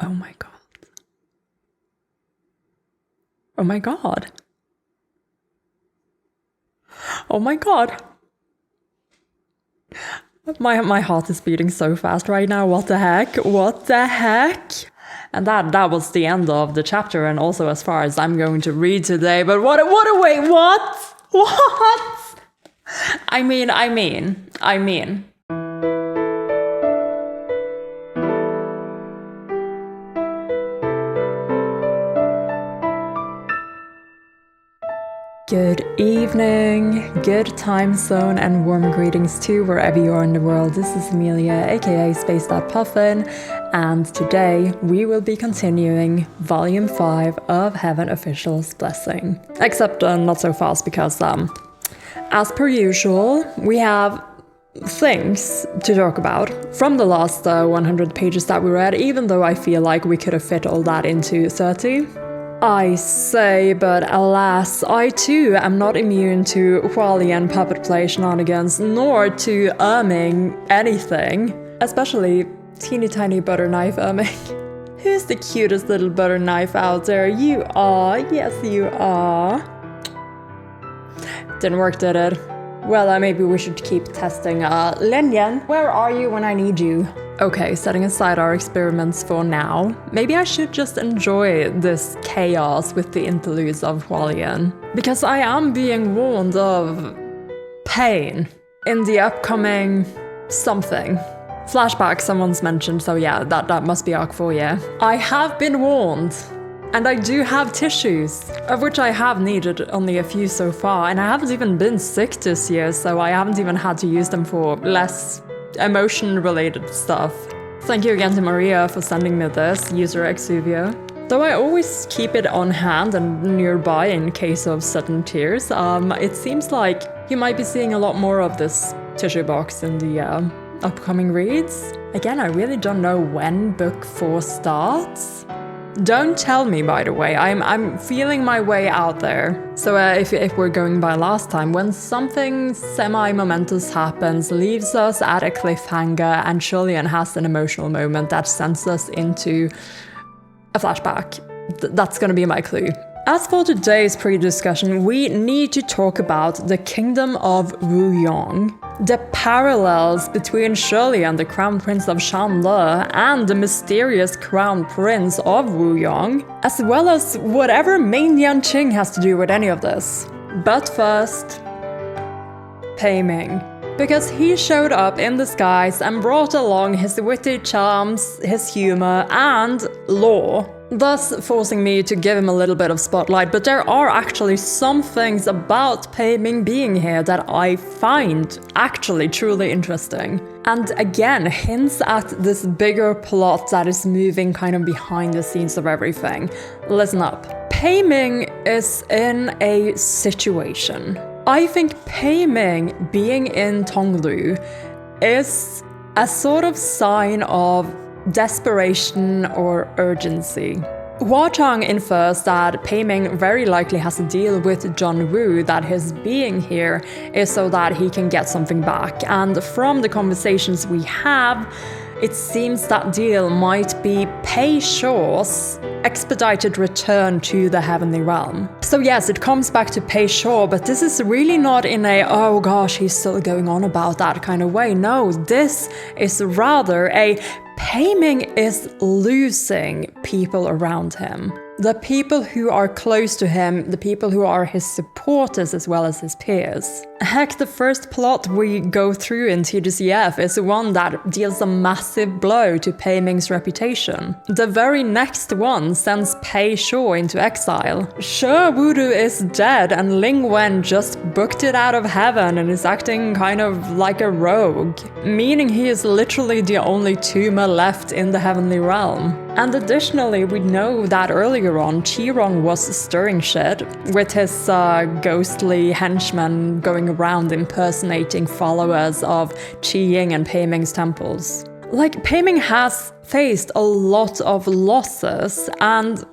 Oh my god. Oh my god. Oh my god. My heart is beating so fast right now. What the heck? What the heck? And that was the end of the chapter, and also as far as I'm going to read today. But what wait, what? What? I mean. Good evening, good time zone, and warm greetings to wherever you are in the world. This is Amelia, aka Space.Puffin, and today we will be continuing Volume 5 of Heaven Official's Blessing. Except not so fast because, as per usual, we have things to talk about from the last 100 pages that we read, even though I feel like we could have fit all that into 30. I say, but alas, I too am not immune to Hualien puppet play shenanigans, nor to anything, especially teeny tiny butter knife Who's the cutest little butter knife out there? You are, yes you are. Didn't work, did it? Well, maybe we should keep testing. Lenyan, where are you when I need you? Okay, setting aside our experiments for now, maybe I should just enjoy this chaos with the interludes of Hualien. Because I am being warned of pain in the upcoming something. Flashback someone's mentioned, so yeah, that must be Arc 4, yeah. I have been warned. And I do have tissues, of which I have needed only a few so far, and I haven't even been sick this year, so I haven't even had to use them for less emotion-related stuff. Thank you again to Maria for sending me this, user Exuvia. Though I always keep it on hand and nearby in case of sudden tears, it seems like you might be seeing a lot more of this tissue box in the upcoming reads. Again, I really don't know when book 4 starts. Don't tell me, by the way, I'm feeling my way out there. So if we're going by last time, when something semi-momentous happens, leaves us at a cliffhanger, and Julian has an emotional moment that sends us into a flashback, that's gonna be my clue. As for today's pre-discussion, we need to talk about the Kingdom of Wuyong, the parallels between Shirley and the Crown Prince of Shanle and the mysterious Crown Prince of Wuyong, as well as whatever Ming Yanqing has to do with any of this. But first, Pei Ming. Because he showed up in disguise and brought along his witty charms, his humor, and lore, thus forcing me to give him a little bit of spotlight. But there are actually some things about Pei Ming being here that I find actually truly interesting. And again, hints at this bigger plot that is moving kind of behind the scenes of everything. Listen up. Pei Ming is in a situation. I think Pei Ming being in Tonglu is a sort of sign of desperation or urgency. Hua Chang infers that Pei Ming very likely has to deal with John Wu, that his being here is so that he can get something back. And from the conversations we have, it seems that deal might be Pei Shaw's expedited return to the Heavenly Realm. So yes, it comes back to Pei Shaw, but this is really not in a, oh gosh, he's still going on about that kind of way. No, this is rather a Pei Ming is losing people around him. The people who are close to him, the people who are his supporters as well as his peers. Heck, the first plot we go through in TGCF is one that deals a massive blow to Pei Ming's reputation. The very next one sends Pei Shaw into exile. Sure, Wudu is dead and Ling Wen just booked it out of heaven and is acting kind of like a rogue, meaning he is literally the only tumor left in the Heavenly Realm. And additionally, we know that earlier on, Qirong was stirring shit, with his ghostly henchmen going around impersonating followers of Qi Ying and Pei Ming's temples. Like, Pei Ming has faced a lot of losses, and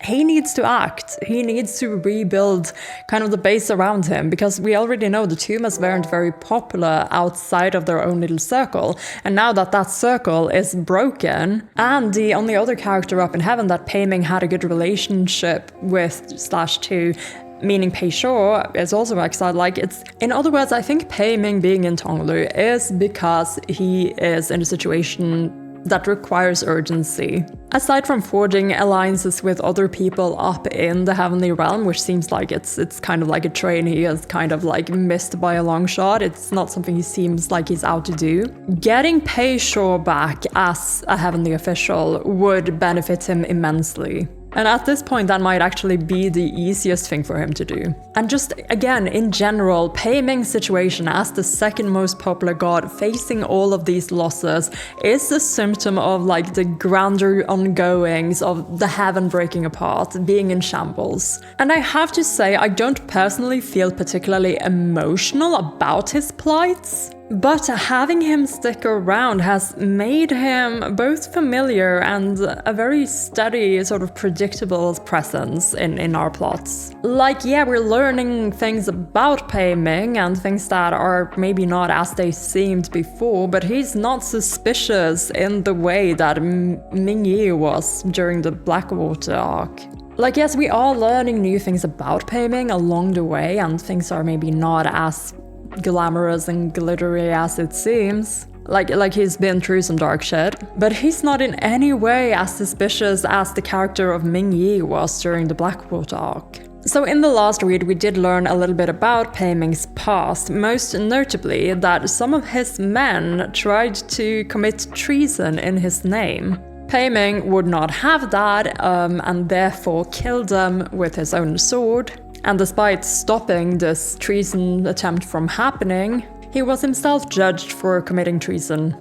he needs to act. He needs to rebuild kind of the base around him, because we already know the Tumas weren't very popular outside of their own little circle. And now that that circle is broken, and the only other character up in heaven that Pei Ming had a good relationship with /to, meaning Pei Shou, is also exiled. Like, it's, in other words, I think Pei Ming being in Tonglu is because he is in a situation that requires urgency. Aside from forging alliances with other people up in the heavenly realm, which seems like it's kind of like a train he has kind of like missed by a long shot, it's not something he seems like he's out to do. Getting Pei Shou back as a heavenly official would benefit him immensely. And at this point, that might actually be the easiest thing for him to do. And just, again, in general, Pei Ming's situation as the second most popular god facing all of these losses is a symptom of like the grander ongoings of the heaven breaking apart, being in shambles. And I have to say, I don't personally feel particularly emotional about his plights. But having him stick around has made him both familiar and a very steady, sort of predictable presence in our plots. Like, yeah, we're learning things about Pei Ming and things that are maybe not as they seemed before, but he's not suspicious in the way that Ming Yi was during the Blackwater arc. Like, yes, we are learning new things about Pei Ming along the way, and things are maybe not as glamorous and glittery as it seems. Like he's been through some dark shit. But he's not in any way as suspicious as the character of Ming Yi was during the Blackwater arc. So in the last read, we did learn a little bit about Pei Ming's past, most notably that some of his men tried to commit treason in his name. Pei Ming would not have that, and therefore killed them with his own sword. And despite stopping this treason attempt from happening, he was himself judged for committing treason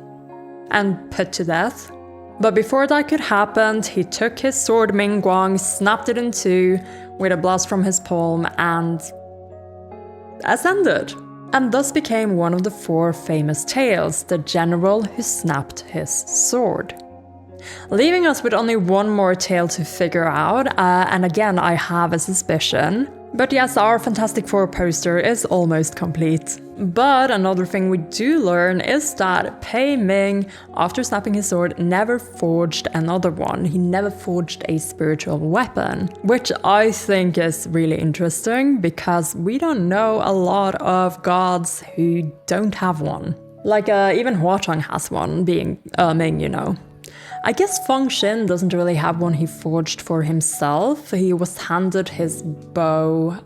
and put to death. But before that could happen, he took his sword Ming Guang, snapped it in two with a blast from his palm, and ascended. And thus became one of the 4 famous tales, the general who snapped his sword. Leaving us with only one more tale to figure out, and again I have a suspicion. But yes, our Fantastic Four poster is almost complete. But another thing we do learn is that Pei Ming, after snapping his sword, never forged another one. He never forged a spiritual weapon, which I think is really interesting because we don't know a lot of gods who don't have one. Like even Huachang has one, being Ming, you know. I guess Feng Xin doesn't really have one he forged for himself. He was handed his bow,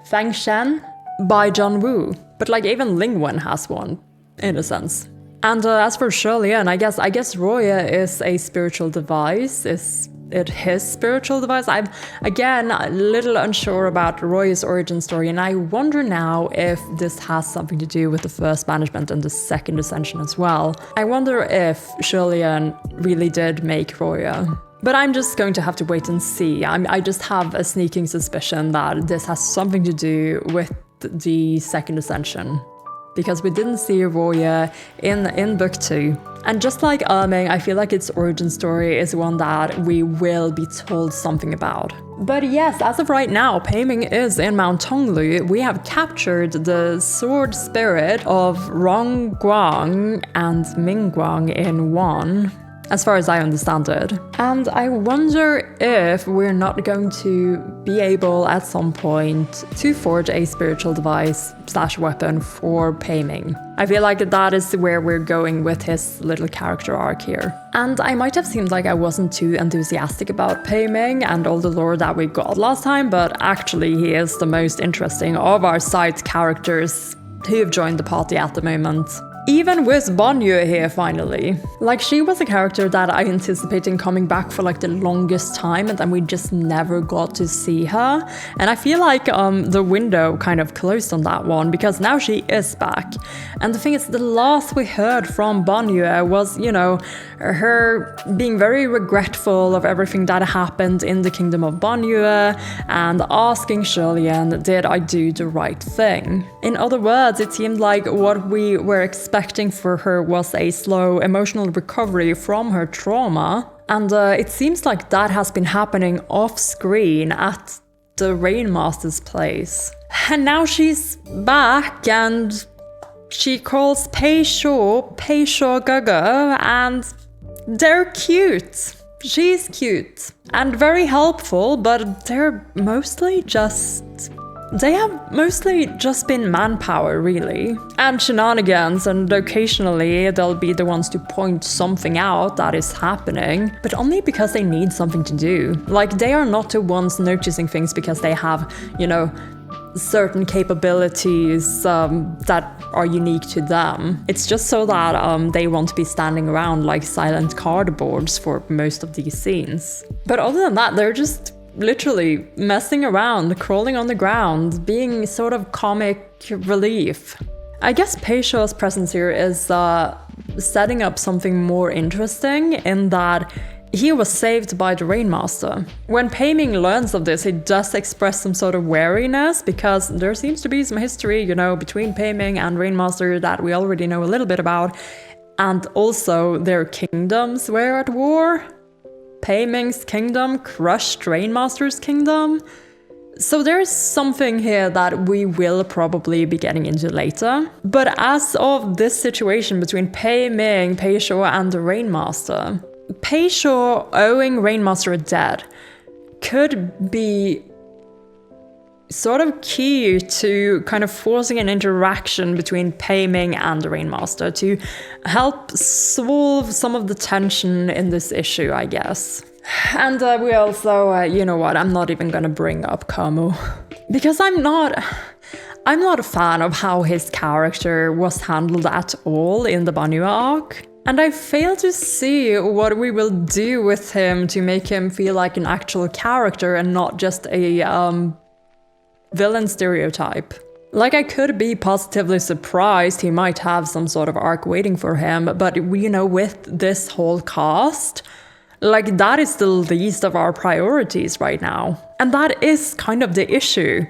Feng Shen, by John Woo. But like even Ling Wen has one, in a sense. And as for Shirley-Ann, I guess Roya is a spiritual device. Is it his spiritual device? I'm, again, a little unsure about Roya's origin story, and I wonder now if this has something to do with the first banishment and the second ascension as well. I wonder if Shirley-Ann really did make Roya. But I'm just going to have to wait and see. I just have a sneaking suspicion that this has something to do with the second ascension, because we didn't see Roya in book 2. And just like Ming, I feel like its origin story is one that we will be told something about. But yes, as of right now, Pei Ming is in Mount Tonglu. We have captured the sword spirit of Rong Guang and Ming Guang in one, as far as I understand it. And I wonder if we're not going to be able at some point to forge a spiritual device / weapon for Pei Ming. I feel like that is where we're going with his little character arc here. And I might have seemed like I wasn't too enthusiastic about Pei Ming and all the lore that we got last time, but actually he is the most interesting of our side characters who have joined the party at the moment. Even with Banyu here finally. Like, she was a character that I anticipated coming back for like the longest time, and then we just never got to see her. And I feel like the window kind of closed on that one, because now she is back. And the thing is, the last we heard from Banyu was, you know, her being very regretful of everything that happened in the kingdom of Banyu and asking Shirley-Ann, did I do the right thing? In other words, it seemed like what we were expecting for her was a slow emotional recovery from her trauma, And it seems like that has been happening off-screen at the Rainmaster's place. And now she's back and she calls Pei Gaga, and they're cute. She's cute and very helpful, but they have mostly just been manpower, really. And shenanigans, and occasionally they'll be the ones to point something out that is happening, but only because they need something to do. Like, they are not the ones noticing things because they have, you know, certain capabilities that are unique to them. It's just so that they won't be standing around like silent cardboards for most of these scenes. But other than that, they're just literally messing around, crawling on the ground, being sort of comic relief. I guess Peisho's presence here is setting up something more interesting in that he was saved by the Rainmaster. When Pei Ming learns of this, he does express some sort of wariness because there seems to be some history, you know, between Pei Ming and Rainmaster that we already know a little bit about. And also their kingdoms were at war. Pei Ming's kingdom crushed Rainmaster's kingdom. So there's something here that we will probably be getting into later. But as of this situation between Pei Ming, Peisho, and the Rainmaster, Peisho owing Rainmaster a debt could be sort of key to kind of forcing an interaction between Pei Ming and the Rainmaster to help solve some of the tension in this issue, I guess. And we also, you know what, I'm not even gonna bring up Kamo. Because I'm not a fan of how his character was handled at all in the Banua arc. And I fail to see what we will do with him to make him feel like an actual character and not just a villain stereotype. Like, I could be positively surprised he might have some sort of arc waiting for him, but you know, with this whole cast, like, that is the least of our priorities right now. And that is kind of the issue.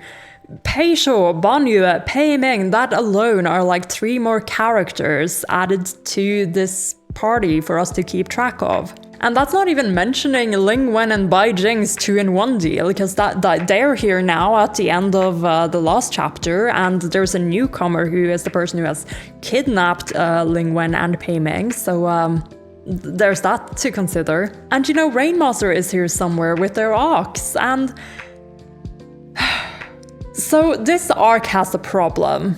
Peisho, Banyu, Pei Ming, that alone are like 3 more characters added to this party for us to keep track of. And that's not even mentioning Ling Wen and Bai Jing's 2-in-1 deal, because that they're here now at the end of the last chapter, and there's a newcomer who is the person who has kidnapped Ling Wen and Pei Ming, so there's that to consider. And you know, Rainmaster is here somewhere with their ox, and so this arc has a problem.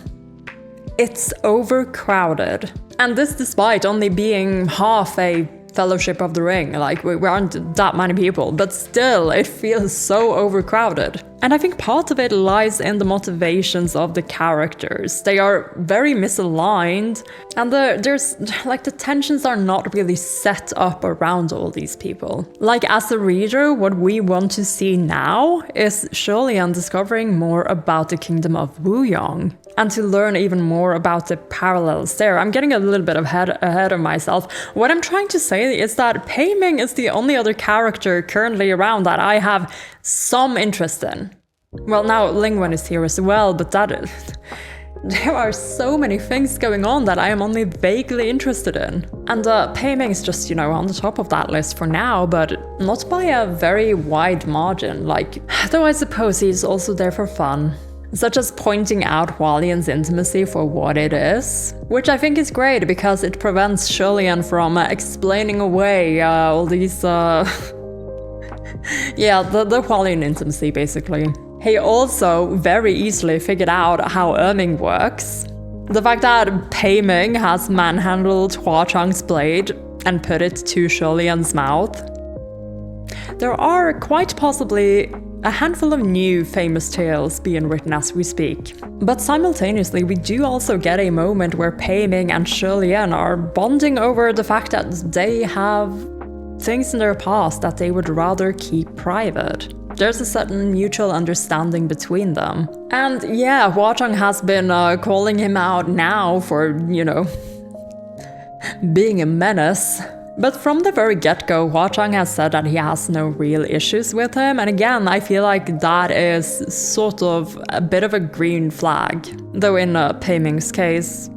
It's overcrowded. And this despite only being half a Fellowship of the Ring, like we aren't that many people, but still it feels so overcrowded. And I think part of it lies in the motivations of the characters. They are very misaligned, and there's like the tensions are not really set up around all these people. Like, as a reader, what we want to see now is Sholian discovering more about the kingdom of Wuyong, and to learn even more about the parallels there. I'm getting a little bit ahead of myself. What I'm trying to say is that Pei Ming is the only other character currently around that I have some interest in. Well, now Ling Wen is here as well, but there are so many things going on that I am only vaguely interested in. And Pei Ming is just, you know, on the top of that list for now, but not by a very wide margin. Like, though I suppose he's also there for fun. Such as pointing out Hualian's intimacy for what it is, which I think is great because it prevents Sholian from explaining away all these, yeah, the Hualian intimacy, basically. He also very easily figured out how Erming works. The fact that Pei Ming has manhandled Hua Chang's blade and put it to Sholian's mouth. There are quite possibly a handful of new famous tales being written as we speak. But simultaneously, we do also get a moment where Pei Ming and Sholian are bonding over the fact that they have things in their past that they would rather keep private. There's a certain mutual understanding between them. And yeah, Hua Chang has been calling him out now for, you know, being a menace. But from the very get-go, Hua Chang has said that he has no real issues with him, and again, I feel like that is sort of a bit of a green flag. Though in Pei Ming's case,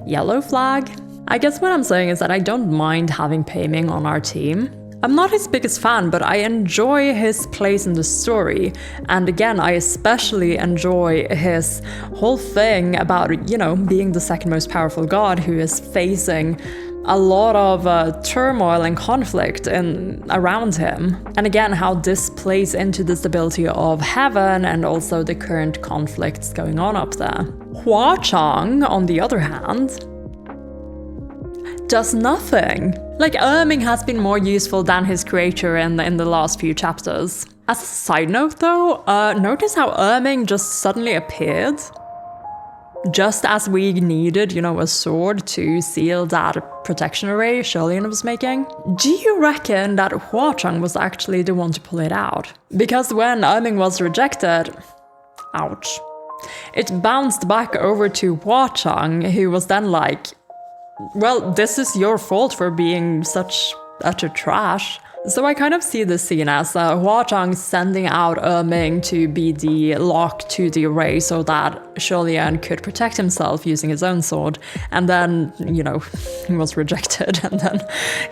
yellow flag? I guess what I'm saying is that I don't mind having Pei Ming on our team. I'm not his biggest fan, but I enjoy his place in the story. And again, I especially enjoy his whole thing about, being the second most powerful god who is facing a lot of turmoil and conflict around him. And again, how this plays into the stability of heaven and also the current conflicts going on up there. Huachang, on the other hand, does nothing. Like, Ming has been more useful than his creator in the last few chapters. As a side note though, notice how Ming just suddenly appeared? Just as we needed, a sword to seal that protection array Shirley was making. Do you reckon that Huachang was actually the one to pull it out? Because when Ming was rejected, ouch, it bounced back over to Huachang, who was then like, well, this is your fault for being such utter trash. So I kind of see this scene as Huachang sending out Ming to be the lock to the array so that Sholian could protect himself using his own sword. And then, he was rejected and then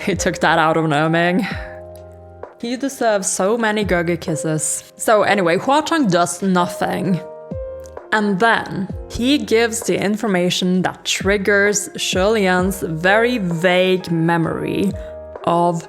he took that out on Ming. He deserves so many Gurgi kisses. So anyway, Huachang does nothing. And then he gives the information that triggers Sholian's very vague memory of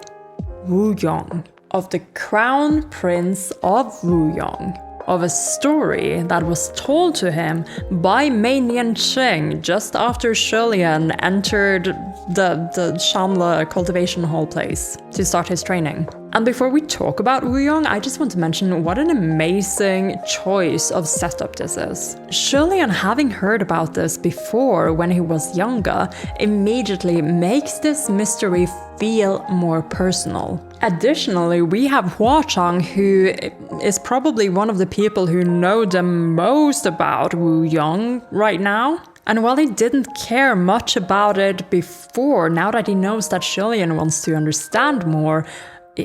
Wuyong, of the Crown Prince of Wuyong, of a story that was told to him by Mei Nianqing just after Sholian entered the Shamla cultivation hall place to start his training. And before we talk about Wuyong, I just want to mention what an amazing choice of setup this is. Sholian, having heard about this before when he was younger, immediately makes this mystery feel more personal. Additionally, we have Huachang, who is probably one of the people who know the most about Wuyong right now. And while he didn't care much about it before, now that he knows that Sholian wants to understand more,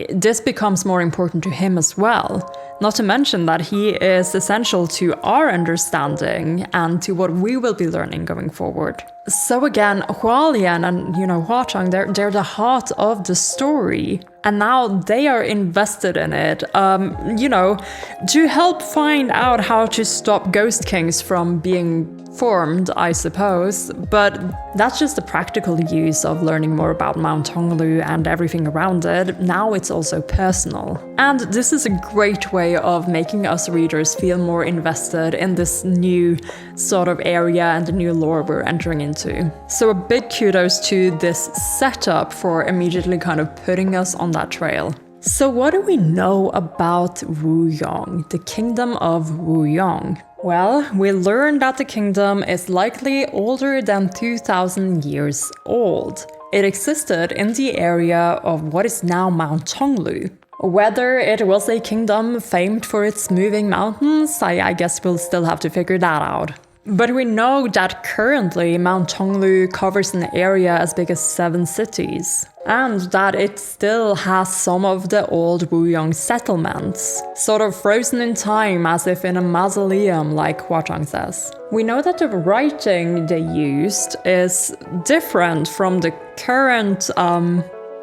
this becomes more important to him as well. Not to mention that he is essential to our understanding and to what we will be learning going forward. So again, Hualian and, Huachang, they're the heart of the story. And now they are invested in it, to help find out how to stop Ghost Kings from being formed, I suppose. But that's just the practical use of learning more about Mount Tonglu and everything around it. Now it's also personal. And this is a great way of making us readers feel more invested in this new sort of area and the new lore we're entering into. So a big kudos to this setup for immediately kind of putting us on that trail. So what do we know about Wuyong, the kingdom of Wuyong? Well, we learned that the kingdom is likely older than 2,000 years old. It existed in the area of what is now Mount Tonglu. Whether it was a kingdom famed for its moving mountains, I guess we'll still have to figure that out. But we know that currently Mount Tonglu covers an area as big as 7 cities, and that it still has some of the old Wuyong settlements, sort of frozen in time as if in a mausoleum, like Huachang says. We know that the writing they used is different from the current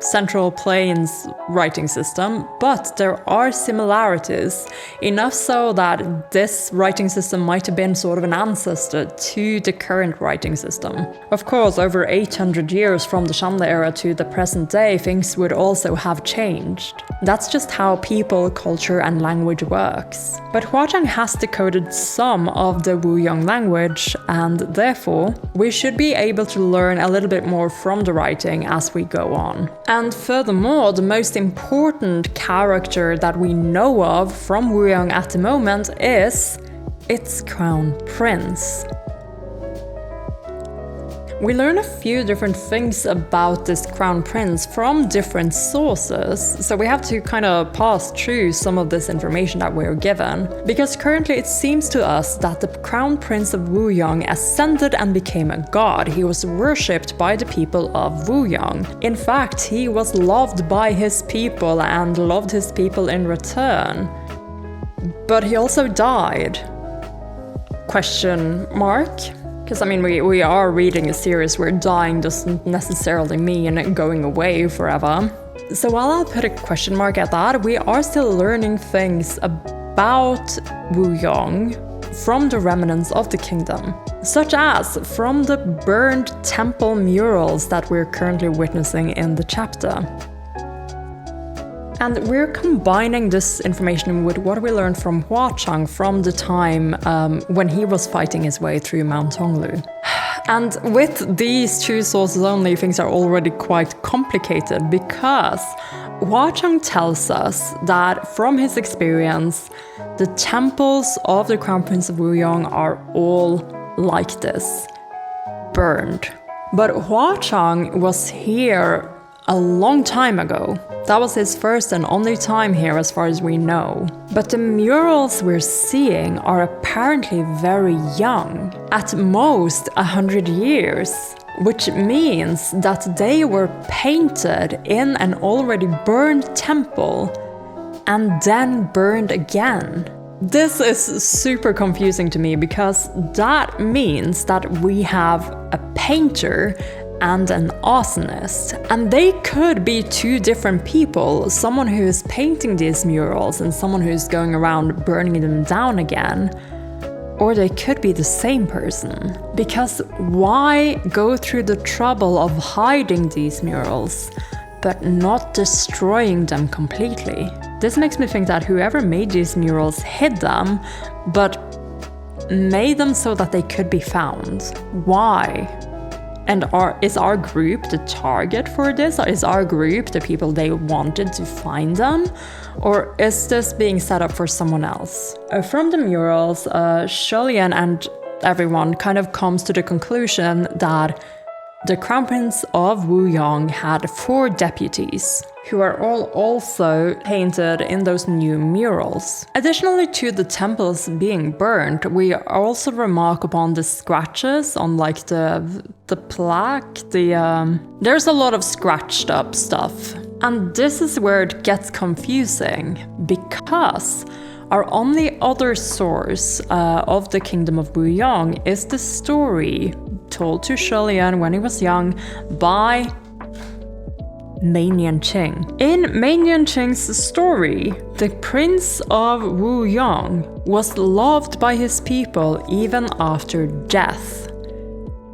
Central Plains writing system, but there are similarities, enough so that this writing system might have been sort of an ancestor to the current writing system. Of course, over 800 years from the Shamla era to the present day, things would also have changed. That's just how people, culture, and language works. But Huachang has decoded some of the Wuyong language, and therefore, we should be able to learn a little bit more from the writing as we go on. And furthermore, the most important character that we know of from Wuyong at the moment is its crown prince. We learn a few different things about this crown prince from different sources, so we have to kind of pass through some of this information that we're given, because currently it seems to us that the crown prince of Wuyong ascended and became a god. He was worshipped by the people of Wuyong. In fact, he was loved by his people and loved his people in return. But he also died. Question mark? Because, I mean, we are reading a series where dying doesn't necessarily mean going away forever. So while I'll put a question mark at that, we are still learning things about Wu Yong from the remnants of the kingdom, such as from the burned temple murals that we're currently witnessing in the chapter. And we're combining this information with what we learned from Hua Chang from the time when he was fighting his way through Mount Tonglu. And with these two sources only, things are already quite complicated because Hua Chang tells us that from his experience, the temples of the Crown Prince of Wuyong are all like this, burned. But Hua Chang was here a long time ago. That was his first and only time here as far as we know. But the murals we're seeing are apparently very young, at most 100 years, which means that they were painted in an already burned temple and then burned again. This is super confusing to me because that means that we have a painter and an arsonist, and they could be two different people, someone who is painting these murals and someone who's going around burning them down again, or they could be the same person. Because why go through the trouble of hiding these murals but not destroying them completely? This makes me think that whoever made these murals hid them, but made them so that they could be found. Why? And is our group the target for this? Or is our group the people they wanted to find them? Or is this being set up for someone else? From the murals, Shulian and everyone kind of comes to the conclusion that the Crown Prince of Wuyong had 4 deputies, who are all also painted in those new murals. Additionally to the temples being burned, we also remark upon the scratches on like the plaque, there's a lot of scratched up stuff. And this is where it gets confusing, because our only other source of the Kingdom of Wuyong is the story told to Shulian when he was young by Mei Nianqing. In Mei Nianqing's story, the Prince of Wuyong was loved by his people even after death.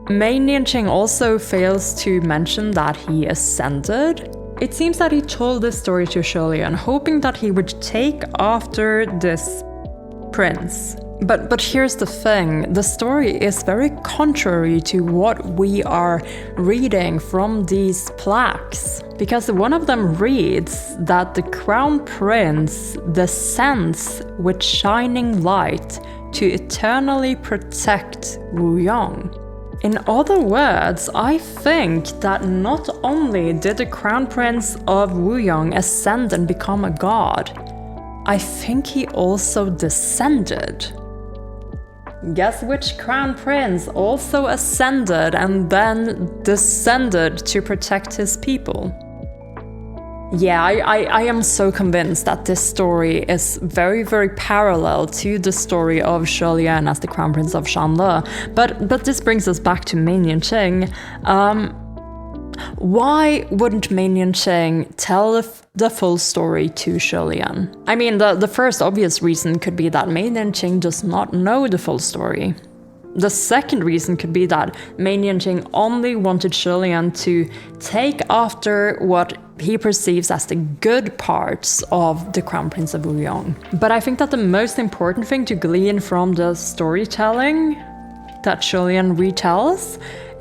Mei Nianqing also fails to mention that he ascended. It seems that he told this story to Shulian, hoping that he would take after this prince. But here's the thing, the story is very contrary to what we are reading from these plaques. Because one of them reads that the Crown Prince descends with shining light to eternally protect Wuyong. In other words, I think that not only did the Crown Prince of Wuyong ascend and become a god, I think he also descended. Guess which Crown Prince also ascended and then descended to protect his people? Yeah, I am so convinced that this story is very, very parallel to the story of Shulian as the Crown Prince of Shanle. But this brings us back to Mei Nianqing. Why wouldn't Mei Nianqing tell the full story to Shulian? I mean, the first obvious reason could be that Mei Nianqing does not know the full story. The second reason could be that Mei Nianqing only wanted Shulian to take after what he perceives as the good parts of the Crown Prince of Wuyong. But I think that the most important thing to glean from the storytelling that Shulian retells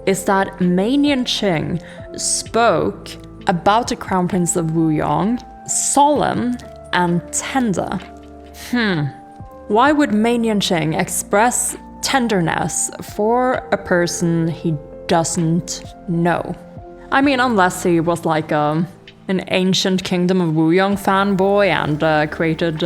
is that Mei Nianqing spoke about the Crown Prince of Wuyong, solemn and tender. Why would Mei Nianqing express tenderness for a person he doesn't know? I mean, unless he was like an ancient Kingdom of Wuyong fanboy and created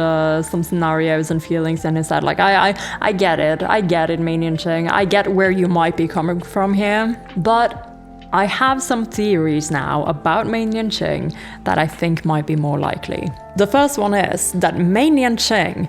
some scenarios and feelings in his head. Like, I get it, Mei Nianqing. I get where you might be coming from here. But I have some theories now about Mei Nianqing that I think might be more likely. The first one is that Mei Nianqing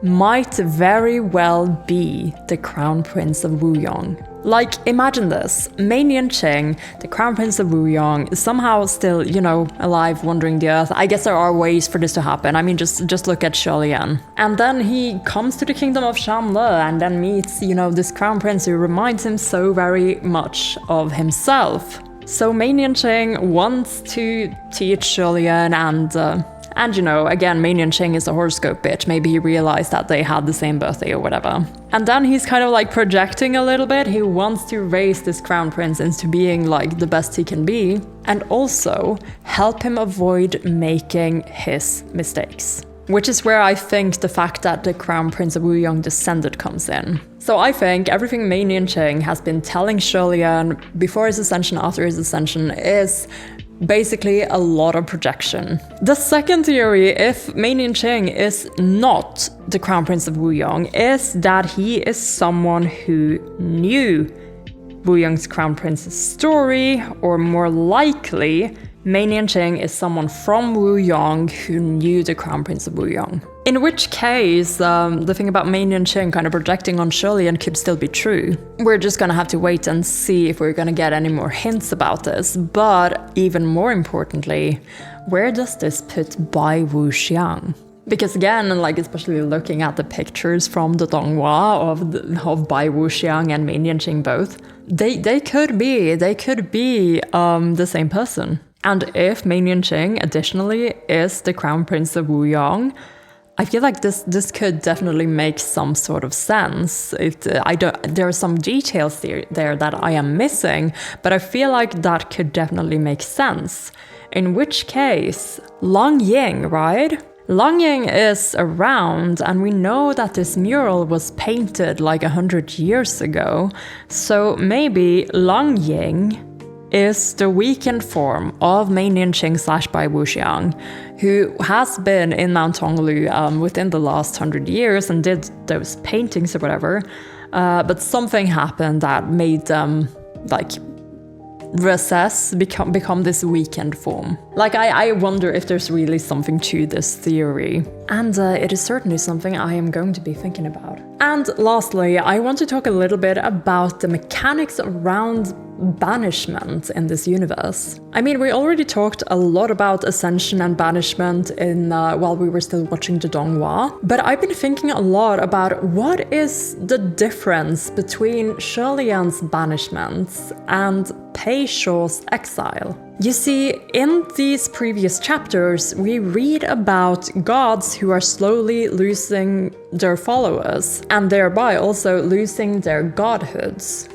might very well be the Crown Prince of Wuyong. Like, imagine this. Mei Nianqing, the crown prince of Wuyong, is somehow still, you know, alive, wandering the earth. I guess there are ways for this to happen. I mean, just look at Sholian. And then he comes to the kingdom of Shamle and then meets, you know, this crown prince who reminds him so very much of himself. So Mei Nianqing wants to teach Sholian and you know, again, Mei Nianqing is a horoscope bitch. Maybe he realized that they had the same birthday or whatever. And then he's kind of like projecting a little bit. He wants to raise this crown prince into being like the best he can be and also help him avoid making his mistakes. Which is where I think the fact that the crown prince of Wuyong descended comes in. So I think everything Mei Nianqing has been telling Sholian before his ascension, after his ascension, is basically a lot of projection. The second theory, if Mei Nianqing is not the crown prince of Wuyong, is that he is someone who knew Wuyong's crown prince's story, or more likely, Mei Nianqing is someone from Wuyong who knew the crown prince of Wuyong. In which case, the thing about Mei Nianqing kind of projecting on Sholian could still be true. We're just gonna have to wait and see if we're gonna get any more hints about this. But even more importantly, where does this put Bai Wuxiang? Because again, like especially looking at the pictures from the Donghua of Bai Wuxiang and Mei Nianqing both, they could be the same person. And if Mei Nianqing additionally is the crown prince of Wuyong, I feel like this could definitely make some sort of sense. There are some details there that I am missing, but I feel like that could definitely make sense. In which case, Lang Ying, right? Lang Ying is around, and we know that this mural was painted like 100 years ago. So maybe Lang Ying is the weakened form of Mei Nianqing / Bai Wuxiang, who has been in Mount Tonglu within the last 100 years and did those paintings or whatever. But something happened that made them like become this weakened form. Like I wonder if there's really something to this theory. And it is certainly something I am going to be thinking about. And lastly, I want to talk a little bit about the mechanics around banishment in this universe. I mean, we already talked a lot about ascension and banishment while we were still watching the Donghua, but I've been thinking a lot about what is the difference between Sholian's banishments and Pei Shou's exile. You see, in these previous chapters, we read about gods who are slowly losing their followers, and thereby also losing their godhoods,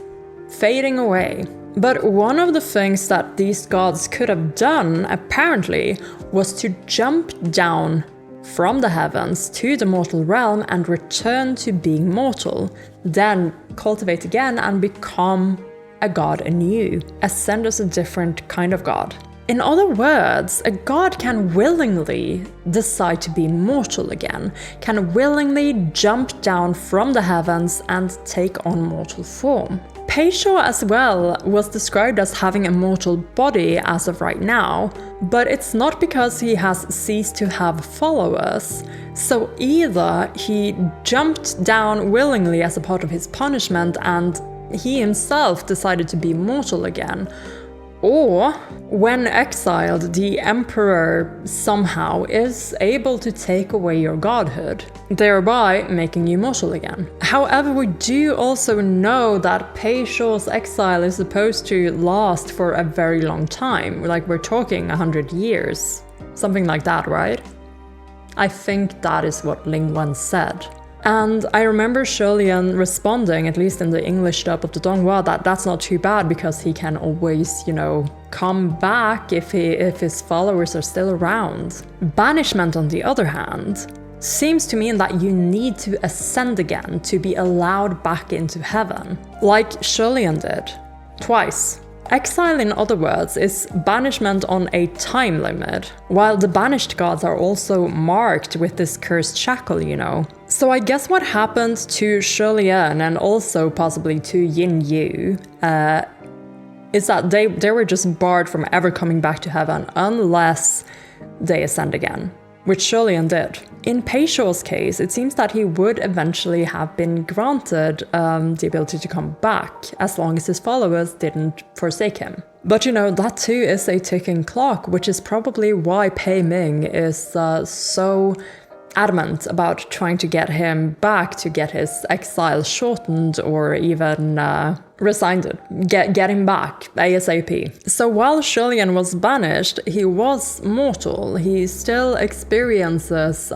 fading away. But one of the things that these gods could have done, apparently, was to jump down from the heavens to the mortal realm and return to being mortal, then cultivate again and become a god anew, ascend as a different kind of god. In other words, a god can willingly decide to be mortal again, can willingly jump down from the heavens and take on mortal form. Pei Shou as well was described as having a mortal body as of right now, but it's not because he has ceased to have followers. So either he jumped down willingly as a part of his punishment and he himself decided to be mortal again, or when exiled, the emperor somehow is able to take away your godhood, thereby making you mortal again. However, we do also know that Pei Shou's exile is supposed to last for a very long time, like we're talking 100 years. Something like that, right? I think that is what Ling Wen said. And I remember Sholian responding, at least in the English dub of the Donghua, that that's not too bad because he can always, come back if his followers are still around. Banishment, on the other hand, seems to mean that you need to ascend again to be allowed back into heaven, like Sholian did, twice. Exile, in other words, is banishment on a time limit, while the banished gods are also marked with this cursed shackle, So I guess what happened to Sholian and also possibly to Yin Yu is that they were just barred from ever coming back to heaven unless they ascend again. which Shulian did. In Pei Shaw's case, it seems that he would eventually have been granted the ability to come back, as long as his followers didn't forsake him. But you know, that too is a ticking clock, which is probably why Pei Ming is so adamant about trying to get him back, to get his exile shortened or even resigned. Get him back ASAP. So while Shulian was banished, he was mortal. He still experiences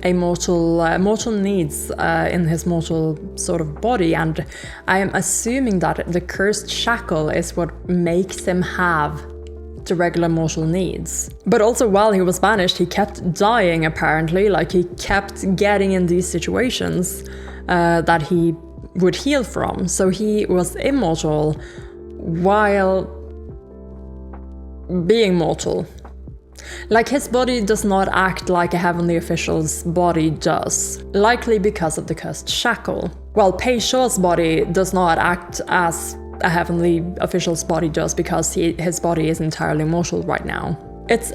mortal needs in his mortal sort of body, and I am assuming that the cursed shackle is what makes him have the regular mortal needs. But also while he was banished, he kept dying apparently, like he kept getting in these situations that he would heal from. So he was immortal while being mortal. Like, his body does not act like a heavenly official's body does, likely because of the cursed shackle. While Pei Shaw's body does not act as a heavenly official's body does, because his body is entirely mortal right now.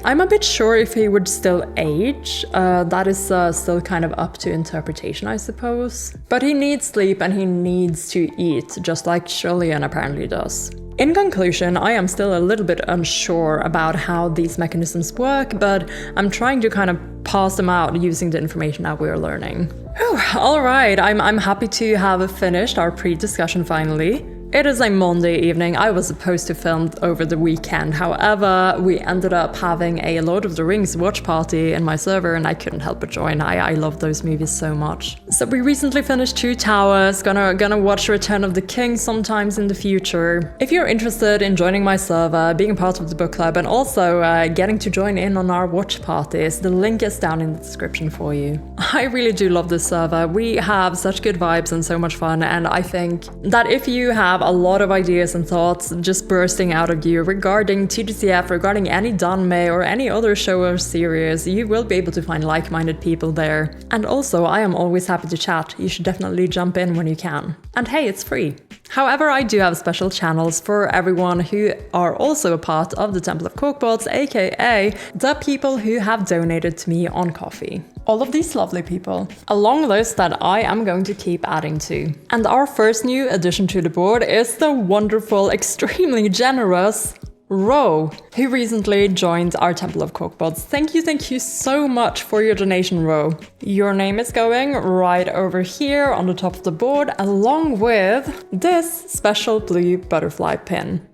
I'm a bit sure if he would still age. That is still kind of up to interpretation, I suppose. But he needs sleep and he needs to eat, just like Shulian apparently does. In conclusion, I am still a little bit unsure about how these mechanisms work, but I'm trying to kind of pass them out using the information that we're learning. Whew, all right, I'm happy to have finished our pre-discussion finally. It is a Monday evening. I was supposed to film over the weekend. However, we ended up having a Lord of the Rings watch party in my server and I couldn't help but join. I love those movies so much. So we recently finished Two Towers, gonna watch Return of the King sometimes in the future. If you're interested in joining my server, being a part of the book club, and also getting to join in on our watch parties, the link is down in the description for you. I really do love this server. We have such good vibes and so much fun, and I think that if you have a lot of ideas and thoughts just bursting out of you regarding TGCF, regarding any danme or any other show or series, you will be able to find like-minded people there. And also, I am always happy to chat. You should definitely jump in when you can. And hey, it's free. However, I do have special channels for everyone who are also a part of the Temple of Corkboards, aka the people who have donated to me on Ko-fi. All of these lovely people. A long list that I am going to keep adding to. And our first new addition to the board is the wonderful, extremely generous Ro, who recently joined our Temple of Corkboards. Thank you so much for your donation, Ro. Your name is going right over here on the top of the board, along with this special blue butterfly pin.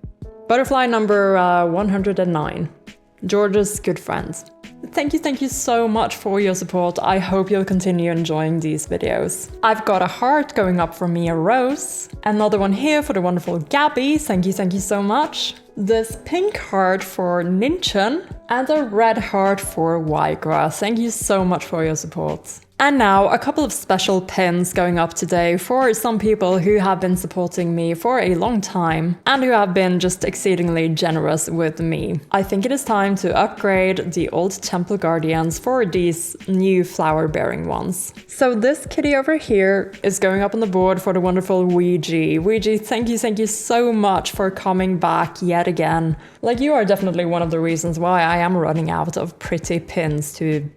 Butterfly number 109. George's good friends. Thank you so much for your support. I hope you'll continue enjoying these videos. I've got a heart going up for Mia Rose. Another one here for the wonderful Gabby. Thank you so much. This pink heart for Ninchen and a red heart for Wygra. Thank you so much for your support. And now a couple of special pins going up today for some people who have been supporting me for a long time and who have been just exceedingly generous with me. I think it is time to upgrade the old Temple Guardians for these new flower-bearing ones. So this kitty over here is going up on the board for the wonderful Ouija. Ouija, thank you so much for coming back yet again. Like, you are definitely one of the reasons why I am running out of pretty pins to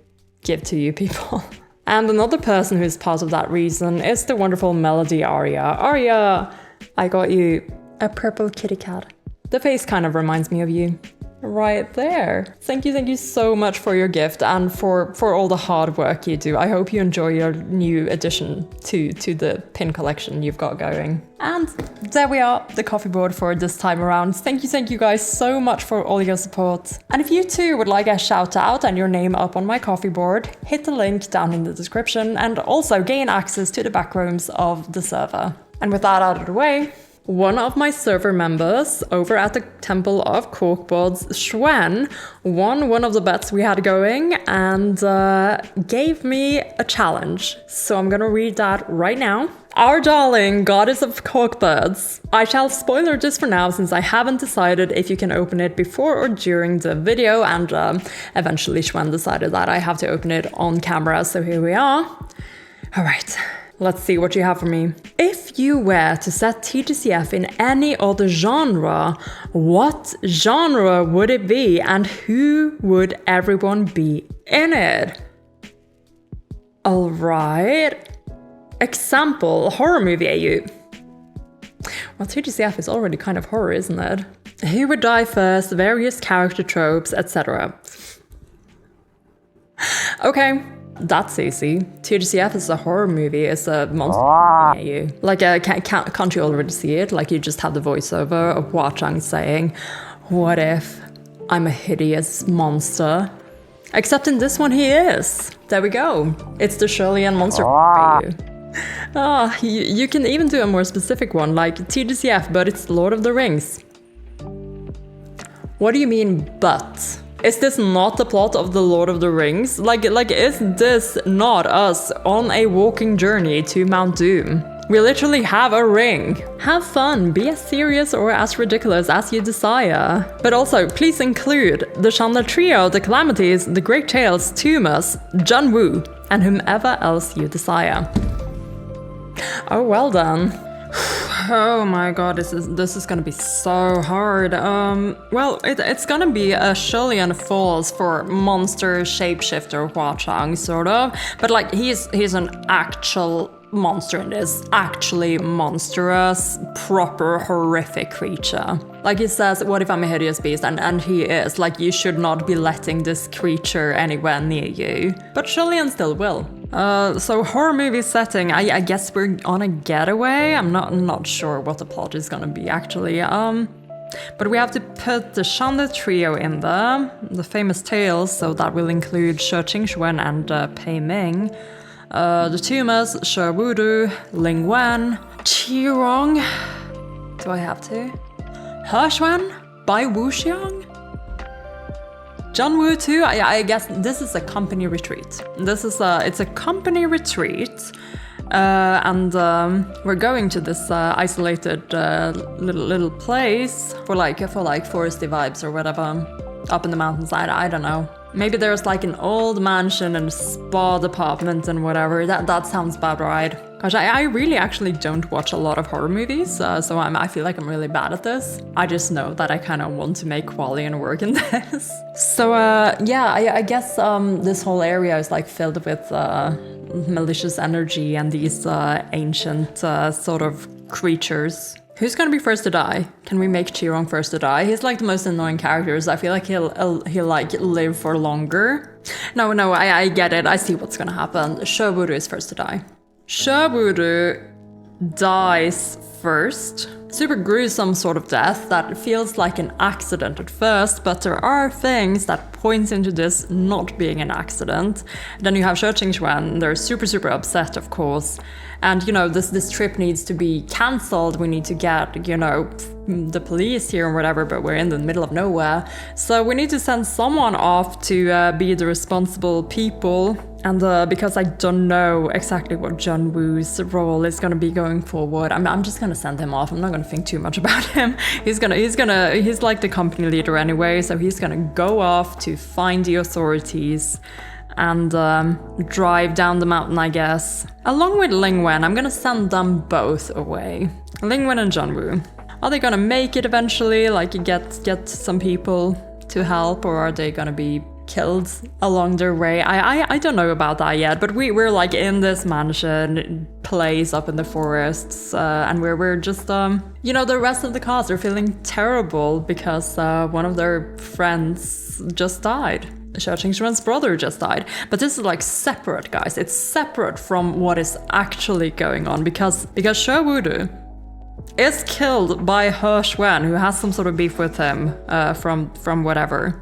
give to you people. And another person who's part of that reason is the wonderful Melody Aria. Aria, I got you a purple kitty cat. The face kind of reminds me of you. Right there. Thank you so much for your gift and for all the hard work you do. I hope you enjoy your new addition to the pin collection you've got going. And there we are, the coffee board for this time around. Thank you guys so much for all your support. And if you too would like a shout out and your name up on my coffee board, hit the link down in the description and also gain access to the back rooms of the server. And with that out of the way, one of my server members over at the Temple of Corkboards, Schwen, won one of the bets we had going and gave me a challenge. So I'm gonna read that right now. Our darling Goddess of Corkboards. I shall spoiler this for now since I haven't decided if you can open it before or during the video, and eventually Schwen decided that I have to open it on camera, so here we are. All right. Let's see what you have for me. If you were to set TGCF in any other genre, what genre would it be and who would everyone be in it? Alright. Example, horror movie AU. Well, TGCF is already kind of horror, isn't it? Who would die first, various character tropes, etc. Okay. That's easy. TGCF is a horror movie, it's a monster movie. Like, can't you already see it? Like, you just have the voiceover of Hua Chang saying, "What if I'm a hideous monster?" Except in this one, he is. There we go. It's the Shirley-Ann monster movie. You can even do a more specific one, like TGCF, but it's Lord of the Rings. What do you mean, but? Is this not the plot of the Lord of the Rings? Like, is this not us on a walking journey to Mount Doom? We literally have a ring. Have fun, be as serious or as ridiculous as you desire. But also, please include the Chandler Trio, the Calamities, the Great Tales, Tumas, Jun Woo, and whomever else you desire. Oh, well done. Oh my god, this is gonna be so hard. Well, it's gonna be a Shirley-Ann Falls for monster shapeshifter Hua Chang, sort of. But like, he's an actual monster in this, actually monstrous, proper horrific creature. Like he says, what if I'm a hideous beast? And he is. Like, you should not be letting this creature anywhere near you. But Shirley-Ann still will. So horror movie setting, I guess we're on a getaway. I'm not sure what the plot is gonna be actually. But we have to put the Chandler Trio in there, the famous tales, so that will include Shi Qingxuan and Pei Ming. The Tumas, Shi Wudu, Ling Wen, Qirong. Do I have to? He Xuan by Wu Xiang? Jun Woo too? I guess this is a company retreat. It's a company retreat. And we're going to this isolated little place for like foresty vibes or whatever, up in the mountainside. I don't know. Maybe there's like an old mansion and spa department and whatever. That sounds about right. Gosh, I really actually don't watch a lot of horror movies, so I feel like I'm really bad at this. I just know that I kind of want to make quality and work in this. So yeah, I guess this whole area is like filled with malicious energy and these ancient sort of creatures. Who's gonna be first to die? Can we make Qirong first to die? He's like the most annoying character, so I feel like he'll like live for longer. No, I get it. I see what's gonna happen. Shi Wudu is first to die. Shi Wudu dies first. Super gruesome sort of death that feels like an accident at first, but there are things that point into this not being an accident. Then you have Shi Qingxuan, they're super upset, of course. And, you know, this trip needs to be cancelled. We need to get, you know, the police here and whatever, but we're in the middle of nowhere. So we need to send someone off to be the responsible people. And because I don't know exactly what Jun Woo's role is gonna be going forward, I'm just gonna send him off. I'm not gonna think too much about him. He's like the company leader anyway, so he's gonna go off to find the authorities and drive down the mountain, I guess. Along with Ling Wen, I'm gonna send them both away. Ling Wen and Jun Woo. Are they gonna make it eventually? Like, get some people to help, or are they gonna be killed along their way? I don't know about that yet, but we're like in this mansion place up in the forests, and we're just you know, the rest of the cast are feeling terrible because one of their friends just died. Shi Qingxuan's brother just died. But this is like separate, guys. It's separate from what is actually going on because Shi Wudu is killed by He Xuan, who has some sort of beef with him from whatever.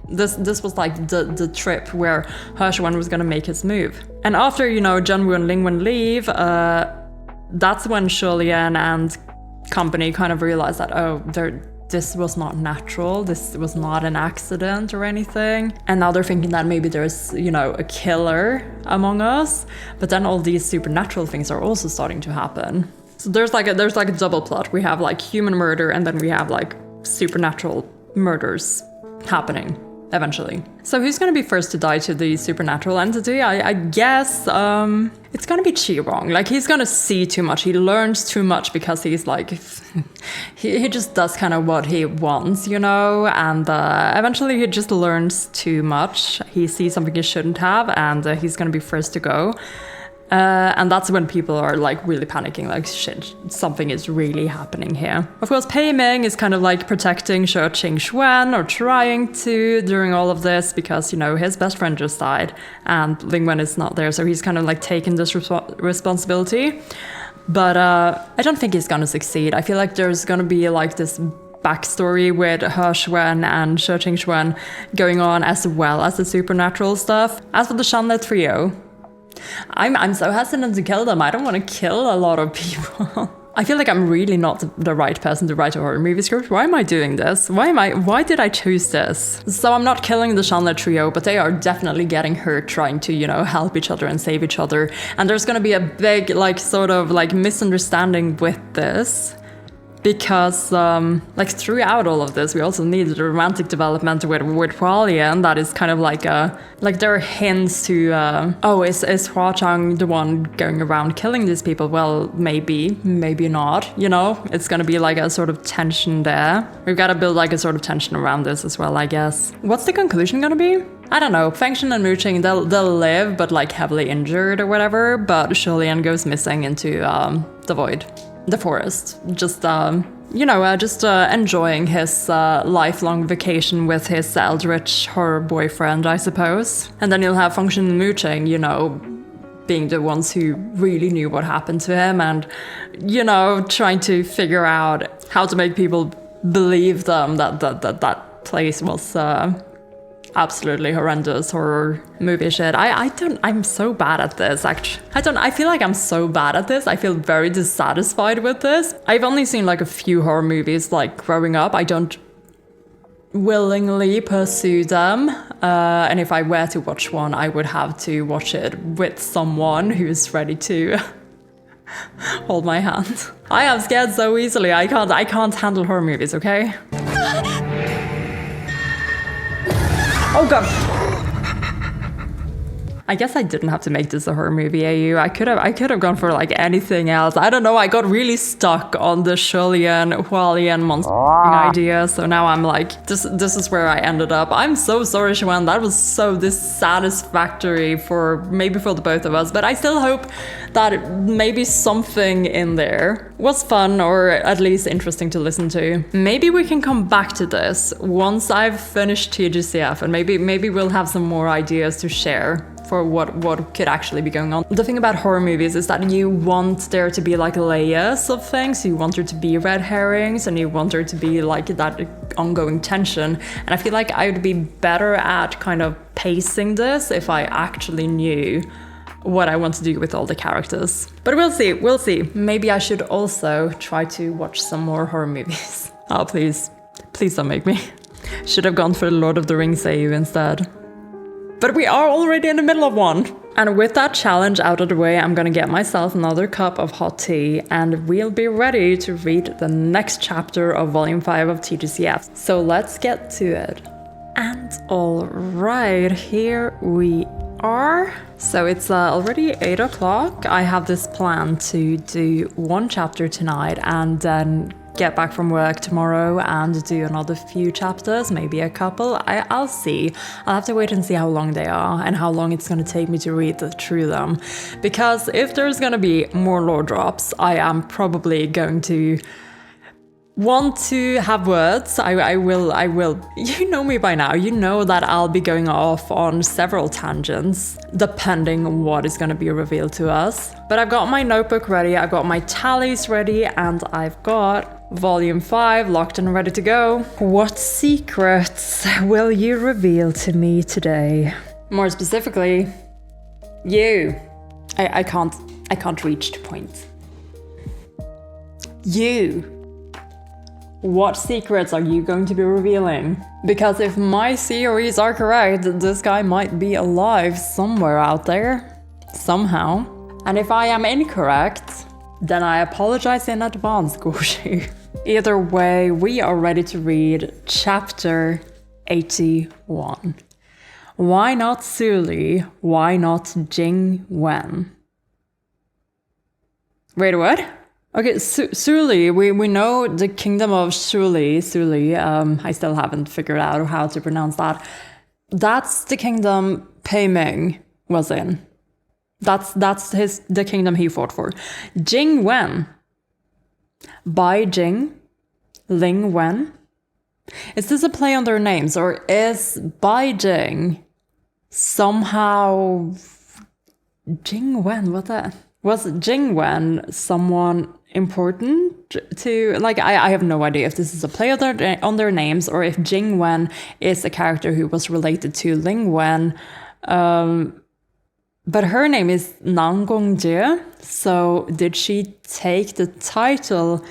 This was like the trip where He Xuan was gonna make his move. And after, you know, Jun Woo and Ling Wen leave, that's when Shirley-Ann and company kind of realized that, oh, this was not natural, this was not an accident or anything. And now they're thinking that maybe there's, you know, a killer among us. But then all these supernatural things are also starting to happen. So there's like a double plot. We have like human murder and then we have like supernatural murders happening. eventually. So who's gonna be first to die to the supernatural entity? I guess it's gonna be Chi-Rong. Like, he's gonna see too much. He learns too much because he's like, he just does kind of what he wants, you know? And eventually he just learns too much. He sees something he shouldn't have, and he's gonna be first to go. And that's when people are like really panicking, like, shit, something is really happening here. Of course, Pei Ming is kind of like protecting Shi Qingxuan, or trying to, during all of this, because, you know, his best friend just died and Ling Wen is not there, so he's kind of like taking this responsibility. But I don't think he's gonna succeed. I feel like there's gonna be like this backstory with He Xuan and Shi Qingxuan going on, as well as the supernatural stuff. As for the Shanle trio, I'm so hesitant to kill them. I don't want to kill a lot of people. I feel like I'm really not the right person to write a horror movie script. Why am I doing this? Why did I choose this? So I'm not killing the Shanle trio, but they are definitely getting hurt trying to, you know, help each other and save each other. And there's gonna be a big, like, sort of like misunderstanding with this. Because, like, throughout all of this, we also needed a romantic development with Hualien that is kind of like there are hints to, oh, is Hua Chang the one going around killing these people? Well, maybe not, you know? It's gonna be like a sort of tension there. We've gotta build like a sort of tension around this as well, I guess. What's the conclusion gonna be? I don't know. Fengxian and Muqing, they'll live, but like heavily injured or whatever, but Shulian goes missing into the void. The forest, just, you know, just enjoying his lifelong vacation with his eldritch horror boyfriend, I suppose. And then you'll have Fengxian and Muqing, you know, being the ones who really knew what happened to him and, you know, trying to figure out how to make people believe them that place was absolutely horrendous horror movie shit. I'm so bad at this, actually. I feel like I'm so bad at this. I feel very dissatisfied with this. I've only seen like a few horror movies like growing up. I don't willingly pursue them. And if I were to watch one, I would have to watch it with someone who's ready to hold my hand. I am scared so easily. I can't handle horror movies, okay? Oh god! I guess I didn't have to make this a horror movie, AU. I could have gone for like anything else. I don't know, I got really stuck on the Hualien monster idea, so now I'm like, this is where I ended up. I'm so sorry, Xuan, that was so dissatisfactory for the both of us, but I still hope that maybe something in there was fun or at least interesting to listen to. Maybe we can come back to this once I've finished TGCF, and maybe we'll have some more ideas to share for what could actually be going on. The thing about horror movies is that you want there to be like layers of things. You want there to be red herrings, and you want there to be like that ongoing tension. And I feel like I would be better at kind of pacing this if I actually knew what I want to do with all the characters. But we'll see. Maybe I should also try to watch some more horror movies. Oh, please don't make me. Should have gone for the Lord of the Rings AU instead. But we are already in the middle of one. And with that challenge out of the way, I'm gonna get myself another cup of hot tea, and we'll be ready to read the next chapter of Volume 5 of TGCF. So let's get to it. And alright, here we are. So it's already 8 o'clock. I have this plan to do one chapter tonight and then get back from work tomorrow and do another few chapters, maybe a couple. I'll see. I'll have to wait and see how long they are and how long it's going to take me to read through them. Because if there's going to be more lore drops, I am probably going to want to have words. I will. You know me by now. You know that I'll be going off on several tangents, depending on what is going to be revealed to us. But I've got my notebook ready, I've got my tallies ready, and I've got Volume 5 locked and ready to go. What secrets will you reveal to me today? More specifically, you. I can't reach the point. You. What secrets are you going to be revealing? Because if my theories are correct, this guy might be alive somewhere out there. Somehow. And if I am incorrect, then I apologize in advance, Guoshi. Either way, we are ready to read chapter 81. Why not Suli? Why not Jingwen? Wait, what? Okay, Suli, we know the kingdom of Suli. I still haven't figured out how to pronounce that. That's the kingdom Pei Ming was in. That's the kingdom he fought for. Jingwen. Bai Jing. Ling Wen. Is this a play on their names, or is Bai Jing somehow Jingwen? What that? Was Jingwen someone important to, like, I have no idea if this is a play on their names, or if Jingwen is a character who was related to Ling Wen. But her name is Nang Gongjie, so did she take the title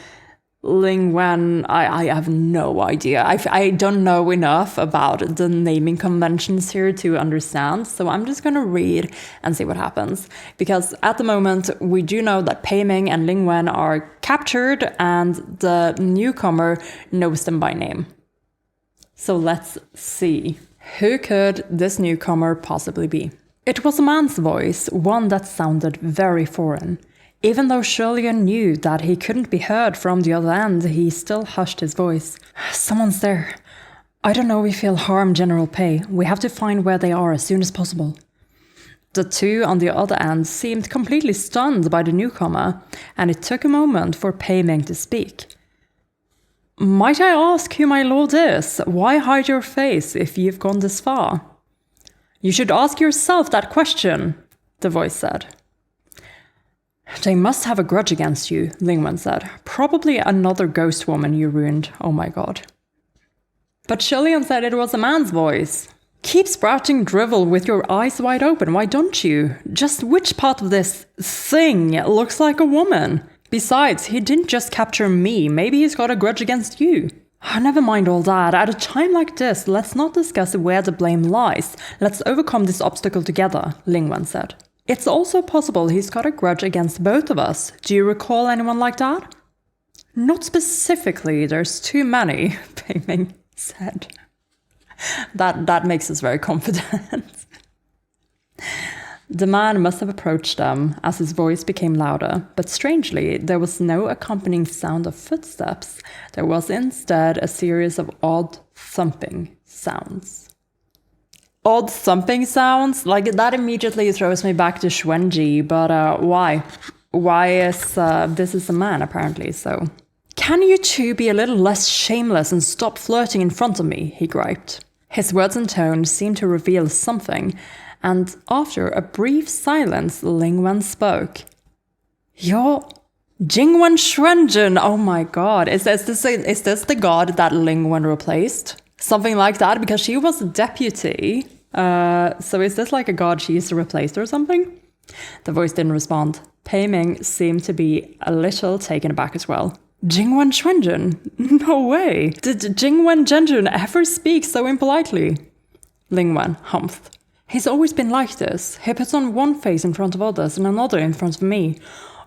Ling Wen? I have no idea. I don't know enough about the naming conventions here to understand, so I'm just gonna read and see what happens. Because at the moment, we do know that Pei Ming and Ling Wen are captured, and the newcomer knows them by name. So let's see. Who could this newcomer possibly be? It was a man's voice, one that sounded very foreign. Even though Julian knew that he couldn't be heard from the other end, he still hushed his voice. Someone's there. I don't know if he'll harm General Pei. We have to find where they are as soon as possible. The two on the other end seemed completely stunned by the newcomer, and it took a moment for Pei Ming to speak. Might I ask who my lord is? Why hide your face if you've gone this far? You should ask yourself that question, the voice said. They must have a grudge against you, Ling Wen said. Probably another ghost woman you ruined. Oh my god. But Julian said it was a man's voice. Keep sprouting drivel with your eyes wide open, why don't you? Just which part of this thing looks like a woman? Besides, he didn't just capture me, maybe he's got a grudge against you. Never mind all that. At a time like this, let's not discuss where the blame lies. Let's overcome this obstacle together, Ling Wen said. It's also possible he's got a grudge against both of us. Do you recall anyone like that? Not specifically, there's too many, Pei Ming said. That makes us very confident. The man must have approached them as his voice became louder, but strangely, there was no accompanying sound of footsteps. There was instead a series of odd thumping sounds. Odd thumping sounds? Like, that immediately throws me back to Xuanji, but why? Why is this is a man, apparently, so... Can you two be a little less shameless and stop flirting in front of me? He griped. His words and tone seemed to reveal something, and after a brief silence, Ling Wen spoke. You're Jingwen Xuanzhen! Oh my god, is this the god that Ling Wen replaced? Something like that, because she was a deputy. So is this like a god she's replaced or something? The voice didn't respond. Pei Ming seemed to be a little taken aback as well. Jingwen Xuanzhen? No way! Did Jingwen Zhenjun ever speak so impolitely? Ling Wen humphed. He's always been like this. He puts on one face in front of others and another in front of me.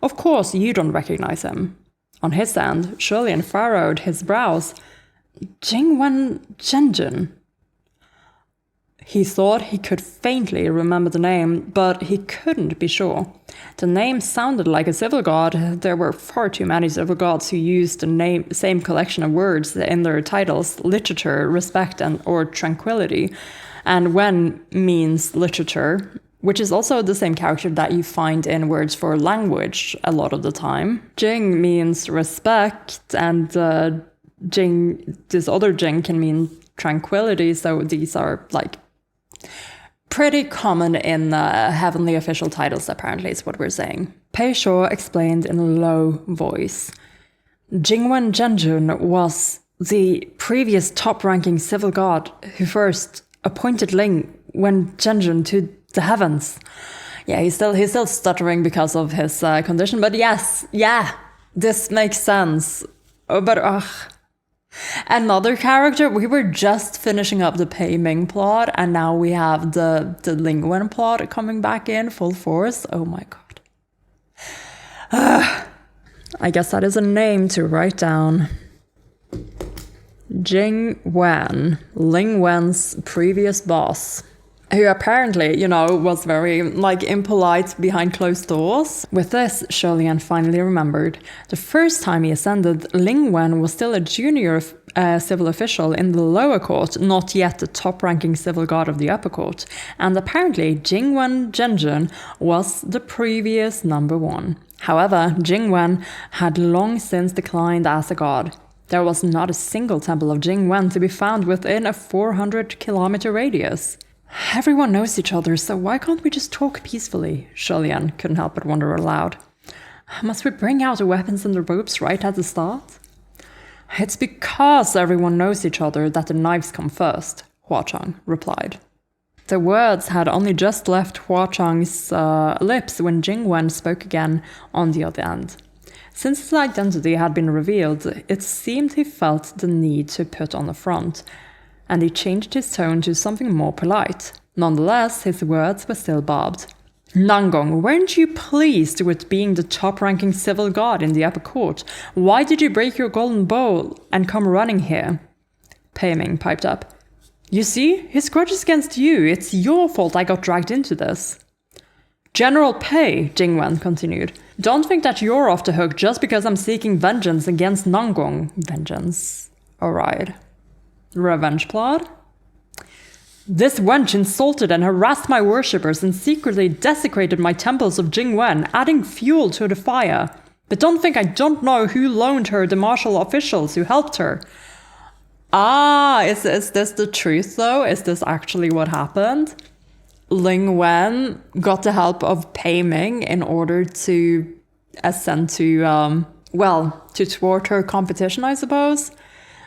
Of course, you don't recognize him. On his end, Julian furrowed his brows. Jingwen Zhenjun. He thought he could faintly remember the name, but he couldn't be sure. The name sounded like a civil god. There were far too many civil gods who used the same collection of words in their titles: literature, respect, or tranquility. And Wen means literature, which is also the same character that you find in words for language a lot of the time. Jing means respect, and this other Jing can mean tranquility, so these are like pretty common in heavenly official titles, apparently, is what we're saying. Pei Shuo explained in a low voice. Jingwen Zhenjun was the previous top-ranking civil god who first appointed Ling Wen Zhenjun to the heavens. Yeah, he's still stuttering because of his condition, but yes, yeah, this makes sense. Oh, but another character, we were just finishing up the Pei Ming plot, and now we have the Ling Wen plot coming back in full force. Oh my god. I guess that is a name to write down. Jing Wen, Ling Wen's previous boss, who apparently, was very, impolite behind closed doors. With this, Sholian finally remembered. The first time he ascended, Ling Wen was still a junior civil official in the lower court, not yet the top-ranking civil guard of the upper court. And apparently, Jing Wen Zhenjun was the previous number 1. However, Jing Wen had long since declined as a god. There was not a single temple of Jing Wen to be found within a 400-kilometer radius. Everyone knows each other, so why can't we just talk peacefully? Sholian couldn't help but wonder aloud. Must we bring out the weapons and the ropes right at the start? It's because everyone knows each other that the knives come first, Hua Chang replied. The words had only just left Hua Chang's lips when Jing Wen spoke again on the other end. Since his identity had been revealed, it seemed he felt the need to put on the front, and he changed his tone to something more polite. Nonetheless, his words were still barbed. Nangong, weren't you pleased with being the top-ranking civil guard in the upper court? Why did you break your golden bowl and come running here? Pei Ming piped up. You see, his grudge is against you. It's your fault I got dragged into this. General Pei, Jing Wen continued, don't think that you're off the hook just because I'm seeking vengeance against Nangong. Vengeance. Alright. Revenge plot? This wench insulted and harassed my worshippers and secretly desecrated my temples of Jing Wen, adding fuel to the fire. But don't think I don't know who loaned her the martial officials who helped her. Ah, is this the truth though? Is this actually what happened? Ling Wen got the help of Pei Ming in order to ascend to, to thwart her competition, I suppose.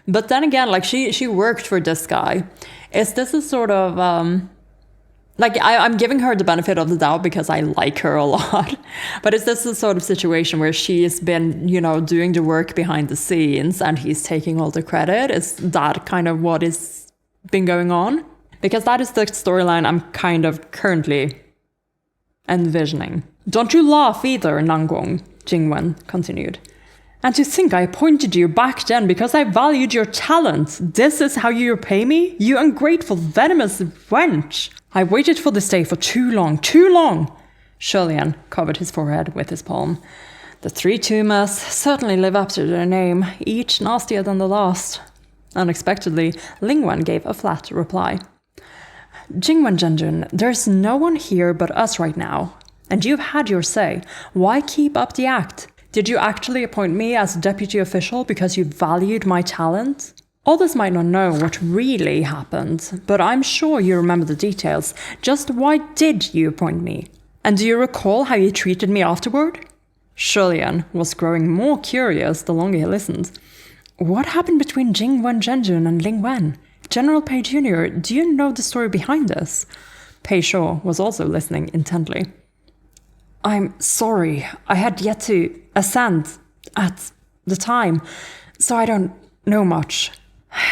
But then again, she worked for this guy. Is this a sort of, I'm giving her the benefit of the doubt because I like her a lot. But is this a sort of situation where she's been, doing the work behind the scenes and he's taking all the credit? Is that kind of what is been going on? Because that is the storyline I'm kind of currently envisioning. Don't you laugh either, Nangong, Jing Wen continued. And to think I appointed you back then because I valued your talent. This is how you repay me? You ungrateful, venomous wench. I waited for this day for too long, too long. Sholian covered his forehead with his palm. The 3 tumors certainly live up to their name, each nastier than the last. Unexpectedly, Ling Wen gave a flat reply. Jing Wen Zhenjun, there's no one here but us right now. And you've had your say. Why keep up the act? Did you actually appoint me as deputy official because you valued my talent? Others might not know what really happened, but I'm sure you remember the details. Just why did you appoint me? And do you recall how you treated me afterward? Sholian was growing more curious the longer he listened. What happened between Jing Wen Zhenjun and Ling Wen? General Pei Jr., do you know the story behind this? Pei Shaw was also listening intently. I'm sorry, I had yet to ascend at the time, so I don't know much.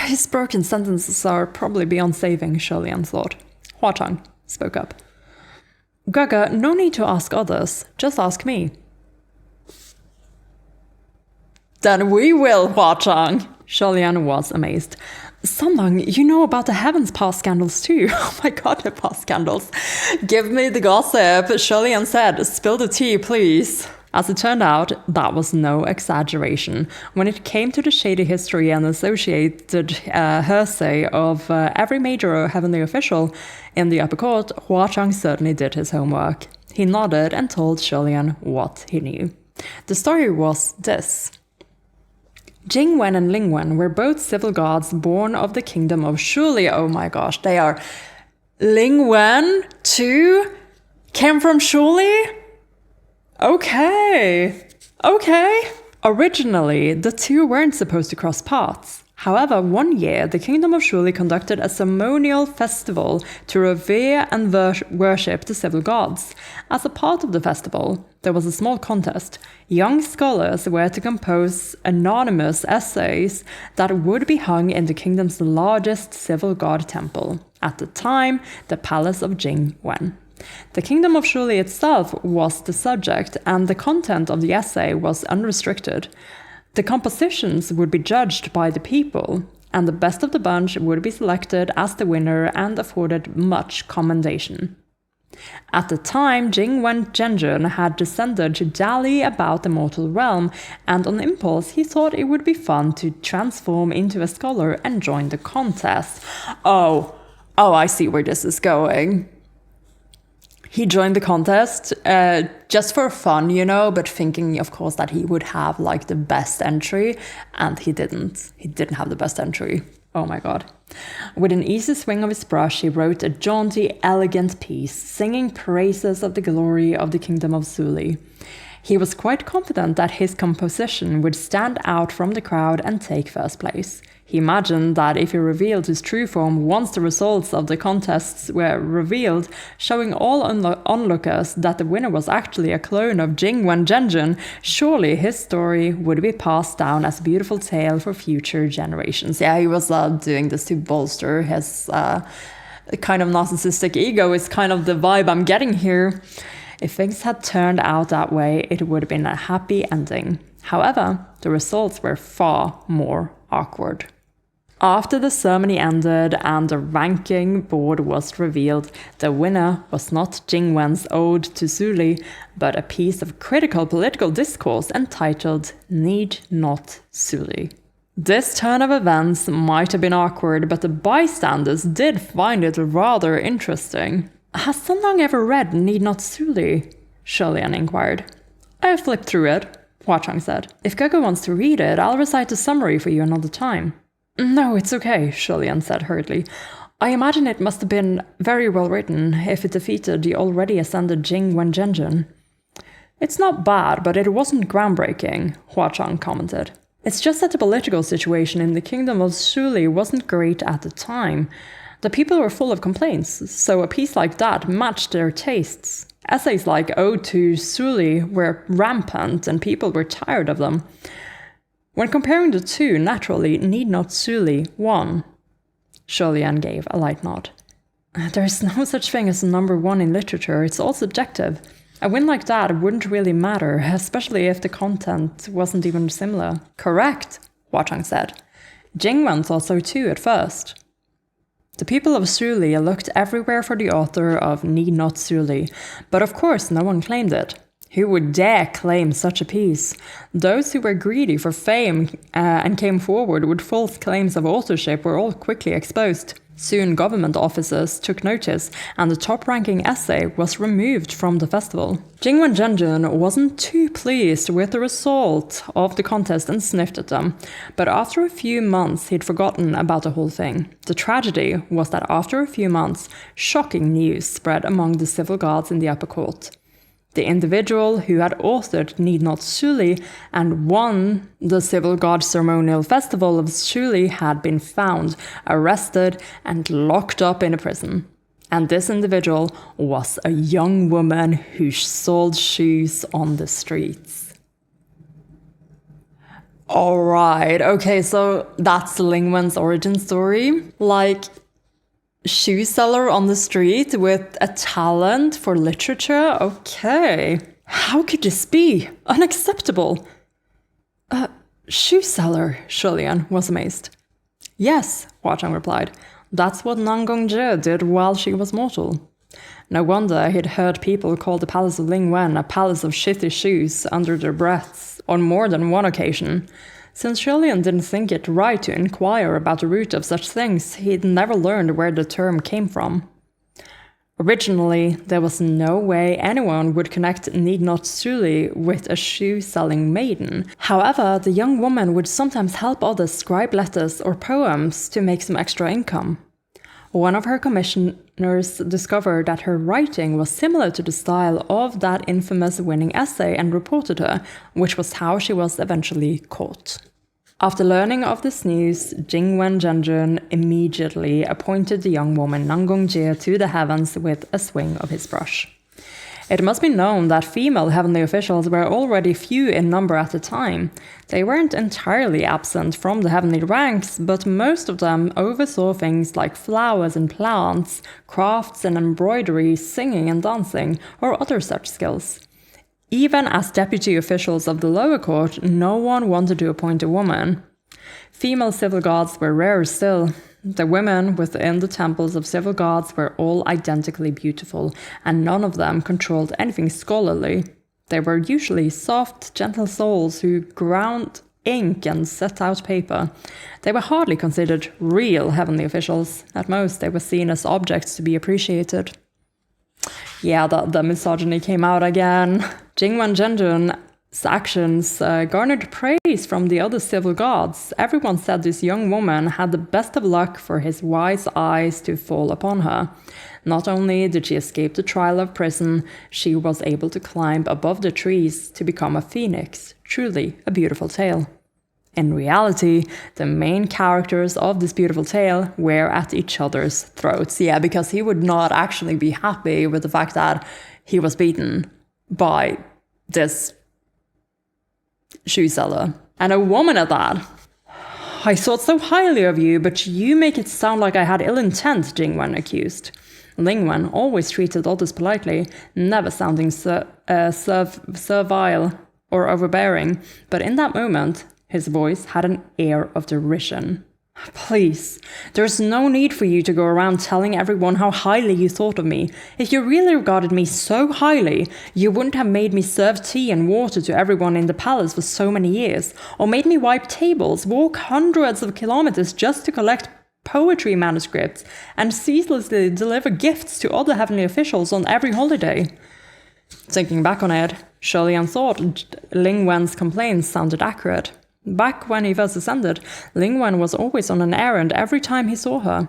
His broken sentences are probably beyond saving, Sholian thought. Hua Chang spoke up. Gaga, no need to ask others, just ask me. Then we will, Hua Chang. Sholian was amazed. Sandang, you know about the Heavens Pass scandals too. Oh my god, the past scandals. Give me the gossip, Sholian said. Spill the tea, please. As it turned out, that was no exaggeration. When it came to the shady history and associated hearsay of every major heavenly official in the upper court, Hua Chang certainly did his homework. He nodded and told Sholian what he knew. The story was this. Jing Wen and Ling Wen were both civil gods born of the kingdom of Shuli. Oh my gosh, they are. Ling Wen too came from Shuli? Okay. Originally, the two weren't supposed to cross paths. However, one year, the Kingdom of Shuli conducted a ceremonial festival to revere and worship the civil gods. As a part of the festival, there was a small contest. Young scholars were to compose anonymous essays that would be hung in the kingdom's largest civil god temple, at the time, the Palace of Jing Wen. The Kingdom of Shuli itself was the subject, and the content of the essay was unrestricted. The compositions would be judged by the people, and the best of the bunch would be selected as the winner and afforded much commendation. At the time, Jing Wen-zhenjun had descended to dally about the mortal realm, and on impulse he thought it would be fun to transform into a scholar and join the contest. Oh, I see where this is going. He joined the contest just for fun, but thinking, of course, that he would have like the best entry, and he didn't. He didn't have the best entry. Oh my god. With an easy swing of his brush, he wrote a jaunty, elegant piece, singing praises of the glory of the kingdom of Suli. He was quite confident that his composition would stand out from the crowd and take first place. He imagined that if he revealed his true form once the results of the contests were revealed, showing all onlookers that the winner was actually a clone of Jing Wen-zhenjun, surely his story would be passed down as a beautiful tale for future generations. Yeah, he was doing this to bolster his kind of narcissistic ego, is kind of the vibe I'm getting here. If things had turned out that way, it would have been a happy ending. However, the results were far more awkward. After the ceremony ended and the ranking board was revealed, the winner was not Jing Wen's Ode to Suli, but a piece of critical political discourse entitled Need Not Suli. This turn of events might have been awkward, but the bystanders did find it rather interesting. Has Sunlang ever read Need Not Suli? Shulian inquired. I have flipped through it, Hua Chang said. If Gege wants to read it, I'll recite the summary for you another time. No, it's okay, Shulian said hurriedly. I imagine it must have been very well written if it defeated the already ascended Jing Wen-zhenjun. It's not bad, but it wasn't groundbreaking, Hua Chang commented. It's just that the political situation in the kingdom of Suli wasn't great at the time. The people were full of complaints, so a piece like that matched their tastes. Essays like Ode to Suli were rampant and people were tired of them. When comparing the two, naturally, Need Not Suli won. Shulian gave a light nod. There's no such thing as a number one in literature, it's all subjective. A win like that wouldn't really matter, especially if the content wasn't even similar. Correct, Hua Chang said. Jing Wen thought so too at first. The people of Suli looked everywhere for the author of Need Not Suli, but of course no one claimed it. Who would dare claim such a piece? Those who were greedy for fame and came forward with false claims of authorship were all quickly exposed. Soon government officers took notice, and the top-ranking essay was removed from the festival. Jing Wen-zhenjun wasn't too pleased with the result of the contest and sniffed at them, but after a few months he'd forgotten about the whole thing. The tragedy was that after a few months, shocking news spread among the civil guards in the upper court. The individual who had authored Need Not Suli and won the Civil Guard Ceremonial Festival of Suli had been found, arrested, and locked up in a prison. And this individual was a young woman who sold shoes on the streets. Alright, okay, so that's Ling Wen's origin story. Like, shoe seller on the street with a talent for literature? Okay. How could this be? Unacceptable. Shoe seller, Shulian was amazed. Yes, Hua Chang replied. That's what Nangongjie did while she was mortal. No wonder he'd heard people call the palace of Ling Wen a palace of shitty shoes under their breaths on more than one occasion. Since Shulian didn't think it right to inquire about the root of such things, he'd never learned where the term came from. Originally, there was no way anyone would connect Need Not Suli with a shoe-selling maiden. However, the young woman would sometimes help others scribe letters or poems to make some extra income. One of her commissioners discovered that her writing was similar to the style of that infamous winning essay and reported her, which was how she was eventually caught. After learning of this news, Jing Wen-zhenjun immediately appointed the young woman Nangongjie to the heavens with a swing of his brush. It must be known that female heavenly officials were already few in number at the time. They weren't entirely absent from the heavenly ranks, but most of them oversaw things like flowers and plants, crafts and embroidery, singing and dancing, or other such skills. Even as deputy officials of the lower court, no one wanted to appoint a woman. Female civil gods were rarer still. The women within the temples of civil gods were all identically beautiful, and none of them controlled anything scholarly. They were usually soft, gentle souls who ground ink and set out paper. They were hardly considered real heavenly officials. At most, they were seen as objects to be appreciated. Yeah, the misogyny came out again. Jingwen Zhenjun's actions garnered praise from the other civil gods. Everyone said this young woman had the best of luck for his wise eyes to fall upon her. Not only did she escape the trial of prison, she was able to climb above the trees to become a phoenix. Truly a beautiful tale. In reality, the main characters of this beautiful tale were at each other's throats. Yeah, because he would not actually be happy with the fact that he was beaten by this shoe seller. And a woman at that. I thought so highly of you, but you make it sound like I had ill intent, Jingwen accused. Lingwen always treated others politely, never sounding servile or overbearing, but in that moment, his voice had an air of derision. Please, there's no need for you to go around telling everyone how highly you thought of me. If you really regarded me so highly, you wouldn't have made me serve tea and water to everyone in the palace for so many years, or made me wipe tables, walk hundreds of kilometers just to collect poetry manuscripts, and ceaselessly deliver gifts to other heavenly officials on every holiday. Thinking back on it, Sholian thought Lingwen's complaints sounded accurate. Back when he first ascended, Lingwen was always on an errand every time he saw her.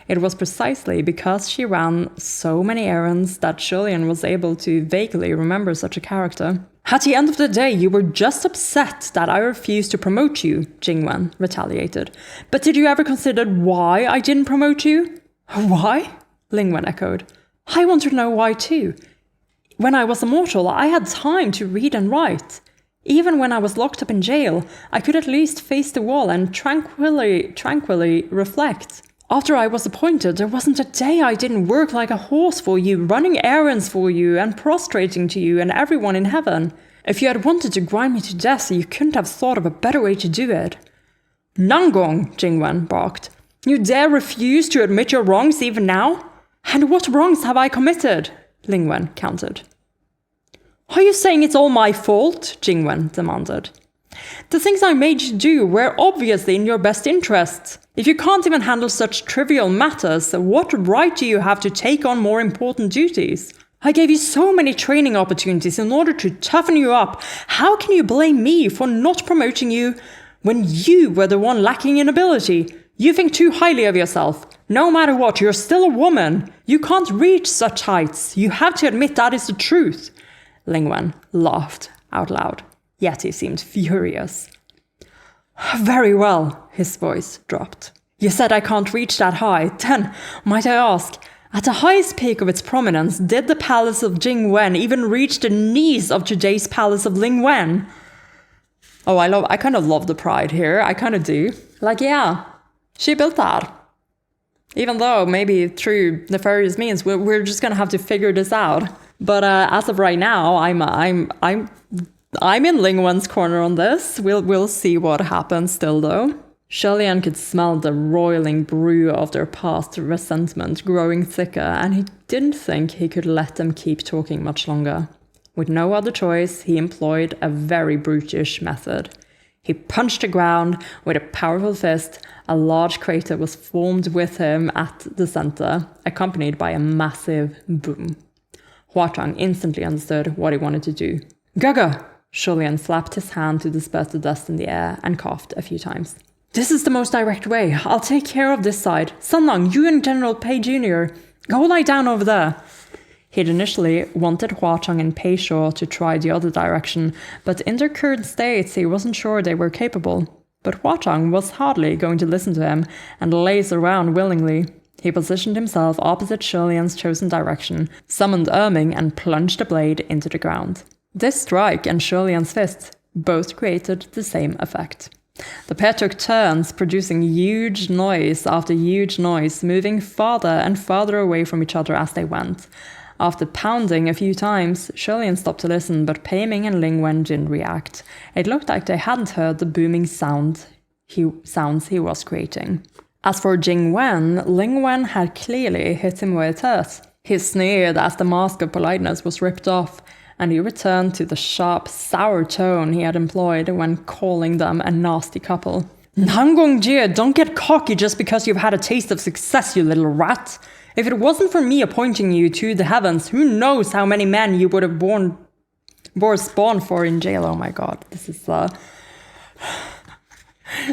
It was precisely because she ran so many errands that Sholian was able to vaguely remember such a character. At the end of the day, you were just upset that I refused to promote you, Jingwen retaliated. But did you ever consider why I didn't promote you? Why? Lingwen echoed. I want to know why too. When I was immortal, I had time to read and write. Even when I was locked up in jail, I could at least face the wall and tranquilly reflect. After I was appointed, there wasn't a day I didn't work like a horse for you, running errands for you and prostrating to you and everyone in heaven. If you had wanted to grind me to death, you couldn't have thought of a better way to do it. Nangong, Jingwen barked. You dare refuse to admit your wrongs even now? And what wrongs have I committed? Lingwen countered. Are you saying it's all my fault? Jingwen demanded. The things I made you do were obviously in your best interests. If you can't even handle such trivial matters, what right do you have to take on more important duties? I gave you so many training opportunities in order to toughen you up. How can you blame me for not promoting you when you were the one lacking in ability? You think too highly of yourself. No matter what, you're still a woman. You can't reach such heights. You have to admit that is the truth. Lingwen laughed out loud, yet he seemed furious. Very well, his voice dropped. You said I can't reach that high. Then, might I ask, at the highest peak of its prominence, did the palace of Jingwen even reach the knees of today's palace of Lingwen? Oh, I kind of love the pride here. I kind of do. Like, yeah, she built that. Even though maybe through nefarious means, we're just gonna have to figure this out. But as of right now, I'm in Lingwen's corner on this. We'll see what happens still, though. Sholian could smell the roiling brew of their past resentment growing thicker, and he didn't think he could let them keep talking much longer. With no other choice, he employed a very brutish method. He punched the ground with a powerful fist. A large crater was formed with him at the center, accompanied by a massive boom. Huatang instantly understood what he wanted to do. Gaga! Sholian slapped his hand to disperse the dust in the air and coughed a few times. This is the most direct way. I'll take care of this side. Sunlong, you and General Pei Jr., go lie down over there. He'd initially wanted Huatang and Pei Shaw to try the other direction, but in their current states he wasn't sure they were capable. But Huatang was hardly going to listen to him and laze around willingly. He positioned himself opposite Sholian's chosen direction, summoned Erming, and plunged the blade into the ground. This strike and Sholian's fist both created the same effect. The pair took turns, producing huge noise after huge noise, moving farther and farther away from each other as they went. After pounding a few times, Sholian stopped to listen, but Pei Ming and Lingwen didn't react. It looked like they hadn't heard the booming sound sounds he was creating. As for Jing Wen, Ling Wen had clearly hit him with it. He sneered as the mask of politeness was ripped off, and he returned to the sharp, sour tone he had employed when calling them a nasty couple. Nangongjie, don't get cocky just because you've had a taste of success, you little rat. If it wasn't for me appointing you to the heavens, who knows how many men you would have bore spawn for in jail. Oh my god, this is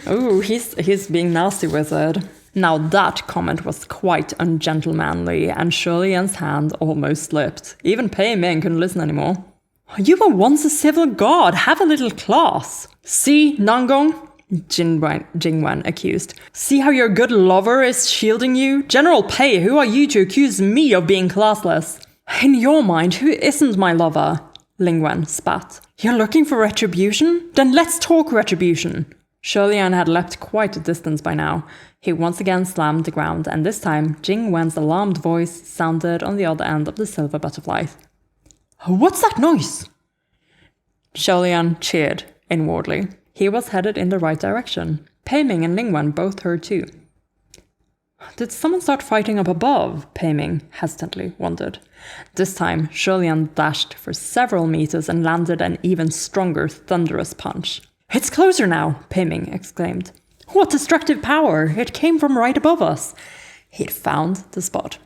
oh, he's being nasty with it. Now that comment was quite ungentlemanly, and Shulian's hand almost slipped. Even Pei Ming couldn't listen anymore. You were once a civil god, have a little class. See, Nangong? Jing Wen accused. See how your good lover is shielding you? General Pei, who are you to accuse me of being classless? In your mind, who isn't my lover? Ling Wen spat. You're looking for retribution? Then let's talk retribution. Shulian had leapt quite a distance by now. He once again slammed the ground, and this time Jing Wen's alarmed voice sounded on the other end of the silver butterfly. What's that noise? Shulian cheered inwardly. He was headed in the right direction. Pei Ming and Ling Wen both heard too. Did someone start fighting up above? Pei Ming hesitantly wondered. This time, Shulian dashed for several meters and landed an even stronger, thunderous punch. It's closer now, Pei Ming exclaimed. What destructive power! It came from right above us. He'd found the spot.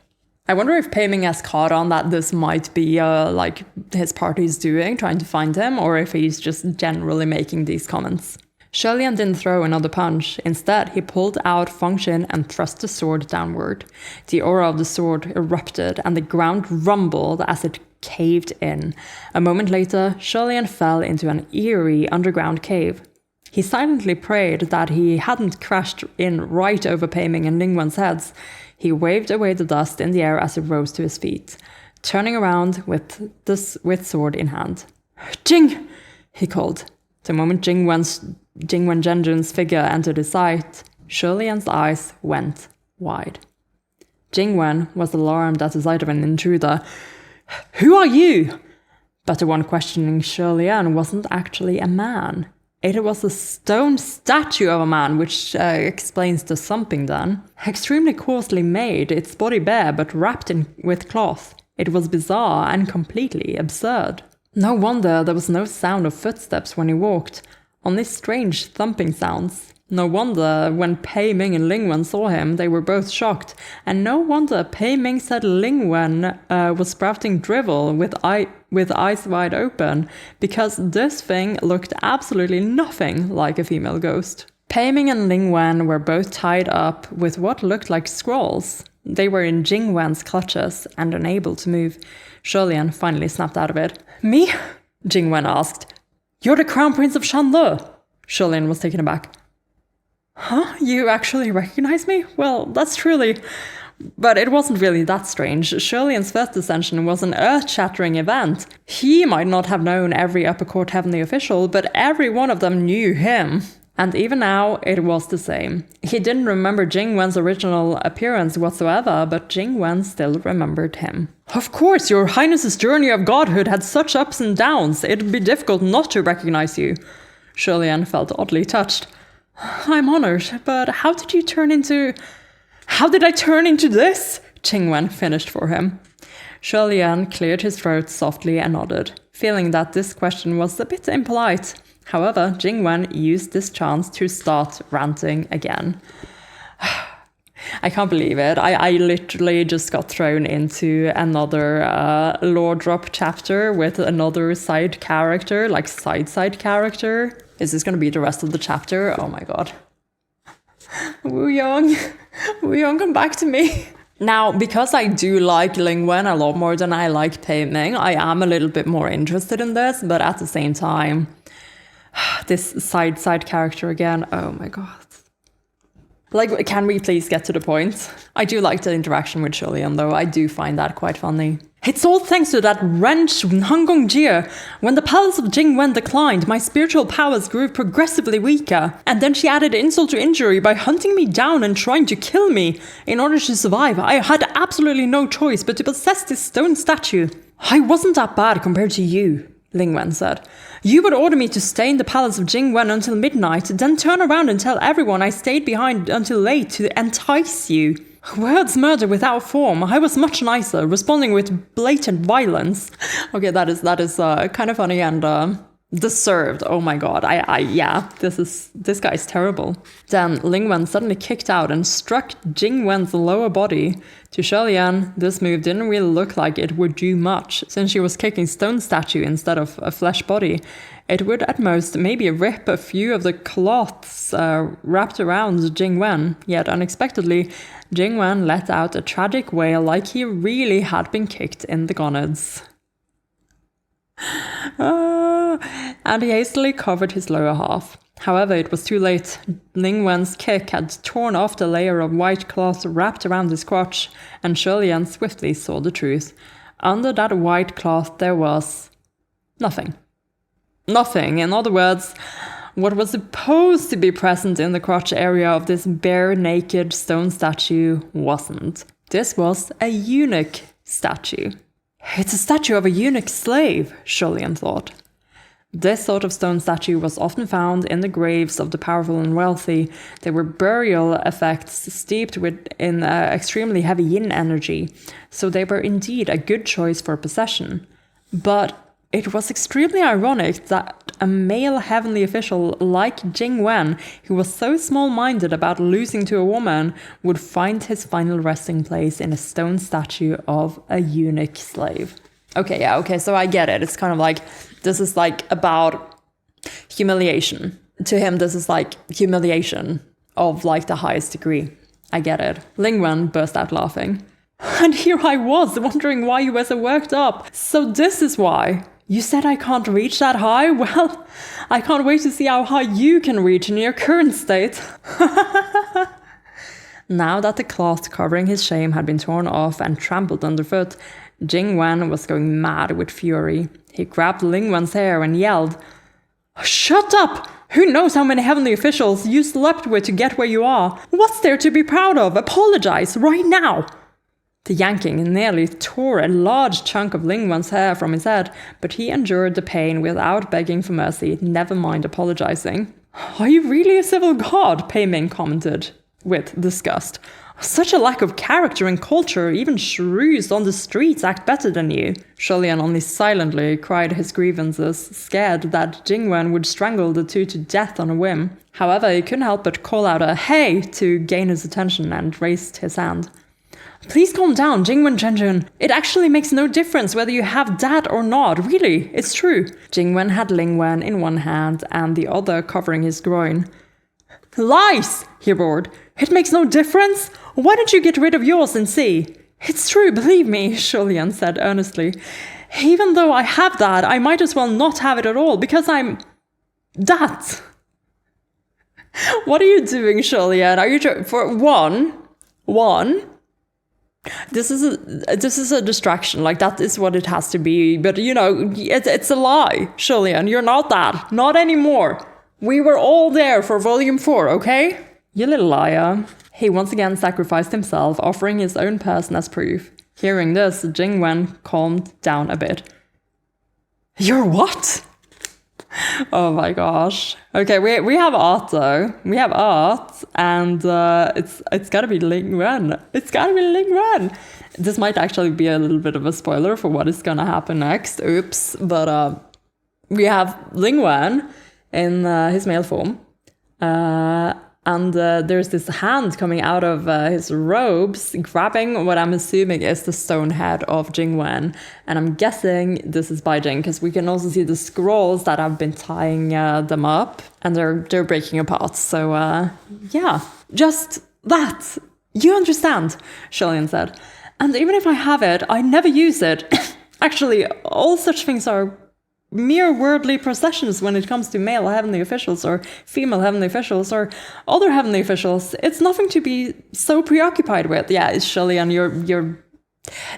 I wonder if Pei Ming has caught on that this might be like his party's doing, trying to find him, or if he's just generally making these comments. Shulian didn't throw another punch. Instead, he pulled out Feng Xin and thrust the sword downward. The aura of the sword erupted, and the ground rumbled as it caved in. A moment later, Shulian fell into an eerie underground cave. He silently prayed that he hadn't crashed in right over Pei Ming and Ling Wen's heads. He waved away the dust in the air as he rose to his feet, turning around with sword in hand. Jing! He called. The moment Jing Wen Zhenjun's figure entered his sight, Shulian's eyes went wide. Jing Wen was alarmed at the sight of an intruder. Who are you? But the one questioning Shulian wasn't actually a man. It was a stone statue of a man, which explains the something then. Extremely coarsely made, its body bare but wrapped with cloth. It was bizarre and completely absurd. No wonder there was no sound of footsteps when he walked, only strange thumping sounds. No wonder when Pei Ming and Ling Wen saw him, they were both shocked. And no wonder Pei Ming said Ling Wen was sprouting drivel with eyes wide open, because this thing looked absolutely nothing like a female ghost. Pei Ming and Ling Wen were both tied up with what looked like scrolls. They were in Jing Wen's clutches and unable to move. Shulian finally snapped out of it. Me? Jing Wen asked. You're the Crown Prince of Shanle. Shulian was taken aback. Huh? You actually recognize me? Well, that's truly... But it wasn't really that strange. Shulian's first ascension was an earth-shattering event. He might not have known every upper court heavenly official, but every one of them knew him. And even now, it was the same. He didn't remember Jing Wen's original appearance whatsoever, but Jing Wen still remembered him. Of course, your highness's journey of godhood had such ups and downs. It'd be difficult not to recognize you. Shulian felt oddly touched. I'm honored, but how did I turn into this? Jing Wen finished for him. Shulian cleared his throat softly and nodded, feeling that this question was a bit impolite. However, Jing Wen used this chance to start ranting again. I can't believe it. I literally just got thrown into another lore drop chapter with another side character, like side character. Is this going to be the rest of the chapter? Oh my god. Wu Yong, come back to me. Now, because I do like Ling Wen a lot more than I like Pei Ming, I am a little bit more interested in this, but at the same time, this side character again, oh my god. Like, can we please get to the point? I do like the interaction with Shulian, though. I do find that quite funny. It's all thanks to that wrench Nangongjie. When the palace of Jing Wen declined, my spiritual powers grew progressively weaker. And then she added insult to injury by hunting me down and trying to kill me. In order to survive, I had absolutely no choice but to possess this stone statue. I wasn't that bad compared to you. Lingwen said. You would order me to stay in the palace of Jingwen until midnight, then turn around and tell everyone I stayed behind until late to entice you. Words murder without form. I was much nicer, responding with blatant violence. Okay, that is kind of funny and deserved. Oh my god. Yeah, this guy is terrible. Then Lingwen suddenly kicked out and struck Jingwen's lower body. To Sholian, this move didn't really look like it would do much, since she was kicking stone statue instead of a flesh body. It would at most maybe rip a few of the cloths wrapped around Jingwen, yet unexpectedly, Jingwen let out a tragic wail like he really had been kicked in the gonads. And he hastily covered his lower half. However, it was too late. Lingwen's kick had torn off the layer of white cloth wrapped around his crotch, and Sholian swiftly saw the truth. Under that white cloth there was nothing. Nothing. In other words, what was supposed to be present in the crotch area of this bare, naked stone statue wasn't. This was a eunuch statue. It's a statue of a eunuch slave, Sholian thought. This sort of stone statue was often found in the graves of the powerful and wealthy. They were burial effects steeped in extremely heavy yin energy, so they were indeed a good choice for possession. But it was extremely ironic that a male heavenly official like Jingwen, who was so small-minded about losing to a woman, would find his final resting place in a stone statue of a eunuch slave. Okay, so I get it. It's kind of like, this is like about humiliation. To him, this is like humiliation of like the highest degree. I get it. Lingwen burst out laughing. And here I was, wondering why you were so worked up. So this is why. You said I can't reach that high? Well, I can't wait to see how high you can reach in your current state. Now that the cloth covering his shame had been torn off and trampled underfoot, Jingwen was going mad with fury. He grabbed Lingwen's hair and yelled, Shut up! Who knows how many heavenly officials you slept with to get where you are? What's there to be proud of? Apologize right now! The yanking nearly tore a large chunk of Lingwen's hair from his head, but he endured the pain without begging for mercy, never mind apologizing. Are you really a civil god? Pei Ming commented with disgust. Such a lack of character and culture, even shrews on the streets act better than you. Sholian only silently cried his grievances, scared that Jingwen would strangle the two to death on a whim. However, he couldn't help but call out a hey to gain his attention and raised his hand. Please calm down, Jingwen Zhenjun. It actually makes no difference whether you have that or not, really, it's true. Jingwen had Lingwen in one hand and the other covering his groin. Lies, he roared. It makes no difference. Why don't you get rid of yours and see? It's true, believe me, Sholian said earnestly. Even though I have that, I might as well not have it at all, because I'm... that. What are you doing, Sholian? Are you for one? This is a distraction, like that is what it has to be, but you know, it's a lie, Sholian, you're not that, not anymore. We were all there for volume 4, okay? You little liar. He once again sacrificed himself, offering his own person as proof. Hearing this, Jingwen calmed down a bit. You're what? Oh my gosh. Okay, we have art though. We have art, and it's gotta be Lingwen. It's gotta be Lingwen. This might actually be a little bit of a spoiler for what is gonna happen next. Oops. But we have Lingwen in his male form. And there's this hand coming out of his robes, grabbing what I'm assuming is the stone head of Jingwen. And I'm guessing this is Bai Jing, because we can also see the scrolls that have been tying them up. And they're breaking apart. So, yeah, just that. You understand, Sholian said. And even if I have it, I never use it. Actually, all such things are mere worldly processions when it comes to male heavenly officials or female heavenly officials or other heavenly officials. It's nothing to be so preoccupied with. Yeah, it's Sholian, you're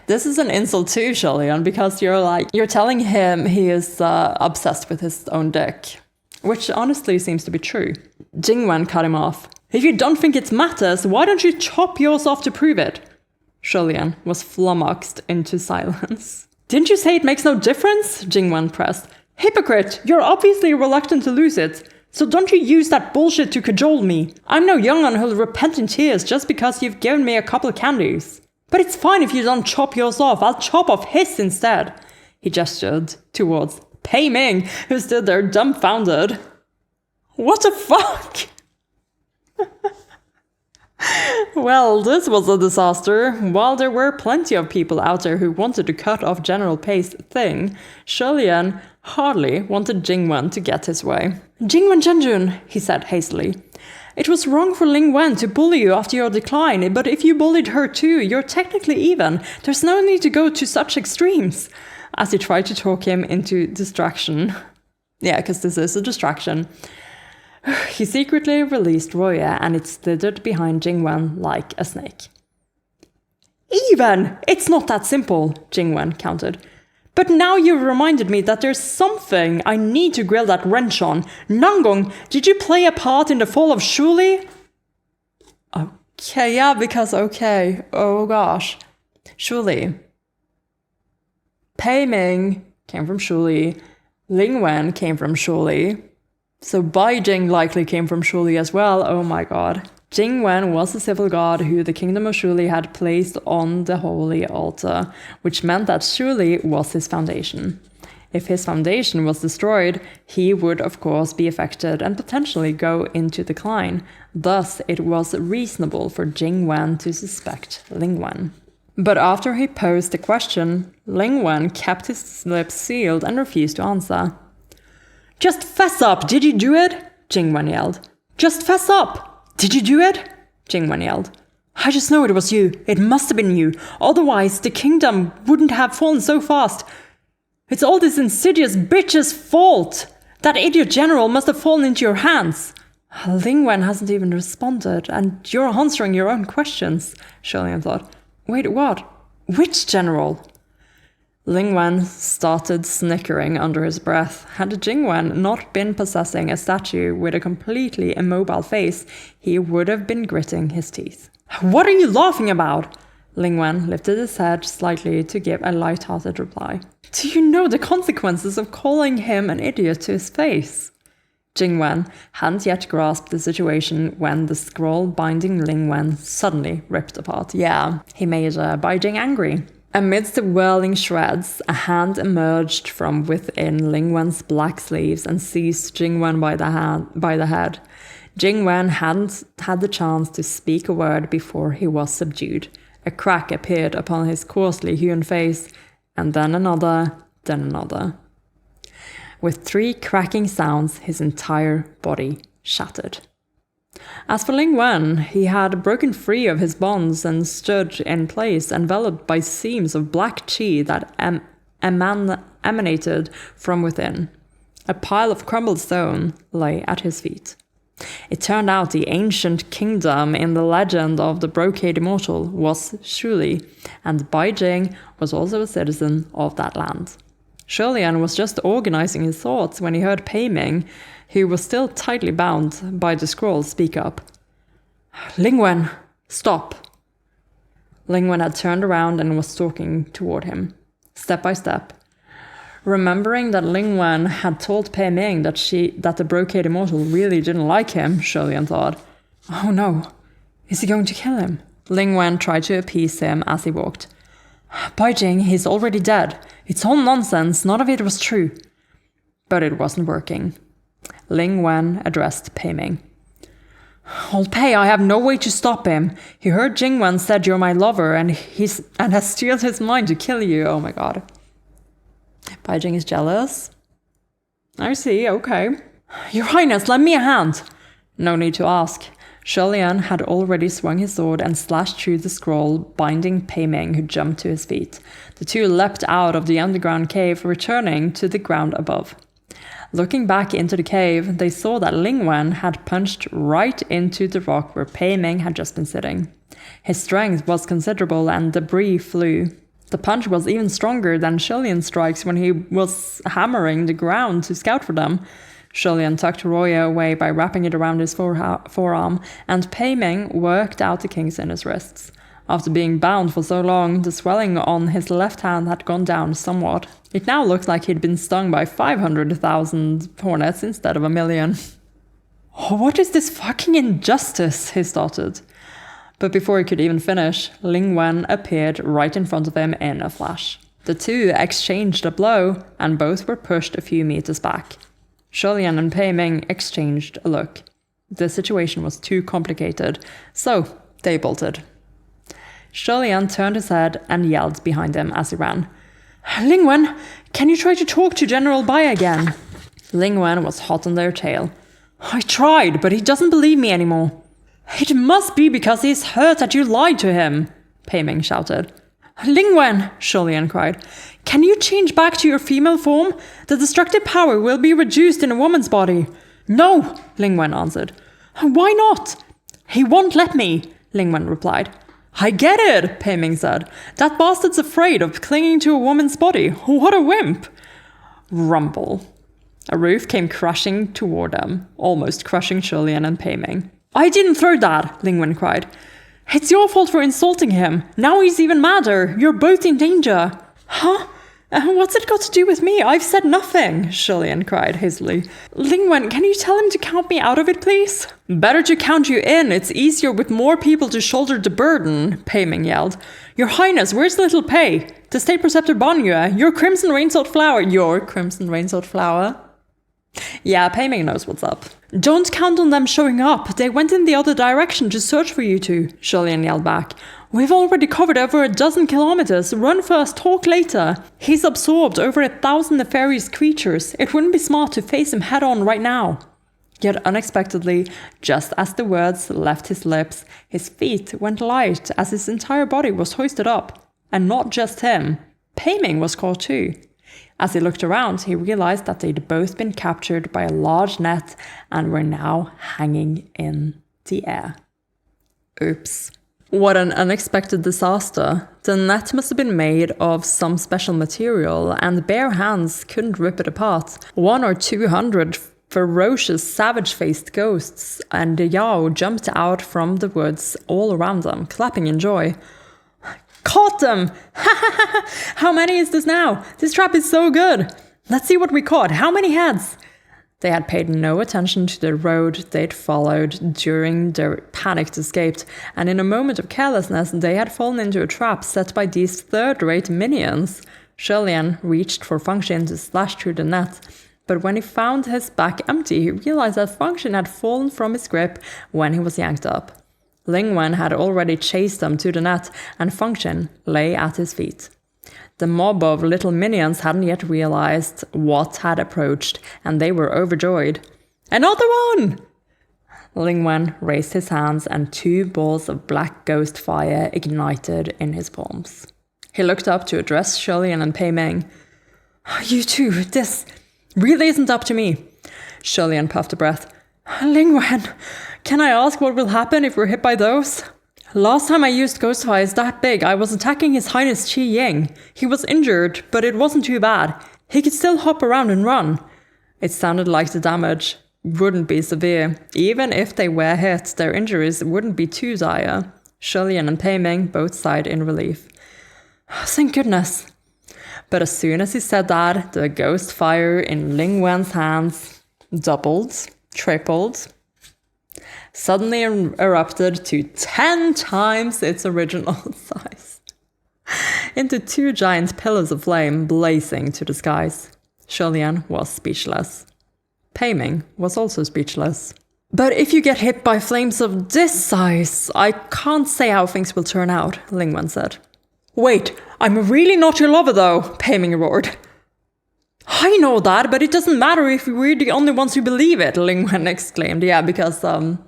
this is an insult too, Sholian, because you're telling him he is obsessed with his own dick, which honestly seems to be true. Jingwen cut him off. If you don't think it matters, why don't you chop yours off to prove it? Sholian was flummoxed into silence. Didn't you say it makes no difference? Jingwen pressed. Hypocrite! You're obviously reluctant to lose it. So don't you use that bullshit to cajole me. I'm no young'un who'll repent in tears just because you've given me a couple of candies. But it's fine if you don't chop yours off. I'll chop off his instead. He gestured towards Pei Ming, who stood there dumbfounded. What the fuck? Well, this was a disaster. While there were plenty of people out there who wanted to cut off General Pei's thing, Sholian hardly wanted Jingwen to get his way. Jingwen Zhenjun, he said hastily. It was wrong for Ling Wen to bully you after your decline, but if you bullied her too, you're technically even. There's no need to go to such extremes. As he tried to talk him into distraction. Yeah, because this is a distraction. He secretly released Roya and it slithered behind Jingwen like a snake. Even! It's not that simple, Jingwen countered. But now you've reminded me that there's something I need to grill that wrench on. Nangong, did you play a part in the fall of Shuli? Okay, yeah, because okay. Oh gosh. Shuli. Pei Ming came from Shuli. Ling Wen came from Shuli. So Bai Jing likely came from Shuli as well, oh my god. Jingwen was the civil god who the kingdom of Shuli had placed on the holy altar, which meant that Shuli was his foundation. If his foundation was destroyed, he would of course be affected and potentially go into decline. Thus, it was reasonable for Jingwen to suspect Ling Wen. But after he posed the question, Ling Wen kept his lips sealed and refused to answer. Just fess up! Did you do it? Jingwen yelled. Just fess up! Did you do it? Jingwen yelled. I just know it was you. It must have been you. Otherwise, the kingdom wouldn't have fallen so fast. It's all this insidious bitch's fault. That idiot general must have fallen into your hands. Ling Wen hasn't even responded, and you're answering your own questions, Sholian thought. Wait, what? Which general? Ling Wen started snickering under his breath. Had Jingwen not been possessing a statue with a completely immobile face, he would have been gritting his teeth. What are you laughing about? Ling Wen lifted his head slightly to give a light-hearted reply. Do you know the consequences of calling him an idiot to his face? Jingwen hadn't yet grasped the situation when the scroll binding Ling Wen suddenly ripped apart. Yeah, he made Bai Jing angry. Amidst the whirling shreds, a hand emerged from within Ling Wen's black sleeves and seized Jingwen by the head. Jingwen hadn't had the chance to speak a word before he was subdued. A crack appeared upon his coarsely hewn face, and then another, then another. With 3 cracking sounds, his entire body shattered. As for Ling Wen, he had broken free of his bonds and stood in place, enveloped by seams of black chi that emanated from within. A pile of crumbled stone lay at his feet. It turned out the ancient kingdom in the legend of the Brocade Immortal was Shuli, and Bai Jing was also a citizen of that land. Sholian was just organizing his thoughts when he heard Pei Ming, who was still tightly bound by the scroll, speak up. Ling Wen, stop. Ling Wen had turned around and was stalking toward him, step by step. Remembering that Ling Wen had told Pei Ming that the Brocade Immortal really didn't like him, Sholian thought, oh no, is he going to kill him? Ling Wen tried to appease him as he walked. Bai Jing, he's already dead. It's all nonsense, none of it was true. But it wasn't working. Ling Wen addressed Pei Ming. Old Pei, I have no way to stop him. He heard Jingwen said you're my lover and has steeled his mind to kill you. Oh my god. Bai Jing is jealous. I see, okay. Your Highness, lend me a hand. No need to ask. Sholian had already swung his sword and slashed through the scroll, binding Pei Ming, who jumped to his feet. The two leapt out of the underground cave, returning to the ground above. Looking back into the cave, they saw that Ling Wen had punched right into the rock where Pei Ming had just been sitting. His strength was considerable and debris flew. The punch was even stronger than Sholian's strikes when he was hammering the ground to scout for them. Sholian tucked Roya away by wrapping it around his forearm, and Pei Ming worked out the kinks in his wrists. After being bound for so long, the swelling on his left hand had gone down somewhat. It now looked like he'd been stung by 500,000 hornets instead of 1,000,000. What is this fucking injustice? He started. But before he could even finish, Ling Wen appeared right in front of him in a flash. The two exchanged a blow, and both were pushed a few meters back. Sholian and Pei Ming exchanged a look. The situation was too complicated, so they bolted. Sholian turned his head and yelled behind him as he ran. Ling Wen, can you try to talk to General Bai again? Ling Wen was hot on their tail. I tried, but he doesn't believe me anymore. It must be because he's hurt that you lied to him, Pei Ming shouted. Ling Wen, Sholian cried, can you change back to your female form? The destructive power will be reduced in a woman's body. No, Ling Wen answered. Why not? He won't let me, Ling Wen replied. I get it, Pei Ming said. That bastard's afraid of clinging to a woman's body. What a wimp. Rumble. A roof came crashing toward them, almost crushing Sholian and Pei Ming. I didn't throw that, Ling Wen cried. It's your fault for insulting him. Now he's even madder. You're both in danger. Huh? What's it got to do with me? I've said nothing, Sholian cried hastily. Ling Wen, can you tell him to count me out of it, please? Better to count you in. It's easier with more people to shoulder the burden, Pei Ming yelled. Your Highness, where's little Pei? The State Preceptor Banyue, your Crimson Rain-Salt Flower. Your Crimson Rain-Salt Flower? Yeah, Pei Ming knows what's up. Don't count on them showing up. They went in the other direction to search for you two, Sholian yelled back. We've already covered over 12 kilometers. Run first, talk later. He's absorbed over 1,000 nefarious creatures. It wouldn't be smart to face him head on right now. Yet unexpectedly, just as the words left his lips, his feet went light as his entire body was hoisted up. And not just him. Pei Ming was caught too. As he looked around, he realized that they'd both been captured by a large net and were now hanging in the air. Oops. What an unexpected disaster. The net must have been made of some special material, and bare hands couldn't rip it apart. 100 or 200 ferocious, savage-faced ghosts and Yao jumped out from the woods all around them, clapping in joy. Caught them! How many is this now? This trap is so good! Let's see what we caught. How many heads? They had paid no attention to the road they'd followed during their panicked escape, and in a moment of carelessness, they had fallen into a trap set by these third-rate minions. Sholian reached for Function to slash through the net, but when he found his back empty, he realized that Function had fallen from his grip when he was yanked up. Ling Wen had already chased them to the net, and Function lay at his feet. The mob of little minions hadn't yet realized what had approached, and they were overjoyed. Another one! Ling Wen raised his hands, and 2 balls of black ghost fire ignited in his palms. He looked up to address Sholian and Pei Ming. You two, this really isn't up to me. Sholian puffed a breath. Ling Wen, can I ask what will happen if we're hit by those? Last time I used ghost fires that big, I was attacking His Highness Qi Ying. He was injured, but it wasn't too bad. He could still hop around and run. It sounded like the damage wouldn't be severe. Even if they were hit, their injuries wouldn't be too dire. Sholian and Pei Ming both sighed in relief. Thank goodness. But as soon as he said that, the ghost fire in Ling Wen's hands doubled, tripled, suddenly erupted to 10 times its original size, into 2 giant pillars of flame blazing to the skies. Sholian was speechless. Pei Ming was also speechless. But if you get hit by flames of this size, I can't say how things will turn out, Ling Wen said. Wait, I'm really not your lover though, Pei Ming roared. I know that, but it doesn't matter if we're the only ones who believe it, Ling Wen exclaimed. Yeah, because a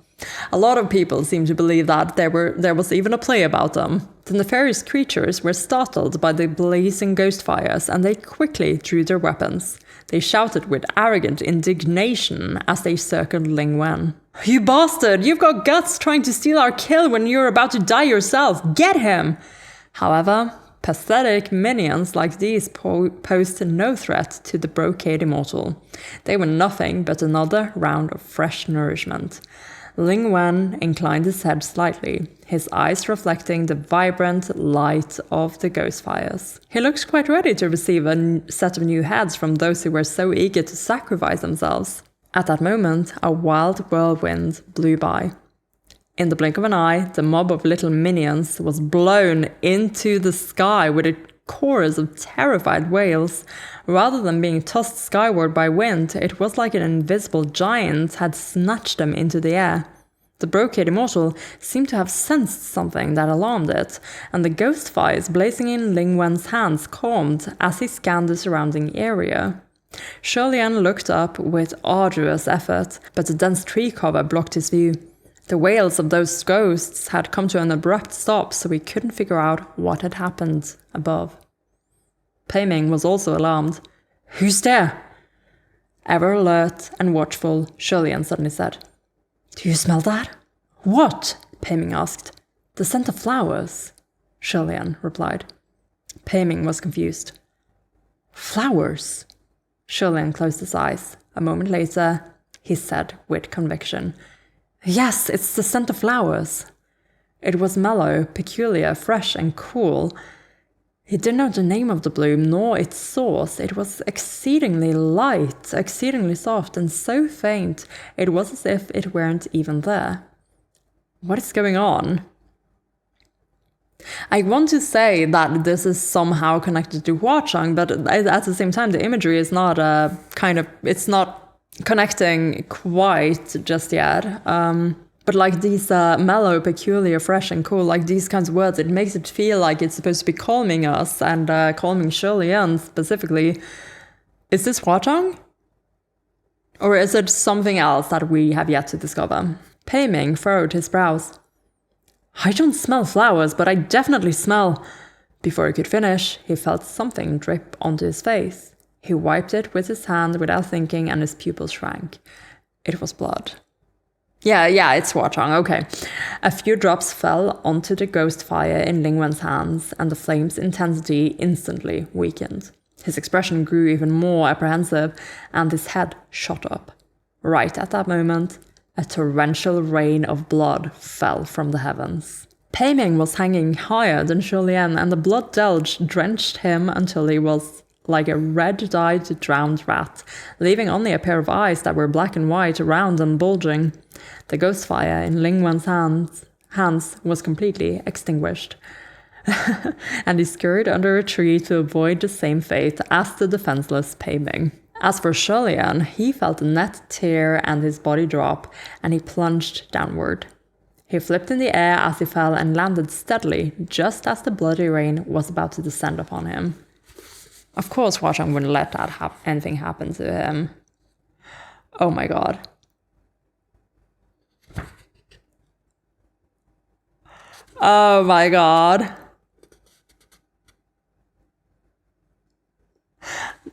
lot of people seem to believe that there was even a play about them. The nefarious creatures were startled by the blazing ghost fires, and they quickly drew their weapons. They shouted with arrogant indignation as they circled Ling Wen. You bastard! You've got guts trying to steal our kill when you're about to die yourself! Get him! However, pathetic minions like these posed no threat to the brocade immortal. They were nothing but another round of fresh nourishment. Ling Wen inclined his head slightly, his eyes reflecting the vibrant light of the ghost fires. He looked quite ready to receive a set of new heads from those who were so eager to sacrifice themselves. At that moment, a wild whirlwind blew by. In the blink of an eye, the mob of little minions was blown into the sky with a chorus of terrified wails. Rather than being tossed skyward by wind, it was like an invisible giant had snatched them into the air. The brocade immortal seemed to have sensed something that alarmed it, and the ghost fires blazing in Ling Wen's hands calmed as he scanned the surrounding area. Sholian looked up with arduous effort, but the dense tree cover blocked his view. The wails of those ghosts had come to an abrupt stop, so he couldn't figure out what had happened above. Pei Ming was also alarmed. "Who's there?" Ever alert and watchful, Sholian suddenly said. "Do you smell that?" "What?" Pei Ming asked. "The scent of flowers," Sholian replied. Pei Ming was confused. "Flowers?" Sholian closed his eyes. A moment later, he said with conviction, "Yes, it's the scent of flowers." It was mellow, peculiar, fresh and cool. He didn't know the name of the bloom, nor its source. It was exceedingly light, exceedingly soft, and so faint it was as if it weren't even there. What is going on? I want to say that this is somehow connected to Hua Chang, but at the same time, the imagery is not it's not connecting quite just yet. But like these mellow, peculiar, fresh and cool, like these kinds of words, it makes it feel like it's supposed to be calming us and calming Sholian specifically. Is this Hua Chang? Or is it something else that we have yet to discover? Pei Ming furrowed his brows. "I don't smell flowers, but I definitely smell..." Before he could finish, he felt something drip onto his face. He wiped it with his hand without thinking, and his pupils shrank. It was blood. Yeah, it's Hua Chang, okay. A few drops fell onto the ghost fire in Ling Wen's hands, and the flame's intensity instantly weakened. His expression grew even more apprehensive, and his head shot up. Right at that moment, a torrential rain of blood fell from the heavens. Pei Ming was hanging higher than Sholian, and the blood deluge drenched him until he was like a red-dyed drowned rat, leaving only a pair of eyes that were black and white, round and bulging. The ghost fire in Ling Wen's hands was completely extinguished, and he scurried under a tree to avoid the same fate as the defenseless Pei Ming. As for Sholian, he felt a net tear and his body drop, and he plunged downward. He flipped in the air as he fell and landed steadily just as the bloody rain was about to descend upon him. Of course, Hua Chang wouldn't let that anything happen to him. Oh my god. Oh my god.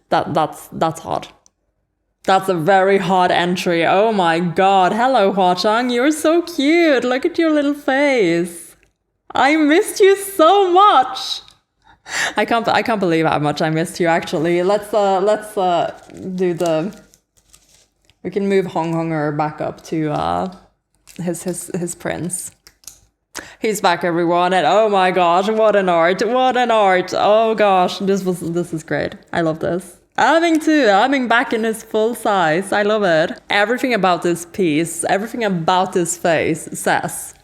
That's hot. That's a very hot entry. Oh my god. Hello, Hua Chang. You're so cute. Look at your little face. I missed you so much. I can't believe how much I missed you, actually. Let's do the... We can move Hong Honger back up to his prince. He's back, everyone, and oh my gosh, what an art, what an art. Oh gosh, this is great. I love this. Amming back in his full size. I love it. Everything about this piece, everything about this face says,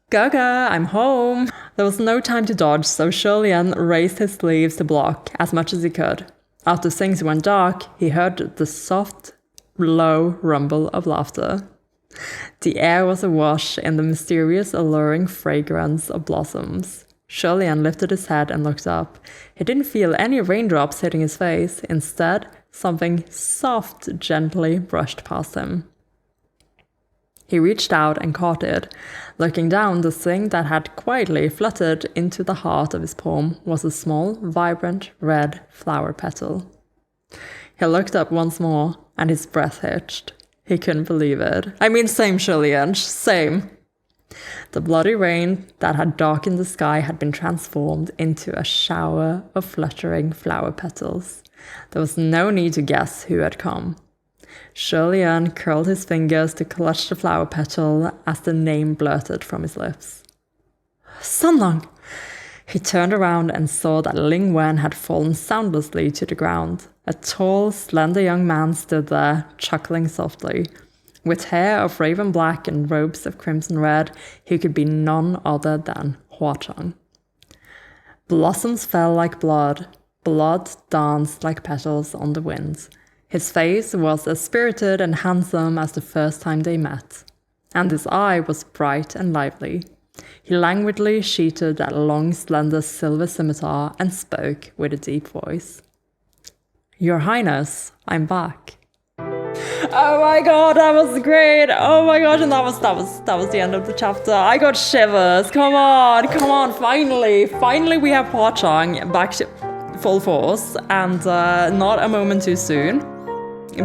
"Gaga, I'm home." There was no time to dodge, so Sholian raised his sleeves to block as much as he could. After things went dark, he heard the soft, low rumble of laughter. The air was awash in the mysterious, alluring fragrance of blossoms. Sholian lifted his head and looked up. He didn't feel any raindrops hitting his face. Instead, something soft gently brushed past him. He reached out and caught it. Looking down, the thing that had quietly fluttered into the heart of his palm was a small, vibrant, red flower petal. He looked up once more, and his breath hitched. He couldn't believe it. I mean, same, Sholian, same. The bloody rain that had darkened the sky had been transformed into a shower of fluttering flower petals. There was no need to guess who had come. Shirley-Ann curled his fingers to clutch the flower petal as the name blurted from his lips. Sunlong! He turned around and saw that Ling Wen had fallen soundlessly to the ground. A tall, slender young man stood there, chuckling softly. With hair of raven black and robes of crimson red, he could be none other than Hua Chang. Blossoms fell like blood. Blood danced like petals on the wind. His face was as spirited and handsome as the first time they met, and his eye was bright and lively. He languidly sheathed that long, slender silver scimitar and spoke with a deep voice. Your Highness, I'm back. Oh my god, that was great! Oh my gosh, and that was the end of the chapter. I got shivers. Come on, finally we have Hua Chang back to full force, and not a moment too soon.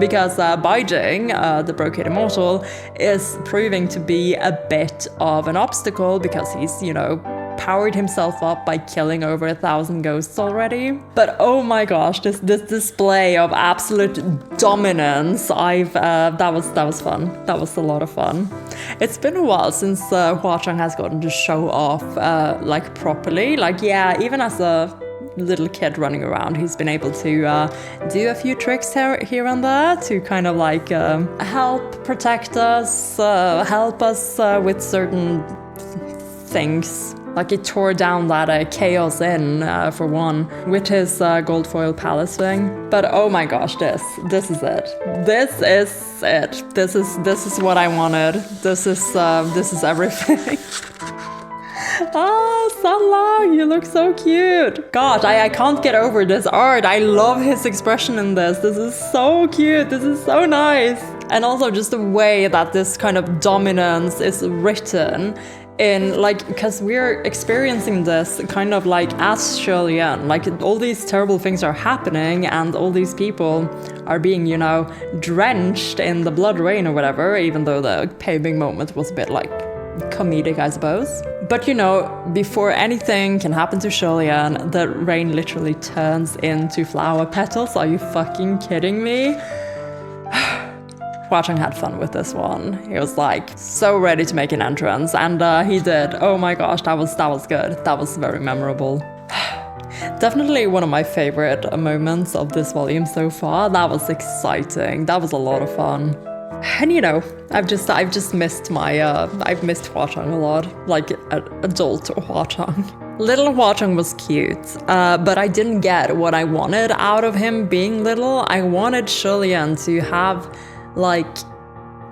Because Bai Jing, the Brocade Immortal, is proving to be a bit of an obstacle because he's, powered himself up by killing over 1,000 ghosts already. But oh my gosh, this display of absolute dominance, that was fun. That was a lot of fun. It's been a while since Hua Chang has gotten to show off properly. Even as a little kid running around, he's been able to do a few tricks here and there to kind of help protect us, help us with certain things. Like he tore down that Chaos Inn, for one, with his gold foil palace thing. But oh my gosh, this is it. This is it. This is what I wanted. This is everything. Oh, Sunlong, you look so cute. Gosh, I can't get over this art. I love his expression in this. This is so cute. This is so nice. And also just the way that this kind of dominance is written in, because we're experiencing this kind of as Shirley-Ann. All these terrible things are happening and all these people are being, drenched in the blood rain or whatever, even though the Pei Ming moment was a bit comedic, I suppose. But before anything can happen to Shirley-Ann, the rain literally turns into flower petals. Are you fucking kidding me? Hua Chang had fun with this one. He was so ready to make an entrance, and he did. Oh my gosh, that was good. That was very memorable. Definitely one of my favorite moments of this volume so far. That was exciting. That was a lot of fun. And I've just missed I've missed Hua Chang a lot, adult Hua Chang. Little Hua Chang was cute, but I didn't get what I wanted out of him being little. I wanted Shirley-Ann to have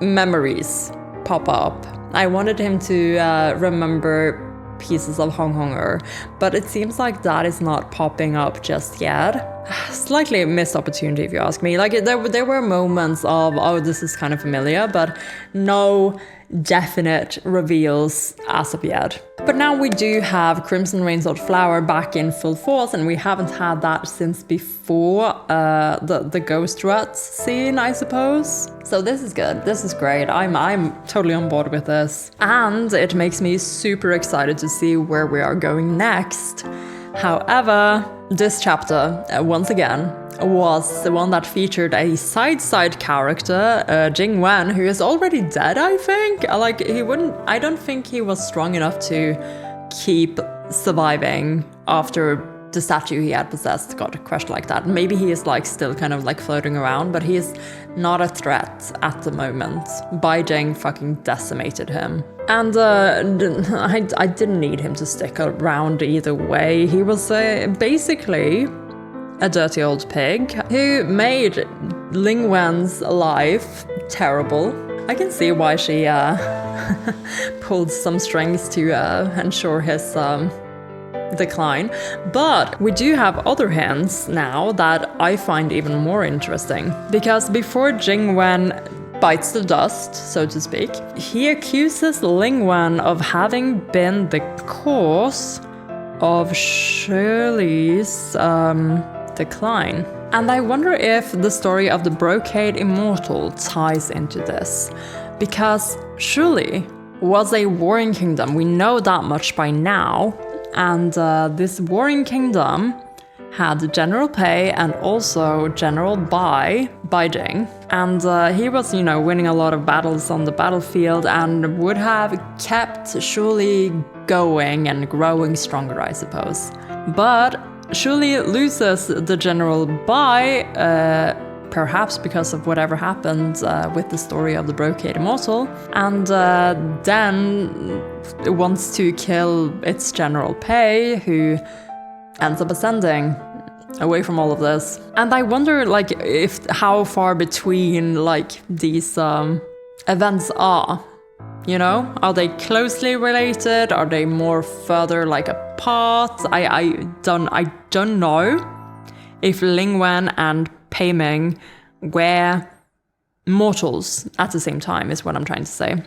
memories pop up. I wanted him to remember pieces of Hong Honger, but it seems like that is not popping up just yet. Slightly a missed opportunity, if you ask me. There were moments of, oh, this is kind of familiar, but no definite reveals as of yet. But now we do have Crimson Rainsword Flower back in full force, and we haven't had that since before the Ghost Rut scene, I suppose. So this is good. This is great. I'm totally on board with this. And it makes me super excited to see where we are going next. However, this chapter, once again, was the one that featured a side character, Jing Wen, who is already dead, I think. I don't think he was strong enough to keep surviving after the statue he had possessed got crushed like that. Maybe he is still kind of floating around, but he is not a threat at the moment. Bai Jing fucking decimated him. And I didn't need him to stick around either way. He was basically a dirty old pig who made Ling Wen's life terrible. I can see why she pulled some strings to ensure his decline. But we do have other hints now that I find even more interesting. Because before Jing Wen bites the dust, so to speak, he accuses Ling Wen of having been the cause of Shirley's decline. And I wonder if the story of the Brocade Immortal ties into this. Because surely was a warring kingdom, we know that much by now, and this warring kingdom had General Pei and also General Bai Jing. And he was, winning a lot of battles on the battlefield and would have kept Shuli going and growing stronger, I suppose. But Shuli loses the general Bai, perhaps because of whatever happened with the story of the Brocade Immortal, and then wants to kill its general Pei, who ends up ascending away from all of this. And I wonder, how far between, these events are. Are they closely related? Are they more further, apart? I don't know if Ling Wen and Pei Ming were mortals at the same time, is what I'm trying to say.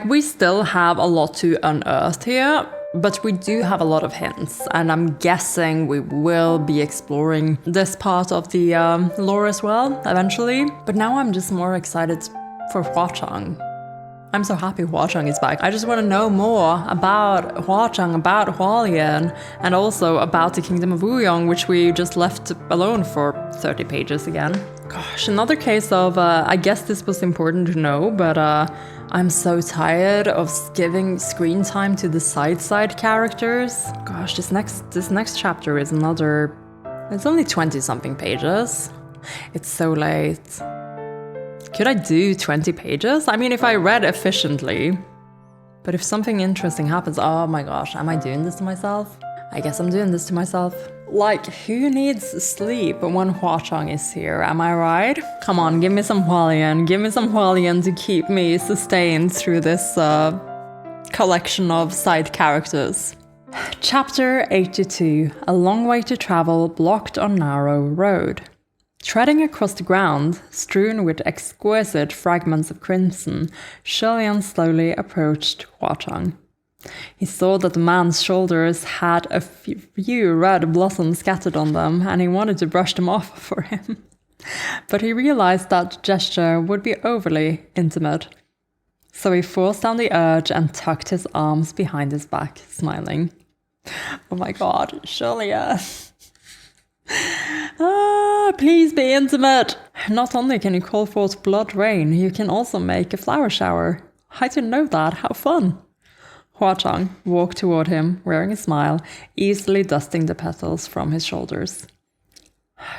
We still have a lot to unearth here, but we do have a lot of hints, and I'm guessing we will be exploring this part of the lore as well, eventually. But now I'm just more excited for Huachang. I'm so happy Huachang is back. I just want to know more about Huachang, about Hualien, and also about the Kingdom of Wuyong, which we just left alone for 30 pages again. Gosh, another case of, I guess this was important to know, but I'm so tired of giving screen time to the side characters. Gosh, this next chapter is another... It's only 20-something pages. It's so late. Could I do 20 pages? I mean, if I read efficiently. But if something interesting happens, oh my gosh, am I doing this to myself? I guess I'm doing this to myself. Who needs sleep when Huachang is here, am I right? Come on, give me some Hualien. Give me some Hualien to keep me sustained through this collection of side characters. Chapter 82. A long way to travel, blocked on narrow road. Treading across the ground, strewn with exquisite fragments of crimson, Shilian slowly approached Huachang. He saw that the man's shoulders had a few red blossoms scattered on them, and he wanted to brush them off for him. But he realized that gesture would be overly intimate. So he forced down the urge and tucked his arms behind his back, smiling. Oh my god, Shilian. Please be intimate. Not only can you call forth blood rain, you can also make a flower shower. I didn't know that. How fun. Huachang walked toward him, wearing a smile, easily dusting the petals from his shoulders.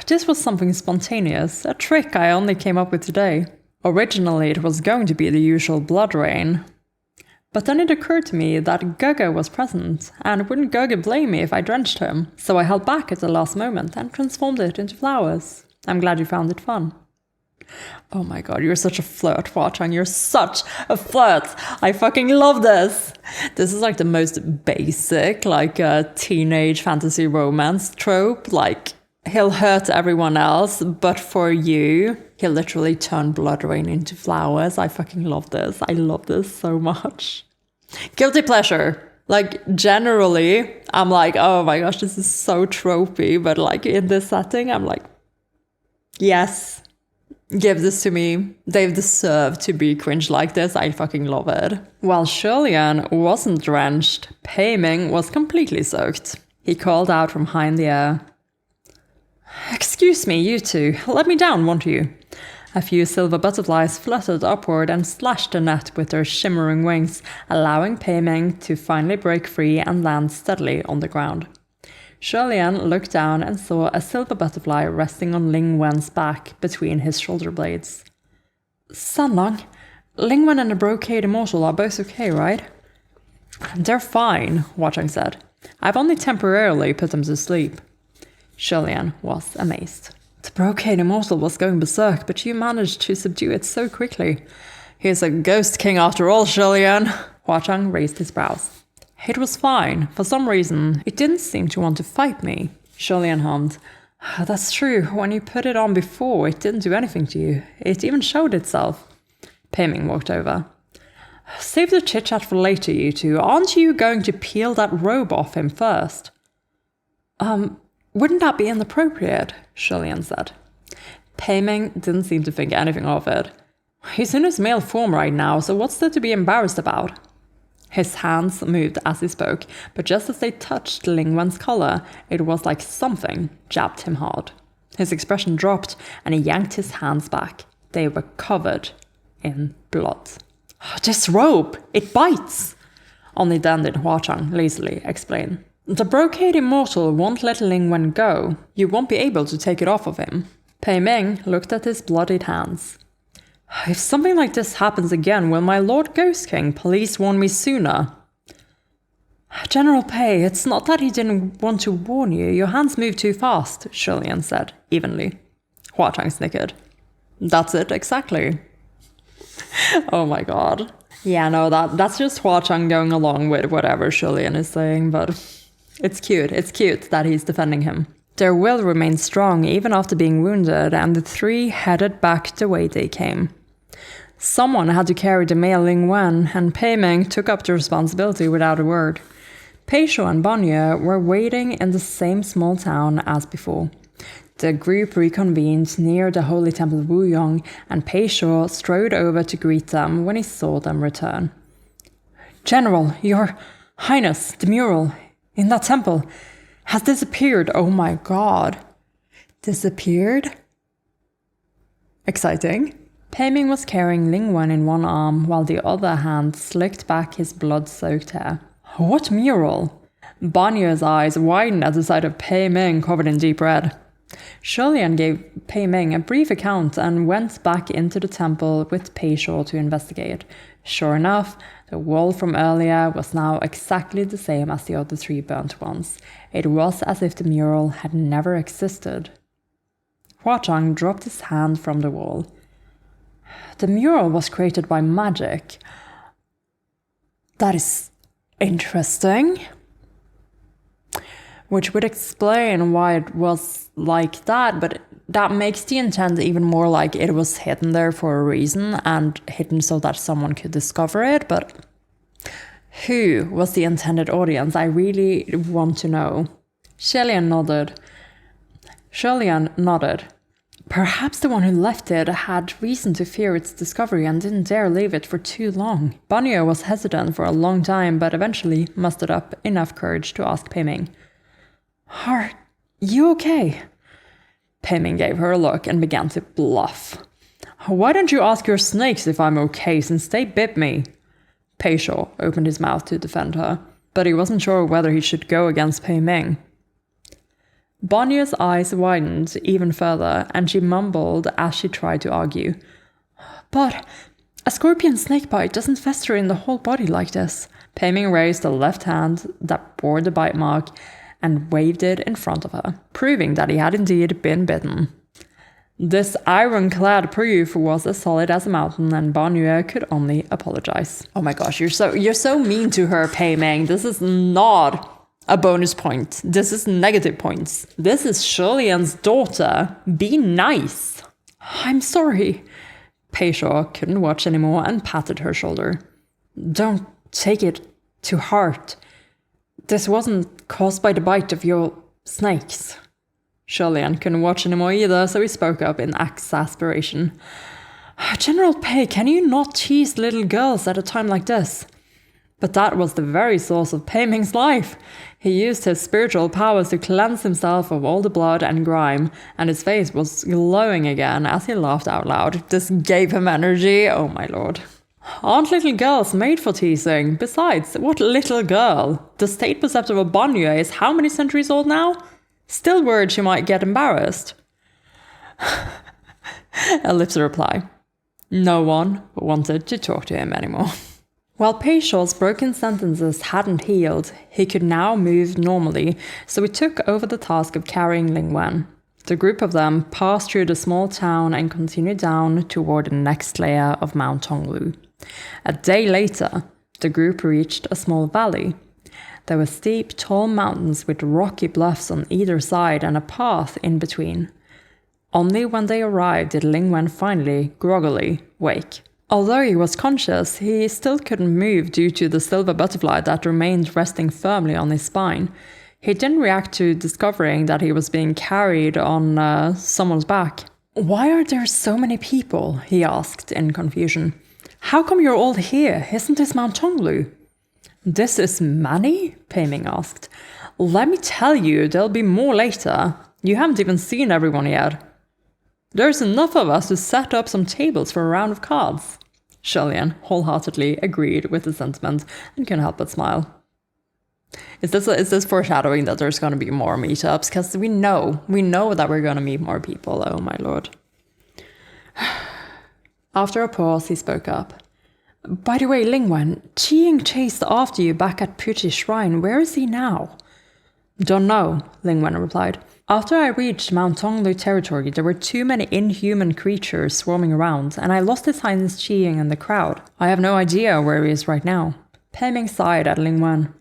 This was something spontaneous, a trick I only came up with today. Originally, it was going to be the usual blood rain. But then it occurred to me that Gugga was present, and wouldn't Gugga blame me if I drenched him? So I held back at the last moment and transformed it into flowers. I'm glad you found it fun. Oh my god, you're such a flirt, Huachang. You're such a flirt. I fucking love this. This is the most basic, teenage fantasy romance trope. He'll hurt everyone else, but for you, he'll literally turn blood rain into flowers. I fucking love this. I love this so much. Guilty pleasure. Generally, I'm oh my gosh, this is so tropey, but in this setting, I'm yes. Give this to me. They deserve to be cringe like this. I fucking love it. While Shilian wasn't drenched, Pei Ming was completely soaked. He called out from high in the air. Excuse me, you two. Let me down, won't you? A few silver butterflies fluttered upward and slashed the net with their shimmering wings, allowing Pei Ming to finally break free and land steadily on the ground. Shilian looked down and saw a silver butterfly resting on Ling Wen's back between his shoulder blades. Sanlang, Ling Wen and the Brocade Immortal are both okay, right? They're fine, Huachang said. I've only temporarily put them to sleep. Shilian was amazed. The Brocade Immortal was going berserk, but you managed to subdue it so quickly. He's a ghost king after all, Shilian. Huachang raised his brows. It was fine. For some reason, it didn't seem to want to fight me. Shilian hummed. That's true. When you put it on before, it didn't do anything to you. It even showed itself. Pei Ming walked over. Save the chit-chat for later, you two. Aren't you going to peel that robe off him first? Wouldn't that be inappropriate? Shilian said. Pei Ming didn't seem to think anything of it. He's in his male form right now, so what's there to be embarrassed about? His hands moved as he spoke, but just as they touched Ling Wen's collar, it was like something jabbed him hard. His expression dropped, and he yanked his hands back. They were covered in blood. "This rope, it bites!" Only then did Huachang lazily explain. "The brocade immortal won't let Ling Wen go. You won't be able to take it off of him." Pei Ming looked at his bloodied hands. "If something like this happens again, will my Lord Ghost King please warn me sooner?" "General Pei, it's not that he didn't want to warn you. Your hands move too fast," Shilian said, evenly. Huachang snickered. "That's it, exactly." Oh my god. Yeah, no, that's just Huachang going along with whatever Shilian is saying, but it's cute that he's defending him. Their will remained strong even after being wounded, and the three headed back the way they came. Someone had to carry the male Ling Wen, and Pei Ming took up the responsibility without a word. Pei Shuo and Banyu were waiting in the same small town as before. The group reconvened near the holy temple of Wuyong, and Pei Shuo strode over to greet them when he saw them return. "General, your Highness, the mural in that temple has disappeared." Oh my god. Disappeared? Exciting. Pei Ming was carrying Ling Wen in one arm, while the other hand slicked back his blood-soaked hair. "What mural?" Banyu's eyes widened at the sight of Pei Ming covered in deep red. Shilian gave Pei Ming a brief account and went back into the temple with Pei Shuo to investigate. Sure enough, the wall from earlier was now exactly the same as the other three burnt ones. It was as if the mural had never existed. Huachang dropped his hand from the wall. "The mural was created by magic. That is interesting." Which would explain why it was like that, but that makes the intent even more like it was hidden there for a reason and hidden so that someone could discover it. But who was the intended audience? I really want to know. Shilian nodded. Perhaps the one who left it had reason to fear its discovery and didn't dare leave it for too long. Banyu was hesitant for a long time, but eventually mustered up enough courage to ask Pei Ming. "Are you okay?" Pei Ming gave her a look and began to bluff. "Why don't you ask your snakes if I'm okay, since they bit me?" Pei Shuo opened his mouth to defend her, but he wasn't sure whether he should go against Pei Ming. Banyu's eyes widened even further, and she mumbled as she tried to argue. "But a scorpion snakebite doesn't fester in the whole body like this." Pei Ming raised the left hand that bore the bite mark and waved it in front of her, proving that he had indeed been bitten. This ironclad proof was as solid as a mountain, and Banyu could only apologize. Oh my gosh, you're so mean to her, Pei Ming. This is not a bonus point. This is negative points. This is Shilian's daughter. Be nice. "I'm sorry." Pei Shuo couldn't watch anymore and patted her shoulder. "Don't take it to heart. This wasn't caused by the bite of your snakes." Shilian couldn't watch anymore either, so he spoke up in exasperation. "General Pei, can you not tease little girls at a time like this?" But that was the very source of Pei Ming's life. He used his spiritual powers to cleanse himself of all the blood and grime, and his face was glowing again as he laughed out loud. This gave him energy, oh my lord. "Aren't little girls made for teasing? Besides, what little girl? The state perceptor of Banyu is how many centuries old now? Still worried she might get embarrassed." Ellipse reply. No one wanted to talk to him anymore. While Pei Shuo's broken sentences hadn't healed, he could now move normally, so he took over the task of carrying Ling Wen. The group of them passed through the small town and continued down toward the next layer of Mount Tonglu. A day later, the group reached a small valley. There were steep, tall mountains with rocky bluffs on either side and a path in between. Only when they arrived did Ling Wen finally, groggily, wake. Although he was conscious, he still couldn't move due to the silver butterfly that remained resting firmly on his spine. He didn't react to discovering that he was being carried on someone's back. "Why are there so many people?" he asked in confusion. "How come you're all here? Isn't this Mount Tonglu?" "This is many?" Pei Ming asked. "Let me tell you, there'll be more later. You haven't even seen everyone yet." There's enough of us to set up some tables for a round of cards. Shillian wholeheartedly agreed with the sentiment and couldn't help but smile. Is this foreshadowing that there's going to be more meetups? Because we know that we're going to meet more people. Oh my lord. After a pause, he spoke up. By the way, Lingwen, Qiying chased after you back at Puchi's shrine. Where is he now? Don't know, Lingwen replied. After I reached Mount Tonglu territory, there were too many inhuman creatures swarming around, and I lost His Highness Qiying in the crowd. I have no idea where he is right now. Pei Ming sighed at Lingwen.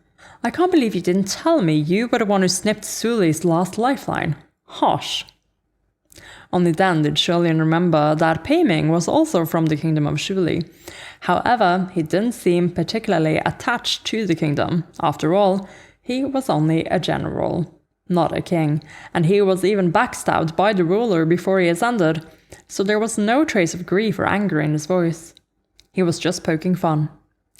I can't believe you didn't tell me you were the one who snipped Suli's last lifeline. Hush. Only then did Shillian remember that Pei Ming was also from the kingdom of Shuli. However, he didn't seem particularly attached to the kingdom. After all, he was only a general, not a king, and he was even backstabbed by the ruler before he ascended, so there was no trace of grief or anger in his voice. He was just poking fun.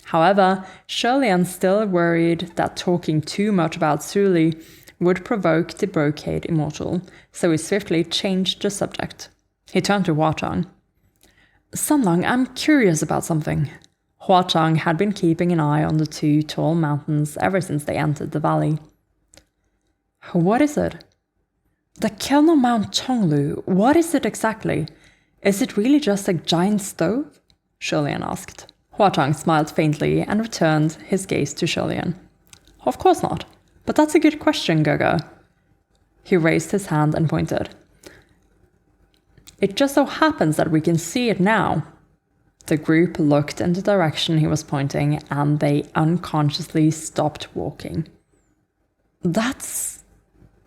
However, Shillian still worried that talking too much about Suli would provoke the Brocade Immortal, so he swiftly changed the subject. He turned to Huatang. Sunlong, I'm curious about something. Huatang had been keeping an eye on the two tall mountains ever since they entered the valley. What is it? The kiln on Mount Tonglu, what is it exactly? Is it really just a giant stove? Shillian asked. Huatang smiled faintly and returned his gaze to Shillian. Of course not. But that's a good question, Gaga. He raised his hand and pointed. It just so happens that we can see it now. The group looked in the direction he was pointing, and they unconsciously stopped walking. That's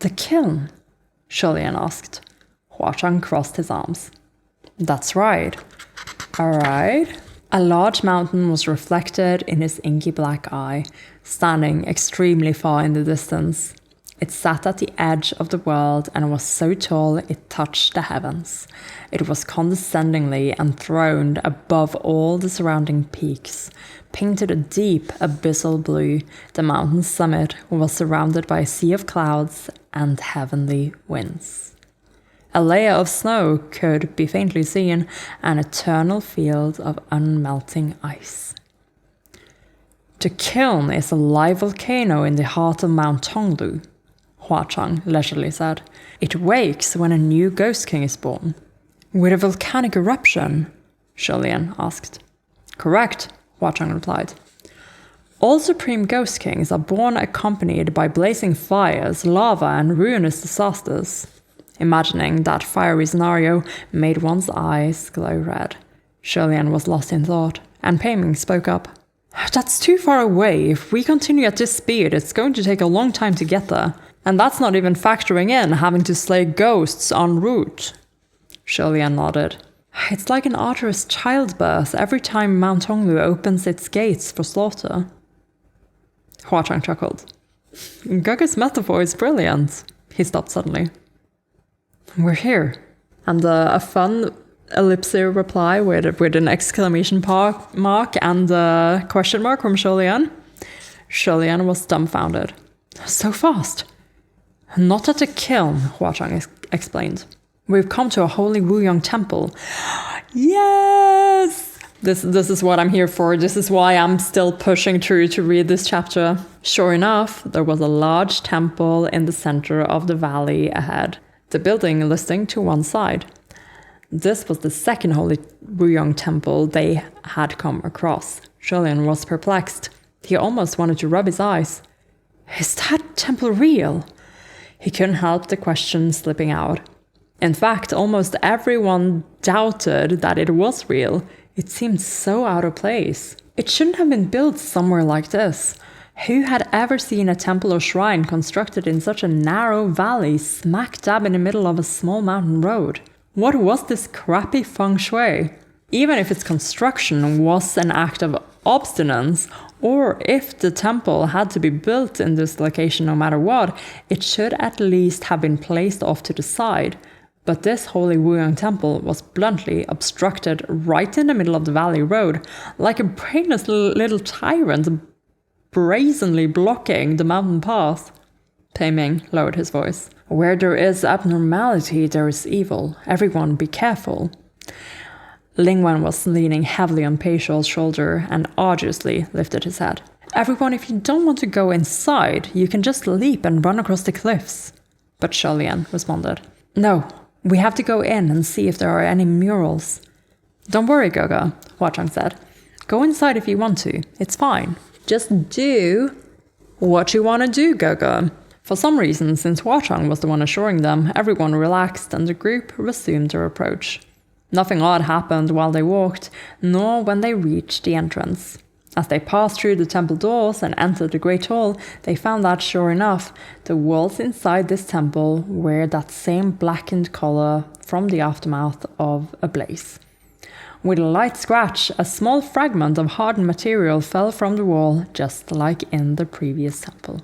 the kiln? Shillian asked. Huatang crossed his arms. That's right. Alright. A large mountain was reflected in his inky black eye, standing extremely far in the distance. It sat at the edge of the world and was so tall it touched the heavens. It was condescendingly enthroned above all the surrounding peaks. Painted a deep abyssal blue, the mountain's summit was surrounded by a sea of clouds and heavenly winds. A layer of snow could be faintly seen, an eternal field of unmelting ice. The kiln is a live volcano in the heart of Mount Tonglu, Huatang leisurely said. It wakes when a new ghost king is born. With a volcanic eruption? Shillian asked. Correct, Huatang replied. All supreme ghost kings are born accompanied by blazing fires, lava, and ruinous disasters. Imagining that fiery scenario made one's eyes glow red. Shillian was lost in thought, and Pei Ming spoke up. That's too far away. If we continue at this speed, it's going to take a long time to get there. And that's not even factoring in having to slay ghosts en route. Shillian nodded. It's like an arduous childbirth every time Mount Tonglu opens its gates for slaughter. Huatang chuckled. Gaga's metaphor is brilliant. He stopped suddenly. We're here. And a fun ellipsis reply with an exclamation mark and a question mark from Shillian. Shillian was dumbfounded. So fast. Not at the kiln, Huatang explained. We've come to a holy Wuyong temple. Yes! This is what I'm here for. This is why I'm still pushing through to read this chapter. Sure enough, there was a large temple in the center of the valley ahead, the building listing to one side. This was the second holy Wuyong temple they had come across. Shillian was perplexed. He almost wanted to rub his eyes. Is that temple real? He couldn't help the question slipping out. In fact, almost everyone doubted that it was real. It seemed so out of place. It shouldn't have been built somewhere like this. Who had ever seen a temple or shrine constructed in such a narrow valley smack dab in the middle of a small mountain road? What was this crappy feng shui? Even if its construction was an act of obstinance, or if the temple had to be built in this location no matter what, it should at least have been placed off to the side. But this holy Wuyong temple was bluntly obstructed right in the middle of the valley road, like a brainless little tyrant brazenly blocking the mountain path. Pei Ming lowered his voice. Where there is abnormality, there is evil. Everyone be careful. Ling Wen was leaning heavily on Pei Shuo's shoulder and arduously lifted his head. Everyone, if you don't want to go inside, you can just leap and run across the cliffs. But Sholian responded. No, we have to go in and see if there are any murals. Don't worry, Gogo, Hua Chang said. Go inside if you want to. It's fine. Just do what you want to do, Gogo. For some reason, since Hua Chang was the one assuring them, everyone relaxed and the group resumed their approach. Nothing odd happened while they walked, nor when they reached the entrance. As they passed through the temple doors and entered the Great Hall, they found that, sure enough, the walls inside this temple were that same blackened color from the aftermath of a blaze. With a light scratch, a small fragment of hardened material fell from the wall, just like in the previous temple.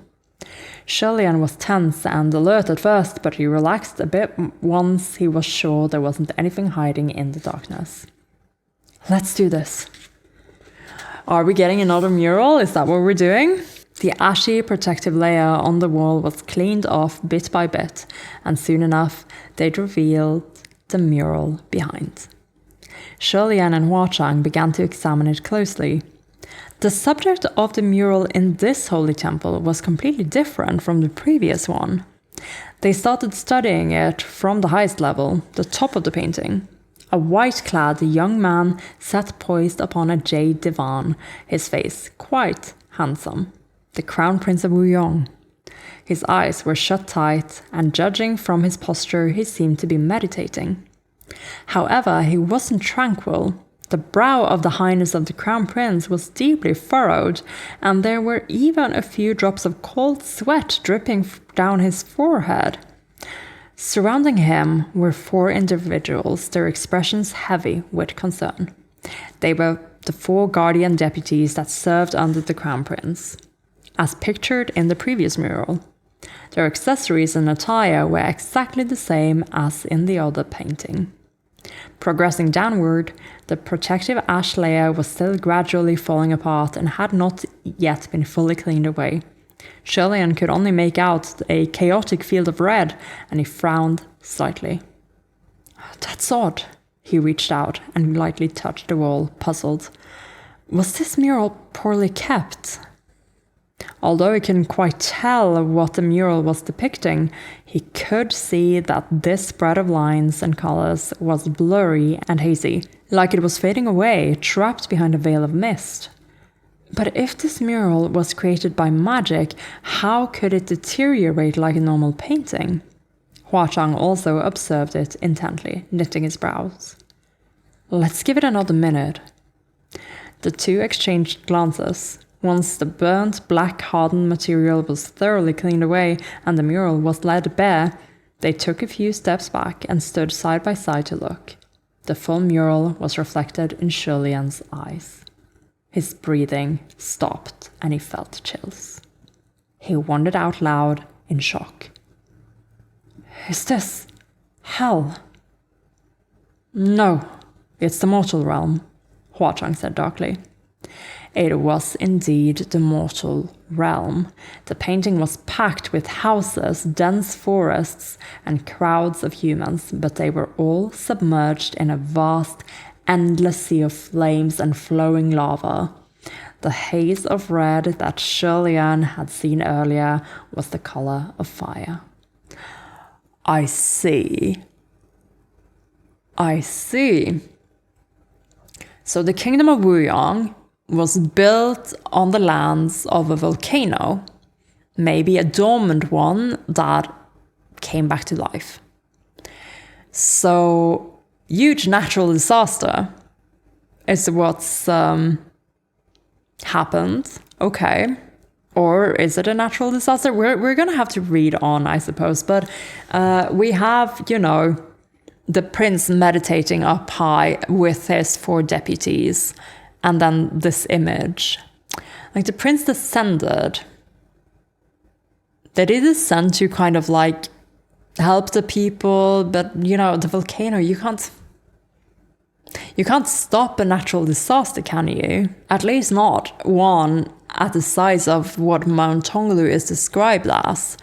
Sholian was tense and alert at first, but he relaxed a bit once he was sure there wasn't anything hiding in the darkness. Let's do this. Are we getting another mural? Is that what we're doing? The ashy protective layer on the wall was cleaned off bit by bit, and soon enough they'd revealed the mural behind. Sholian and Hua Chang began to examine it closely. The subject of the mural in this holy temple was completely different from the previous one. They started studying it from the highest level, the top of the painting. A white-clad young man sat poised upon a jade divan, his face quite handsome. The Crown Prince of Wuyong. His eyes were shut tight, and judging from his posture, he seemed to be meditating. However, he wasn't tranquil. The brow of the Highness of the Crown Prince was deeply furrowed, and there were even a few drops of cold sweat dripping down his forehead. Surrounding him were 4 individuals, their expressions heavy with concern. They were the 4 guardian deputies that served under the Crown Prince, as pictured in the previous mural. Their accessories and attire were exactly the same as in the other painting. Progressing downward, the protective ash layer was still gradually falling apart and had not yet been fully cleaned away. Sholian could only make out a chaotic field of red, and he frowned slightly. That's odd. He reached out and lightly touched the wall, puzzled. Was this mural poorly kept? Although he couldn't quite tell what the mural was depicting, he could see that this spread of lines and colors was blurry and hazy, like it was fading away, trapped behind a veil of mist. But if this mural was created by magic, how could it deteriorate like a normal painting? Hua Chang also observed it intently, knitting his brows. Let's give it another minute. The two exchanged glances. Once the burnt, black, hardened material was thoroughly cleaned away and the mural was laid bare, they took a few steps back and stood side by side to look. The full mural was reflected in Sholian's eyes. His breathing stopped and he felt chills. He wondered out loud in shock. Is this hell? No, it's the mortal realm, Hua Chang said darkly. It was indeed the mortal realm. The painting was packed with houses, dense forests, and crowds of humans, but they were all submerged in a vast, endless sea of flames and flowing lava. The haze of red that Sholian had seen earlier was the color of fire. I see. So the kingdom of Wuyong was built on the lands of a volcano, maybe a dormant one that came back to life. So, huge natural disaster is what's happened, okay. Or is it a natural disaster? We're gonna have to read on, I suppose, but we have, the prince meditating up high with his 4 deputies. And then this image. Like the prince descended. They did descend to kind of like help the people, but the volcano, you can't stop a natural disaster, can you? At least not one at the size of what Mount Tonglu is described as.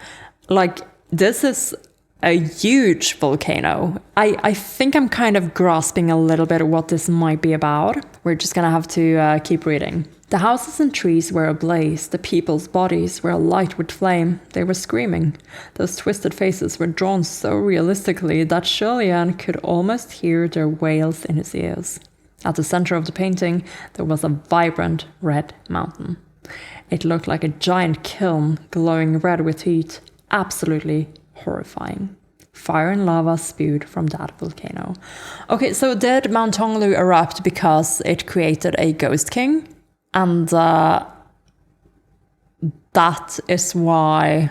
Like, this is a huge volcano. I think I'm kind of grasping a little bit of what this might be about. We're just gonna have to keep reading. The houses and trees were ablaze. The people's bodies were alight with flame. They were screaming. Those twisted faces were drawn so realistically that Julian could almost hear their wails in his ears. At the center of the painting, there was a vibrant red mountain. It looked like a giant kiln glowing red with heat. Absolutely horrifying. Fire and lava spewed from that volcano. Okay, so did Mount Tonglu erupt because it created a ghost king? And that is why,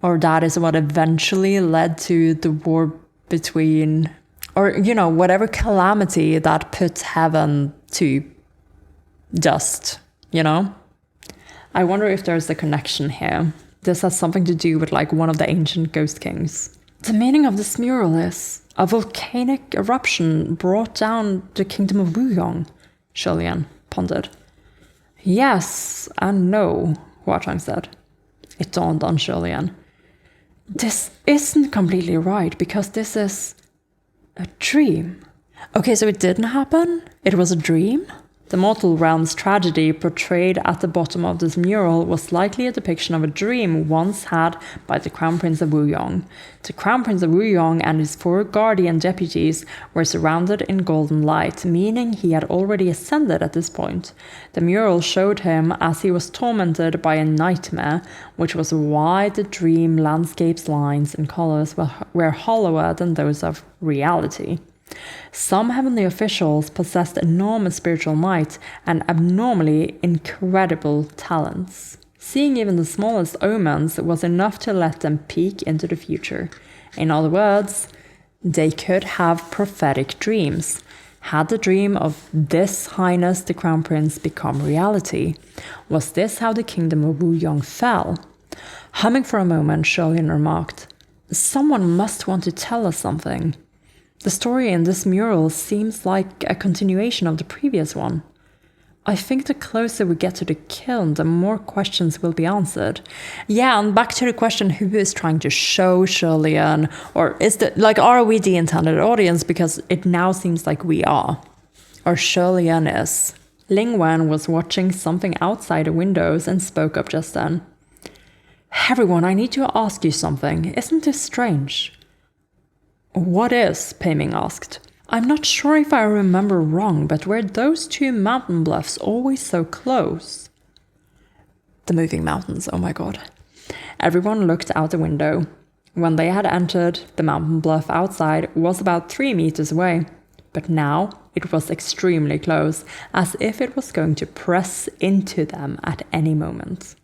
or that is what eventually led to the war between, or, you know, whatever calamity that put heaven to dust, you know? I wonder if there's a connection here. This has something to do with like one of the ancient ghost kings. The meaning of this mural is a volcanic eruption brought down the kingdom of Wuyong, Julian pondered. Yes and no, Huachang said. It dawned on Julian. This isn't completely right because this is a dream. Okay, so it didn't happen? It was a dream? The mortal realm's tragedy portrayed at the bottom of this mural was likely a depiction of a dream once had by the Crown Prince of Wuyong. The Crown Prince of Wuyong and his 4 guardian deputies were surrounded in golden light, meaning he had already ascended at this point. The mural showed him as he was tormented by a nightmare, which was why the dream landscape's lines and colors were hollower than those of reality. Some heavenly officials possessed enormous spiritual might and abnormally incredible talents. Seeing even the smallest omens was enough to let them peek into the future. In other words, they could have prophetic dreams. Had the dream of this Highness the Crown Prince become reality? Was this how the kingdom of Wuyong fell? Humming for a moment, Julian remarked, "Someone must want to tell us something. The story in this mural seems like a continuation of the previous one. I think the closer we get to the kiln, the more questions will be answered." Yeah, and back to the question, who is trying to show Julian? Or is that, like, are we the intended audience? Because it now seems like we are. Or Julian is. Ling Wen was watching something outside the windows and spoke up just then. "Everyone, I need to ask you something. Isn't this strange?" "What is?" Pei Ming asked. "I'm not sure if I remember wrong, but were those 2 mountain bluffs always so close?" The moving mountains, oh my god. Everyone looked out the window. When they had entered, the mountain bluff outside was about 3 meters away, but now it was extremely close, as if it was going to press into them at any moment.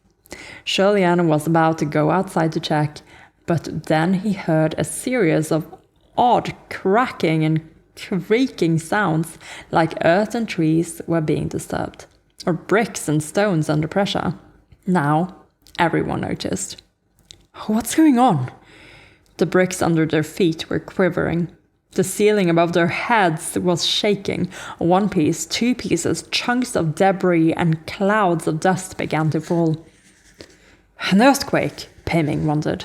Julian was about to go outside to check, but then he heard a series of odd cracking and creaking sounds, like earth and trees were being disturbed, or bricks and stones under pressure. Now, everyone noticed. What's going on? The bricks under their feet were quivering. The ceiling above their heads was shaking. 1 piece, 2 pieces, chunks of debris and clouds of dust began to fall. An earthquake, Pei Ming wondered.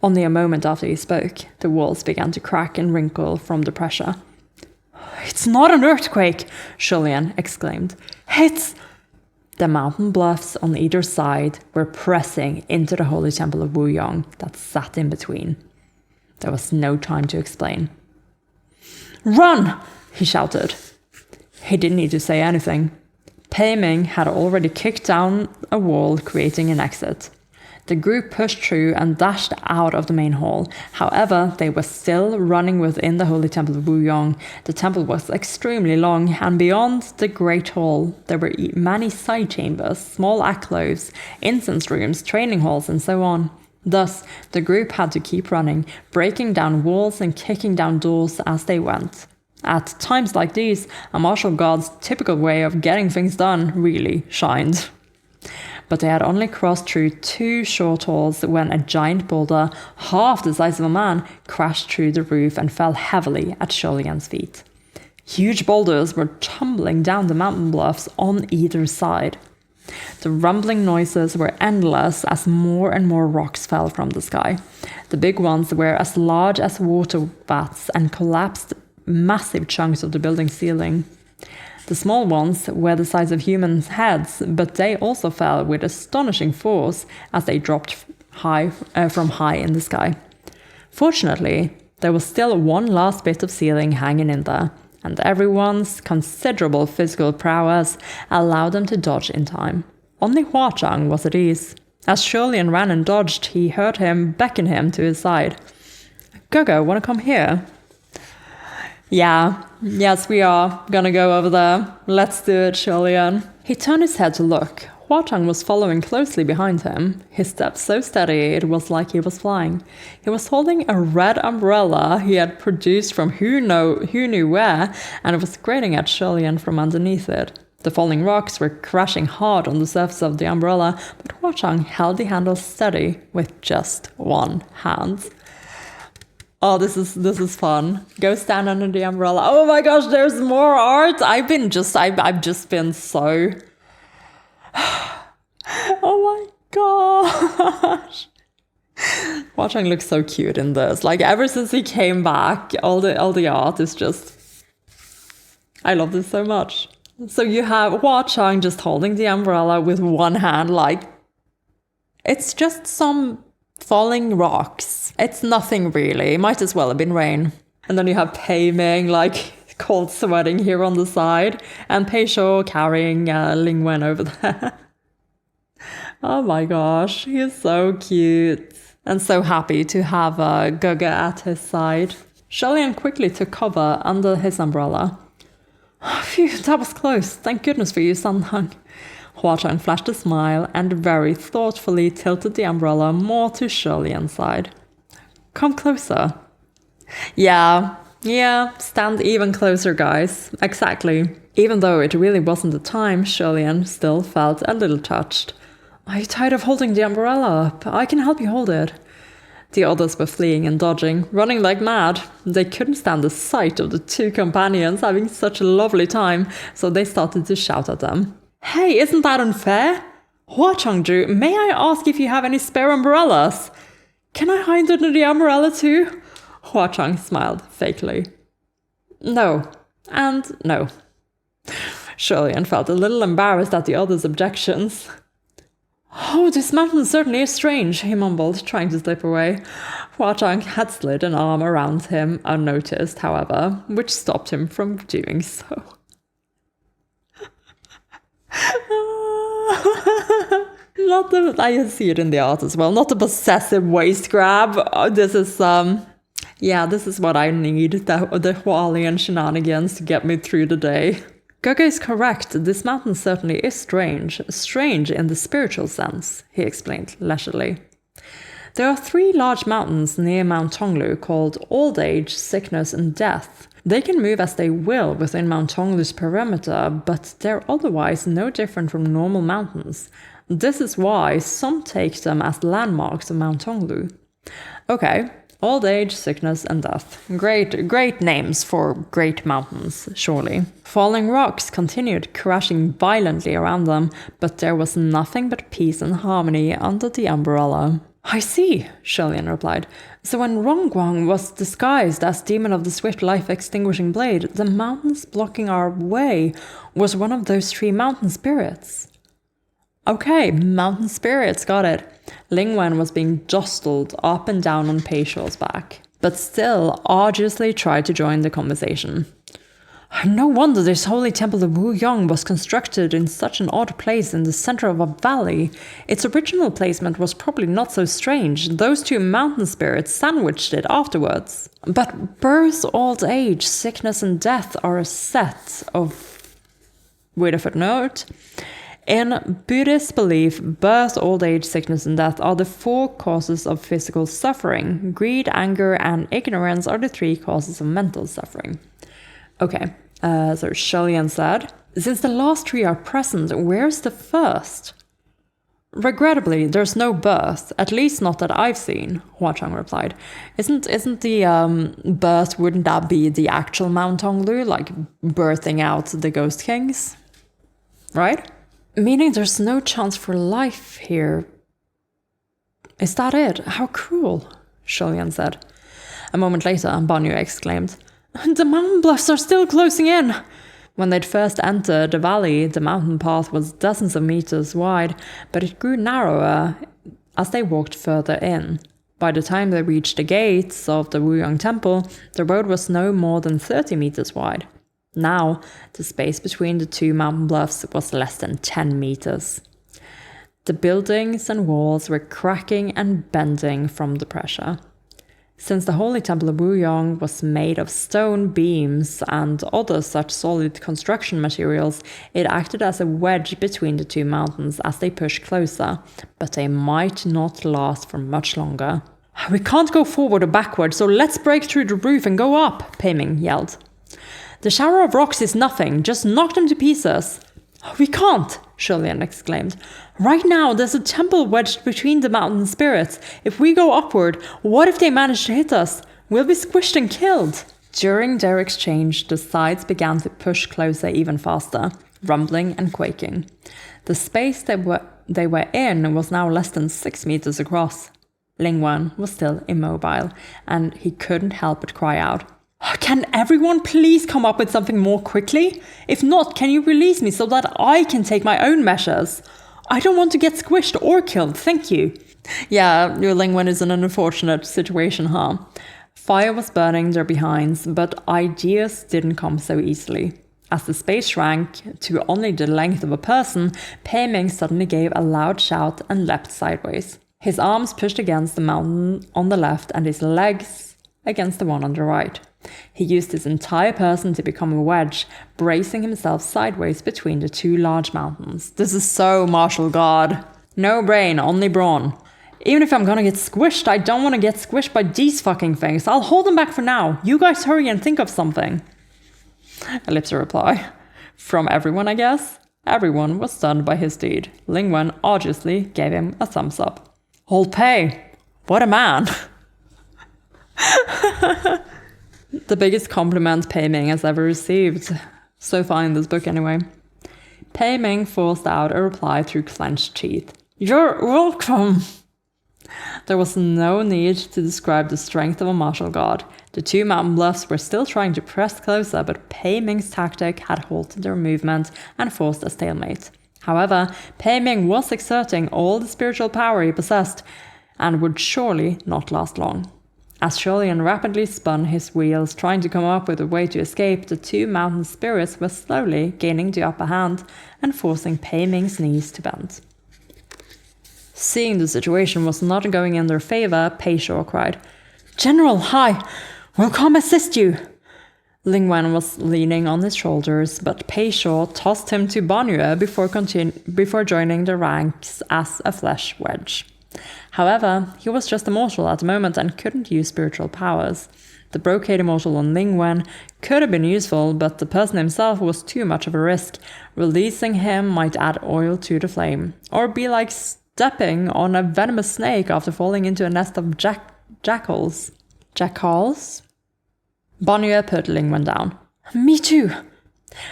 Only a moment after he spoke, the walls began to crack and wrinkle from the pressure. "It's not an earthquake!" Julian exclaimed. "It's..." The mountain bluffs on either side were pressing into the holy temple of Wuyong that sat in between. There was no time to explain. "Run!" he shouted. He didn't need to say anything. Pei Ming had already kicked down a wall, creating an exit. The group pushed through and dashed out of the main hall. However, they were still running within the holy temple of Wuyong. The temple was extremely long, and beyond the great hall, there were many side chambers, small alcoves, incense rooms, training halls, and so on. Thus, the group had to keep running, breaking down walls and kicking down doors as they went. At times like these, a martial god's typical way of getting things done really shined. But they had only crossed through 2 short halls when a giant boulder, half the size of a man, crashed through the roof and fell heavily at Julian's feet. Huge boulders were tumbling down the mountain bluffs on either side. The rumbling noises were endless as more and more rocks fell from the sky. The big ones were as large as water vats and collapsed massive chunks of the building ceiling. The small ones were the size of human heads, but they also fell with astonishing force as they dropped from high in the sky. Fortunately, there was still one last bit of ceiling hanging in there, and everyone's considerable physical prowess allowed them to dodge in time. Only Hua Chang was at ease. As Shulian ran and dodged, he heard him beckon him to his side. "Gogo, wanna come here?" Yes, we are gonna go over there. Let's do it, Shulian. He turned his head to look. Hua Chang was following closely behind him, his steps so steady it was like he was flying. He was holding a red umbrella he had produced from who knew where, and it was grating at Shulian from underneath it. The falling rocks were crashing hard on the surface of the umbrella, but Hua Chang held the handle steady with just one hand. Oh, this is fun. Go stand under the umbrella. Oh my gosh, there's more art. I've just been so... Oh my gosh. Hua Chang looks so cute in this. Like, ever since he came back, all the art is just... I love this so much. So you have Hua Chang just holding the umbrella with one hand, like... It's just some falling rocks. It's nothing really. It might as well have been rain. And then you have Pei Ming, like, cold sweating here on the side. And Pei Shou carrying Ling Wen over there. Oh my gosh, he is so cute. And so happy to have Gogo at his side. Shulian quickly took cover under his umbrella. Phew, that was close. Thank goodness for you, Sun Hung. Hua Chang flashed a smile and very thoughtfully tilted the umbrella more to Shulian's side. Come closer. Yeah, stand even closer, guys. Exactly. Even though it really wasn't the time, Shulian still felt a little touched. Are you tired of holding the umbrella up? I can help you hold it. The others were fleeing and dodging, running like mad. They couldn't stand the sight of the two companions having such a lovely time, so they started to shout at them. Hey, isn't that unfair? Hua Changju, may I ask if you have any spare umbrellas? Can I hide under the umbrella too? Hua Chang smiled fakely. No, and no. Shulian felt a little embarrassed at the others' objections. Oh, this mountain certainly is strange, he mumbled, trying to slip away. Hua Chang had slid an arm around him, unnoticed, however, which stopped him from doing so. I see it in the art as well. Not a possessive waist grab. This is this is what I need. The Hualian shenanigans to get me through the day. Gogo is correct. This mountain certainly is strange. Strange in the spiritual sense, he explained leisurely. There are 3 large mountains near Mount Tonglu called Old Age, Sickness, and Death. They can move as they will within Mount Tonglu's perimeter, but they're otherwise no different from normal mountains. This is why some take them as landmarks of Mount Tonglu. Okay, Old Age, Sickness, and Death. Great names for great mountains, surely. Falling rocks continued crashing violently around them, but there was nothing but peace and harmony under the umbrella. I see, Shulian replied. So when Rongguang was disguised as Demon of the Swift Life-Extinguishing Blade, the mountains blocking our way was one of those 3 mountain spirits. Okay, mountain spirits, got it. Ling Wen was being jostled up and down on Pei Shou's back, but still arduously tried to join the conversation. No wonder this holy temple of Wu Yong was constructed in such an odd place in the center of a valley. Its original placement was probably not so strange. Those 2 mountain spirits sandwiched it afterwards. But birth, old age, sickness, and death are a set of... Wait a footnote. In Buddhist belief, birth, old age, sickness, and death are the 4 causes of physical suffering. Greed, anger, and ignorance are the 3 causes of mental suffering. Okay, so Shulian said, since the last 3 are present, where's the first? Regrettably, there's no birth, at least not that I've seen, Hua Chang replied. Isn't the birth, wouldn't that be the actual Mount Tonglu, like birthing out the Ghost Kings? Right? Meaning there's no chance for life here. Is that it? How cruel, Sholian said. A moment later, Banyu exclaimed, The mountain bluffs are still closing in! When they'd first entered the valley, the mountain path was dozens of meters wide, but it grew narrower as they walked further in. By the time they reached the gates of the Wuyang Temple, the road was no more than 30 meters wide. Now, the space between the two mountain bluffs was less than 10 meters. The buildings and walls were cracking and bending from the pressure. Since the Holy Temple of Wuyang was made of stone beams and other such solid construction materials, it acted as a wedge between the two mountains as they pushed closer, but they might not last for much longer. We can't go forward or backward, so let's break through the roof and go up, Pei Ming yelled. The shower of rocks is nothing, just knock them to pieces. We can't, Sholian exclaimed. Right now, there's a temple wedged between the mountain spirits. If we go upward, what if they manage to hit us? We'll be squished and killed. During their exchange, the sides began to push closer even faster, rumbling and quaking. The space they were in was now less than 6 meters across. Lingwen was still immobile, and he couldn't help but cry out. Can everyone please come up with something more quickly? If not, can you release me so that I can take my own measures? I don't want to get squished or killed, thank you. Yeah, your Lingwen is in an unfortunate situation, huh? Fire was burning their behinds, but ideas didn't come so easily. As the space shrank to only the length of a person, Pei Ming suddenly gave a loud shout and leapt sideways. His arms pushed against the mountain on the left and his legs against the one on the right. He used his entire person to become a wedge, bracing himself sideways between the two large mountains. This is so martial god. No brain, only brawn. Even if I'm gonna get squished, I don't want to get squished by these fucking things. I'll hold them back for now. You guys hurry and think of something. Ellipsa reply. From everyone, I guess? Everyone was stunned by his deed. Lingwen obviously gave him a thumbs up. Old Pei, what a man. The biggest compliment Pei Ming has ever received. So far in this book anyway. Pei Ming forced out a reply through clenched teeth. You're welcome. There was no need to describe the strength of a martial god. The two mountain bluffs were still trying to press closer, but Pei Ming's tactic had halted their movement and forced a stalemate. However, Pei Ming was exerting all the spiritual power he possessed, and would surely not last long. As Sholian rapidly spun his wheels, trying to come up with a way to escape, the two mountain spirits were slowly gaining the upper hand and forcing Pei Ming's knees to bend. Seeing the situation was not going in their favor, Pei Shaw cried, General, hi! We'll come assist you! Lingwen was leaning on his shoulders, but Pei Shaw tossed him to Banyu before joining the ranks as a flesh wedge. However, he was just a mortal at the moment and couldn't use spiritual powers. The brocade immortal on Lingwen could have been useful, but the person himself was too much of a risk. Releasing him might add oil to the flame, or be like stepping on a venomous snake after falling into a nest of jackals. Jackals? Banyu put Lingwen down. Me too.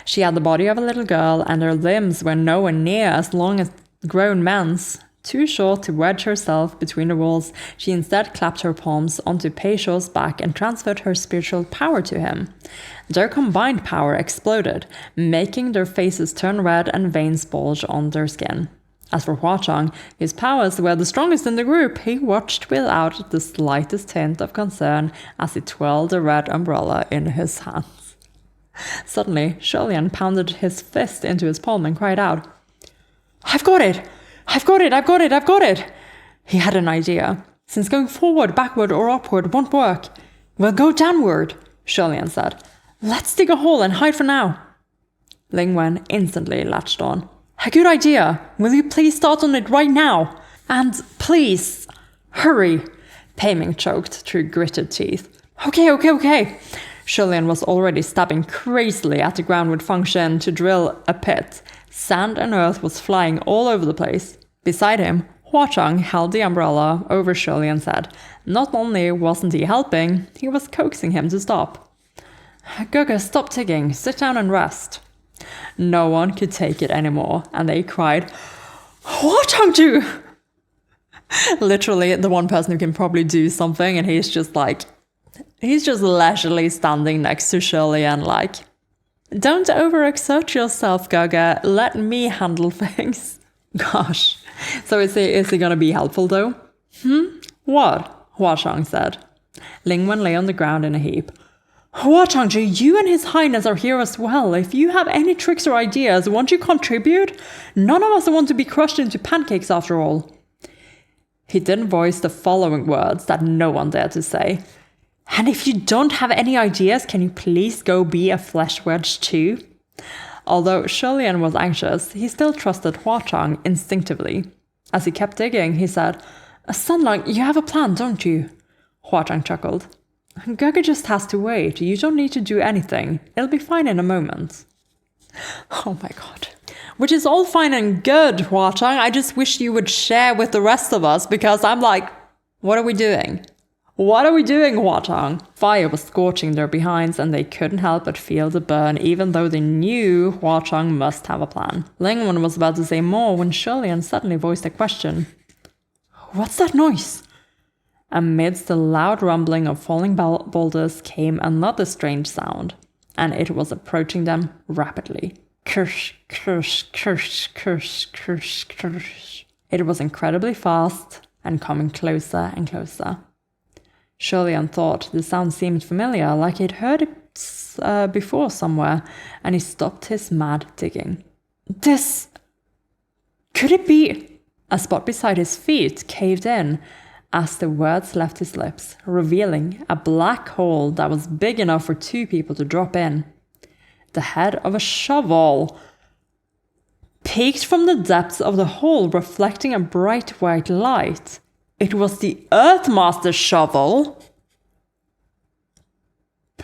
She had the body of a little girl, and her limbs were nowhere near as long as grown men's. Too short to wedge herself between the walls, she instead clapped her palms onto Pei Shaw's back and transferred her spiritual power to him. Their combined power exploded, making their faces turn red and veins bulge on their skin. As for Huachang, his powers were the strongest in the group. He watched without the slightest hint of concern as he twirled a red umbrella in his hands. Suddenly, Sholian pounded his fist into his palm and cried out, I've got it! I've got it! I've got it! I've got it! He had an idea. Since going forward, backward, or upward won't work, we'll go downward, Sholian said. Let's dig a hole and hide for now. Lingwen instantly latched on. A good idea. Will you please start on it right now? And please, hurry. Pei Ming choked through gritted teeth. Okay. Sholian was already stabbing crazily at the ground with Feng Shen to drill a pit. Sand and earth was flying all over the place. Beside him, Huachang held the umbrella over Sholian's head. Not only wasn't he helping, he was coaxing him to stop. Guga, stop digging. Sit down and rest. No one could take it anymore, and they cried, "Huatangju!" Literally, the one person who can probably do something, and he's just leisurely standing next to Shirley-Ann like, "Don't overexert yourself, Gaga. Let me handle things." Gosh. So is he gonna be helpful though? What? Huashang said. Lingwen lay on the ground in a heap. "Huatangju, you and His Highness are here as well. If you have any tricks or ideas, won't you contribute? None of us want to be crushed into pancakes after all." He then voiced the following words that no one dared to say. "And if you don't have any ideas, can you please go be a flesh wedge too?" Although Shirley-Ann was anxious, he still trusted Huachang instinctively. As he kept digging, he said, "Sunlight, you have a plan, don't you?" Huachang chuckled. "Gaga just has to wait. You don't need to do anything. It'll be fine in a moment." Oh my god. Which is all fine and good, Huachang. I just wish you would share with the rest of us, because I'm like, what are we doing? What are we doing, Huachang? Fire was scorching their behinds, and they couldn't help but feel the burn, even though they knew Huachang must have a plan. Lingwen was about to say more when Shirley-Ann suddenly voiced a question. "What's that noise?" Amidst the loud rumbling of falling boulders came another strange sound, and it was approaching them rapidly. Kirsch, kirsch, kirsch, kirsch, kirsch, kirsch. It was incredibly fast and coming closer and closer. Shirley-Ann thought the sound seemed familiar, like he'd heard it before somewhere, and he stopped his mad digging. This... could it be... A spot beside his feet caved in as the words left his lips, revealing a black hole that was big enough for two people to drop in. The head of a shovel peeked from the depths of the hole, reflecting a bright white light. It was the Earthmaster's shovel.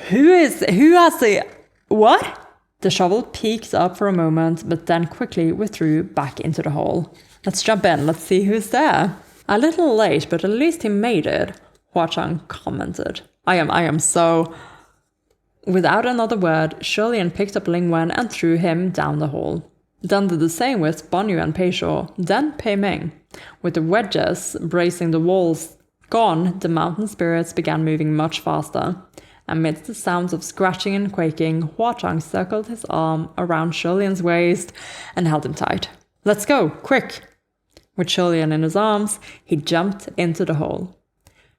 Who has the... what? The shovel peeked up for a moment, but then quickly withdrew back into the hole. Let's jump in, let's see who's there. A little late, but at least he made it, Huachang commented. I am so... Without another word, Shirley-Ann picked up Lingwen and threw him down the hole. Then did the same with Banyu and Pei Shou, then Pei Ming. With the wedges bracing the walls gone, the mountain spirits began moving much faster. Amidst the sounds of scratching and quaking, Huachang circled his arm around Shirley-Ann's waist and held him tight. "Let's go, quick!" With Shirley-Ann in his arms, he jumped into the hole.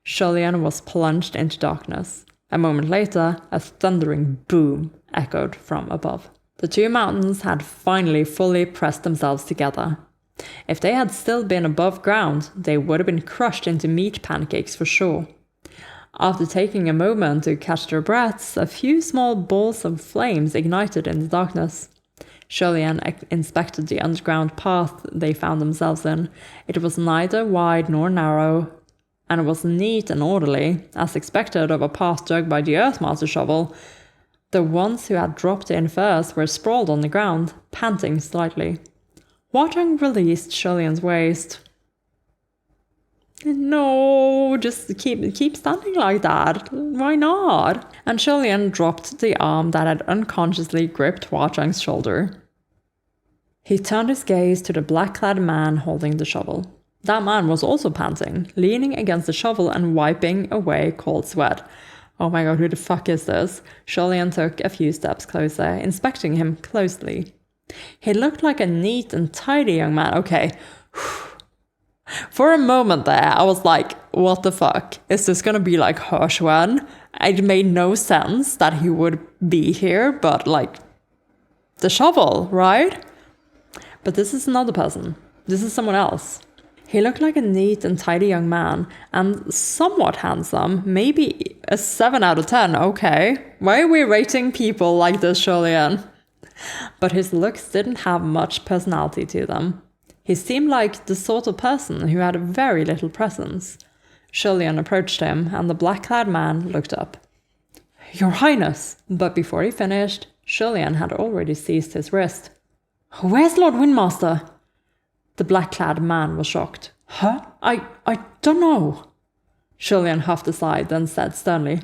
Shirley-Ann was plunged into darkness. A moment later, a thundering boom echoed from above. The two mountains had finally fully pressed themselves together. If they had still been above ground, they would have been crushed into meat pancakes for sure. After taking a moment to catch their breaths, a few small balls of flames ignited in the darkness. Shirley-Ann inspected the underground path they found themselves in. It was neither wide nor narrow, and it was neat and orderly, as expected of a path dug by the Earthmaster shovel. The ones who had dropped in first were sprawled on the ground, panting slightly. Huachang released Shirley-Ann's waist. "No, just keep standing like that. Why not?" And Shirley-Ann dropped the arm that had unconsciously gripped Huachang's shoulder. He turned his gaze to the black-clad man holding the shovel. That man was also panting, leaning against the shovel and wiping away cold sweat. Oh my god, who the fuck is this? Shirley-Ann took a few steps closer, inspecting him closely. He looked like a neat and tidy young man. Okay. For a moment there, I was like, what the fuck? Is this gonna be like Hirschwan? It made no sense that he would be here, but like, the shovel, right? But this is another person. This is someone else. He looked like a neat and tidy young man, and somewhat handsome, maybe a 7 out of 10, okay. Why are we rating people like this, Shirley-Ann? But his looks didn't have much personality to them. He seemed like the sort of person who had very little presence. Shirley-Ann approached him, and the black-clad man looked up. "Your Highness!" But before he finished, Shirley-Ann had already seized his wrist. "Where's Lord Windmaster?" The black-clad man was shocked. "Huh? I don't know." Shirley-Ann huffed aside, then said sternly,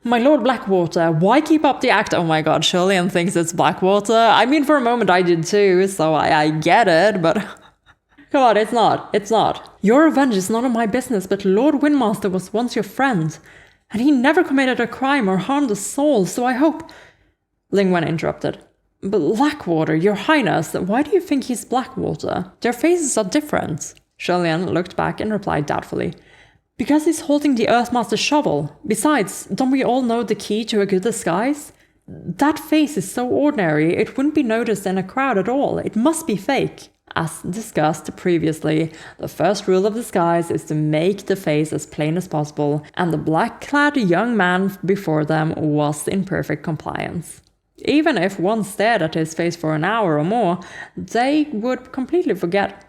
My lord Blackwater, why keep up the act? Oh my god, Shirley thinks it's Blackwater. I mean, for a moment I did too, so I get it, but... Come on, it's not. It's not. Your revenge is none of my business, but Lord Windmaster was once your friend, and he never committed a crime or harmed a soul, so I hope... Lingwen interrupted. But Blackwater, your highness, why do you think he's Blackwater? Their faces are different. Shirley looked back and replied doubtfully. Because he's holding the Earthmaster's shovel. Besides, don't we all know the key to a good disguise? That face is so ordinary, it wouldn't be noticed in a crowd at all. It must be fake. As discussed previously, the first rule of disguise is to make the face as plain as possible, and the black-clad young man before them was in perfect compliance. Even if one stared at his face for an hour or more, they would completely forget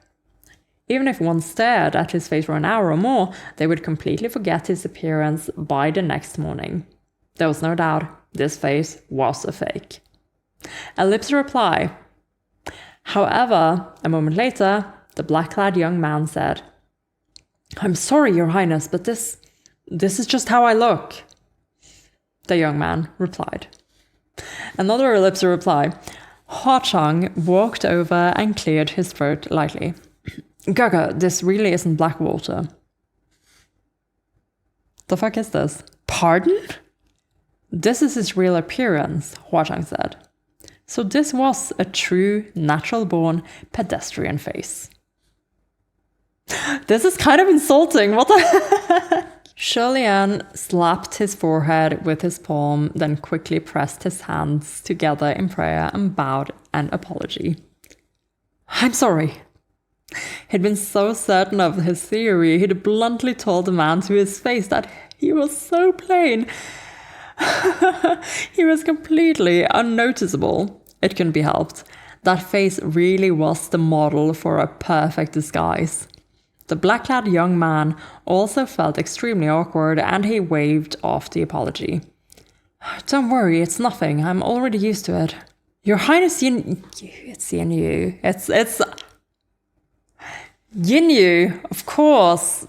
his appearance by the next morning. There was no doubt this face was a fake. Ellipse reply. However, a moment later, the black-clad young man said, I'm sorry, your highness, but this is just how I look. The young man replied. Another ellipse reply. Hua-Chang walked over and cleared his throat lightly. Gaga, this really isn't Blackwater. The fuck is this? Pardon? This is his real appearance, Hua-Chang said. So this was a true, natural-born pedestrian face. This is kind of insulting, what the heck? Shirley slapped his forehead with his palm, then quickly pressed his hands together in prayer and bowed an apology. I'm sorry. He'd been so certain of his theory, he'd bluntly told the man to his face that he was so plain. He was completely unnoticeable. It couldn't be helped. That face really was the model for a perfect disguise. The black-clad young man also felt extremely awkward, and he waved off the apology. Don't worry, it's nothing. I'm already used to it. Your Highness it's Yin-Yu. It's Yin-Yu, of course.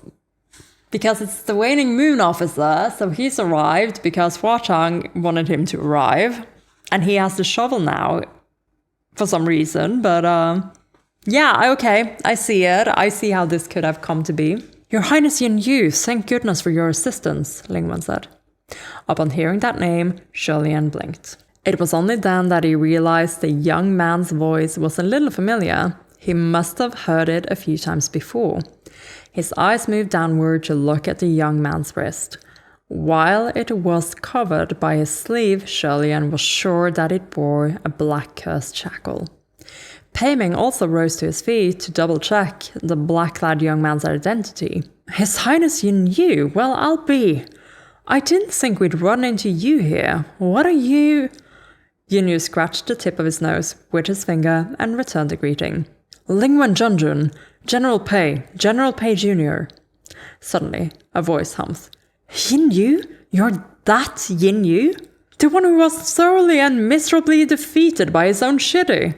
Because it's the waning moon officer, so he's arrived because Hua-Chang wanted him to arrive. And he has the shovel now, for some reason, but yeah, okay, I see it. I see how this could have come to be. Your Highness Yin-Yu, thank goodness for your assistance, Lingwen said. Upon hearing that name, Shirley blinked. It was only then that he realized the young man's voice was a little familiar. He must have heard it a few times before. His eyes moved downward to look at the young man's wrist. While it was covered by his sleeve, Shirley was sure that it bore a black cursed shackle. Pei Ming also rose to his feet to double-check the black-clad young man's identity. His Highness Yin-Yu, well, I'll be. I didn't think we'd run into you here. What are you? Yin-Yu scratched the tip of his nose with his finger and returned the greeting. Lingwen Junjun, General Pei Jr. Suddenly, a voice hummed. Yin-Yu? You're that Yin-Yu? The one who was thoroughly and miserably defeated by his own shitty.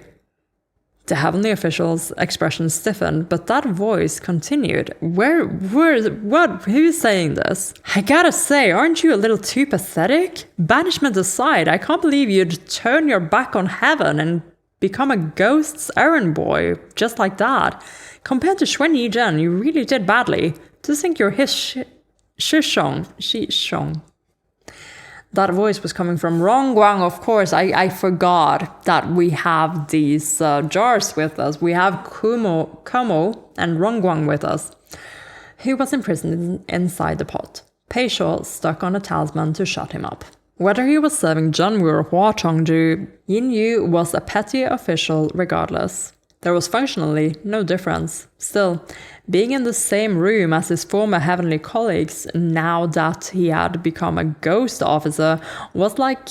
The heavenly official's expression stiffened, but that voice continued. What? Who's saying this? I gotta say, aren't you a little too pathetic? Banishment aside, I can't believe you'd turn your back on heaven and become a ghost's errand boy, just like that. Compared to Xuan Yizhen, you really did badly. To think you're his Shishong. That voice was coming from Rongguang, of course. I forgot that we have these jars with us. We have Kumo and Rongguang with us. He was imprisoned inside the pot. Pei Shou stuck on a talisman to shut him up. Whether he was serving Zhenwu or Hua-Changju, Yin-Yu was a petty official regardless. There was functionally no difference. Still, being in the same room as his former heavenly colleagues, now that he had become a ghost officer, was like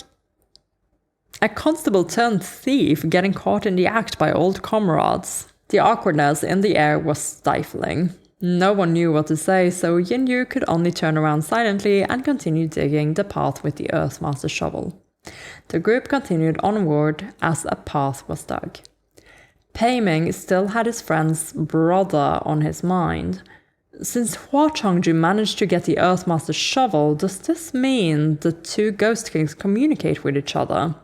a constable turned thief getting caught in the act by old comrades. The awkwardness in the air was stifling. No one knew what to say, so Yin-Yu could only turn around silently and continue digging the path with the Earthmaster's shovel. The group continued onward as a path was dug. Pei Ming still had his friend's brother on his mind. Since Hua Changju managed to get the Earthmaster's shovel, does this mean the two Ghost Kings communicate with each other?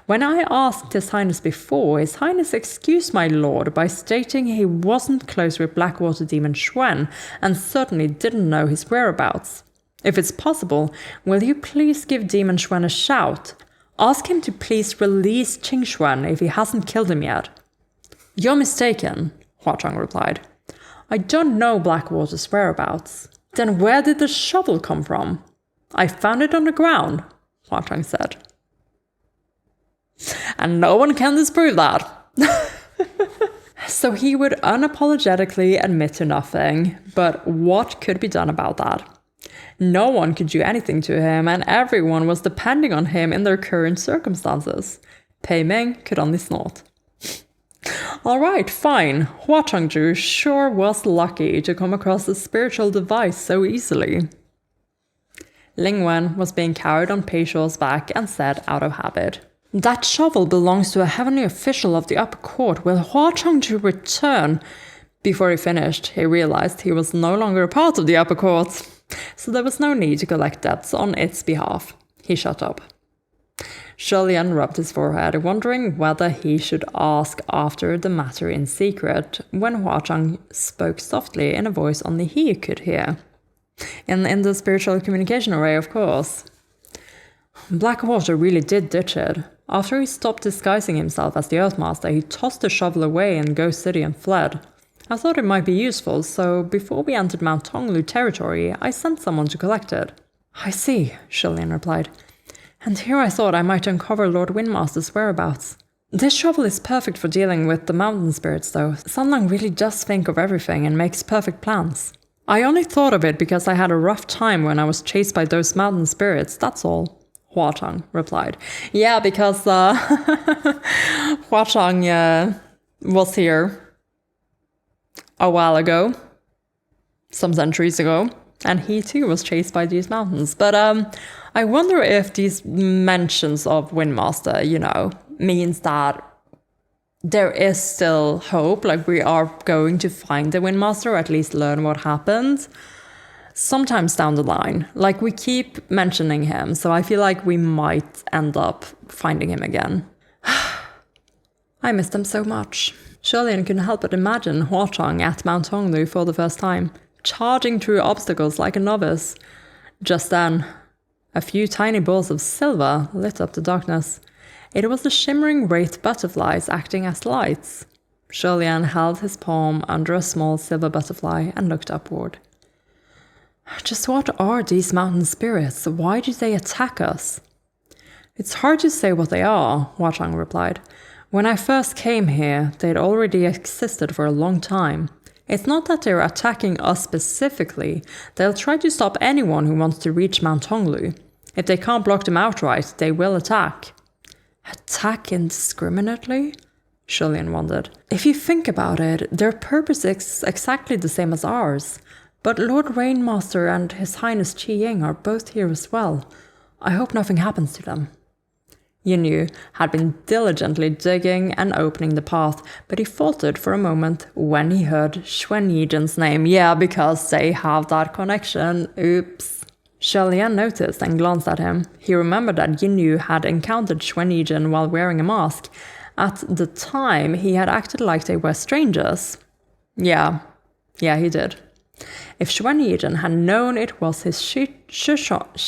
When I asked His Highness before, His Highness excused my lord by stating he wasn't close with Blackwater Demon Xuan and certainly didn't know his whereabouts. If it's possible, will you please give Demon Xuan a shout? Ask him to please release Qing Xuan if he hasn't killed him yet. You're mistaken, Hua Chang replied. I don't know Blackwater's whereabouts. Then where did the shovel come from? I found it on the ground, Hua Chang said. And no one can disprove that. So he would unapologetically admit to nothing, but what could be done about that? No one could do anything to him, and everyone was depending on him in their current circumstances. Pei Ming could only snort. Alright, fine. Hua Changju sure was lucky to come across a spiritual device so easily. Ling Wen was being carried on Pei Shuo's back and said out of habit, That shovel belongs to a heavenly official of the upper court. Will Hua Changju return? Before he finished, he realized he was no longer a part of the upper court, so there was no need to collect debts on its behalf. He shut up. Sholian rubbed his forehead, wondering whether he should ask after the matter in secret, when Hua Chang spoke softly in a voice only he could hear. In the spiritual communication array, of course. Blackwater really did ditch it. After he stopped disguising himself as the Earthmaster, he tossed the shovel away in Ghost City and fled. I thought it might be useful, so before we entered Mount Tonglu territory, I sent someone to collect it. I see, Sholian replied. And here I thought I might uncover Lord Windmaster's whereabouts. This shovel is perfect for dealing with the mountain spirits, though. Sunlong really does think of everything and makes perfect plans. I only thought of it because I had a rough time when I was chased by those mountain spirits, that's all, Hua Chang replied. Yeah, because Hua Chang was here a while ago, some centuries ago, and he too was chased by these mountains. But I wonder if these mentions of Windmaster, means that there is still hope, like we are going to find the Windmaster, or at least learn what happened sometimes down the line. Like, we keep mentioning him, so I feel like we might end up finding him again. I missed him so much. Sholian couldn't help but imagine Hua Chang at Mount Tonglu for the first time, charging through obstacles like a novice. Just then, a few tiny balls of silver lit up the darkness. It was the shimmering wraith butterflies acting as lights. Sholian held his palm under a small silver butterfly and looked upward. Just what are these mountain spirits? Why do they attack us? It's hard to say what they are, Hua Chang replied. When I first came here, they'd already existed for a long time. It's not that they're attacking us specifically. They'll try to stop anyone who wants to reach Mount Tonglu. If they can't block them outright, they will attack. Attack indiscriminately? Sholian wondered. If you think about it, their purpose is exactly the same as ours. But Lord Rainmaster and His Highness Qi Ying are both here as well. I hope nothing happens to them. Yinyu had been diligently digging and opening the path, but he faltered for a moment when he heard Xuan Yijin's name. Yeah, because they have that connection. Oops. Sholian noticed and glanced at him. He remembered that Yinyu had encountered Xuan Yijin while wearing a mask. At the time, he had acted like they were strangers. Yeah, he did. If Xuan Yijin had known it was his Shishong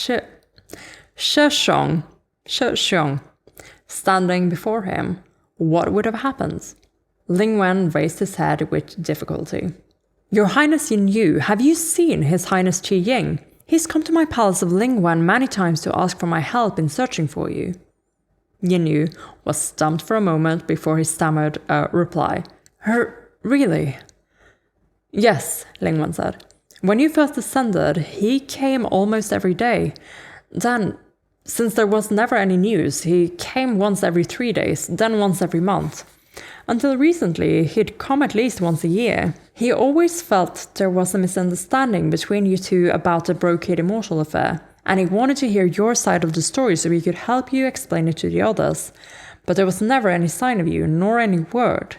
standing before him, what would have happened? Ling Wen raised his head with difficulty. Your Highness Yinyu, have you seen His Highness Qi Ying? He's come to my palace of Ling Wen many times to ask for my help in searching for you. Yinyu was stumped for a moment before he stammered a reply. Really? Yes, Ling Wen said. When you first descended, he came almost every day. Then, since there was never any news, he came once every 3 days, then once every month. Until recently, he'd come at least once a year. He always felt there was a misunderstanding between you two about the Brocade Immortal affair, and he wanted to hear your side of the story so he could help you explain it to the others. But there was never any sign of you, nor any word.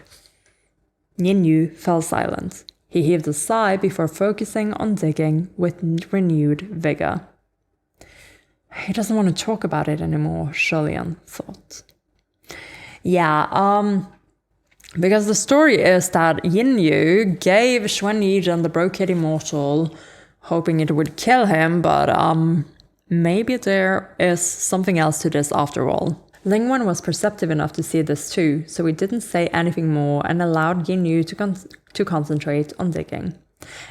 Yinyu fell silent. He heaved a sigh before focusing on digging with renewed vigor. He doesn't want to talk about it anymore, Sholian thought. Yeah, because the story is that Yin gave Xuanyigen the brocade immortal, hoping it would kill him, but maybe there is something else to this after all. Lingwen was perceptive enough to see this too, so he didn't say anything more and allowed Yin to concentrate on digging.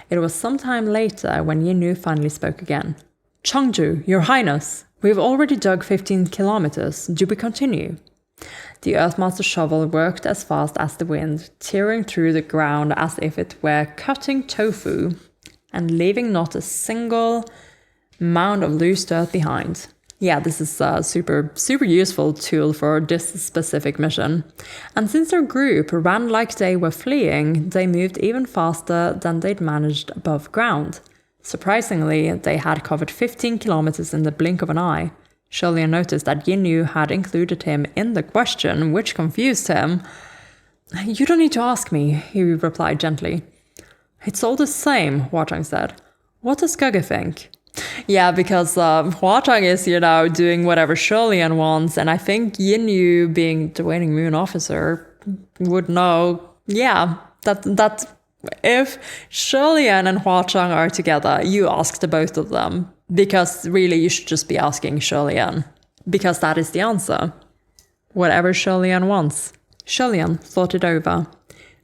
It was some time later when Yin finally spoke again. Chengju, Your Highness, we've already dug 15 kilometers. Do we continue? The Earthmaster's shovel worked as fast as the wind, tearing through the ground as if it were cutting tofu, and leaving not a single mound of loose dirt behind. Yeah, this is a super useful tool for this specific mission. And since their group ran like they were fleeing, they moved even faster than they'd managed above ground. Surprisingly, they had covered 15 kilometers in the blink of an eye. Sholian noticed that Yin had included him in the question, which confused him. You don't need to ask me, he replied gently. It's all the same, Huazhang said. What does Gege think? Yeah, because Huazhang is, doing whatever Sholian wants, and I think Yin being the Waning Moon officer, would know, that if Sholian and Huazhang are together, you ask the both of them. Because really, you should just be asking Sholian. Because that is the answer. Whatever Sholian wants. Sholian thought it over.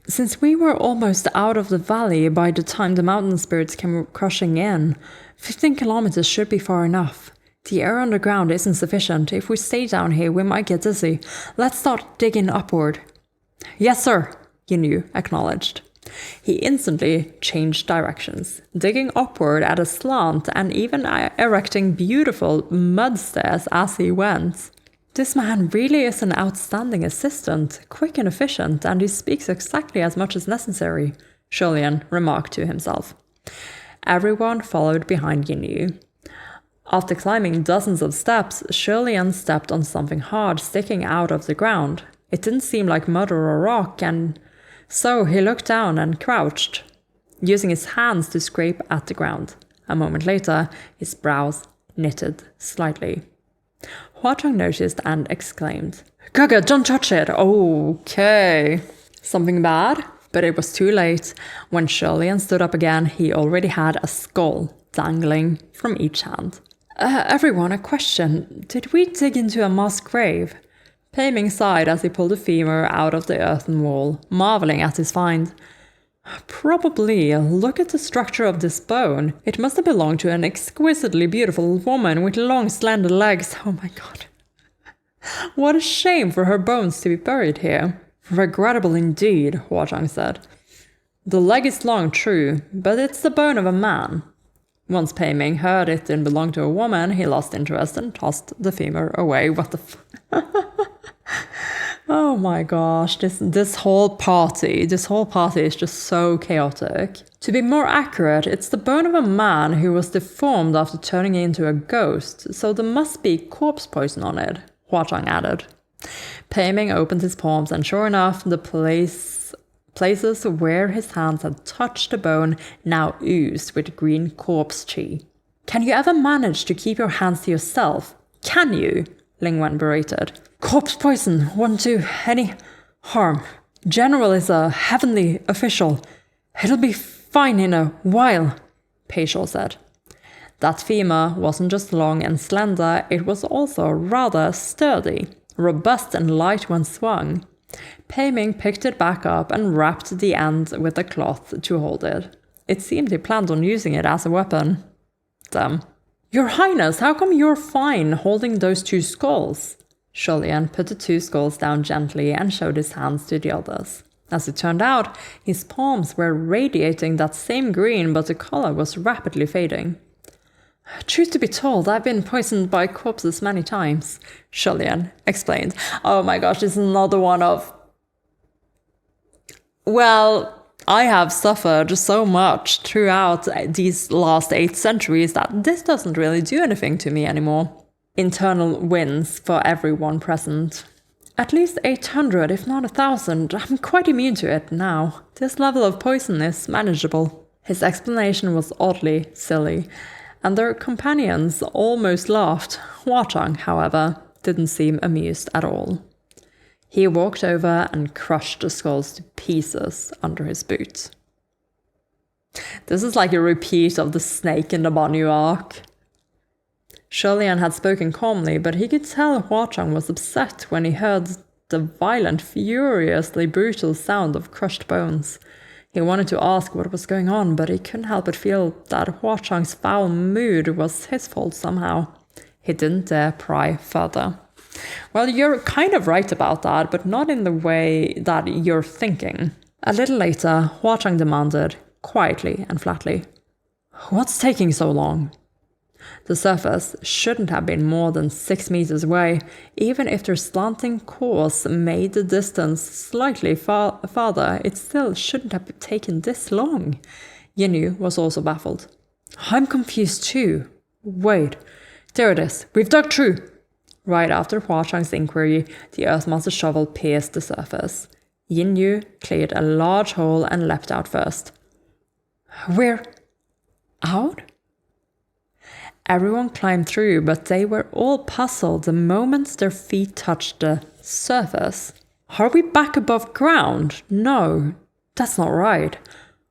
Since we were almost out of the valley by the time the mountain spirits came crushing in, 15 kilometers should be far enough. The air underground isn't sufficient. If we stay down here, we might get dizzy. Let's start digging upward. Yes, sir, Yin acknowledged. He instantly changed directions, digging upward at a slant and even erecting beautiful mud stairs as he went. This man really is an outstanding assistant, quick and efficient, and he speaks exactly as much as necessary, Sholian remarked to himself. Everyone followed behind Yin. After climbing dozens of steps, Sholian stepped on something hard sticking out of the ground. It didn't seem like mud or a rock, and so he looked down and crouched, using his hands to scrape at the ground. A moment later, his brows knitted slightly. Huazhang noticed and exclaimed, Gege, don't touch it! Okay. Something bad? But it was too late. When Sholian stood up again, he already had a skull dangling from each hand. Everyone, a question. Did we dig into a mass grave? Pei Ming sighed as he pulled a femur out of the earthen wall, marveling at his find. Probably. Look at the structure of this bone. It must have belonged to an exquisitely beautiful woman with long, slender legs. Oh my god. What a shame for her bones to be buried here. Regrettable indeed, Huazhang said. The leg is long, true, but it's the bone of a man. Once Pei Ming heard it didn't belong to a woman, he lost interest and tossed the femur away. What the Oh my gosh, this whole party is just so chaotic. To be more accurate, it's the bone of a man who was deformed after turning into a ghost, so there must be corpse poison on it, Huazhang added. Pei Ming opened his palms, and sure enough, the places where his hands had touched the bone now oozed with green corpse chi. Can you ever manage to keep your hands to yourself? Can you? Lingwen berated. Corpse poison won't do any harm. General is a heavenly official. It'll be fine in a while, Pei Shou said. That femur wasn't just long and slender, it was also rather sturdy, robust and light when swung. Pei Ming picked it back up and wrapped the end with a cloth to hold it. It seemed he planned on using it as a weapon. Damn. Your Highness, how come you're fine holding those two skulls? Sholian put the two skulls down gently and showed his hands to the others. As it turned out, his palms were radiating that same green, but the color was rapidly fading. Truth to be told, I've been poisoned by corpses many times, Sholian explained. Oh my gosh, this is another one of... Well, I have suffered so much throughout these last 8 centuries that this doesn't really do anything to me anymore. Internal wins for everyone present. At least 800, if not 1,000. I'm quite immune to it now. This level of poison is manageable. His explanation was oddly silly, and their companions almost laughed. Huachang, however, didn't seem amused at all. He walked over and crushed the skulls to pieces under his boot. This is like a repeat of the snake in the Banyu arc. Shulian had spoken calmly, but he could tell Huachang was upset when he heard the violent, furiously brutal sound of crushed bones. He wanted to ask what was going on, but he couldn't help but feel that Huachang's foul mood was his fault somehow. He didn't dare pry further. Well, you're kind of right about that, but not in the way that you're thinking. A little later, Huachang demanded, quietly and flatly, "What's taking so long?" The surface shouldn't have been more than 6 meters away, even if their slanting course made the distance slightly farther. It still shouldn't have taken this long. Yinyu was also baffled. "I'm confused too. Wait, there it is. We've dug through." Right after Huachang's inquiry, the Earthmaster's shovel pierced the surface. Yinyu cleared a large hole and leapt out first. "We're out?" Everyone climbed through, but they were all puzzled the moment their feet touched the surface. "Are we back above ground? No, that's not right.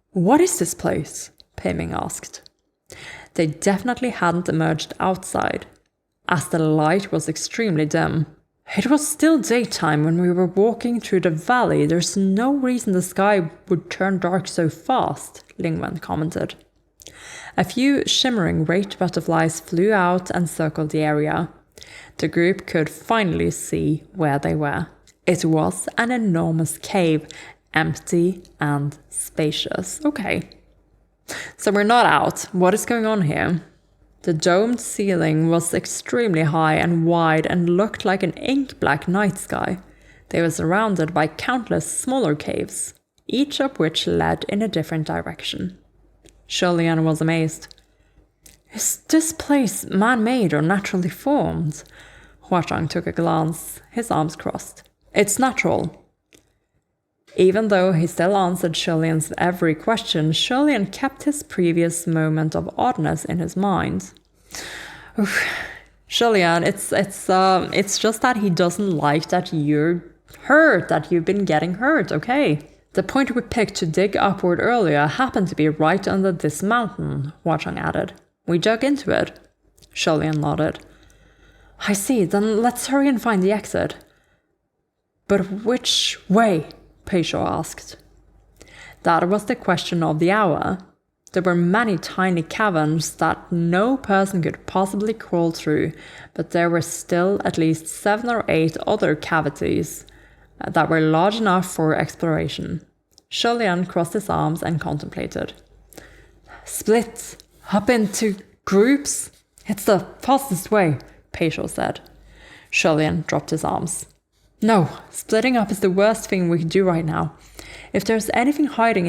What is this place?" Pei Ming asked. They definitely hadn't emerged outside, as the light was extremely dim. "It was still daytime when we were walking through the valley. There's no reason the sky would turn dark so fast," Lingwen commented. A few shimmering wraith butterflies flew out and circled the area. The group could finally see where they were. It was an enormous cave, empty and spacious. Okay. So we're not out. What is going on here? The domed ceiling was extremely high and wide and looked like an ink-black night sky. They were surrounded by countless smaller caves, each of which led in a different direction. Shulian was amazed. "Is this place man-made or naturally formed?" Huachang took a glance, his arms crossed. "It's natural." Even though he still answered Shulian's every question, Shulian kept his previous moment of oddness in his mind. Oof. Shulian, it's just that he doesn't like that you're hurt, that you've been getting hurt, okay? The point we picked to dig upward earlier happened to be right under this mountain, Huachang added. "We dug into it." Shulian nodded. "I see, then let's hurry and find the exit." "But which way?" Peisho asked. That was the question of the hour. There were many tiny caverns that no person could possibly crawl through, but there were still at least 7 or 8 other cavities that were large enough for exploration. Shulian crossed his arms and contemplated. "Split up into groups? It's the fastest way," Peisho said. Shulian dropped his arms. "No, splitting up is the worst thing we can do right now. If there's anything hiding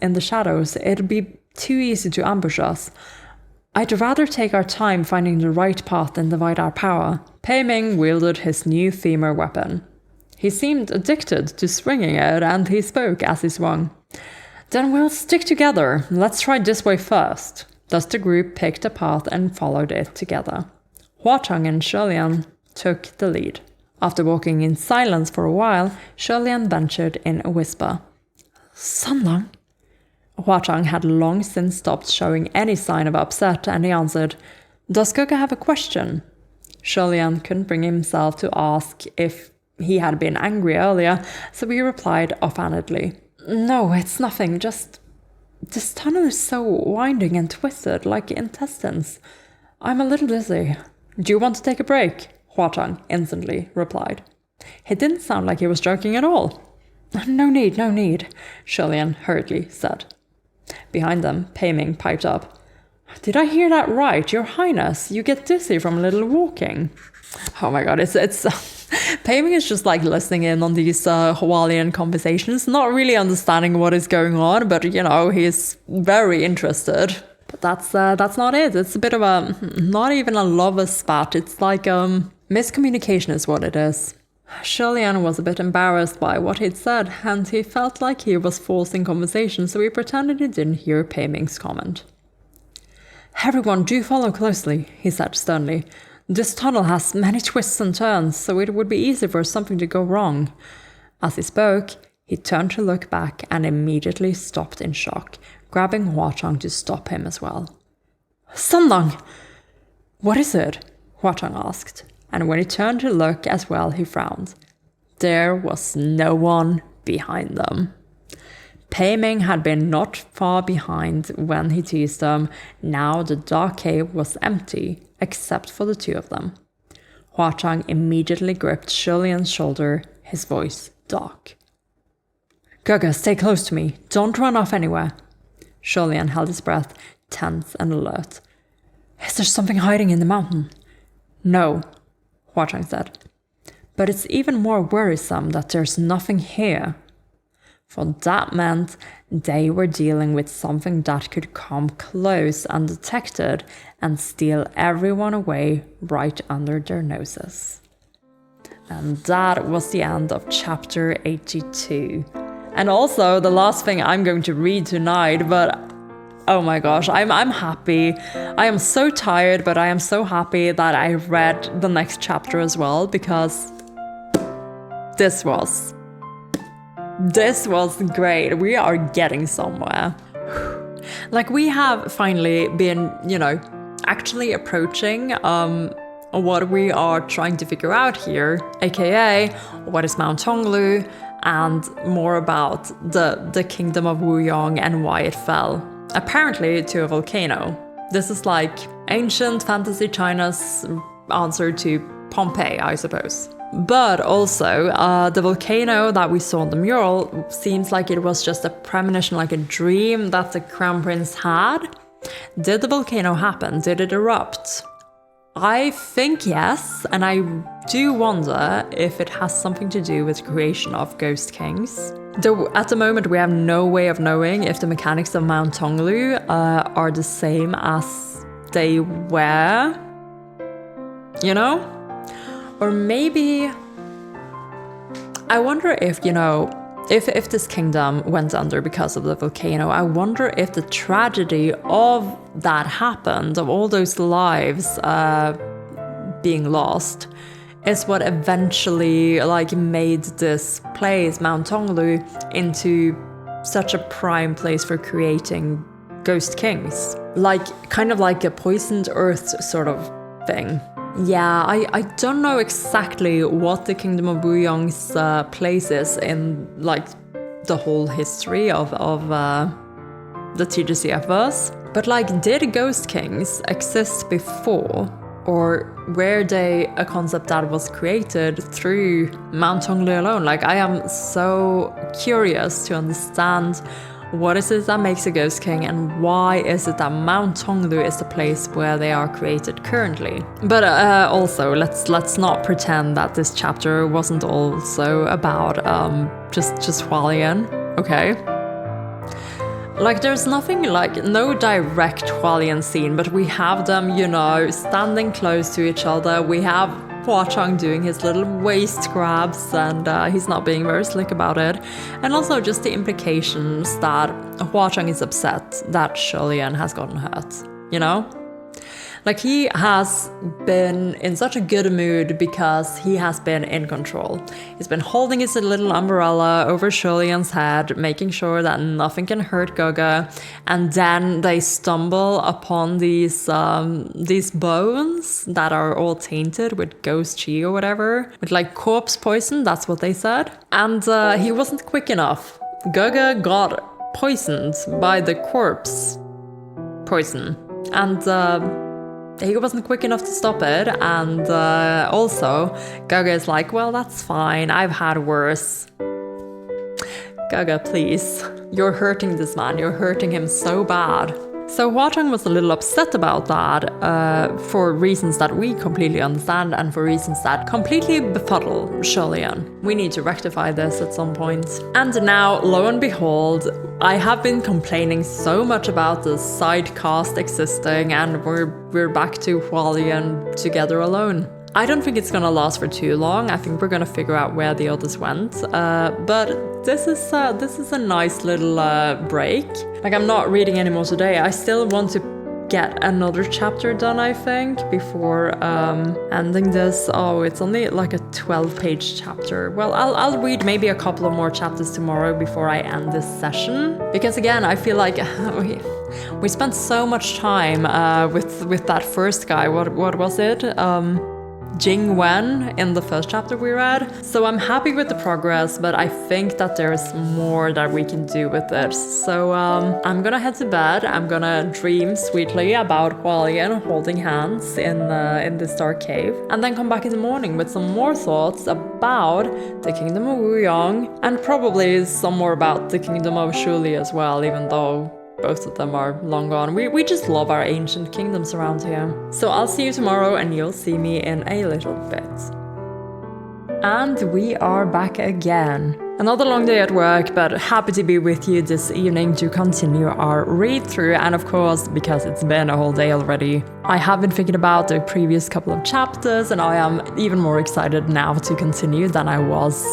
in the shadows, it'll be too easy to ambush us. I'd rather take our time finding the right path and divide our power." Pei Ming wielded his new femur weapon. He seemed addicted to swinging it, and he spoke as he swung. "Then we'll stick together. Let's try this way first." Thus the group picked a path and followed it together. Huachang and Shulian took the lead. After walking in silence for a while, Shulian ventured in a whisper. "Sunlong?" Huachang had long since stopped showing any sign of upset, and he answered, "Does Kuka have a question?" Shulian couldn't bring himself to ask if he had been angry earlier, so he replied offhandedly. "No, it's nothing, just... this tunnel is so winding and twisted, like intestines. I'm a little dizzy. Do you want to take a break?" Huachang instantly replied. He didn't sound like he was joking at all. No need, Shulian hurriedly said. Behind them, Pei Ming piped up. "Did I hear that right? Your Highness, you get dizzy from a little walking." Oh my god, it's Pei Ming is just like listening in on these Hawaiian conversations, not really understanding what is going on, but you know, he's very interested. But that's not it. It's a bit of a, not even a lover spat. It's like miscommunication is what it is. Shilian was a bit embarrassed by what he'd said, and he felt like he was forcing conversation, so he pretended he didn't hear Pei Ming's comment. "Everyone, do follow closely," he said sternly. "This tunnel has many twists and turns, so it would be easy for something to go wrong." As he spoke, he turned to look back and immediately stopped in shock, grabbing Huachang to stop him as well. "Sandang!" "What is it?" Huachang asked, and when he turned to look as well, he frowned. There was no one behind them. Pei Ming had been not far behind when he teased them. Now the dark cave was empty, except for the two of them. Huachang immediately gripped Shilian's shoulder, his voice dark. "Gaga, stay close to me. Don't run off anywhere." Shilian held his breath, tense and alert. "Is there something hiding in the mountain?" "No," Huachang said. "But it's even more worrisome that there's nothing here." For that meant they were dealing with something that could come close undetected and steal everyone away right under their noses. And that was the end of chapter 82. And also the last thing I'm going to read tonight, but oh my gosh, I'm happy. I am so tired, but I am so happy that I read the next chapter as well, because this was great. We are getting somewhere. Like, we have finally been, actually approaching what we are trying to figure out here, aka what is Mount Tonglu, and more about the kingdom of Wuyong and why it fell. Apparently to a volcano. This is like ancient fantasy China's answer to Pompeii, I suppose. But also, the volcano that we saw in the mural seems like it was just a premonition, like a dream that the crown prince had. Did the volcano happen? Did it erupt? I think yes, and I do wonder if it has something to do with the creation of Ghost Kings. Though at the moment we have no way of knowing if the mechanics of Mount Tonglu are the same as they were, Or maybe, I wonder if, if this kingdom went under because of the volcano, I wonder if the tragedy of that happened, of all those lives being lost, is what eventually made this place, Mount Tonglu, into such a prime place for creating ghost kings. Kind of like a poisoned earth sort of thing. Yeah, I don't know exactly what the Kingdom of Wuyong's place is in the whole history of the TGCF verse. But did Ghost Kings exist before? Or were they a concept that was created through Mount Tonglu alone? I am so curious to understand what is it that makes a Ghost King, and why is it that Mount Tonglu is the place where they are created currently? But also, let's not pretend that this chapter wasn't also about just Hualien, okay? There's nothing no direct Hualien scene, but we have them, standing close to each other. We have Huachang doing his little waist grabs, and he's not being very slick about it. And also just the implications that Huachang is upset that Shilian has gotten hurt, He has been in such a good mood because he has been in control. He's been holding his little umbrella over Shilian's head, making sure that nothing can hurt Gaga. And then they stumble upon these bones that are all tainted with ghost chi or whatever, with corpse poison, that's what they said. And he wasn't quick enough. Gaga got poisoned by the corpse poison. And he wasn't quick enough to stop it, and also Gaga is well, that's fine, I've had worse. Gaga, please, you're hurting this man, you're hurting him so bad. So Huachang was a little upset about that, for reasons that we completely understand and for reasons that completely befuddle Shilian. We need to rectify this at some point. And now, lo and behold, I have been complaining so much about the side cast existing, and we're back to Hualien together alone. I don't think it's gonna last for too long. I think we're gonna figure out where the others went. But this is a nice little break. Like, I'm not reading anymore today. I still want to get another chapter done, I think, before ending this. Oh, it's only like a 12-page chapter. Well, I'll read maybe a couple of more chapters tomorrow before I end this session. Because again, I feel like we spent so much time with that first guy. What was it? Jing Wen in the first chapter we read. So I'm happy with the progress, but I think that there's more that we can do with it. So I'm gonna head to bed. I'm gonna dream sweetly about Hualien holding hands in this dark cave, and then come back in the morning with some more thoughts about the Kingdom of Wuyong, and probably some more about the Kingdom of Shuli as well, even though both of them are long gone. We just love our ancient kingdoms around here. So I'll see you tomorrow, and you'll see me in a little bit. And we are back again. Another long day at work, but happy to be with you this evening to continue our read-through. And of course, because it's been a whole day already, I have been thinking about the previous couple of chapters, and I am even more excited now to continue than I was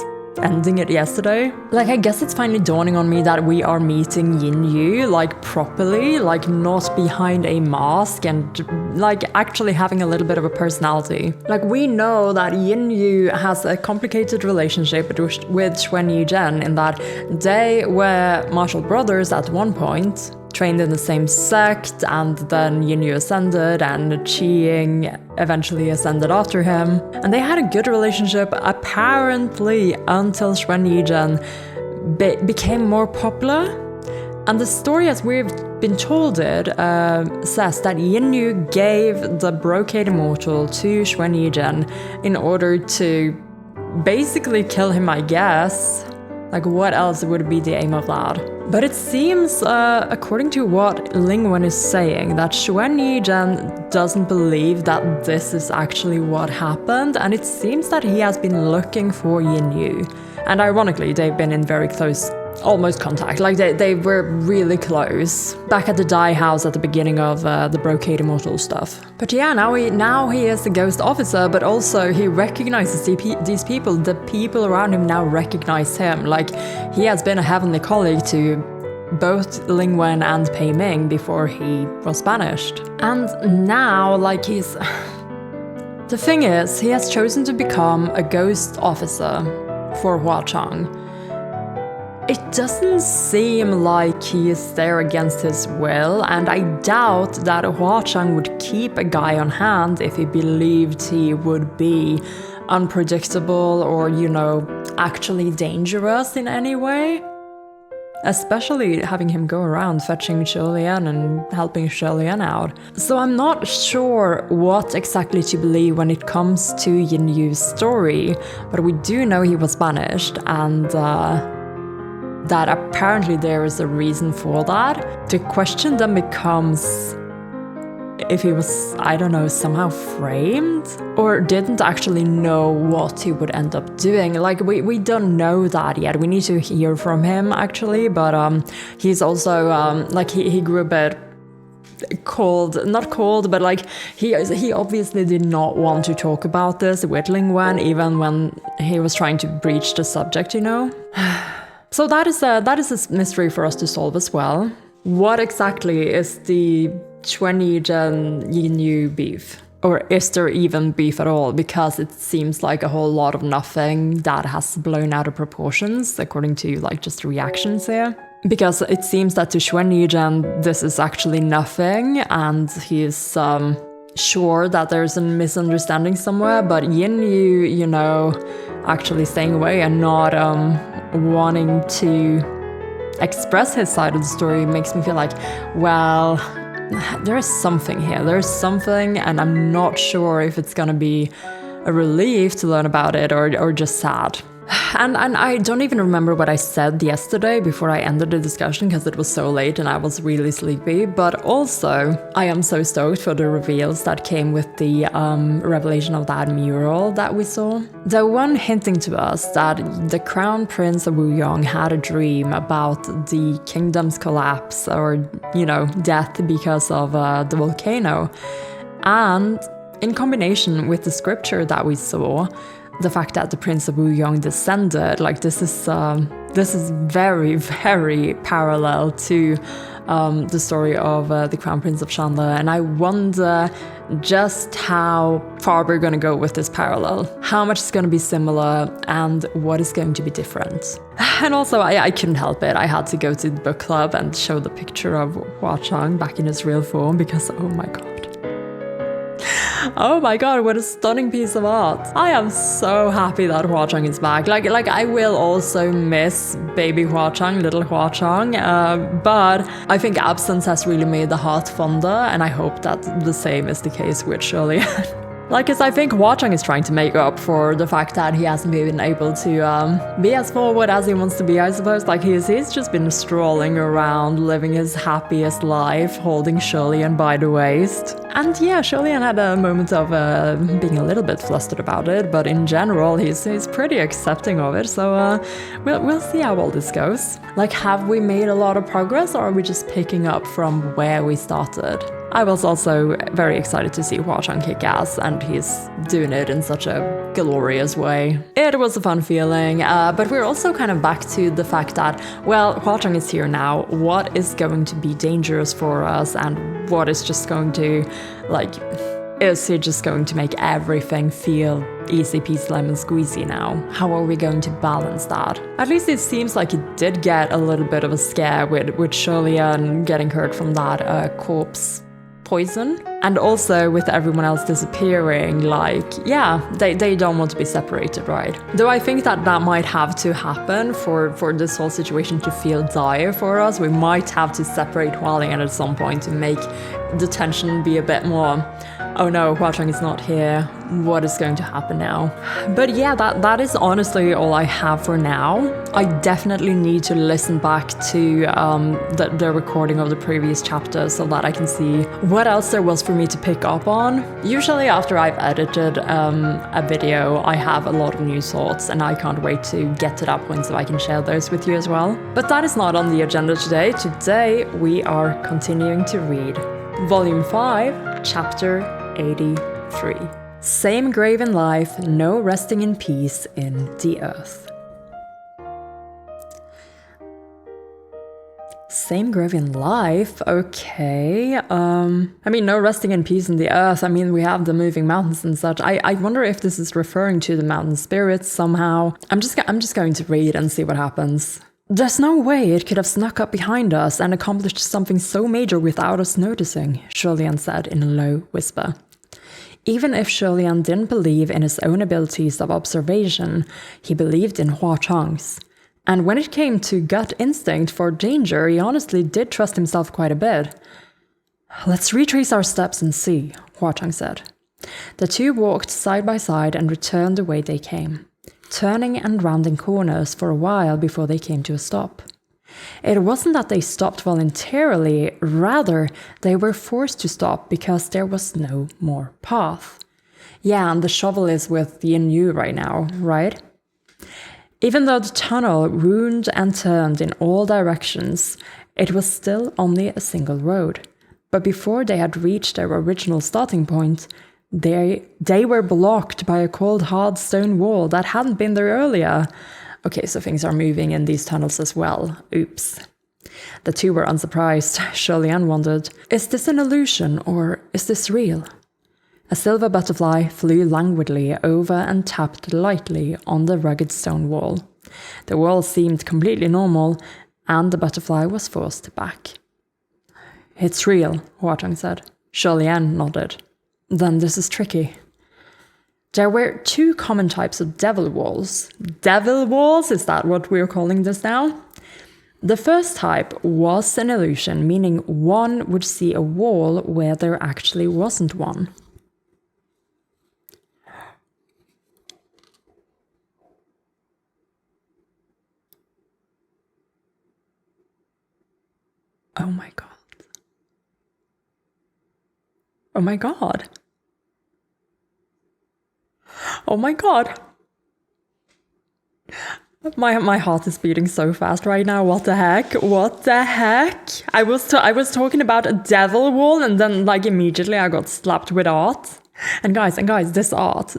ending it yesterday. Like, I guess it's finally dawning on me that we are meeting Yin Yu, like, properly, like, not behind a mask, and like actually having a little bit of a personality. Like, we know that Yin Yu has a complicated relationship with Xuan Yizhen, in that they were martial brothers at one point, trained in the same sect, and then Yin Yu ascended, and Qiying eventually ascended after him. And they had a good relationship, apparently, until Xuan Yizhen became more popular. And the story, as we've been told it, says that Yin Yu gave the Brocade Immortal to Xuan Yizhen in order to basically kill him, I guess. Like, what else would be the aim of that? But it seems, according to what Ling Wen is saying, that Xuan Yizhen doesn't believe that this is actually what happened, and it seems that he has been looking for Yin Yu. And ironically, they've been in very close, almost contact. Like, they were really close back at the Dai house at the beginning of the Brocade Immortal stuff. But yeah, now he is the ghost officer, but also he recognizes these people. The people around him now recognize him. Like, he has been a heavenly colleague to both Ling Wen and Pei Ming before he was banished. And now, like, he's... The thing is, he has chosen to become a ghost officer for Huachang. It doesn't seem like he is there against his will, and I doubt that Huachang would keep a guy on hand if he believed he would be unpredictable or, you know, actually dangerous in any way. Especially having him go around fetching Sholian and helping Sholian out. So I'm not sure what exactly to believe when it comes to Yin Yu's story, but we do know he was banished, and that apparently there is a reason for that. The question then becomes if he was, I don't know, somehow framed, or didn't actually know what he would end up doing. Like, we don't know that yet. We need to hear from him, actually, but he's also, like, he grew a bit cold, not cold, but like, he obviously did not want to talk about this with Ling Wen, even when he was trying to breach the subject, you know? So that is a mystery for us to solve as well. What exactly is the Xuan Yizhen Yin Yu beef? Or is there even beef at all? Because it seems like a whole lot of nothing that has blown out of proportions, according to like just reactions here. Because it seems that to Xuan Yizhen this is actually nothing, and he's sure that there's a misunderstanding somewhere, but Yin Yu, you know, actually staying away and not wanting to express his side of the story makes me feel like, well, there is something here. There's something, and I'm not sure if it's gonna be a relief to learn about it or just sad. And I don't even remember what I said yesterday before I ended the discussion because it was so late and I was really sleepy. But also, I am so stoked for the reveals that came with the revelation of that mural that we saw. The one hinting to us that the Crown Prince of Wuyong had a dream about the kingdom's collapse or, you know, death because of the volcano. And in combination with the scripture that we saw, the fact that the Prince of Wuyong descended, like this is very, very parallel to the story of the Crown Prince of Shanle, and I wonder just how far we're going to go with this parallel, how much is going to be similar, and what is going to be different. And also, I couldn't help it. I had to go to the book club and show the picture of Hua Chang back in his real form because, oh my god. Oh my god, what a stunning piece of art. I am so happy that Hua Chang is back. Like I will also miss baby Hua Chang, little Hua Chang, but I think absence has really made the heart fonder, and I hope that the same is the case with Shirley. Like, cause I think Hua Chang is trying to make up for the fact that he hasn't been able to be as forward as he wants to be, I suppose. Like, he's just been strolling around, living his happiest life, holding Shirley-Ann by the waist. And yeah, Shirley-Ann had a moment of being a little bit flustered about it, but in general, he's pretty accepting of it. So we'll see how all this goes. Like, have we made a lot of progress, or are we just picking up from where we started? I was also very excited to see Hua Chang kick ass, and he's doing it in such a glorious way. It was a fun feeling, but we're also kind of back to the fact that, well, Hua Chang is here now. What is going to be dangerous for us, and what is just going to, like, is he just going to make everything feel easy peasy lemon squeezy now? How are we going to balance that? At least it seems like it did get a little bit of a scare with Shirley-Ann getting hurt from that corpse poison, and also with everyone else disappearing. Like, yeah, they don't want to be separated, right? Though I think that might have to happen for this whole situation to feel dire for us. We might have to separate Hualien at some point to make the tension be a bit more, oh no, Hua Chang is not here, what is going to happen now? But yeah, that is honestly all I have for now. I definitely need to listen back to the recording of the previous chapter so that I can see what else there was for me to pick up on. Usually after I've edited a video, I have a lot of new thoughts, and I can't wait to get to that point so I can share those with you as well. But that is not on the agenda today. Today we are continuing to read Volume 5, Chapter 83. Same grave in life, no resting in peace in the earth. Same grave in life, okay. I mean, no resting in peace in the earth. I mean, we have the moving mountains and such. I wonder if this is referring to the mountain spirits somehow. I'm just going to read and see what happens. There's no way it could have snuck up behind us and accomplished something so major without us noticing, Shirley-Ann said in a low whisper. Even if Shirley-Ann didn't believe in his own abilities of observation, he believed in Hua Chang's. And when it came to gut instinct for danger, he honestly did trust himself quite a bit. Let's retrace our steps and see, Hua Chang said. The two walked side by side and returned the way they came, turning and rounding corners for a while before they came to a stop. It wasn't that they stopped voluntarily, rather, they were forced to stop because there was no more path. Yeah, and the shovel is with Yin Yu right now, right? Even though the tunnel wound and turned in all directions, it was still only a single road. But before they had reached their original starting point, they were blocked by a cold, hard stone wall that hadn't been there earlier. Okay, so things are moving in these tunnels as well. Oops. The two were unsurprised. Shirley-Ann wondered, is this an illusion or is this real? A silver butterfly flew languidly over and tapped lightly on the rugged stone wall. The wall seemed completely normal, and the butterfly was forced back. It's real, Hua Chang said. Shirley-Ann nodded. Then this is tricky. There were two common types of devil walls. Devil walls? Is that what we're calling this now? The first type was an illusion, meaning one would see a wall where there actually wasn't one. Oh my god. Oh my god. Oh my god. My heart is beating so fast right now. What the heck? What the heck? I was talking about a devil wall, and then like immediately I got slapped with art. And guys, this art.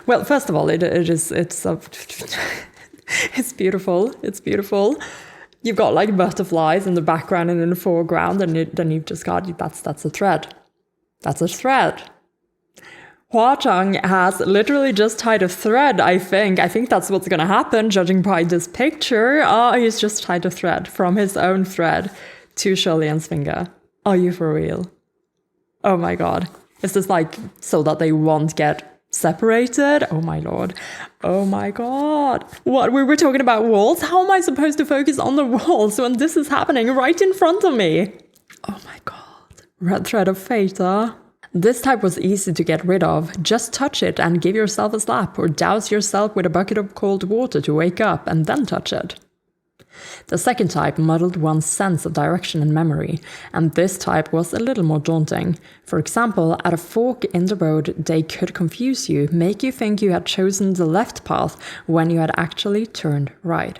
Well, first of all, it's beautiful. It's beautiful. You've got like butterflies in the background and in the foreground, and then you've just got, that's a thread. That's a thread. Huachang has literally just tied a thread, I think. I think that's what's going to happen, judging by this picture. He's just tied a thread from his own thread to Shirlian's finger. Are you for real? Oh my god. Is this like so that they won't get separated? Oh my lord. Oh my god. What? We were talking about walls? How am I supposed to focus on the walls when this is happening right in front of me? Oh my god. Red thread of fate, huh? This type was easy to get rid of. Just touch it and give yourself a slap, or douse yourself with a bucket of cold water to wake up and then touch it. The second type muddled one's sense of direction and memory, and this type was a little more daunting. For example, at a fork in the road, they could confuse you, make you think you had chosen the left path when you had actually turned right.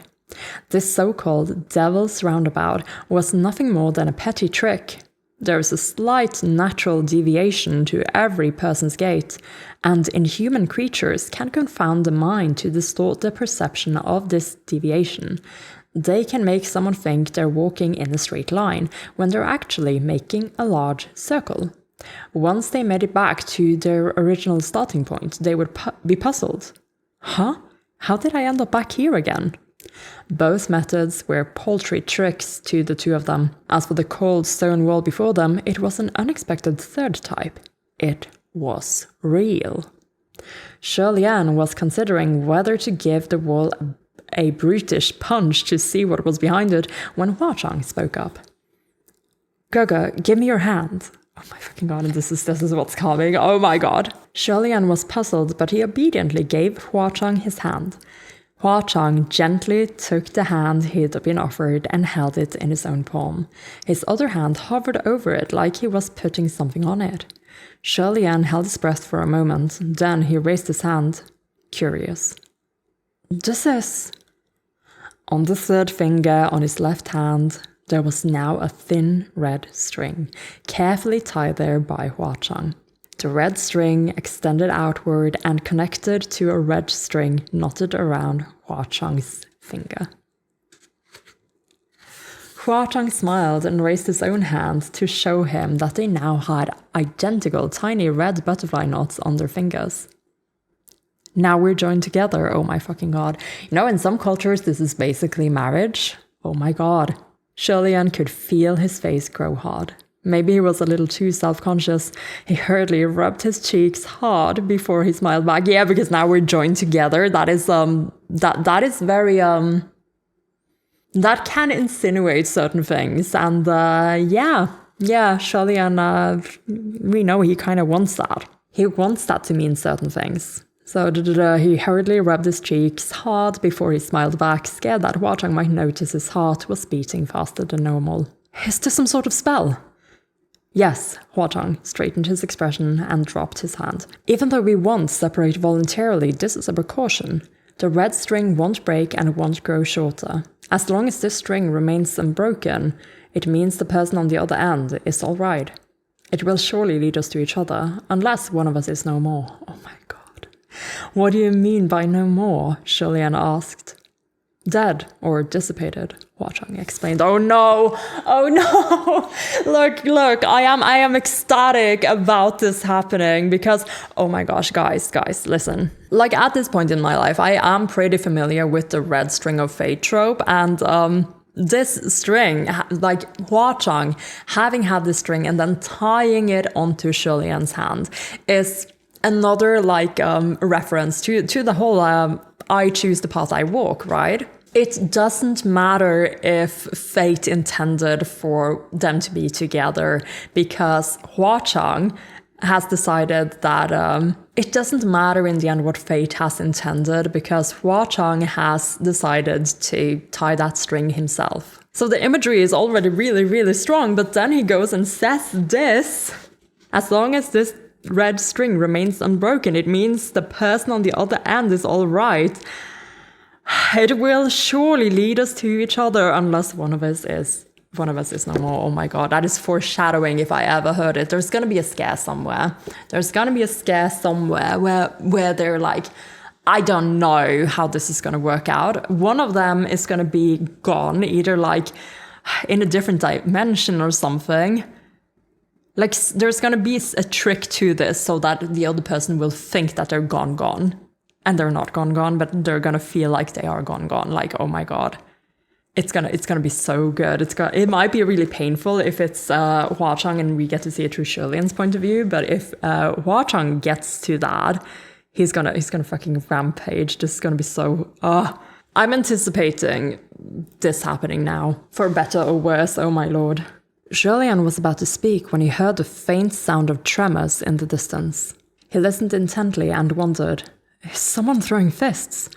This so-called devil's roundabout was nothing more than a petty trick. There is a slight natural deviation to every person's gait, and inhuman creatures can confound the mind to distort the perception of this deviation. They can make someone think they're walking in a straight line, when they're actually making a large circle. Once they made it back to their original starting point, they would be puzzled. Huh? How did I end up back here again? Both methods were paltry tricks to the two of them. As for the cold stone wall before them, it was an unexpected third type. It was real. Shirlian was considering whether to give the wall a brutish punch to see what was behind it when Huachang spoke up. Gaga, give me your hand. Oh my fucking god, and this is what's coming. Oh my god. Shirlian was puzzled, but he obediently gave Huachang his hand. Huachang gently took the hand he'd been offered and held it in his own palm. His other hand hovered over it like he was putting something on it. Shirlian held his breath for a moment, then he raised his hand, curious. This is... On the third finger on his left hand, there was now a thin red string, carefully tied there by Huachang. The red string extended outward and connected to a red string knotted around Huachang's finger. Huachang smiled and raised his own hand to show him that they now had identical tiny red butterfly knots on their fingers. Now we're joined together, oh my fucking god. You know, in some cultures this is basically marriage. Oh my god. Shirlian could feel his face grow hard. Maybe he was a little too self-conscious. He hurriedly rubbed his cheeks hard before he smiled back. Yeah, because now we're joined together. That is that is very that can insinuate certain things. And yeah, Shirlian, we know he kind of wants that. He wants that to mean certain things. So he hurriedly rubbed his cheeks hard before he smiled back, scared that Huachang might notice his heart was beating faster than normal. Is this some sort of spell? Yes, Huachang straightened his expression and dropped his hand. Even though we won't separate voluntarily, this is a precaution. The red string won't break and won't grow shorter. As long as this string remains unbroken, it means the person on the other end is all right. It will surely lead us to each other, unless one of us is no more. Oh my god. What do you mean by no more? Shirlian asked. Dead or dissipated, Huachang explained. Oh no! Look, I am ecstatic about this happening because, oh my gosh, guys, listen. Like at this point in my life, I am pretty familiar with the red string of fate trope, and this string, like Huachang having had this string and then tying it onto Shirlian's hand is another reference to the whole I choose the path I walk, right? It doesn't matter if fate intended for them to be together, because Huachang has decided that it doesn't matter in the end what fate has intended, because Huachang has decided to tie that string himself. So the imagery is already really, really strong, but then he goes and says this. As long as this red string remains unbroken, it means the person on the other end is all right. It will surely lead us to each other unless one of us is one of us is no more. Oh my god, that is foreshadowing if I ever heard it. There's gonna be a scare somewhere. There's gonna be a scare somewhere where they're like, I don't know how this is gonna work out. One of them is gonna be gone, either like in a different dimension or something. Like there's gonna be a trick to this so that the other person will think that they're gone. And they're not gone, but they're gonna feel like they are gone. Like, oh my god. It's gonna be so good. It might be really painful if it's Hua Chang and we get to see it through Shirley's point of view. But if Hua Chang gets to that, he's gonna fucking rampage. This is gonna be so. I'm anticipating this happening now, for better or worse. Oh my lord. Shirley was about to speak when he heard the faint sound of tremors in the distance. He listened intently and wondered, is someone throwing fists?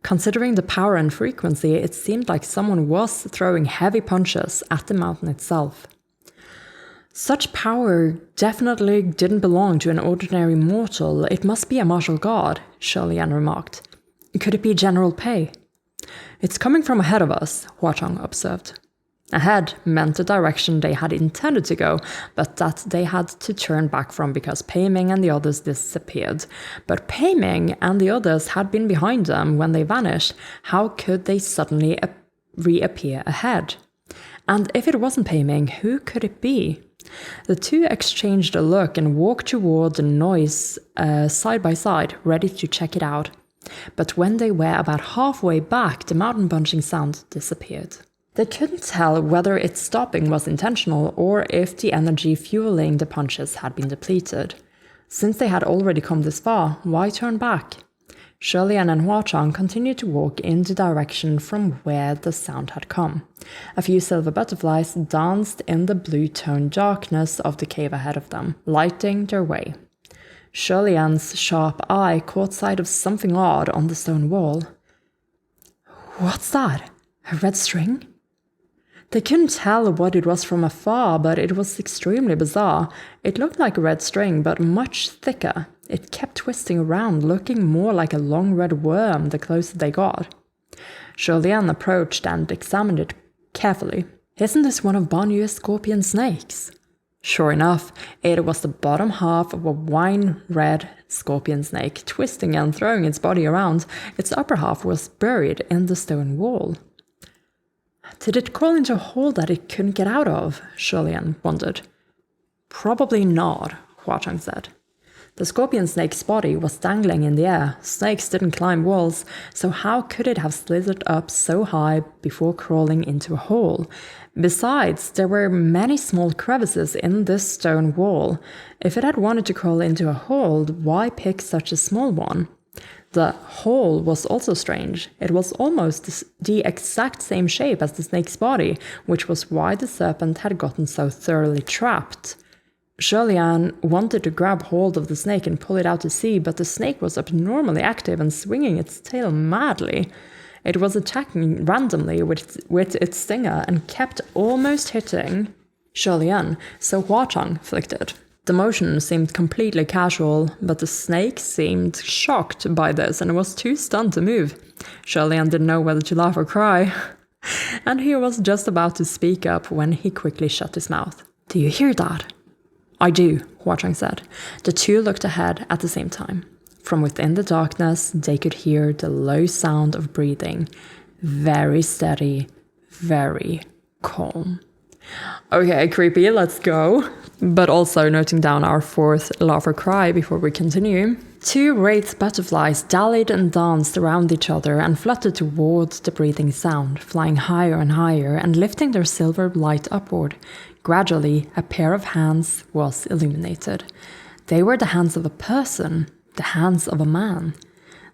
Considering the power and frequency, it seemed like someone was throwing heavy punches at the mountain itself. Such power definitely didn't belong to an ordinary mortal. It must be a martial god, Shirley remarked. Could it be General Pei? It's coming from ahead of us, Hua Chang observed. Ahead meant the direction they had intended to go, but that they had to turn back from because Pei Ming and the others disappeared. But Pei Ming and the others had been behind them when they vanished. How could they suddenly reappear ahead? And if it wasn't Pei Ming, who could it be? The two exchanged a look and walked toward the noise side by side, ready to check it out. But when they were about halfway back, the mountain punching sound disappeared. They couldn't tell whether its stopping was intentional or if the energy fueling the punches had been depleted. Since they had already come this far, why turn back? Shirley and Hua Chang continued to walk in the direction from where the sound had come. A few silver butterflies danced in the blue-toned darkness of the cave ahead of them, lighting their way. Shirley's sharp eye caught sight of something odd on the stone wall. What's that? A red string? They couldn't tell what it was from afar, but it was extremely bizarre. It looked like a red string, but much thicker. It kept twisting around, looking more like a long red worm the closer they got. Shirley approached and examined it carefully. Isn't this one of Banyu's scorpion snakes? Sure enough, it was the bottom half of a wine-red scorpion snake, twisting and throwing its body around. Its upper half was buried in the stone wall. Did it crawl into a hole that it couldn't get out of? Shirley wondered. Probably not, Hua Chang said. The scorpion snake's body was dangling in the air. Snakes didn't climb walls, so how could it have slithered up so high before crawling into a hole? Besides, there were many small crevices in this stone wall. If it had wanted to crawl into a hole, why pick such a small one? The hole was also strange. It was almost the exact same shape as the snake's body, which was why the serpent had gotten so thoroughly trapped. Shirley wanted to grab hold of the snake and pull it out to sea, but the snake was abnormally active and swinging its tail madly. It was attacking randomly with its stinger and kept almost hitting Shirley, so Hua Chang flicked it. The motion seemed completely casual, but the snake seemed shocked by this and was too stunned to move. Shirley didn't know whether to laugh or cry. And he was just about to speak up when he quickly shut his mouth. Do you hear that? I do, Hua Chang said. The two looked ahead at the same time. From within the darkness, they could hear the low sound of breathing. Very steady, very calm. Okay, creepy, let's go. But also noting down our fourth laugh or cry before we continue. Two wraith butterflies dallied and danced around each other and fluttered towards the breathing sound, flying higher and higher and lifting their silver light upward. Gradually, a pair of hands was illuminated. They were the hands of a person, the hands of a man.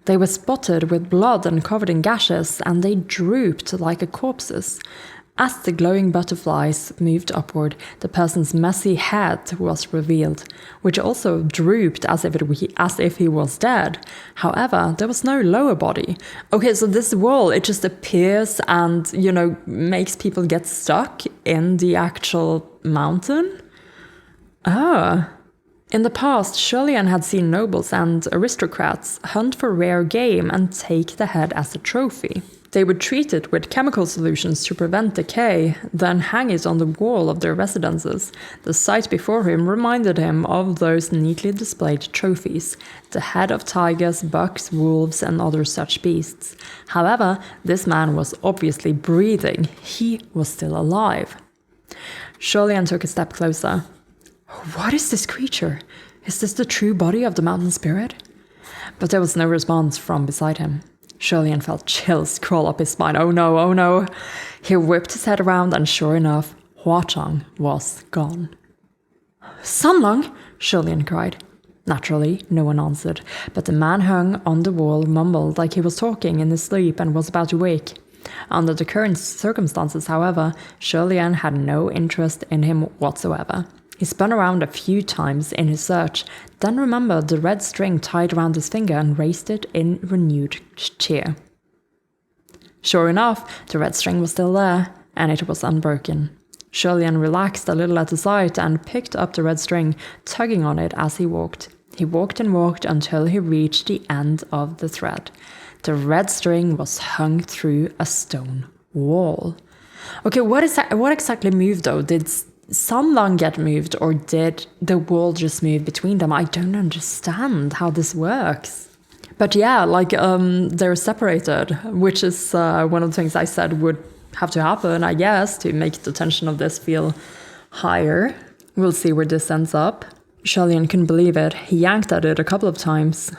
They were spotted with blood and covered in gashes, and they drooped like a corpse's. As the glowing butterflies moved upward, the person's messy head was revealed, which also drooped as if he was dead. However, there was no lower body. Okay, so this wall, it just appears and, makes people get stuck in the actual mountain? In the past, Shirley had seen nobles and aristocrats hunt for rare game and take the head as a trophy. They would treat it with chemical solutions to prevent decay, then hang it on the wall of their residences. The sight before him reminded him of those neatly displayed trophies, the head of tigers, bucks, wolves, and other such beasts. However, this man was obviously breathing. He was still alive. Shuolian took a step closer. What is this creature? Is this the true body of the mountain spirit? But there was no response from beside him. Shuolian felt chills crawl up his spine. Oh no, oh no. He whipped his head around and sure enough, Huachang was gone. Sunlong, Shuolian cried. Naturally, no one answered, but the man hung on the wall mumbled like he was talking in his sleep and was about to wake. Under the current circumstances, however, Shuolian had no interest in him whatsoever. He spun around a few times in his search, then remembered the red string tied around his finger and raised it in renewed cheer. Sure enough, the red string was still there, and it was unbroken. Shuolian relaxed a little at the sight and picked up the red string, tugging on it as he walked. He walked and walked until he reached the end of the thread. The red string was hung through a stone wall. Okay, what exactly moved though? Did Sunlong get moved, or did the wall just move between them? I don't understand how this works. But yeah, like they're separated, which is one of the things I said would have to happen, I guess, to make the tension of this feel higher. We'll see where this ends up. Shuolian couldn't believe it. He yanked at it a couple of times,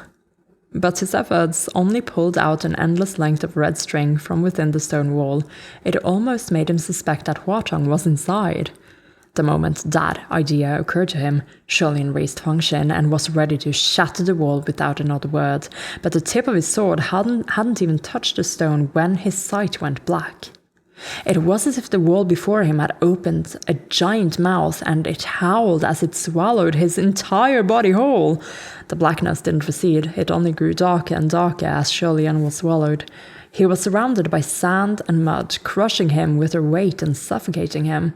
but his efforts only pulled out an endless length of red string from within the stone wall. It almost made him suspect that Huachang was inside. The moment that idea occurred to him, Shuolian raised function and was ready to shatter the wall without another word, but the tip of his sword hadn't even touched the stone when his sight went black. It was as if the wall before him had opened a giant mouth and it howled as it swallowed his entire body whole. The blackness didn't recede, it only grew darker and darker as Shuolian was swallowed. He was surrounded by sand and mud, crushing him with their weight and suffocating him.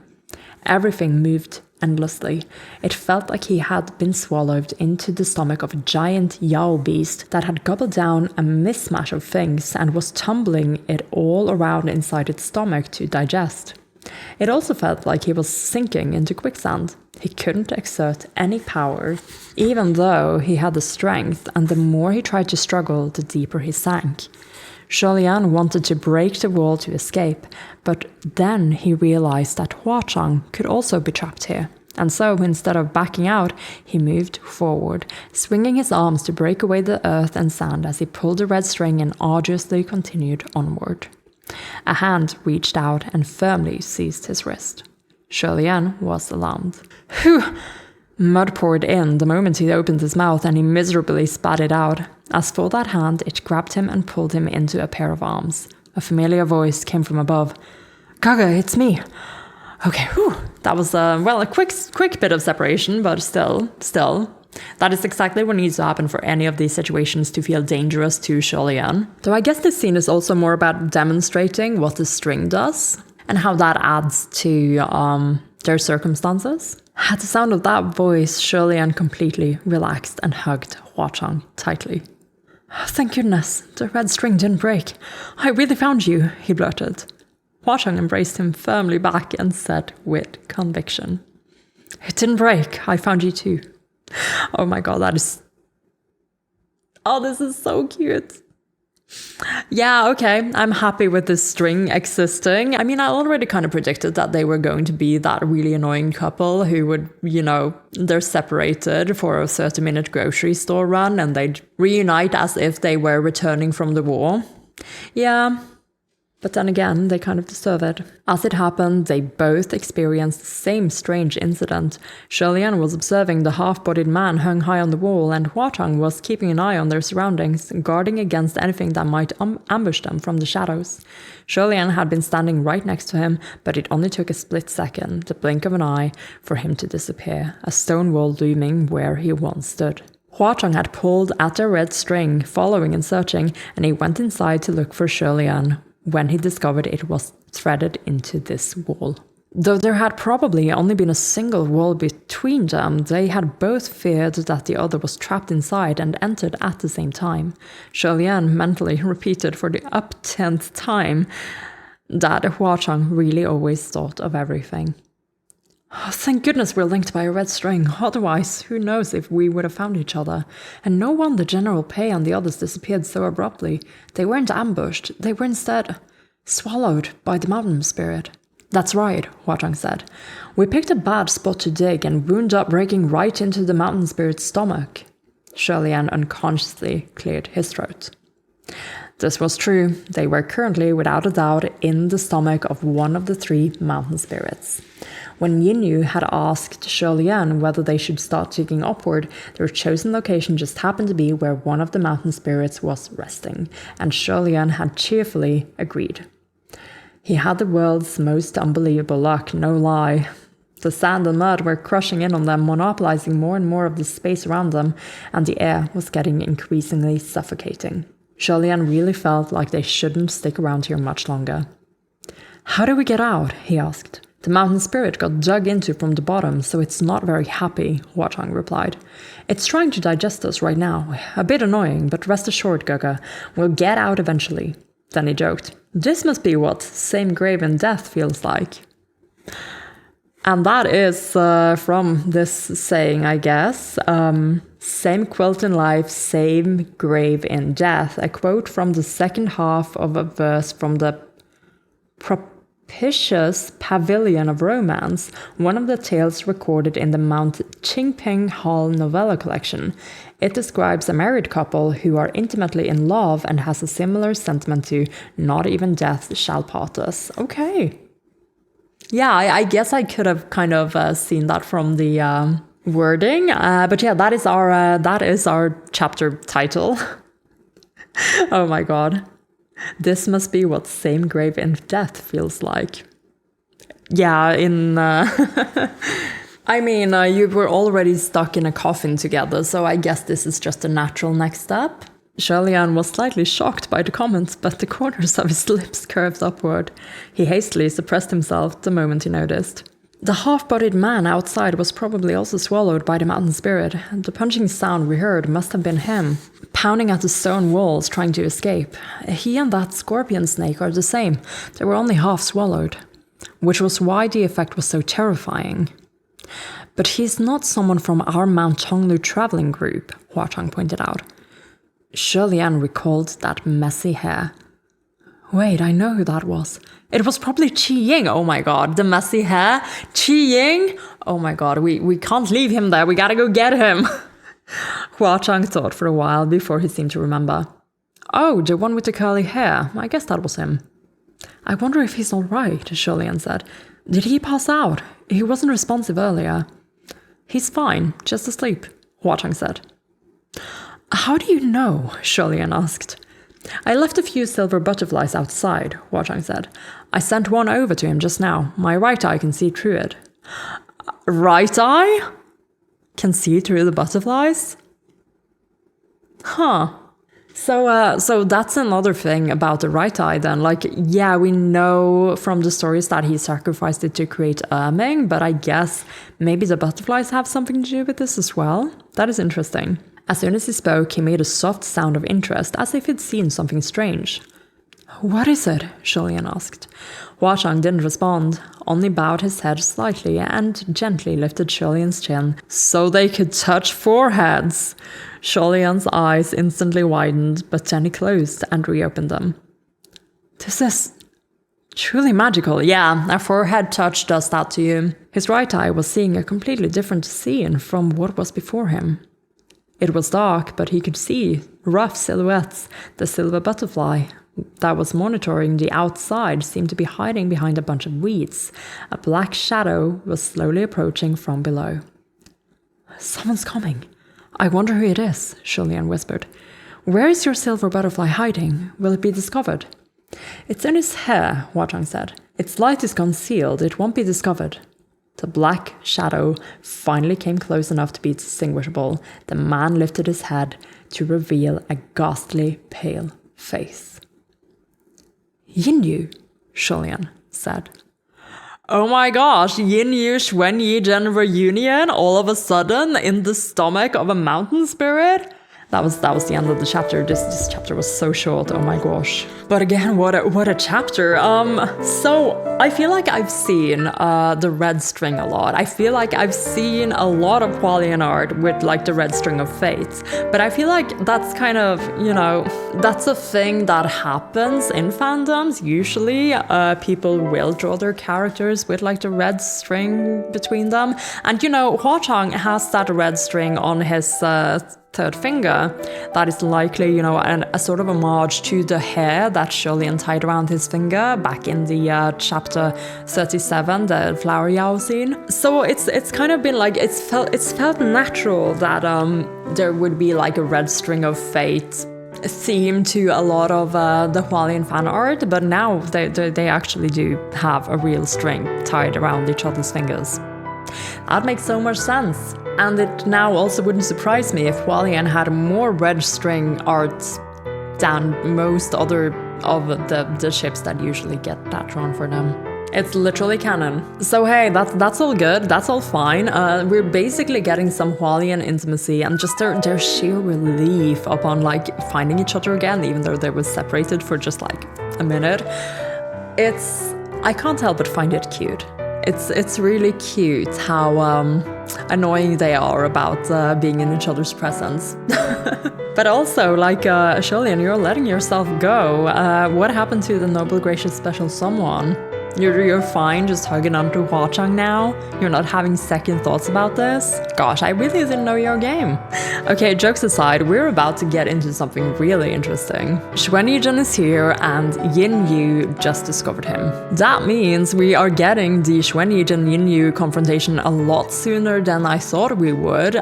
Everything moved endlessly. It felt like he had been swallowed into the stomach of a giant Yao beast that had gobbled down a mismatch of things and was tumbling it all around inside its stomach to digest. It also felt like he was sinking into quicksand. He couldn't exert any power, even though he had the strength, and the more he tried to struggle, the deeper he sank. Shuolian wanted to break the wall to escape, but then he realized that Huachang could also be trapped here. And so, instead of backing out, he moved forward, swinging his arms to break away the earth and sand as he pulled the red string and arduously continued onward. A hand reached out and firmly seized his wrist. Shuolian was alarmed. Whew! Mud poured in the moment he opened his mouth, and he miserably spat it out. As for that hand, it grabbed him and pulled him into a pair of arms. A familiar voice came from above. Gaga, it's me. Okay, whew. That was, a quick bit of separation, but still. That is exactly what needs to happen for any of these situations to feel dangerous to Shuolian. Though I guess this scene is also more about demonstrating what the string does, and how that adds to their circumstances. At the sound of that voice, Shuolian completely relaxed and hugged Huachang tightly. Thank goodness, the red string didn't break. I really found you, he blurted. Huachang embraced him firmly back and said with conviction, It didn't break, I found you too. Oh my god, this is so cute. Yeah, okay, I'm happy with this string existing. I mean, I already kind of predicted that they were going to be that really annoying couple who would, they're separated for a 30-minute grocery store run and they'd reunite as if they were returning from the war. Yeah, but then again, they kind of deserve it. As it happened, they both experienced the same strange incident. Shuolian was observing the half-bodied man hung high on the wall, and Huachang was keeping an eye on their surroundings, guarding against anything that might ambush them from the shadows. Shuolian had been standing right next to him, but it only took a split second, the blink of an eye, for him to disappear, a stone wall looming where he once stood. Huachang had pulled at the red string, following and searching, and he went inside to look for Shuolian when he discovered it was threaded into this wall. Though there had probably only been a single wall between them, they had both feared that the other was trapped inside and entered at the same time. Julian mentally repeated for the up-10th time that Huachang really always thought of everything. Oh, thank goodness we're linked by a red string, otherwise who knows if we would have found each other. And no wonder General Pei and the others disappeared so abruptly. They weren't ambushed, they were instead swallowed by the mountain spirit. That's right, Huachang said. We picked a bad spot to dig and wound up breaking right into the mountain spirit's stomach. Julian unconsciously cleared his throat. This was true. They were currently, without a doubt, in the stomach of one of the 3 mountain spirits. When Yinyu had asked Julian whether they should start digging upward, their chosen location just happened to be where one of the mountain spirits was resting, and Julian had cheerfully agreed. He had the world's most unbelievable luck, no lie. The sand and mud were crushing in on them, monopolizing more and more of the space around them, and the air was getting increasingly suffocating. Julian really felt like they shouldn't stick around here much longer. How do we get out? He asked. The mountain spirit got dug into from the bottom, so it's not very happy, Huachang replied. It's trying to digest us right now. A bit annoying, but rest assured, Gaga, we'll get out eventually. Then he joked, this must be what same grave in death feels like. And that is from this saying, I guess. Same quilt in life, same grave in death. A quote from the second half of a verse from the Propitious Pavilion of Romance, one of the tales recorded in the Mount Qingping Hall novella collection. It describes a married couple who are intimately in love and has a similar sentiment to not even death shall part us. Okay. Yeah, I guess I could have kind of seen that from the wording, but yeah, that is our chapter title. Oh my god. This must be what same grave in death feels like. Yeah, I mean, you were already stuck in a coffin together, so I guess this is just a natural next step. Julian was slightly shocked by the comment, but the corners of his lips curved upward. He hastily suppressed himself the moment he noticed. The half-bodied man outside was probably also swallowed by the mountain spirit. The punching sound we heard must have been him, pounding at the stone walls trying to escape. He and that scorpion snake are the same. They were only half swallowed, which was why the effect was so terrifying. But he's not someone from our Mount Tonglu traveling group, Huachang pointed out. Julian recalled that messy hair. Wait, I know who that was. It was probably Qi Ying. Oh my god, the messy hair. Qi Ying? Oh my god, we can't leave him there. We gotta go get him. Huachang thought for a while before he seemed to remember. Oh, the one with the curly hair. I guess that was him. I wonder if he's all right, Julian said. Did he pass out? He wasn't responsive earlier. He's fine, just asleep, Huachang said. How do you know? Julian asked. I left a few silver butterflies outside, Huachang said. I sent one over to him just now. My right eye can see through it. Right eye? Can see through the butterflies? Huh. So that's another thing about the right eye then. Like, yeah, we know from the stories that he sacrificed it to create Ming, but I guess maybe the butterflies have something to do with this as well. That is interesting. As soon as he spoke, he made a soft sound of interest, as if he'd seen something strange. What is it? Julian asked. Huachang didn't respond, only bowed his head slightly and gently lifted Julian's chin so they could touch foreheads. Julian's eyes instantly widened, but then he closed and reopened them. This is truly magical. Yeah, a forehead touch does that to you. His right eye was seeing a completely different scene from what was before him. It was dark, but he could see rough silhouettes. The silver butterfly that was monitoring the outside seemed to be hiding behind a bunch of weeds. A black shadow was slowly approaching from below. Someone's coming. I wonder who it is, Julian whispered. Where is your silver butterfly hiding? Will it be discovered? It's in his hair, Huachang said. Its light is concealed. It won't be discovered. The black shadow finally came close enough to be distinguishable. The man lifted his head to reveal a ghastly, pale face. Yinyu, Julian said. Oh my gosh, Yin Yu Xuanyi Gen reunion all of a sudden in the stomach of a mountain spirit? That was the end of the chapter. This chapter was so short, oh my gosh. But again, what a chapter. So I feel like I've seen the red string a lot. I feel like I've seen a lot of Hualien art with like the red string of fates. But I feel like that's kind of, you know, that's a thing that happens in fandoms. Usually people will draw their characters with like the red string between them. And you know, Hua Chang has that red string on his third finger. That is likely, you know, a sort of homage to the hair that Shulian tied around his finger back in the chapter 37, the flower Yao scene. So it's kind of been like, it's felt natural that there would be like a red string of fate theme to a lot of the Hualien fan art, but now they actually do have a real string tied around each other's fingers. That makes so much sense. And it now also wouldn't surprise me if Hualien had more red string art than most other of the ships that usually get that drawn for them. It's literally canon. So hey, that's all good, that's all fine. We're basically getting some Hualien intimacy and just their sheer relief upon like finding each other again, even though they were separated for just like a minute. I can't help but find it cute. It's really cute how annoying they are about being in each other's presence. But also, like, Shulian, you're letting yourself go. What happened to the noble, gracious, special someone? You're fine just hugging onto Hua Chang now? You're not having second thoughts about this? Gosh, I really didn't know your game. Okay, jokes aside, we're about to get into something really interesting. Xuanyi Zhen is here and Yin Yu just discovered him. That means we are getting the Xuanyi Zhen Yin Yu confrontation a lot sooner than I thought we would.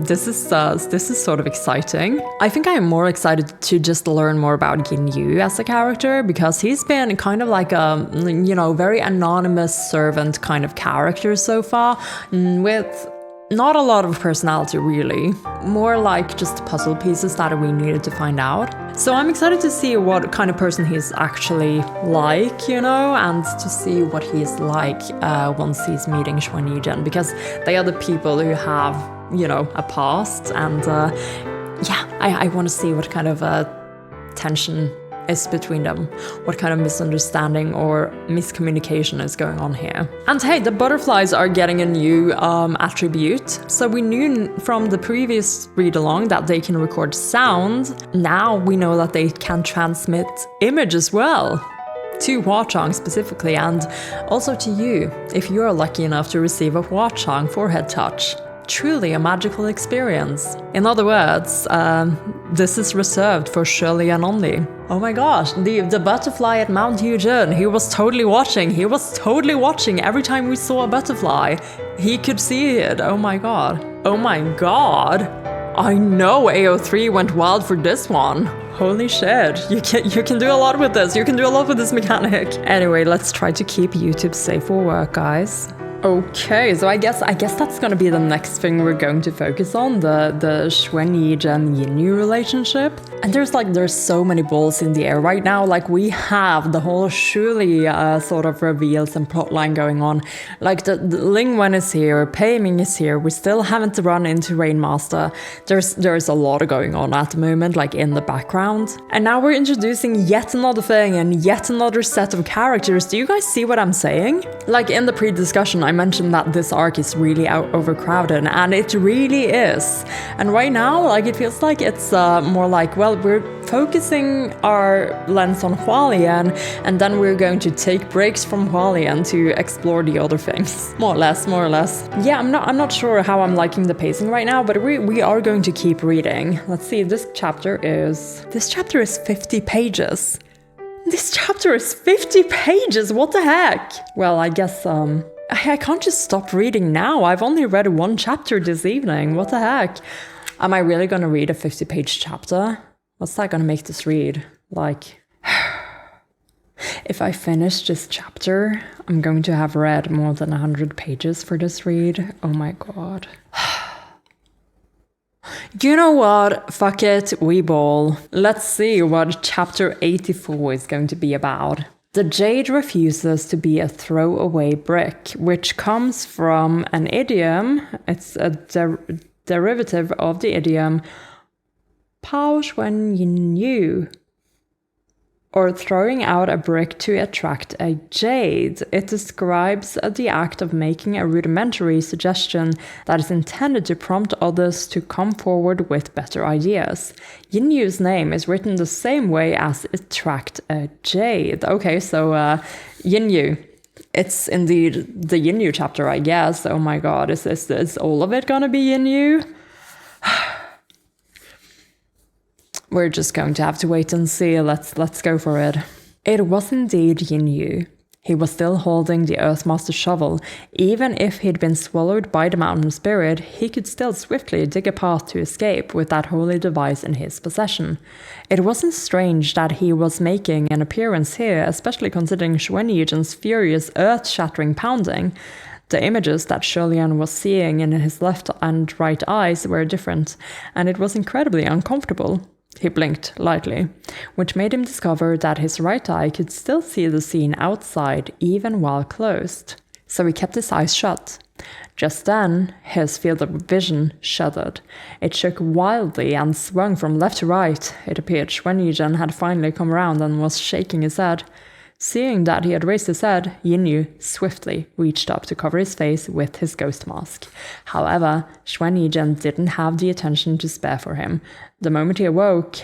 This is sort of exciting. I think I am more excited to just learn more about Yin Yu as a character because he's been kind of like a, you know, very anonymous servant kind of character so far, with not a lot of personality really, more like just puzzle pieces that we needed to find out. So I'm excited to see what kind of person he's actually like, you know, and to see what he's like once he's meeting Xuanyi Zhen, because they are the people who have, you know, a past, and yeah, I want to see what kind of tension is between them, what kind of misunderstanding or miscommunication is going on here. And hey, the butterflies are getting a new attribute. So we knew from the previous read-along that they can record sound. Now we know that they can transmit image as well, to Hua Chang specifically, and also to you, if you are lucky enough to receive a Hua Chang forehead touch. Truly a magical experience. In other words, this is reserved for Shulian only. Oh my gosh, the butterfly at Mount Yujin, he was totally watching. He was totally watching every time we saw a butterfly. He could see it. Oh my god. Oh my god. I know AO3 went wild for this one. Holy shit, you can do a lot with this. You can do a lot with this mechanic. Anyway, let's try to keep YouTube safe for work, guys. Okay, so I guess that's gonna be the next thing we're going to focus on, the Xuanyi Zhen Yin Yu relationship. And there's so many balls in the air right now. Like, we have the whole Shuli sort of reveals and plotline going on. Like the Ling Wen is here, Pei Ming is here. We still haven't run into Rainmaster. There's a lot going on at the moment, like in the background. And now we're introducing yet another thing and yet another set of characters. Do you guys see what I'm saying? Like in the pre-discussion, I mentioned that this arc is really overcrowded, and it really is. And right now, like, it feels like it's more like, well, we're focusing our lens on Hualien, and then we're going to take breaks from Hualien to explore the other things. More or less. Yeah, I'm not sure how I'm liking the pacing right now, but we are going to keep reading. Let's see, this chapter is 50 pages. This chapter is 50 pages, what the heck? Well, I guess, I can't just stop reading now. I've only read one chapter this evening. What the heck? Am I really gonna read a 50-page chapter? What's that gonna make this read? Like, if I finish this chapter, I'm going to have read more than 100 pages for this read. Oh my god. You know what? Fuck it, we ball. Let's see what chapter 84 is going to be about. The jade refuses to be a throwaway brick, which comes from an idiom. It's a derivative of the idiom Pao Xuan Yin Yu, or throwing out a brick to attract a jade. It describes the act of making a rudimentary suggestion that is intended to prompt others to come forward with better ideas. Yin Yu's name is written the same way as attract a jade. Okay, so Yin Yu. It's indeed the Yin Yu chapter, I guess. Oh my god, is all of it gonna be Yin Yu? We're just going to have to wait and see. Let's go for it. It was indeed Yin Yu. He was still holding the Earthmaster's shovel. Even if he'd been swallowed by the mountain spirit, he could still swiftly dig a path to escape with that holy device in his possession. It wasn't strange that he was making an appearance here, especially considering Xuan Yizhen's furious earth-shattering pounding. The images that Sholian was seeing in his left and right eyes were different, and it was incredibly uncomfortable. He blinked lightly, which made him discover that his right eye could still see the scene outside even while closed. So he kept his eyes shut. Just then, his field of vision shuddered. It shook wildly and swung from left to right. It appeared Xuan Yizhen had finally come around and was shaking his head. Seeing that he had raised his head, Yin Yu swiftly reached up to cover his face with his ghost mask. However, Xuan Yizhen didn't have the attention to spare for him. The moment he woke,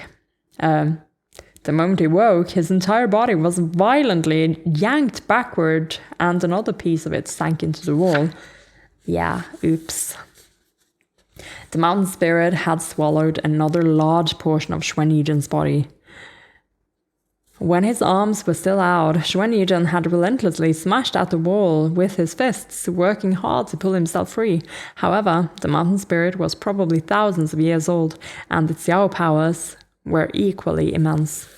his entire body was violently yanked backward, and another piece of it sank into the wall. Yeah, oops. The mountain spirit had swallowed another large portion of Xuan Yizhen's body. When his arms were still out, Xuan Yizhen had relentlessly smashed at the wall with his fists, working hard to pull himself free. However, the mountain spirit was probably thousands of years old, and its Yao powers were equally immense.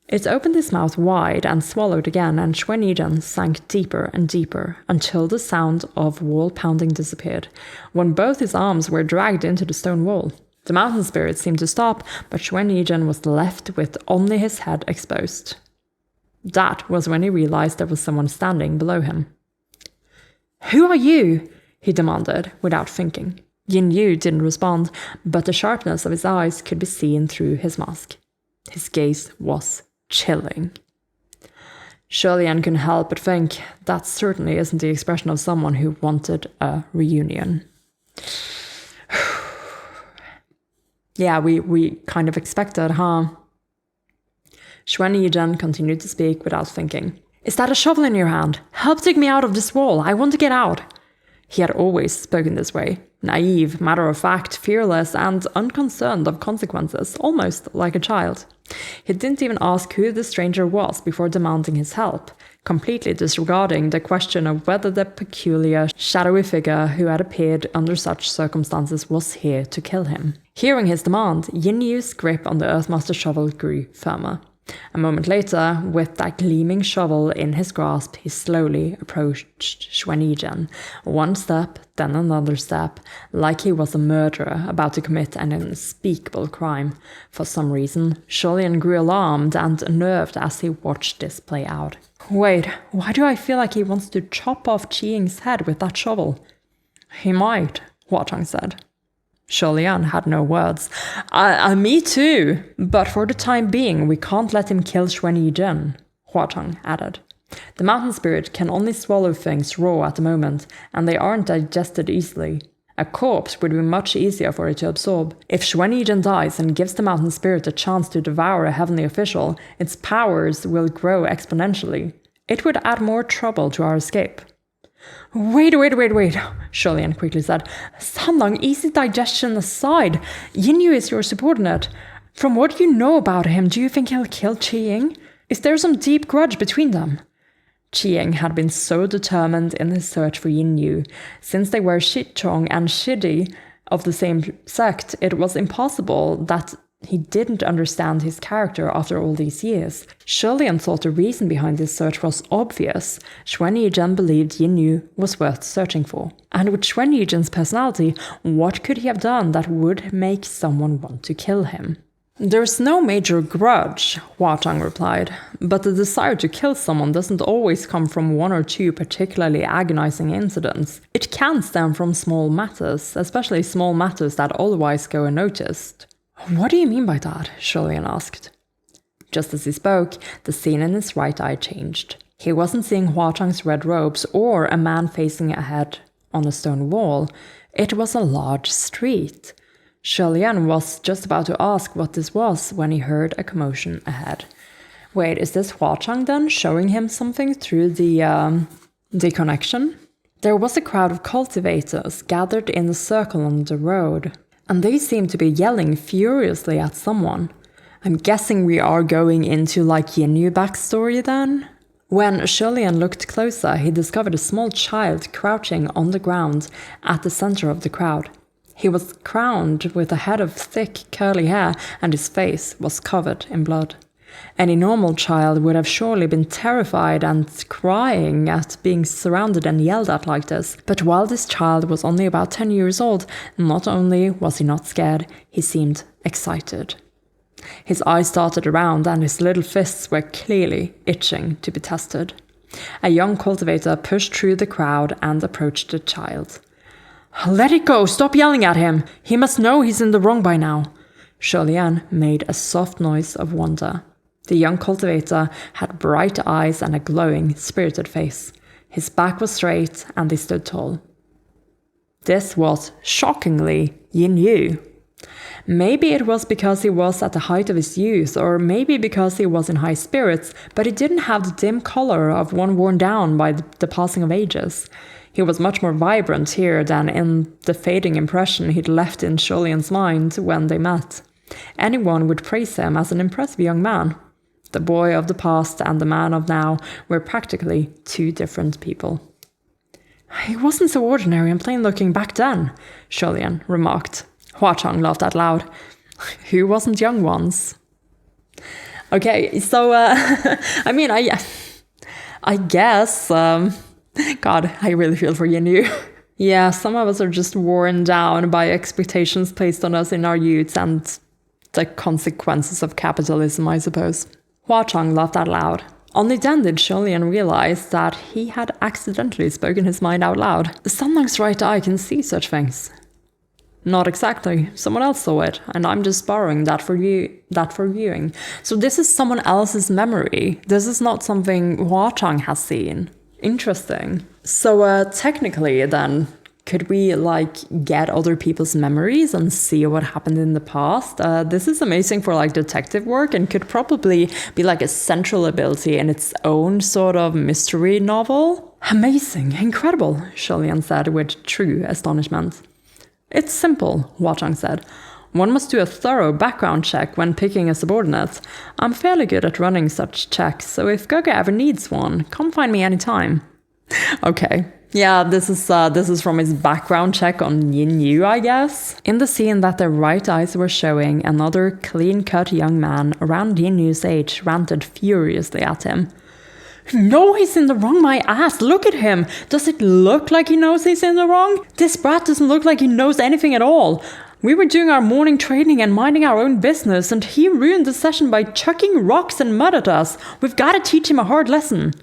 It opened its mouth wide and swallowed again, and Xuan Yizhen sank deeper and deeper until the sound of wall pounding disappeared, when both his arms were dragged into the stone wall. The mountain spirit seemed to stop, but Xuan Yizhen was left with only his head exposed. That was when he realized there was someone standing below him. "Who are you?" he demanded, without thinking. Yin Yu didn't respond, but the sharpness of his eyes could be seen through his mask. His gaze was chilling. Sholian couldn't help but think, that certainly isn't the expression of someone who wanted a reunion. Yeah, we kind of expected, huh? Xuan Yizhen continued to speak without thinking. "Is that a shovel in your hand? Help dig me out of this wall. I want to get out." He had always spoken this way. Naive, matter-of-fact, fearless, and unconcerned of consequences, almost like a child. He didn't even ask who the stranger was before demanding his help, completely disregarding the question of whether the peculiar, shadowy figure who had appeared under such circumstances was here to kill him. Hearing his demand, Yin Yu's grip on the Earthmaster's shovel grew firmer. A moment later, with that gleaming shovel in his grasp, he slowly approached Xuan Yizhen. One step, then another step, like he was a murderer about to commit an unspeakable crime. For some reason, Sholian grew alarmed and unnerved as he watched this play out. "Wait, why do I feel like he wants to chop off Qiying's head with that shovel?" "He might," Huatong said. Sholian had no words. Me too. But for the time being, we can't let him kill Xuan Yizhen," Huatong added. "The mountain spirit can only swallow things raw at the moment, and they aren't digested easily. A corpse would be much easier for it to absorb. If Xuan Yizhen dies and gives the mountain spirit a chance to devour a heavenly official, its powers will grow exponentially. It would add more trouble to our escape." Wait, Sholian quickly said. "Sanlang, easy digestion aside, Yin Yu is your subordinate. From what you know about him, do you think he'll kill Qiying? Is there some deep grudge between them?" Qiying had been so determined in his search for Yin Yu. Since they were Shichong and Shidi of the same sect, it was impossible that he didn't understand his character after all these years. Sholian thought the reason behind this search was obvious. Xuan Yizhen believed Yin Yu was worth searching for. And with Xuan Yizhen's personality, what could he have done that would make someone want to kill him? There's no major grudge, Huachang replied, but the desire to kill someone doesn't always come from one or two particularly agonizing incidents. It can stem from small matters, especially small matters that otherwise go unnoticed. What do you mean by that? Shulian asked. Just as he spoke, the scene in his right eye changed. He wasn't seeing Huachang's red robes or a man facing ahead on a stone wall. It was a large street. Shulian was just about to ask what this was when he heard a commotion ahead. Wait, is this Huachang then showing him something through the connection? There was a crowd of cultivators gathered in a circle on the road, and they seemed to be yelling furiously at someone. I'm guessing we are going into like Yinyu backstory then? When Shulian looked closer, he discovered a small child crouching on the ground at the center of the crowd. He was crowned with a head of thick, curly hair, and his face was covered in blood. Any normal child would have surely been terrified and crying at being surrounded and yelled at like this. But while this child was only about 10 years old, not only was he not scared, he seemed excited. His eyes darted around and his little fists were clearly itching to be tested. A young cultivator pushed through the crowd and approached the child. Let it go! Stop yelling at him! He must know he's in the wrong by now. Shulian made a soft noise of wonder. The young cultivator had bright eyes and a glowing, spirited face. His back was straight and he stood tall. This was shockingly Yinyu. Maybe it was because he was at the height of his youth, or maybe because he was in high spirits, but he didn't have the dim color of one worn down by the passing of ages. He was much more vibrant here than in the fading impression he'd left in Shulian's mind when they met. Anyone would praise him as an impressive young man. The boy of the past and the man of now were practically two different people. He wasn't so ordinary and plain-looking back then, Shulian remarked. Huachang laughed out loud. Who wasn't young once? Okay, so, I guess, God, I really feel for Yinyu. Yeah, some of us are just worn down by expectations placed on us in our youth and the consequences of capitalism, I suppose. Huachang laughed out loud. Only then did Shulian realize that he had accidentally spoken his mind out loud. Someone's right eye can see such things. Not exactly. Someone else saw it, and I'm just borrowing that for viewing. So this is someone else's memory. This is not something Huachang has seen. Interesting. So technically then, could we get other people's memories and see what happened in the past? This is amazing for detective work and could probably be a central ability in its own sort of mystery novel. Amazing, incredible, Shulian said with true astonishment. It's simple, Huachang said. One must do a thorough background check when picking a subordinate. I'm fairly good at running such checks, so if Goga ever needs one, come find me anytime. Okay. Yeah, this is from his background check on Yinyu, I guess. In the scene that their right eyes were showing, another clean-cut young man around Yinyu's age ranted furiously at him. No, he's in the wrong, my ass. Look at him. Does it look like he knows he's in the wrong? This brat doesn't look like he knows anything at all. We were doing our morning training and minding our own business, and he ruined the session by chucking rocks and mud at us. We've got to teach him a hard lesson.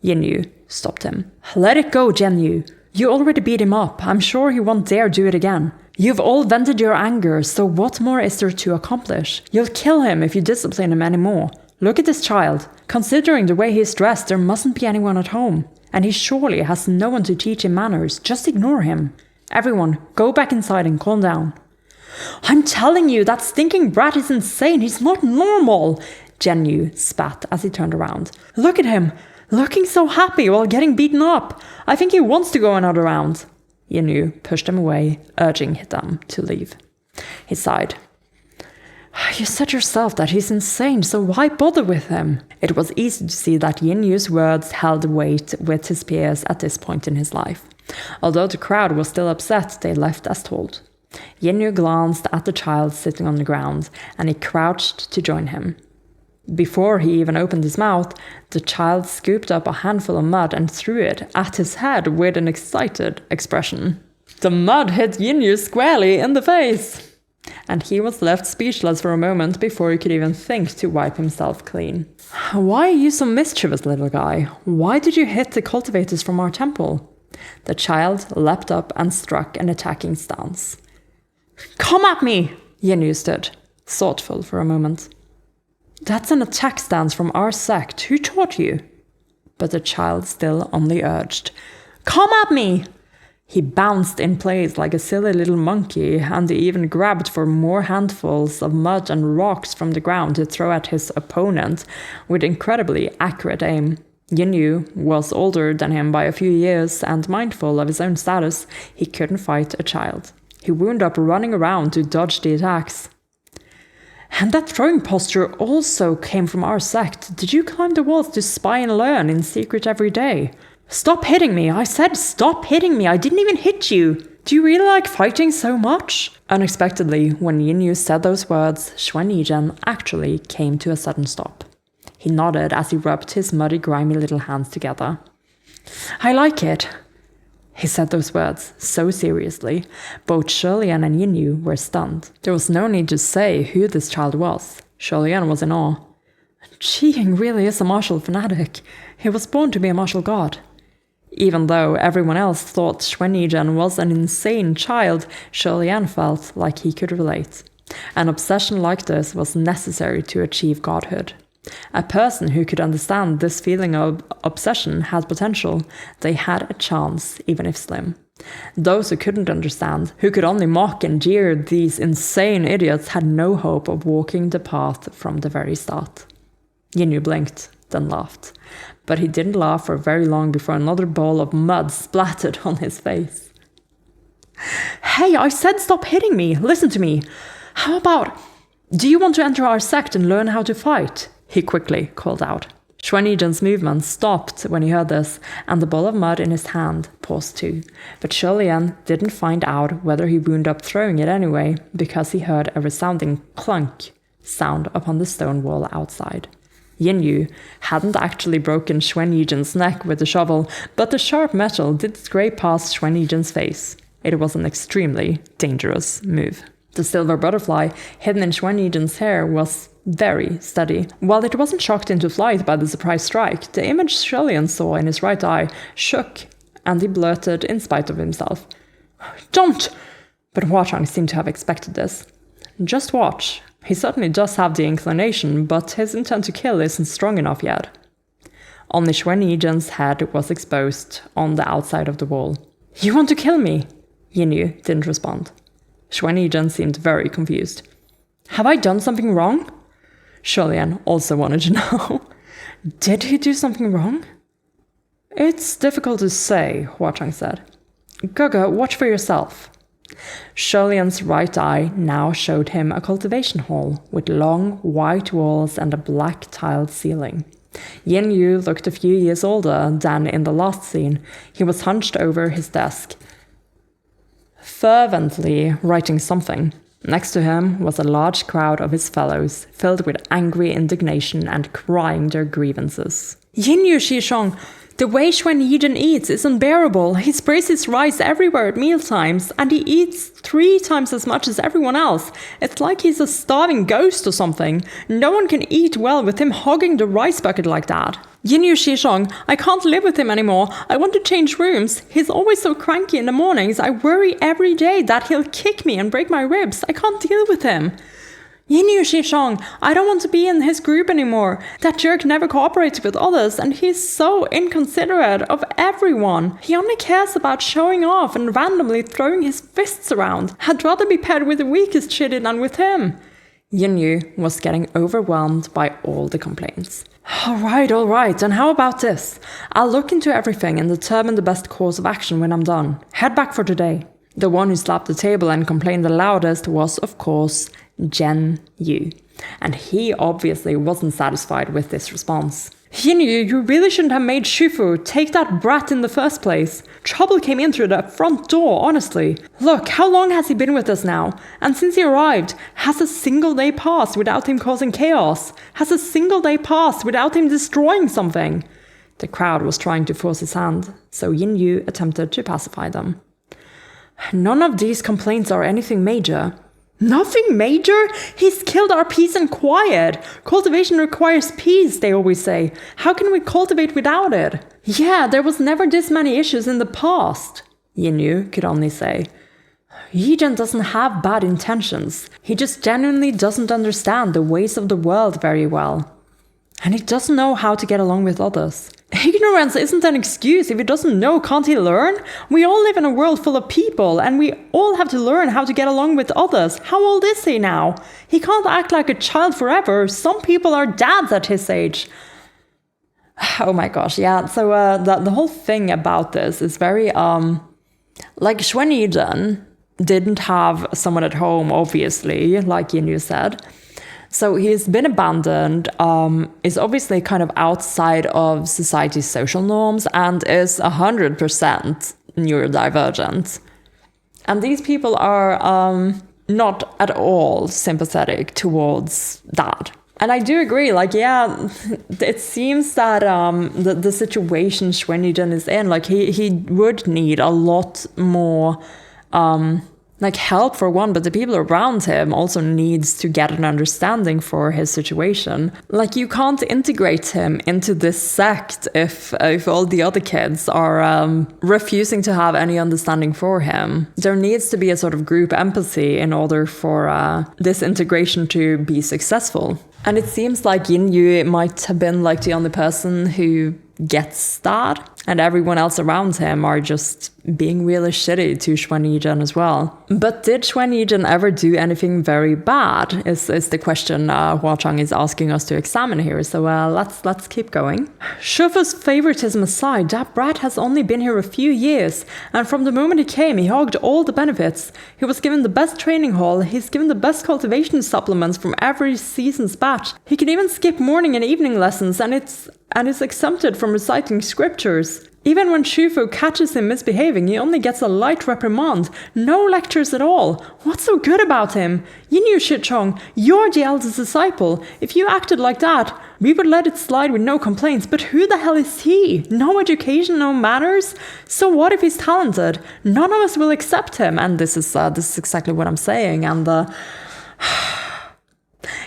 Yinyu stopped him. Let it go, Jinyu. You already beat him up. I'm sure he won't dare do it again. You've all vented your anger, so what more is there to accomplish? You'll kill him if you discipline him anymore. Look at this child. Considering the way he's dressed, there mustn't be anyone at home. And he surely has no one to teach him manners. Just ignore him. Everyone, go back inside and calm down. I'm telling you, that stinking brat is insane. He's not normal. Jinyu spat as he turned around. Look at him, looking so happy while getting beaten up. I think he wants to go another round. Yinyu pushed him away, urging them to leave. He sighed. You said yourself that he's insane, so why bother with him? It was easy to see that Yinyu's words held weight with his peers at this point in his life. Although the crowd was still upset, they left as told. Yinyu glanced at the child sitting on the ground, and he crouched to join him. Before he even opened his mouth, the child scooped up a handful of mud and threw it at his head with an excited expression. The mud hit Yinyu squarely in the face. And he was left speechless for a moment before he could even think to wipe himself clean. Why are you so mischievous, little guy? Why did you hit the cultivators from our temple? The child leapt up and struck an attacking stance. Come at me! Yinyu stood, thoughtful for a moment. That's an attack stance from our sect. Who taught you? But the child still only urged. Come at me! He bounced in place like a silly little monkey, and he even grabbed for more handfuls of mud and rocks from the ground to throw at his opponent with incredibly accurate aim. Yinyu was older than him by a few years, and mindful of his own status, he couldn't fight a child. He wound up running around to dodge the attacks. And that throwing posture also came from our sect. Did you climb the walls to spy and learn in secret every day? Stop hitting me! I said stop hitting me! I didn't even hit you! Do you really like fighting so much? Unexpectedly, when Yinyu said those words, Xuanyijian actually came to a sudden stop. He nodded as he rubbed his muddy, grimy little hands together. I like it. He said those words so seriously. Both Shilian and Yinyu were stunned. There was no need to say who this child was. Shilian was in awe. Qiying really is a martial fanatic. He was born to be a martial god. Even though everyone else thought Xuanyijian was an insane child, Shilian felt like he could relate. An obsession like this was necessary to achieve godhood. A person who could understand this feeling of obsession had potential. They had a chance, even if slim. Those who couldn't understand, who could only mock and jeer these insane idiots, had no hope of walking the path from the very start. Yinyu blinked, then laughed. But he didn't laugh for very long before another ball of mud splattered on his face. Hey, I said stop hitting me! Listen to me! How about... Do you want to enter our sect and learn how to fight? He quickly called out. Xuanyijian's movement stopped when he heard this, and the ball of mud in his hand paused too. But Shilian didn't find out whether he wound up throwing it anyway, because he heard a resounding clunk sound upon the stone wall outside. Yinyu hadn't actually broken Xuanyijian's neck with the shovel, but the sharp metal did scrape past Xuanyijian's face. It was an extremely dangerous move. The silver butterfly hidden in Xuanyijian's hair was very steady. While it wasn't shocked into flight by the surprise strike, the image Shilian saw in his right eye shook, and he blurted in spite of himself. Don't! But Huachang seemed to have expected this. Just watch. He certainly does have the inclination, but his intent to kill isn't strong enough yet. Only Xuanyijian's head was exposed on the outside of the wall. You want to kill me? Yinyu didn't respond. Xuanyijian seemed very confused. Have I done something wrong? Shilian also wanted to know. Did he do something wrong? It's difficult to say, Huachang said. Gaga, watch for yourself. Sholian's right eye now showed him a cultivation hall with long white walls and a black tiled ceiling. Yinyu looked a few years older than in the last scene. He was hunched over his desk, fervently writing something. Next to him was a large crowd of his fellows, filled with angry indignation and crying their grievances. Yinyu Shishong! The way Xuanyijian eats is unbearable. He sprays his rice everywhere at mealtimes, and he eats 3 times as much as everyone else. It's like he's a starving ghost or something. No one can eat well with him hogging the rice bucket like that. Yinyu Shishong, I can't live with him anymore. I want to change rooms. He's always so cranky in the mornings. I worry every day that he'll kick me and break my ribs. I can't deal with him. Yinyu Shishong, I don't want to be in his group anymore. That jerk never cooperates with others, and he's so inconsiderate of everyone. He only cares about showing off and randomly throwing his fists around. I'd rather be paired with the weakest shitty than with him. Yinyu was getting overwhelmed by all the complaints. All right, and how about this? I'll look into everything and determine the best course of action when I'm done. Head back for today. The one who slapped the table and complained the loudest was, of course, Zhen Yu, and he obviously wasn't satisfied with this response. Yinyu, you really shouldn't have made Shufu take that brat in the first place. Trouble came in through the front door, honestly. Look, how long has he been with us now? And since he arrived, has a single day passed without him causing chaos? Has a single day passed without him destroying something? The crowd was trying to force his hand, so Yinyu attempted to pacify them. None of these complaints are anything major. Nothing major? He's killed our peace and quiet. Cultivation requires peace, they always say. How can we cultivate without it? Yeah, there was never this many issues in the past, Yinyu could only say. Yijin doesn't have bad intentions. He just genuinely doesn't understand the ways of the world very well. And he doesn't know how to get along with others. Ignorance isn't an excuse. If he doesn't know, can't he learn? We all live in a world full of people, and we all have to learn how to get along with others. How old is he now? He can't act like a child forever. Some people are dads at his age. Oh my gosh, yeah. So the whole thing about this is very, like Xuanyizhen didn't have someone at home, obviously, like Yinyu said. So he's been abandoned, is obviously kind of outside of society's social norms, and is 100% neurodivergent. And these people are not at all sympathetic towards that. And I do agree, like, yeah, it seems that the situation Xuanyizhen is in, like, he would need a lot more like help for one, but the people around him also needs to get an understanding for his situation. Like, you can't integrate him into this sect if all the other kids are refusing to have any understanding for him. There needs to be a sort of group empathy in order for this integration to be successful. And it seems like Yinyu might have been like the only person who gets that, and everyone else around him are just being really shitty to Xuanyizhen as well. But did Xuanyizhen ever do anything very bad is the question Huachang is asking us to examine here. So let's keep going. Shifu's favoritism aside, that brat has only been here a few years, and from the moment he came, he hogged all the benefits. He was given the best training hall, he's given the best cultivation supplements from every season's batch. He can even skip morning and evening lessons, and is exempted from reciting scriptures. Even when Shifu catches him misbehaving, he only gets a light reprimand. No lectures at all. What's so good about him? Yinyu Shichong, you're the eldest disciple. If you acted like that, we would let it slide with no complaints. But who the hell is he? No education, no manners? So what if he's talented? None of us will accept him. And this is exactly what I'm saying. And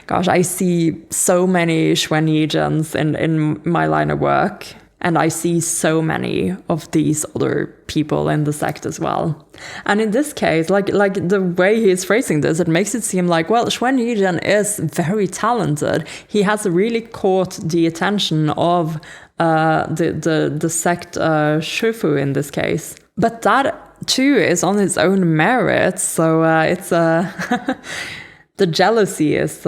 gosh, I see so many Xuanyizhens in my line of work. And I see so many of these other people in the sect as well. And in this case, like the way he's phrasing this, it makes it seem like, well, Xuanyizhen is very talented. He has really caught the attention of the sect Shifu in this case. But that too is on his own merit. So it's the jealousy is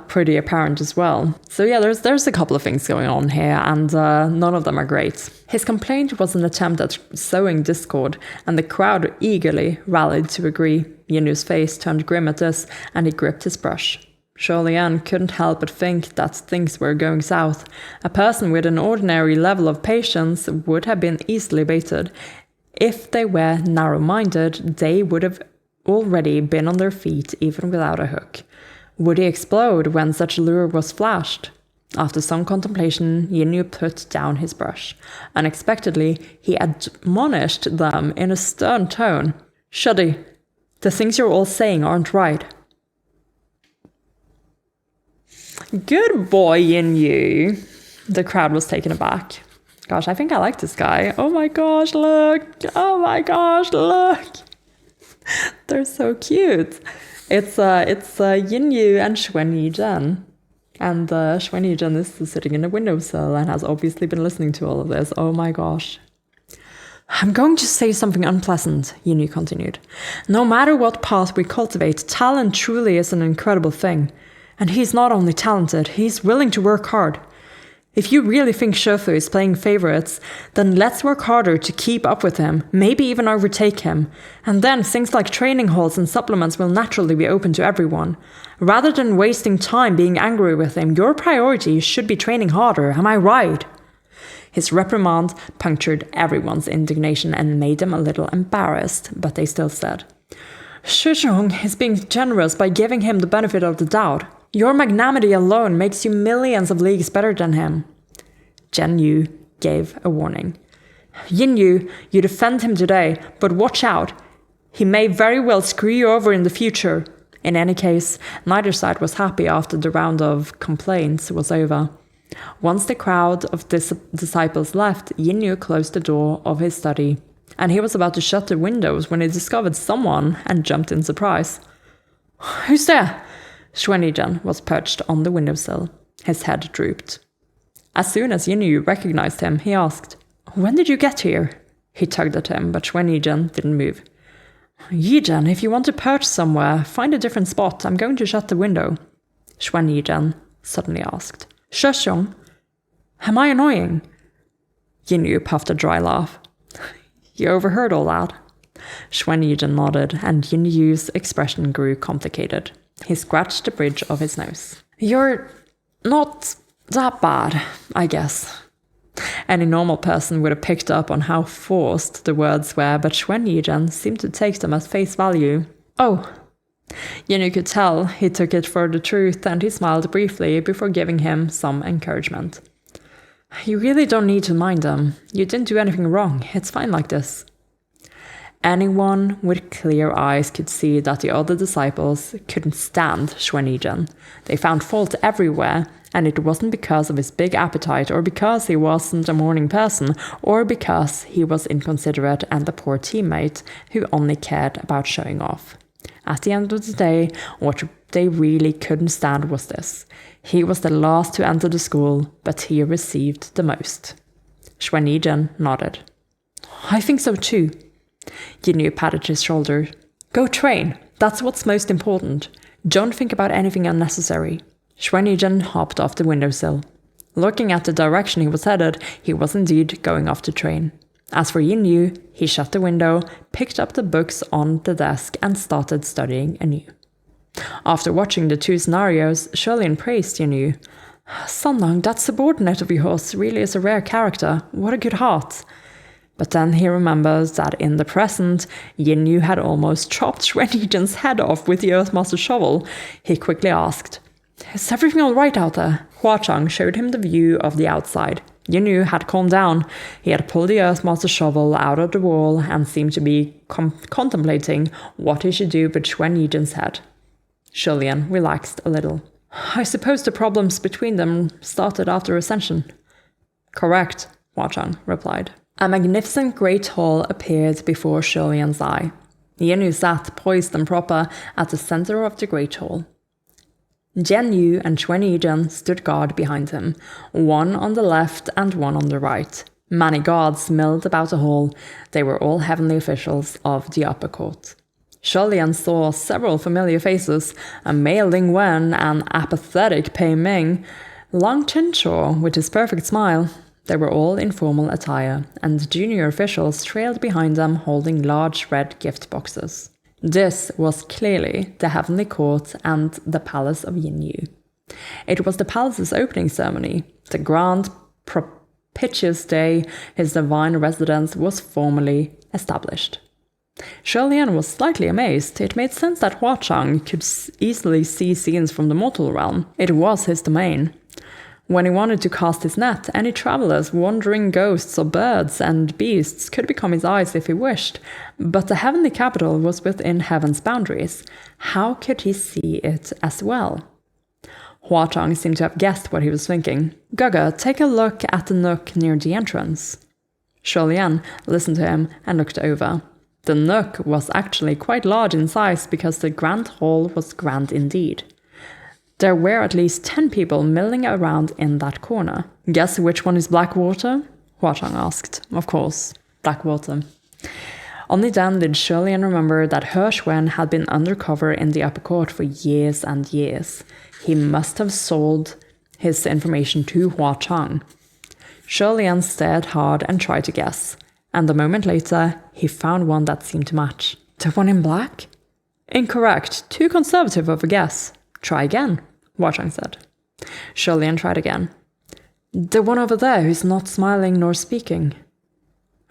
pretty apparent as well. So yeah, there's a couple of things going on here, and none of them are great. His complaint was an attempt at sowing discord, and the crowd eagerly rallied to agree. Yinyu's face turned grim at this, and he gripped his brush. Sholian couldn't help but think that things were going south. A person with an ordinary level of patience would have been easily baited. If they were narrow-minded, they would have already been on their feet even without a hook. Would he explode when such lure was flashed? After some contemplation, Yinyu put down his brush. Unexpectedly, he admonished them in a stern tone. Shuddy, the things you're all saying aren't right. Good boy, Yinyu. The crowd was taken aback. Gosh, I think I like this guy. Oh my gosh, look. Oh my gosh, look. They're so cute. It's Yinyu and Xuanyizhen. And Xuanyizhen is sitting in a windowsill and has obviously been listening to all of this. Oh my gosh. I'm going to say something unpleasant, Yinyu continued. No matter what path we cultivate, talent truly is an incredible thing. And he's not only talented, he's willing to work hard. If you really think Shifu is playing favorites, then let's work harder to keep up with him, maybe even overtake him. And then things like training halls and supplements will naturally be open to everyone. Rather than wasting time being angry with him, your priority should be training harder, am I right? His reprimand punctured everyone's indignation and made them a little embarrassed, but they still said, Shizhong is being generous by giving him the benefit of the doubt. Your magnanimity alone makes you millions of leagues better than him. Zhen Yu gave a warning. Yinyu, you defend him today, but watch out. He may very well screw you over in the future. In any case, neither side was happy after the round of complaints was over. Once the crowd of disciples left, Yinyu closed the door of his study, and he was about to shut the windows when he discovered someone and jumped in surprise. "Who's there?" Xuanyijian was perched on the windowsill. His head drooped. As soon as Yinyu recognized him, he asked, "When did you get here?" He tugged at him, but Xuanyijian didn't move. "Yijian, if you want to perch somewhere, find a different spot. I'm going to shut the window," Xuanyijian suddenly asked. "Sheshong, am I annoying?" Yinyu puffed a dry laugh. "You overheard all that?" Xuanyijian nodded, and Yinyu's expression grew complicated. He scratched the bridge of his nose. "You're not that bad, I guess." Any normal person would have picked up on how forced the words were, but Xuanyijian seemed to take them at face value. "Oh." Yinyu could tell he took it for the truth, and he smiled briefly before giving him some encouragement. "You really don't need to mind them. You didn't do anything wrong. It's fine like this." Anyone with clear eyes could see that the other disciples couldn't stand Xuanyijian. They found fault everywhere, and it wasn't because of his big appetite, or because he wasn't a morning person, or because he was inconsiderate and a poor teammate who only cared about showing off. At the end of the day, what they really couldn't stand was this. He was the last to enter the school, but he received the most. Xuanyijian nodded. "I think so too." Yinyu patted his shoulder. "Go train. That's what's most important. Don't think about anything unnecessary." Xuanyijian hopped off the windowsill. Looking at the direction he was headed, he was indeed going off to train. As for Yinyu, he shut the window, picked up the books on the desk, and started studying anew. After watching the two scenarios, Sholian praised Yinyu. "Sanlang, that subordinate of yours really is a rare character. What a good heart." But then he remembers that in the present, Yinyu had almost chopped Xuanyijian's head off with the Earthmaster's shovel. He quickly asked, "Is everything all right out there?" Huachang showed him the view of the outside. Yinyu had calmed down. He had pulled the Earthmaster's shovel out of the wall and seemed to be contemplating what he should do with Xuanyijian's head. Sholian relaxed a little. "I suppose the problems between them started after Ascension." "Correct," Huachang replied. A magnificent great hall appeared before Sholian's eye. Yinyu sat poised and proper at the center of the great hall. Jian Yu and Xuanyijian stood guard behind him, one on the left and one on the right. Many guards milled about the hall. They were all heavenly officials of the upper court. Sholian saw several familiar faces, a male Ling Wen, an apathetic Pei Ming, Long Chinchaw with his perfect smile. They were all in formal attire, and the junior officials trailed behind them holding large red gift boxes. This was clearly the Heavenly Court and the Palace of Yinyu. It was the palace's opening ceremony. The grand, propitious day his divine residence was formally established. Sholian was slightly amazed. It made sense that Huachang could easily see scenes from the mortal realm. It was his domain. When he wanted to cast his net, any travelers, wandering ghosts or birds and beasts could become his eyes if he wished, but the heavenly capital was within heaven's boundaries. How could he see it as well? Huachang seemed to have guessed what he was thinking. "Gaga, take a look at the nook near the entrance." Sholian listened to him and looked over. The nook was actually quite large in size because the grand hall was grand indeed. There were at least 10 people milling around in that corner. "Guess which one is Blackwater?" Huachang asked. Of course, Blackwater. Only then did Sholian remember that Hershwen had been undercover in the upper court for years and years. He must have sold his information to Huachang. Sholian stared hard and tried to guess, and a moment later, he found one that seemed to match. "The one in black?" "Incorrect. Too conservative of a guess. Try again," Huachang said. Sholian tried again. "The one over there who's not smiling nor speaking."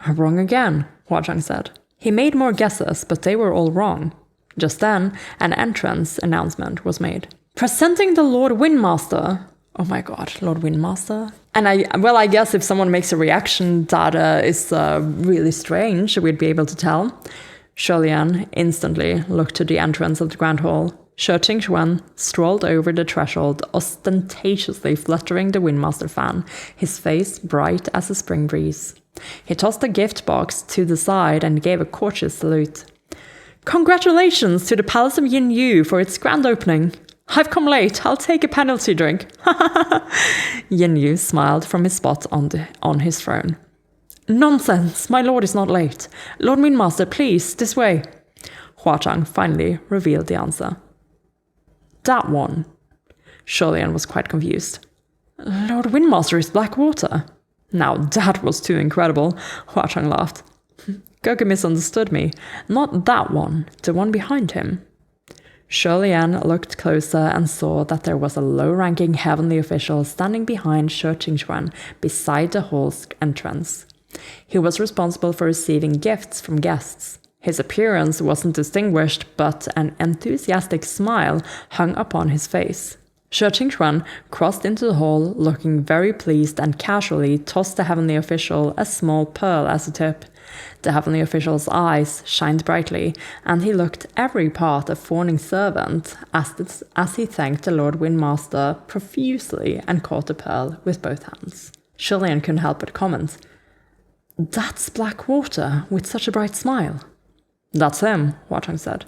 "Wrong again," Huachang said. He made more guesses, but they were all wrong. Just then, an entrance announcement was made. "Presenting the Lord Windmaster." Oh my god, Lord Windmaster? And I guess if someone makes a reaction that is really strange, we'd be able to tell. Sholian instantly looked to the entrance of the Grand Hall. Shi Qingxuan strolled over the threshold, ostentatiously fluttering the Windmaster fan, his face bright as a spring breeze. He tossed the gift box to the side and gave a courteous salute. Congratulations to the Palace of Yin Yu for its grand opening. I've come late. I'll take a penalty drink. Yin Yu smiled from his spot on his throne. Nonsense. My lord is not late. Lord Windmaster, please, this way. Huachang finally revealed the answer. That one. Sholian was quite confused. Lord Windmaster is Blackwater. Now that was too incredible, Huachang laughed. Goku misunderstood me. Not that one, the one behind him. Sholian looked closer and saw that there was a low-ranking heavenly official standing behind Shi Qingxuan beside the hall's entrance. He was responsible for receiving gifts from guests. His appearance wasn't distinguished, but an enthusiastic smile hung upon his face. Shi Qingxuan crossed into the hall, looking very pleased, and casually tossed the heavenly official a small pearl as a tip. The heavenly official's eyes shined brightly, and he looked every part a fawning servant as he thanked the Lord Windmaster profusely and caught the pearl with both hands. Sholian couldn't help but comment, That's Blackwater with such a bright smile. That's him, Huachang said.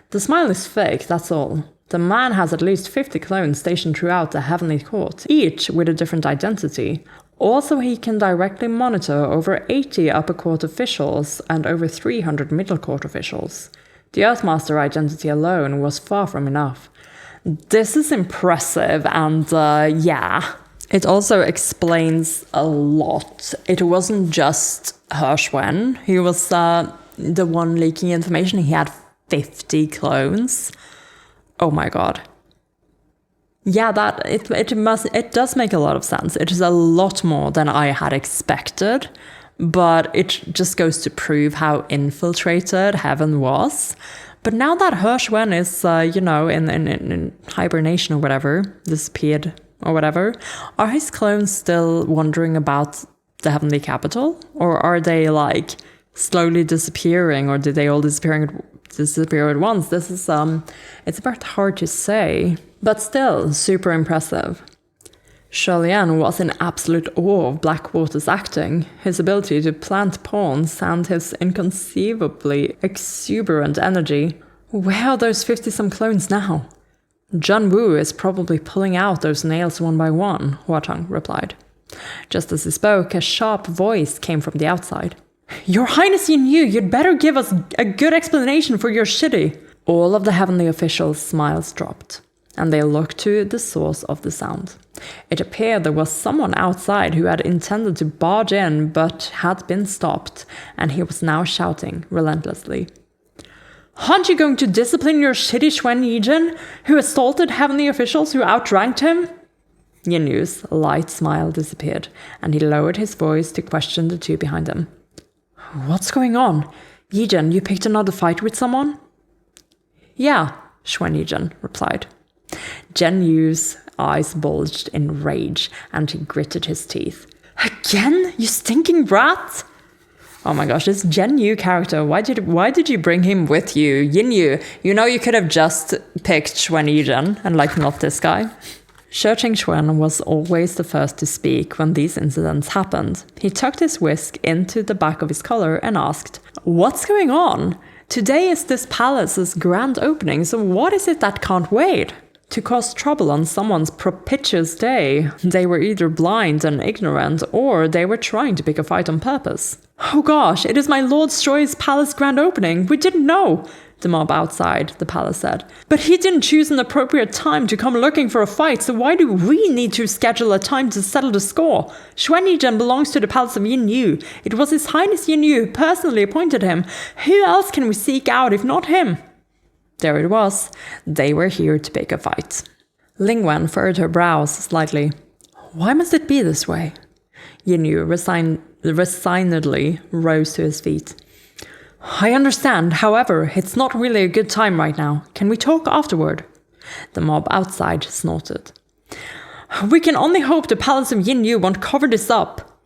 The smile is fake, that's all. The man has at least 50 clones stationed throughout the heavenly court, each with a different identity. Also, he can directly monitor over 80 upper court officials and over 300 middle court officials. The Earthmaster identity alone was far from enough. This is impressive, and yeah. It also explains a lot. It wasn't just Hershwen. He was the one leaking information. He had 50 clones. Oh my god. Yeah, it does make a lot of sense. It is a lot more than I had expected, but it just goes to prove how infiltrated Heaven was. But now that Hershwen is, in hibernation or whatever, disappeared or whatever, are his clones still wandering about the Heavenly Capital? Or are they, like, slowly disappearing, or did they all disappear at once? This is, it's a bit hard to say, but still super impressive. Sholian was in absolute awe of Blackwater's acting, his ability to plant pawns, and his inconceivably exuberant energy. Where are those 50-some clones now? Jun Wu is probably pulling out those nails one by one, Huachang replied. Just as he spoke, a sharp voice came from the outside. Your Highness Yin Yu, you'd better give us a good explanation for your shitty. All of the heavenly officials' smiles dropped, and they looked to the source of the sound. It appeared there was someone outside who had intended to barge in but had been stopped, and he was now shouting relentlessly. Aren't you going to discipline your shitty Xuan Yijin, who assaulted heavenly officials who outranked him? Yin Yu's light smile disappeared, and he lowered his voice to question the two behind him. What's going on? Yijin, you picked another fight with someone? Yeah, Xuan Yijin replied. Jen Yu's eyes bulged in rage, and he gritted his teeth. Again? You stinking rat! Oh my gosh, this Jen Yu character, why did you bring him with you? Yin Yu, you know you could have just picked Xuan Yijin and not this guy. Shi Qingxuan was always the first to speak when these incidents happened. He tucked his whisk into the back of his collar and asked, What's going on? Today is this palace's grand opening, so what is it that can't wait? To cause trouble on someone's propitious day, they were either blind and ignorant, or they were trying to pick a fight on purpose. Oh gosh, it is my Lord Stroy's palace grand opening. We didn't know, the mob outside the palace said. But he didn't choose an appropriate time to come looking for a fight, so why do we need to schedule a time to settle the score? Xuan Yijin belongs to the palace of Yin Yu. It was His Highness Yin Yu who personally appointed him. Who else can we seek out if not him? There it was. They were here to pick a fight. Lingwen furrowed her brows slightly. Why must it be this way? Yin Yu resignedly rose to his feet. I understand, however, it's not really a good time right now. Can we talk afterward? The mob outside snorted. We can only hope the Palace of Yin Yu won't cover this up.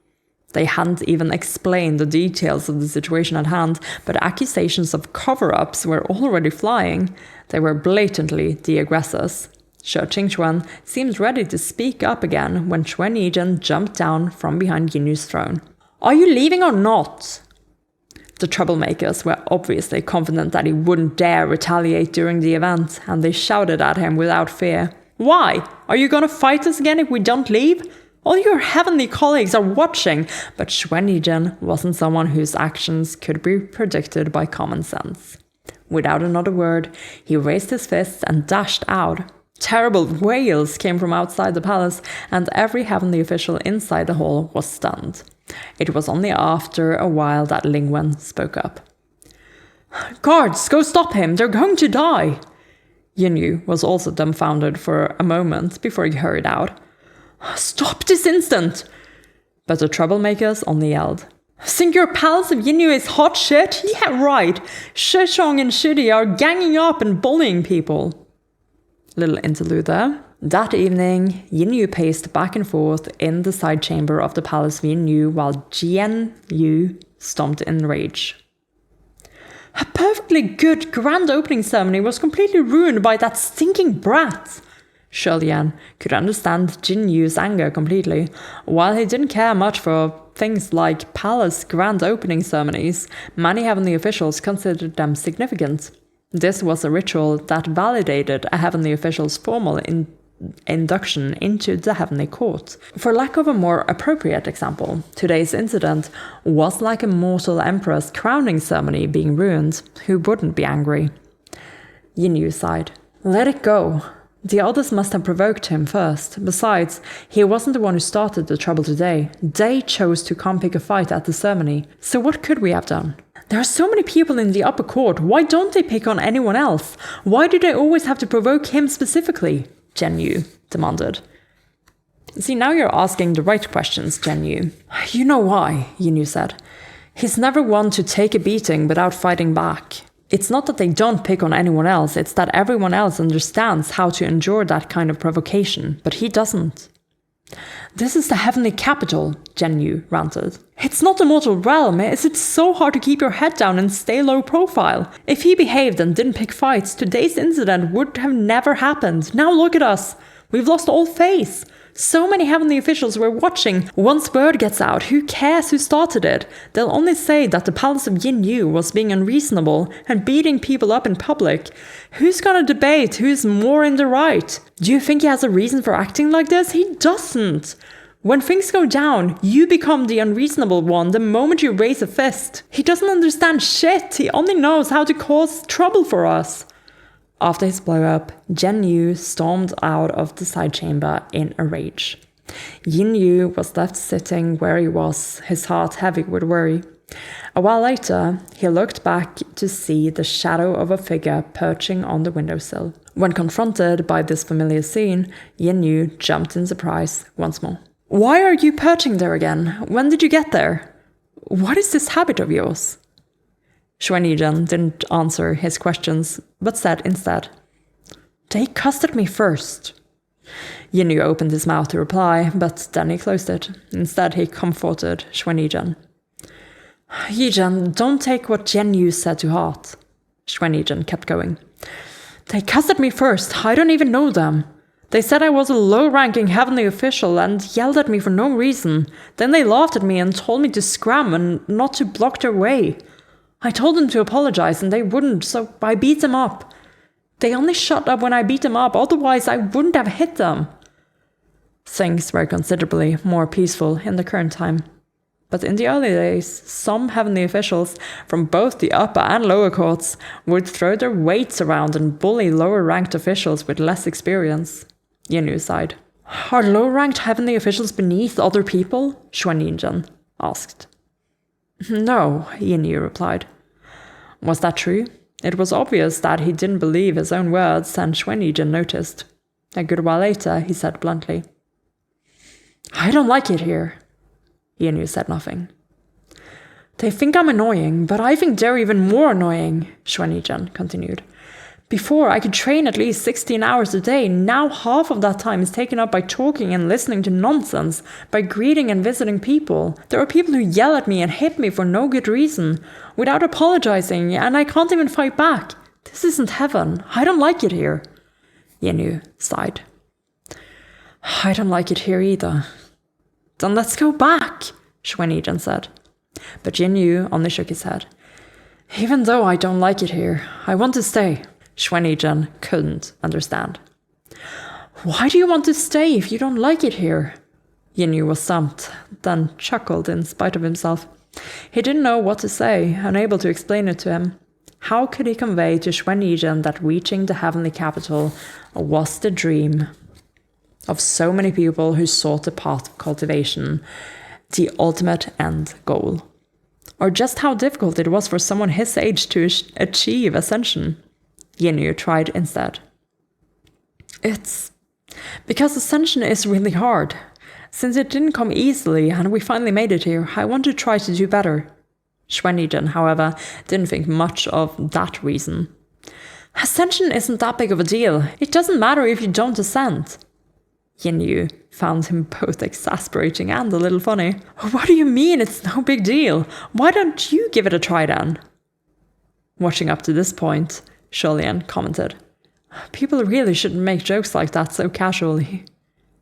They hadn't even explained the details of the situation at hand, but accusations of cover-ups were already flying. They were blatantly the aggressors. Shi Qingquan seemed ready to speak up again when Xuan Yizhen jumped down from behind Yinyu's throne. "Are you leaving or not?" The troublemakers were obviously confident that he wouldn't dare retaliate during the event, and they shouted at him without fear. "Why? Are you gonna fight us again if we don't leave? All your heavenly colleagues are watching." But Xuan Yizhen wasn't someone whose actions could be predicted by common sense. Without another word, he raised his fists and dashed out. Terrible wails came from outside the palace, and every heavenly official inside the hall was stunned. It was only after a while that Ling Wen spoke up. "Guards, go stop him! They're going to die!" Yinyu was also dumbfounded for a moment before he hurried out. "Stop this instant!" But the troublemakers only yelled. "Think your palace of Yinyu is hot shit? Yeah, right! Shishong and Shidi are ganging up and bullying people." Little interlude there. That evening, Yinyu paced back and forth in the side chamber of the palace of Yinyu while Jian Yu stomped in rage. "A perfectly good grand opening ceremony was completely ruined by that stinking brat." Shi Lian could understand Jin Yu's anger completely. While he didn't care much for things like palace grand opening ceremonies, many heavenly officials considered them significant. This was a ritual that validated a heavenly official's formal induction into the heavenly court. For lack of a more appropriate example, today's incident was like a mortal emperor's crowning ceremony being ruined. Who wouldn't be angry? Yinyu sighed. "Let it go. The others must have provoked him first. Besides, he wasn't the one who started the trouble today. They chose to come pick a fight at the ceremony. So what could we have done? There are so many people in the upper court. Why don't they pick on anyone else? Why do they always have to provoke him specifically?" Jian Yu demanded. "See, now you're asking the right questions, Jian Yu." "You know why," Yinyu said. "He's never one to take a beating without fighting back. It's not that they don't pick on anyone else, it's that everyone else understands how to endure that kind of provocation, but he doesn't." "This is the heavenly capital," Jian Yu ranted. "It's not a mortal realm. It's so hard to keep your head down and stay low profile. If he behaved and didn't pick fights, today's incident would have never happened. Now look at us. We've lost all faith. So many heavenly officials were watching. Once word gets out, who cares who started it? They'll only say that the palace of Yinyu was being unreasonable and beating people up in public. Who's gonna debate who's more in the right? Do you think he has a reason for acting like this? He doesn't. When things go down, you become the unreasonable one the moment you raise a fist. He doesn't understand shit. He only knows how to cause trouble for us." After his blow-up, Jian Yu stormed out of the side chamber in a rage. Yin Yu was left sitting where he was, his heart heavy with worry. A while later, he looked back to see the shadow of a figure perching on the windowsill. When confronted by this familiar scene, Yin Yu jumped in surprise once more. "Why are you perching there again? When did you get there? What is this habit of yours?" Xuan Yizhen didn't answer his questions, but said instead, "They accosted me first." Yinyu opened his mouth to reply, but then he closed it. Instead, he comforted Xuan Yizhen. "Yizhen, don't take what Jian Yu said to heart." Xuan Yizhen kept going. "They accosted me first. I don't even know them. They said I was a low-ranking heavenly official and yelled at me for no reason. Then they laughed at me and told me to scram and not to block their way. I told them to apologize and they wouldn't, so I beat them up. They only shut up when I beat them up, otherwise I wouldn't have hit them." Things were considerably more peaceful in the current time. But in the early days, some heavenly officials from both the upper and lower courts would throw their weights around and bully lower-ranked officials with less experience. Yinyu sighed. "Are low-ranked heavenly officials beneath other people?" Xuan Yizhen asked. "No," Yinyu replied. Was that true? It was obvious that he didn't believe his own words, and Xuan Yizhen noticed. A good while later, he said bluntly, "I don't like it here." Yinyu said nothing. "They think I'm annoying, but I think they're even more annoying," Xuan Yizhen continued. Before, I could train at least 16 hours a day. Now half of that time is taken up by talking and listening to nonsense, by greeting and visiting people. There are people who yell at me and hit me for no good reason, without apologizing, and I can't even fight back. This isn't heaven. I don't like it here. Yenyu sighed. I don't like it here either. Then let's go back, Xuanijin said. But Yenyu only shook his head. Even though I don't like it here, I want to stay. Xuanijin couldn't understand. Why do you want to stay if you don't like it here? Yenyu was stumped, then chuckled in spite of himself. He didn't know what to say, unable to explain it to him. How could he convey to Xuanijin that reaching the heavenly capital was the dream of so many people who sought the path of cultivation, the ultimate end goal? Or just how difficult it was for someone his age to achieve ascension? Yenyu tried instead. It's because ascension is really hard. Since it didn't come easily and we finally made it here, I want to try to do better. Xuanijin, however, didn't think much of that reason. Ascension isn't that big of a deal. It doesn't matter if you don't ascend. Yenyu found him both exasperating and a little funny. What do you mean it's no big deal? Why don't you give it a try then? Watching up to this point, Xuelian commented. People really shouldn't make jokes like that so casually.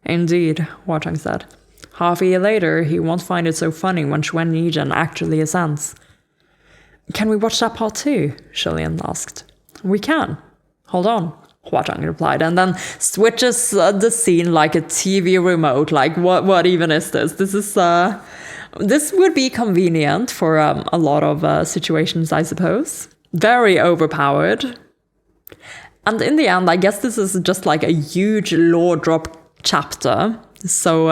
Indeed, Huachang said. Half a year later, he won't find it so funny when Xuanijin actually ascends. Can we watch that part too? Xuelian asked. We can. Hold on, Huachang replied, and then switches the scene like a TV remote. Like, what even is this? This would be convenient for a lot of situations, I suppose. Very overpowered. And in the end, I guess this is just like a huge lore drop chapter, so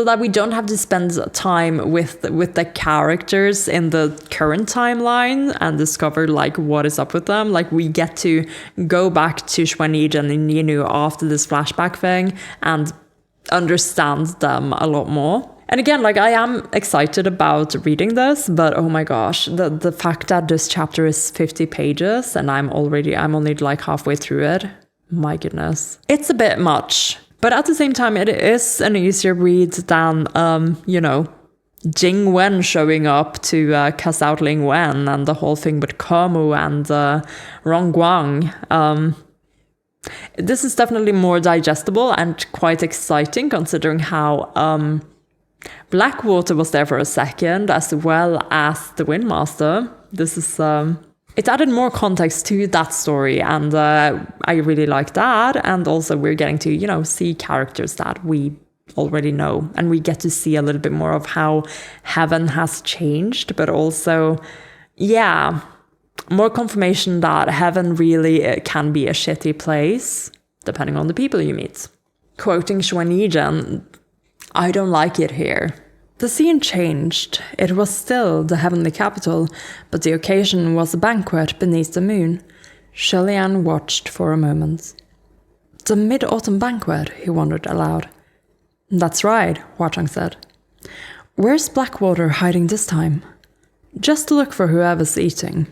that we don't have to spend time with the characters in the current timeline and discover like what is up with them. Like we get to go back to Xuanijin and Yenyu after this flashback thing and understand them a lot more. And again, like I am excited about reading this, but oh my gosh, the fact that this chapter is 50 pages and I'm only like halfway through it. My goodness. It's a bit much. But at the same time, it is an easier read than, Jing Wen showing up to cuss out Ling Wen and the whole thing with Komu and Rong Guang. This is definitely more digestible and quite exciting considering how Blackwater was there for a second, as well as the Windmaster. This is... It added more context to that story, and I really like that. And also we're getting to, see characters that we already know. And we get to see a little bit more of how heaven has changed, but also, more confirmation that heaven really can be a shitty place, depending on the people you meet. Quoting Xuanijin, I don't like it here. The scene changed. It was still the heavenly capital, but the occasion was a banquet beneath the moon. Xuelian watched for a moment. The Mid-Autumn Banquet, he wondered aloud. That's right, Huachang said. Where's Blackwater hiding this time? Just to look for whoever's eating.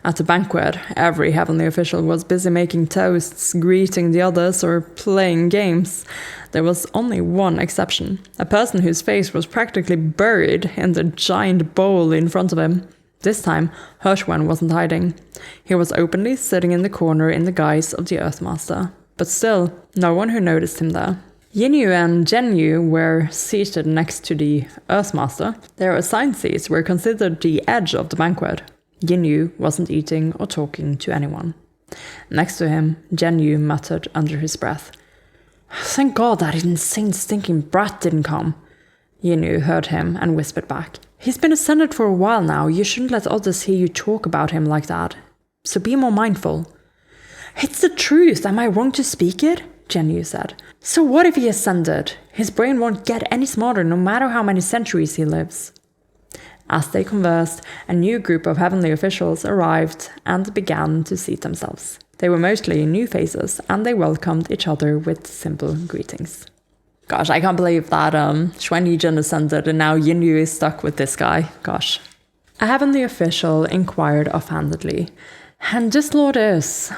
At the banquet, every heavenly official was busy making toasts, greeting the others, or playing games. There was only one exception, a person whose face was practically buried in the giant bowl in front of him. This time, Hirschwen wasn't hiding. He was openly sitting in the corner in the guise of the Earthmaster. But still, no one who noticed him there. Yenyu and Zhenyu were seated next to the Earthmaster. Their assigned seats were considered the edge of the banquet. Yenyu wasn't eating or talking to anyone. Next to him, Zhenyu muttered under his breath. Thank God that insane stinking brat didn't come. Yenyu heard him and whispered back. He's been ascended for a while now. You shouldn't let others hear you talk about him like that. So be more mindful. It's the truth. Am I wrong to speak it? Zhenyu said. So what if he ascended? His brain won't get any smarter no matter how many centuries he lives. As they conversed, a new group of heavenly officials arrived and began to seat themselves. They were mostly new faces, and they welcomed each other with simple greetings. Gosh, I can't believe that Xuanijin ascended and now Yenyu is stuck with this guy. Gosh. A heavenly official inquired offhandedly. And this lord is...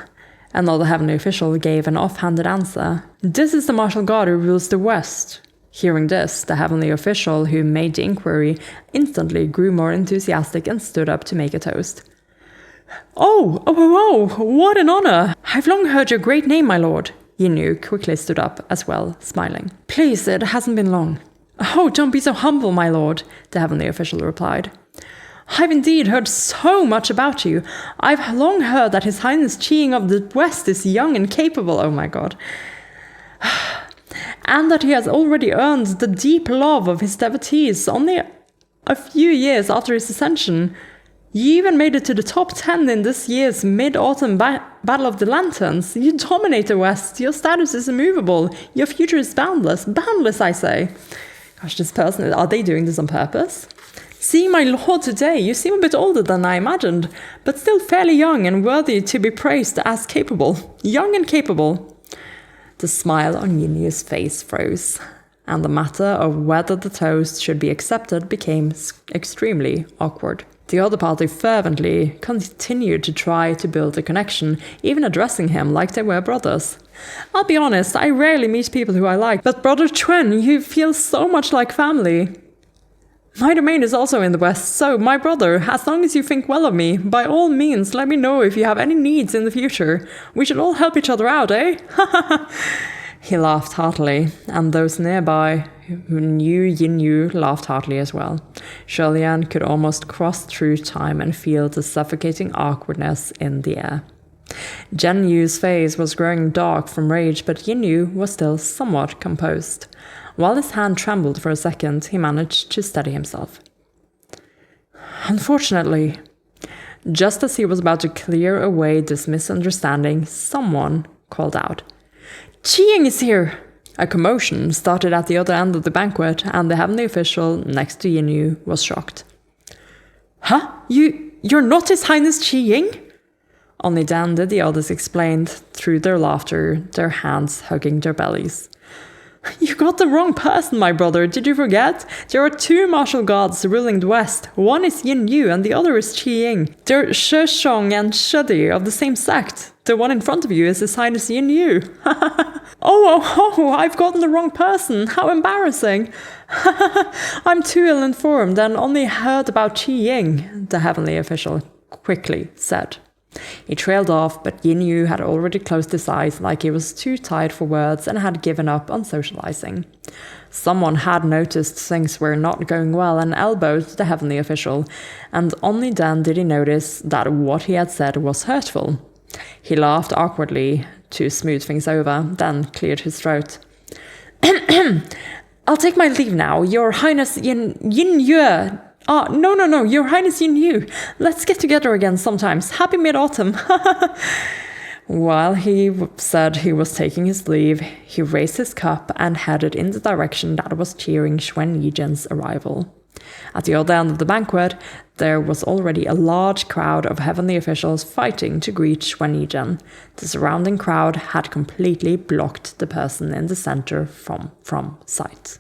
Another heavenly official gave an offhanded answer. This is the martial god who rules the West. Hearing this, the heavenly official who made the inquiry instantly grew more enthusiastic and stood up to make a toast. Oh, what an honor! I've long heard your great name, my lord. Yinyu quickly stood up as well, smiling. Please, it hasn't been long. Oh, don't be so humble, my lord, the heavenly official replied. I've indeed heard so much about you. I've long heard that His Highness Qi of the West is young and capable, oh my god. And that he has already earned the deep love of his devotees only a few years after his ascension. You even made it to the top 10 in this year's Mid-Autumn Battle of the Lanterns. You dominate the West. Your status is immovable. Your future is boundless. Boundless, I say. Gosh, this person, are they doing this on purpose? See, my lord, today, you seem a bit older than I imagined, but still fairly young and worthy to be praised as capable. Young and capable. The smile on Yinyu's face froze, and the matter of whether the toast should be accepted became extremely awkward. The other party fervently continued to try to build a connection, even addressing him like they were brothers. I'll be honest, I rarely meet people who I like, but Brother Chuen, you feel so much like family. My domain is also in the West, so, my brother, as long as you think well of me, by all means let me know if you have any needs in the future. We should all help each other out, eh? He laughed heartily, and those nearby who knew Yinyu laughed heartily as well. Sholian could almost cross through time and feel the suffocating awkwardness in the air. Zhen Yu's face was growing dark from rage, but Yinyu was still somewhat composed. While his hand trembled for a second, he managed to steady himself. Unfortunately, just as he was about to clear away this misunderstanding, someone called out, Qiying is here! A commotion started at the other end of the banquet, and the heavenly official next to Yinyu was shocked. Huh? You're not His Highness Qiying? Only then did the others explain through their laughter, their hands hugging their bellies. You got the wrong person, my brother. Did you forget? There are two martial gods ruling the West. One is Yin Yu and the other is Qi Ying. They're Sheshong and Shedi of the same sect. The one in front of you is His Highness Yin Yu. Oh, I've gotten the wrong person. How embarrassing. I'm too ill-informed and only heard about Qi Ying, the heavenly official quickly said. He trailed off, but Yin Yu had already closed his eyes like he was too tired for words and had given up on socializing. Someone had noticed things were not going well and elbowed the heavenly official, and only then did he notice that what he had said was hurtful. He laughed awkwardly to smooth things over, then cleared his throat. I'll take my leave now, Your Highness Yin Yu. No, Your Highness Yin Yu. Let's get together again sometimes. Happy Mid-Autumn. While he said he was taking his leave, he raised his cup and headed in the direction that was cheering Xuan Yizhen's arrival. At the other end of the banquet, there was already a large crowd of heavenly officials fighting to greet Xuan Yizhen. The surrounding crowd had completely blocked the person in the center from sight.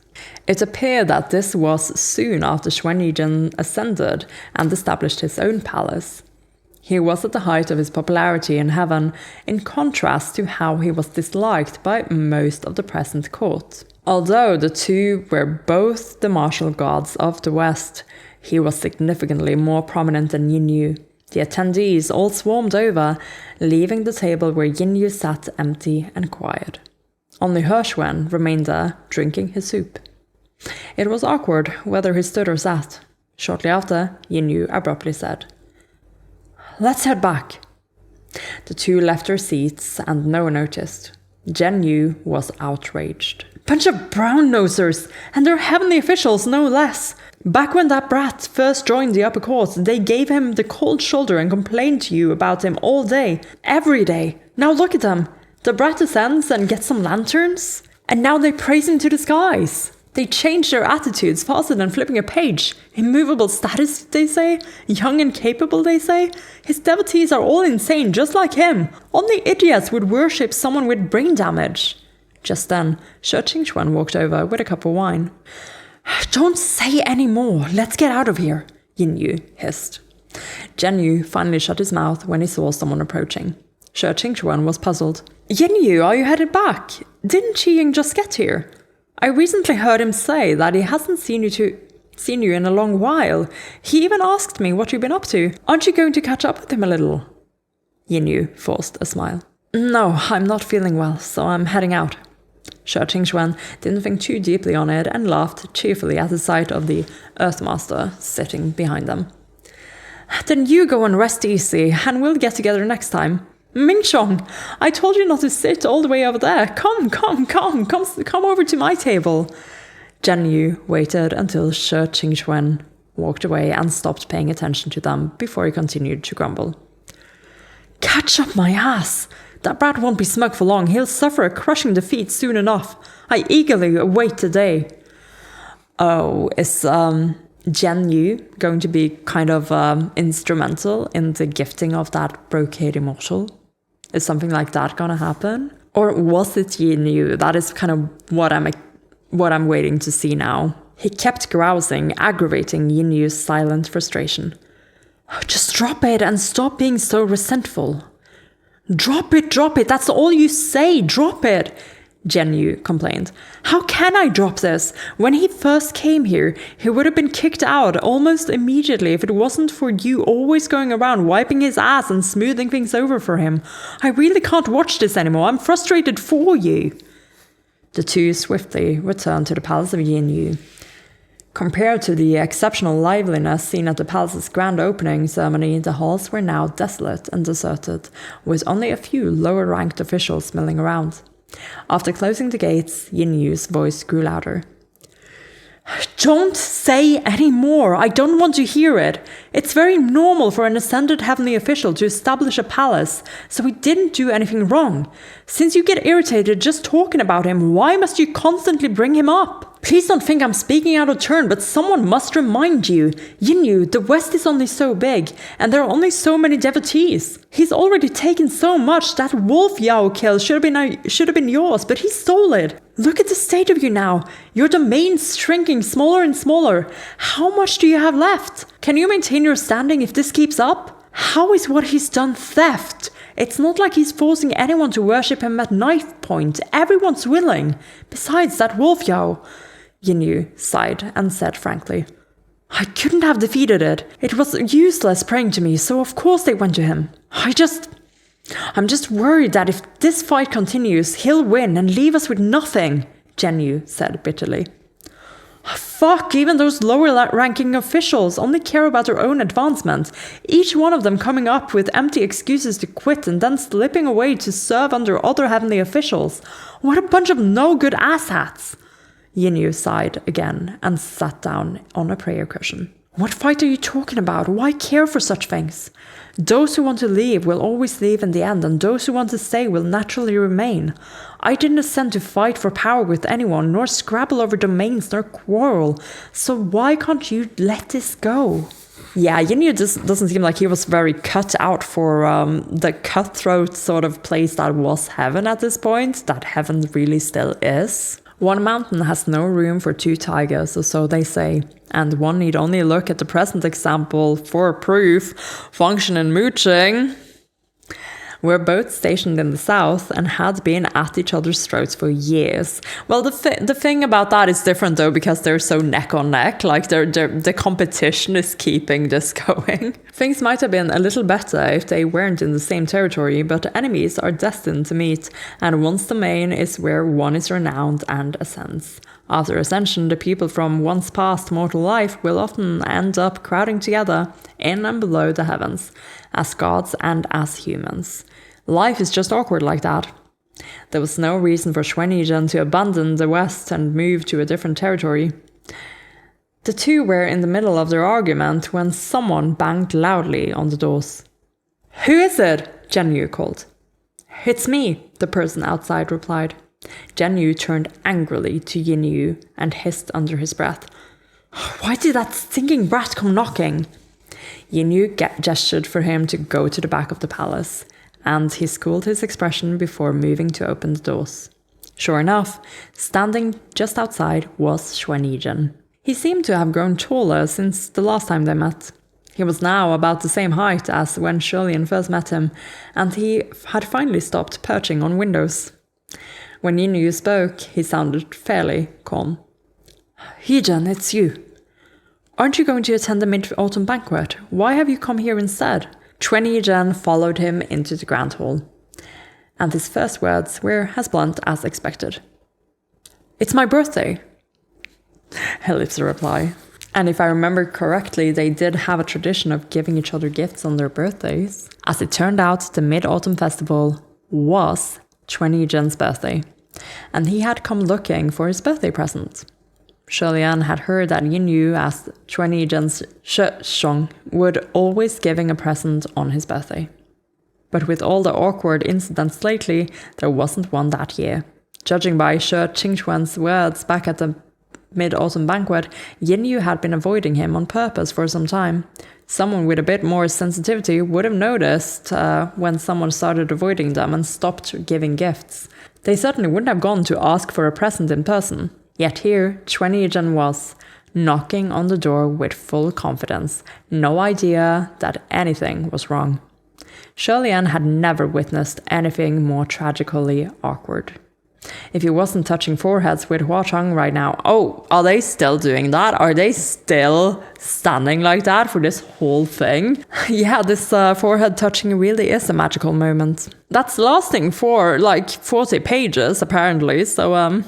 It appeared that this was soon after Xuan Yizhen ascended and established his own palace. He was at the height of his popularity in heaven, in contrast to how he was disliked by most of the present court. Although the two were both the martial gods of the West, he was significantly more prominent than Yin Yu. The attendees all swarmed over, leaving the table where Yin Yu sat empty and quiet. Only Hershwen remained there, drinking his soup. It was awkward whether he stood or sat. Shortly after, Yin Yu abruptly said, "Let's head back." The two left their seats, and no one noticed. Zhen Yu was outraged. "Bunch of brown-nosers, and they're heavenly officials, no less. Back when that brat first joined the upper court, they gave him the cold shoulder and complained to you about him all day, every day. Now look at them. The brat ascends and gets some lanterns, and now they praise him to the skies. They change their attitudes faster than flipping a page. Immovable status, they say. Young and capable, they say. His devotees are all insane, just like him. Only idiots would worship someone with brain damage." Just then, Shi Qingxuan walked over with a cup of wine. "Don't say any more. Let's get out of here," Yin Yu hissed. Jinyu finally shut his mouth when he saw someone approaching. Shi Qingquan was puzzled. Jinyu, are you headed back? Didn't Qiying just get here? I recently heard him say that he hasn't seen you in a long while. He even asked me what you've been up to. Aren't you going to catch up with him a little? Jinyu forced a smile. No, I'm not feeling well, so I'm heading out. Shi Qingquan didn't think too deeply on it and laughed cheerfully at the sight of the Earthmaster sitting behind them. Then you go and rest easy, and we'll get together next time. Mingchong, I told you not to sit all the way over there. Come over to my table. Jinyu waited until Shi Qingquan walked away and stopped paying attention to them before he continued to grumble. Catch up my ass! That brat won't be smug for long. He'll suffer a crushing defeat soon enough. I eagerly await the day. Oh, is Jinyu going to be kind of instrumental in the gifting of that brocade immortal? Is something like that gonna happen? Or was it Jinyu? That is kind of what I'm waiting to see now. He kept grousing, aggravating Yinyu's silent frustration. Just drop it and stop being so resentful. Drop it, that's all you say, drop it, Jinyu complained. How can I drop this? When he first came here, he would have been kicked out almost immediately if it wasn't for you always going around wiping his ass and smoothing things over for him. I really can't watch this anymore, I'm frustrated for you. The two swiftly returned to the palace of Jinyu. Compared to the exceptional liveliness seen at the palace's grand opening ceremony, the halls were now desolate and deserted, with only a few lower-ranked officials milling around. After closing the gates, Yinyu's voice grew louder. Don't say any more. I don't want to hear it. It's very normal for an ascended heavenly official to establish a palace, so he didn't do anything wrong. Since you get irritated just talking about him, why must you constantly bring him up? Please don't think I'm speaking out of turn, but someone must remind you. Jinyu, the West is only so big, and there are only so many devotees. He's already taken so much. That wolf Yao kill should have been yours, but he stole it. Look at the state of you now. Your domain's shrinking smaller and smaller. How much do you have left? Can you maintain your standing if this keeps up? How is what he's done theft? It's not like he's forcing anyone to worship him at knife point. Everyone's willing. Besides that wolf Yao. Jinyu sighed and said frankly, I couldn't have defeated it. It was useless praying to me, so of course they went to him. I'm just worried that if this fight continues, he'll win and leave us with nothing, Jinyu said bitterly. Fuck, even those lower-ranking officials only care about their own advancement, each one of them coming up with empty excuses to quit and then slipping away to serve under other heavenly officials. What a bunch of no-good asshats! Jinyu sighed again and sat down on a prayer cushion. What fight are you talking about? Why care for such things? Those who want to leave will always leave in the end, and those who want to stay will naturally remain. I didn't ascend to fight for power with anyone, nor scrabble over domains, nor quarrel. So why can't you let this go? Yeah, Jinyu just doesn't seem like he was very cut out for the cutthroat sort of place that was heaven at this point, that heaven really still is. One mountain has no room for two tigers, or so they say, and one need only look at the present example for proof. Function and mooching were both stationed in the south and had been at each other's throats for years. Well, the thing about that is different though, because they're so neck on neck, like the competition is keeping this going. Things might have been a little better if they weren't in the same territory, but enemies are destined to meet, and one's domain is where one is renowned and ascends. After ascension, the people from one's past mortal life will often end up crowding together in and below the heavens, as gods and as humans. Life is just awkward like that. There was no reason for Xuanizhen to abandon the West and move to a different territory. The two were in the middle of their argument when someone banged loudly on the doors. Who is it? Jinyu called. It's me, the person outside replied. Jinyu turned angrily to Jinyu and hissed under his breath. Why did that stinking brat come knocking? Jinyu gestured for him to go to the back of the palace, and he schooled his expression before moving to open the doors. Sure enough, standing just outside was Xuanizhen. He seemed to have grown taller since the last time they met. He was now about the same height as when Shirley first met him, and he had finally stopped perching on windows. When Yinyu spoke, he sounded fairly calm. Heejun, it's you. Aren't you going to attend the Mid-Autumn Banquet? Why have you come here instead? Chuan Yizhen followed him into the Grand Hall, and his first words were as blunt as expected. It's my birthday. Ellip's reply. And if I remember correctly, they did have a tradition of giving each other gifts on their birthdays. As it turned out, the Mid-Autumn Festival was Chuan Yizhen's birthday, and he had come looking for his birthday present. Shilian had heard that Yinyu asked Chuan Yizhen's Shishong would always give him a present on his birthday. But with all the awkward incidents lately, there wasn't one that year. Judging by Shi Qingquan's words back at the Mid-Autumn Banquet, Yinyu had been avoiding him on purpose for some time. Someone with a bit more sensitivity would have noticed when someone started avoiding them and stopped giving gifts. They certainly wouldn't have gone to ask for a present in person. Yet here, Chuan Yizhen was, knocking on the door with full confidence, no idea that anything was wrong. Shilian had never witnessed anything more tragically awkward. If he wasn't touching foreheads with Hua Chang right now, oh, are they still doing that? Are they still standing like that for this whole thing? Yeah, this forehead touching really is a magical moment. That's lasting for like 40 pages, apparently, so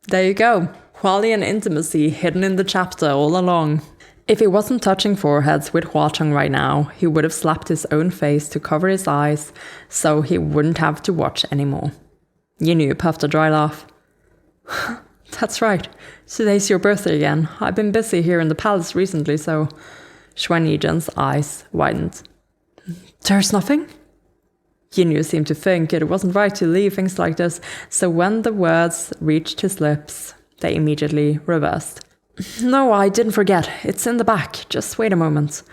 there you go. Hualian intimacy hidden in the chapter all along. If he wasn't touching foreheads with Hua Chang right now, he would have slapped his own face to cover his eyes, so he wouldn't have to watch anymore. Yinyu puffed a dry laugh. That's right. Today's your birthday again. I've been busy here in the palace recently, so... Chuan Yizhen's eyes widened. There's nothing? Yinyu seemed to think it wasn't right to leave things like this, so when the words reached his lips, they immediately reversed. No, I didn't forget. It's in the back. Just wait a moment.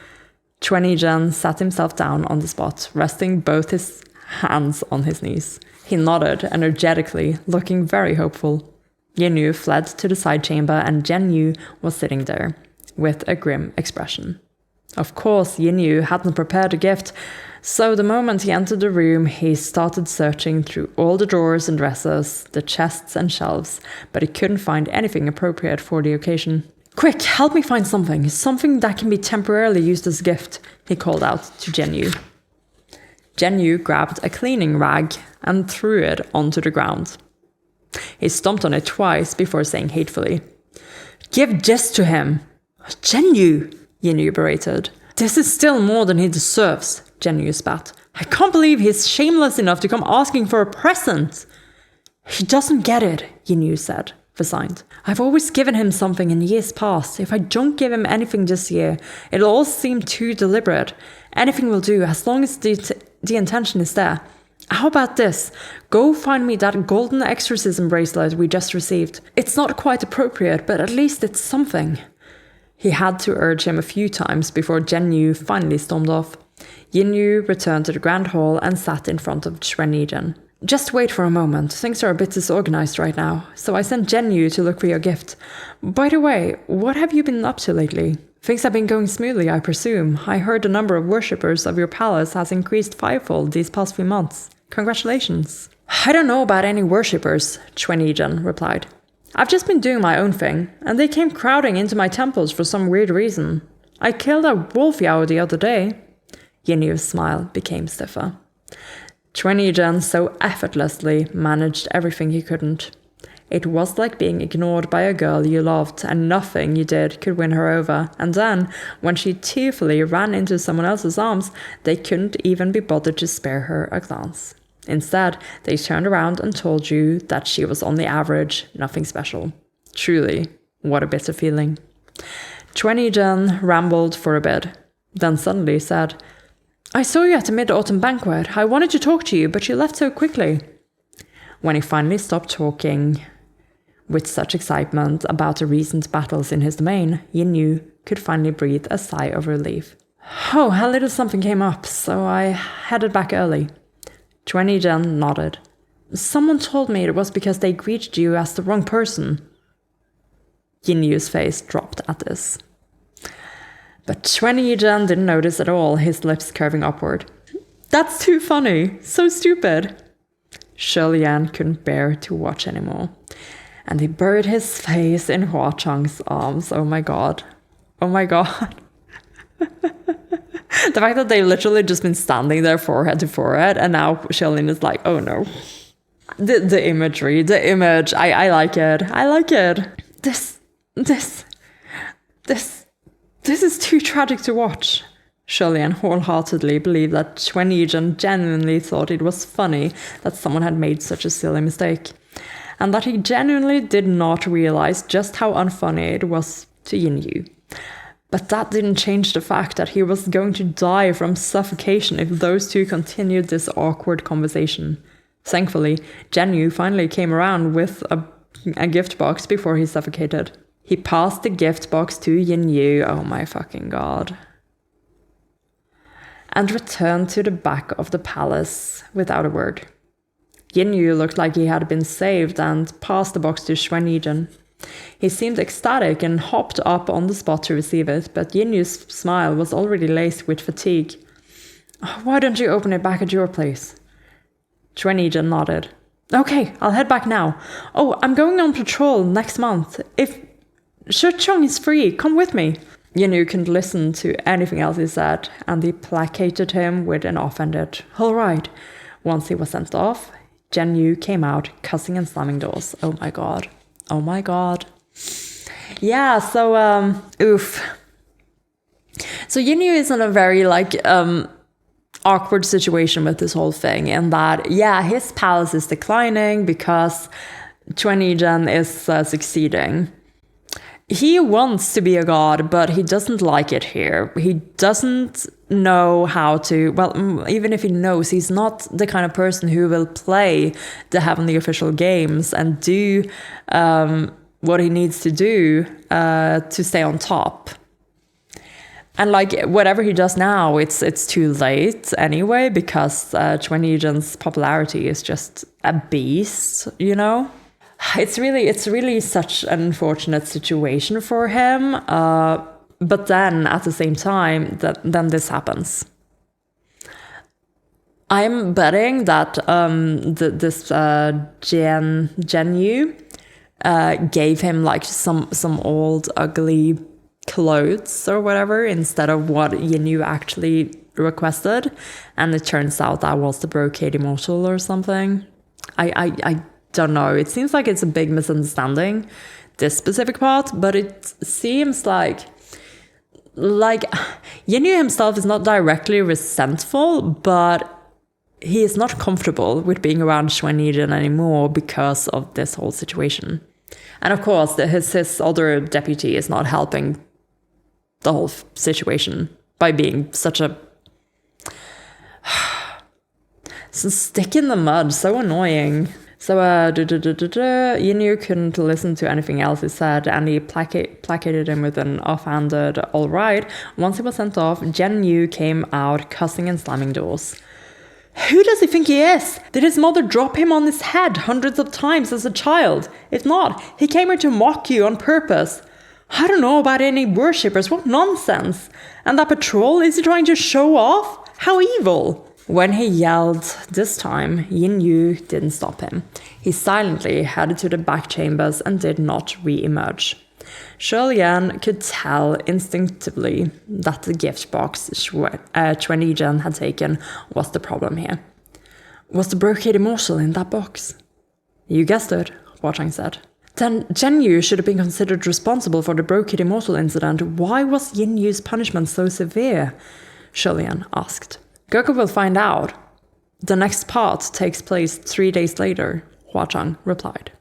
Chuan Yizhen sat himself down on the spot, resting both his hands on his knees. He nodded energetically, looking very hopeful. Yinyu fled to the side chamber, and Zhenyu was sitting there, with a grim expression. Of course, Yinyu hadn't prepared a gift, so the moment he entered the room, he started searching through all the drawers and dressers, the chests and shelves, but he couldn't find anything appropriate for the occasion. Quick, help me find something that can be temporarily used as a gift, he called out to Zhenyu. Zhenyu grabbed a cleaning rag and threw it onto the ground. He stomped on it twice before saying hatefully, Give this to him! Zhenyu! Yinyu berated. This is still more than he deserves, Zhenyu spat. I can't believe he's shameless enough to come asking for a present! He doesn't get it, Yinyu said, resigned. I've always given him something in years past. If I don't give him anything this year, it'll all seem too deliberate. Anything will do, as long as the intention is there. How about this? Go find me that golden exorcism bracelet we just received. It's not quite appropriate, but at least it's something. He had to urge him a few times before Zhenyu finally stormed off. Yinyu returned to the Grand Hall and sat in front of Chuan Yizhen. Just wait for a moment. Things are a bit disorganized right now, so I sent Zhenyu to look for your gift. By the way, what have you been up to lately? Things have been going smoothly, I presume. I heard the number of worshippers of your palace has increased fivefold these past few months. Congratulations. I don't know about any worshippers, Chuan Yizhen replied. I've just been doing my own thing, and they came crowding into my temples for some weird reason. I killed a wolf yow the other day. Yinyu's smile became stiffer. Chuan Yizhen so effortlessly managed everything he couldn't. It was like being ignored by a girl you loved, and nothing you did could win her over. And then, when she tearfully ran into someone else's arms, they couldn't even be bothered to spare her a glance. Instead, they turned around and told you that she was on the average, nothing special. Truly, what a bitter feeling. Chuan Yizhen rambled for a bit, then suddenly said, I saw you at the Mid-Autumn Banquet. I wanted to talk to you, but you left so quickly. When he finally stopped talking with such excitement about the recent battles in his domain, Yinyu could finally breathe a sigh of relief. Oh, a little something came up, so I headed back early. Chuan Yizhen nodded. Someone told me it was because they greeted you as the wrong person. Yinyu's face dropped at this. But Chuan-Yi-Zhen didn't notice at all, his lips curving upward. That's too funny. So stupid. Shilian couldn't bear to watch anymore. And he buried his face in Hua Chang's arms. Oh my god. Oh my god. The fact that they've literally just been standing there forehead to forehead, and now Shilian is like, oh no. The imagery, the image, I like it. I like it. This is too tragic to watch. Shilian wholeheartedly believed that Chuan-Yi-Zhen genuinely thought it was funny that someone had made such a silly mistake, and that he genuinely did not realize just how unfunny it was to Yin-Yu. But that didn't change the fact that he was going to die from suffocation if those two continued this awkward conversation. Thankfully, Yin-Yu finally came around with a gift box before he suffocated. He passed the gift box to Yin-Yu, oh my fucking god, and returned to the back of the palace without a word. Yin-Yu looked like he had been saved and passed the box to Chuan-Yi-Zhen. He seemed ecstatic and hopped up on the spot to receive it, but Yin-Yu's smile was already laced with fatigue. Why don't you open it back at your place? Chuan-Yi-Zhen nodded. Okay, I'll head back now. Oh, I'm going on patrol next month. If Shichong is free, come with me. Yin-Yu couldn't listen to anything else he said, and he placated him with an offended, all right. Once he was sent off, Yin-Yu came out, cussing and slamming doors. Oh my god. Oh my god. Yeah, so, oof. So Yin-Yu is in a very, awkward situation with this whole thing, in that, yeah, his palace is declining because Chuan-Yi-Zhen is succeeding. He wants to be a god, but he doesn't like it here. He doesn't know how to, well, even if he knows, he's not the kind of person who will play the Heavenly Official Games and do what he needs to do to stay on top. And whatever he does now, it's too late anyway, because Chuan-Yi-Zhen's popularity is just a beast, you know? It's really such an unfortunate situation for him. But then at the same time, then this happens. I'm betting that this Yin-Yu gave him some old ugly clothes or whatever instead of what Yin-Yu actually requested, and it turns out that was the brocade immortal or something. I don't know. It seems like it's a big misunderstanding, this specific part, but it seems like Yin-Yu himself is not directly resentful, but he is not comfortable with being around Chuan-Yi-Zhen anymore because of this whole situation. And of course, his other deputy is not helping the whole situation by being such a stick in the mud, so annoying. So Yin-Yu couldn't listen to anything else he said, and he placated him with an offhanded all right. Once he was sent off, Yin-Yu came out cussing and slamming doors. Who does he think he is? Did his mother drop him on his head hundreds of times as a child? If not, he came here to mock you on purpose. I don't know about any worshippers, what nonsense. And that patrol, is he trying to show off? How evil. When he yelled this time, Yin-Yu didn't stop him. He silently headed to the back chambers and did not re-emerge. Shilian could tell instinctively that the gift box Chuan-Yi-Zhen had taken was the problem here. Was the brocade immortal in that box? You guessed it, Hua Chang said. Then Yin-Yu should have been considered responsible for the brocade immortal incident. Why was Yin-Yu's punishment so severe? Shilian asked. Goku will find out. The next part takes place 3 days later, Hua Chang replied.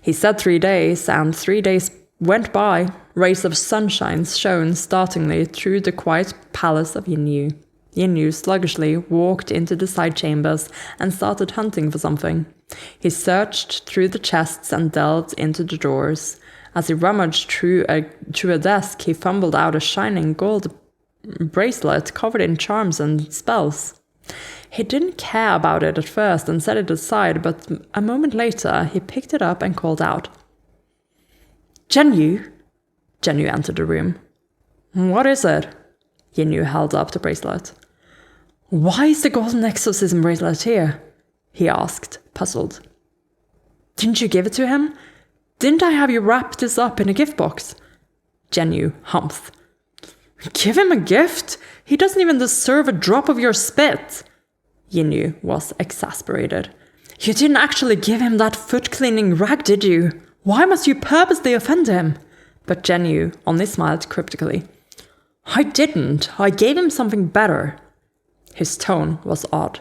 He said 3 days, and 3 days went by. Rays of sunshine shone startlingly through the quiet palace of Yin-Yu. Yin-Yu sluggishly walked into the side chambers and started hunting for something. He searched through the chests and delved into the drawers. As he rummaged through a desk, he fumbled out a shining gold bracelet covered in charms and spells. He didn't care about it at first and set it aside, but a moment later he picked it up and called out. Yin-Yu! Yin-Yu entered the room. What is it? Yinyu held up the bracelet. Why is the golden exorcism bracelet here? He asked, puzzled. Didn't you give it to him? Didn't I have you wrap this up in a gift box? Jinyu humphed. Give him a gift? He doesn't even deserve a drop of your spit. Yinyu was exasperated. You didn't actually give him that foot-cleaning rag, did you? Why must you purposely offend him? But Jinyu only smiled cryptically. I didn't. I gave him something better. His tone was odd,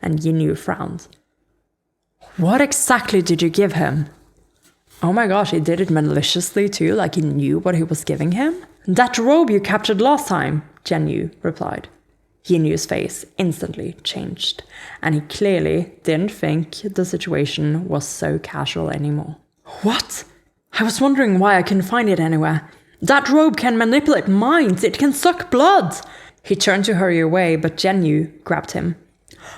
and Yinyu frowned. What exactly did you give him? Oh my gosh, he did it maliciously too, like he knew what he was giving him? That robe you captured last time, Jinyu replied. Yinyu's face instantly changed, and he clearly didn't think the situation was so casual anymore. What? I was wondering why I couldn't find it anywhere. That robe can manipulate minds, it can suck blood! He turned to hurry away, but Jinyu grabbed him.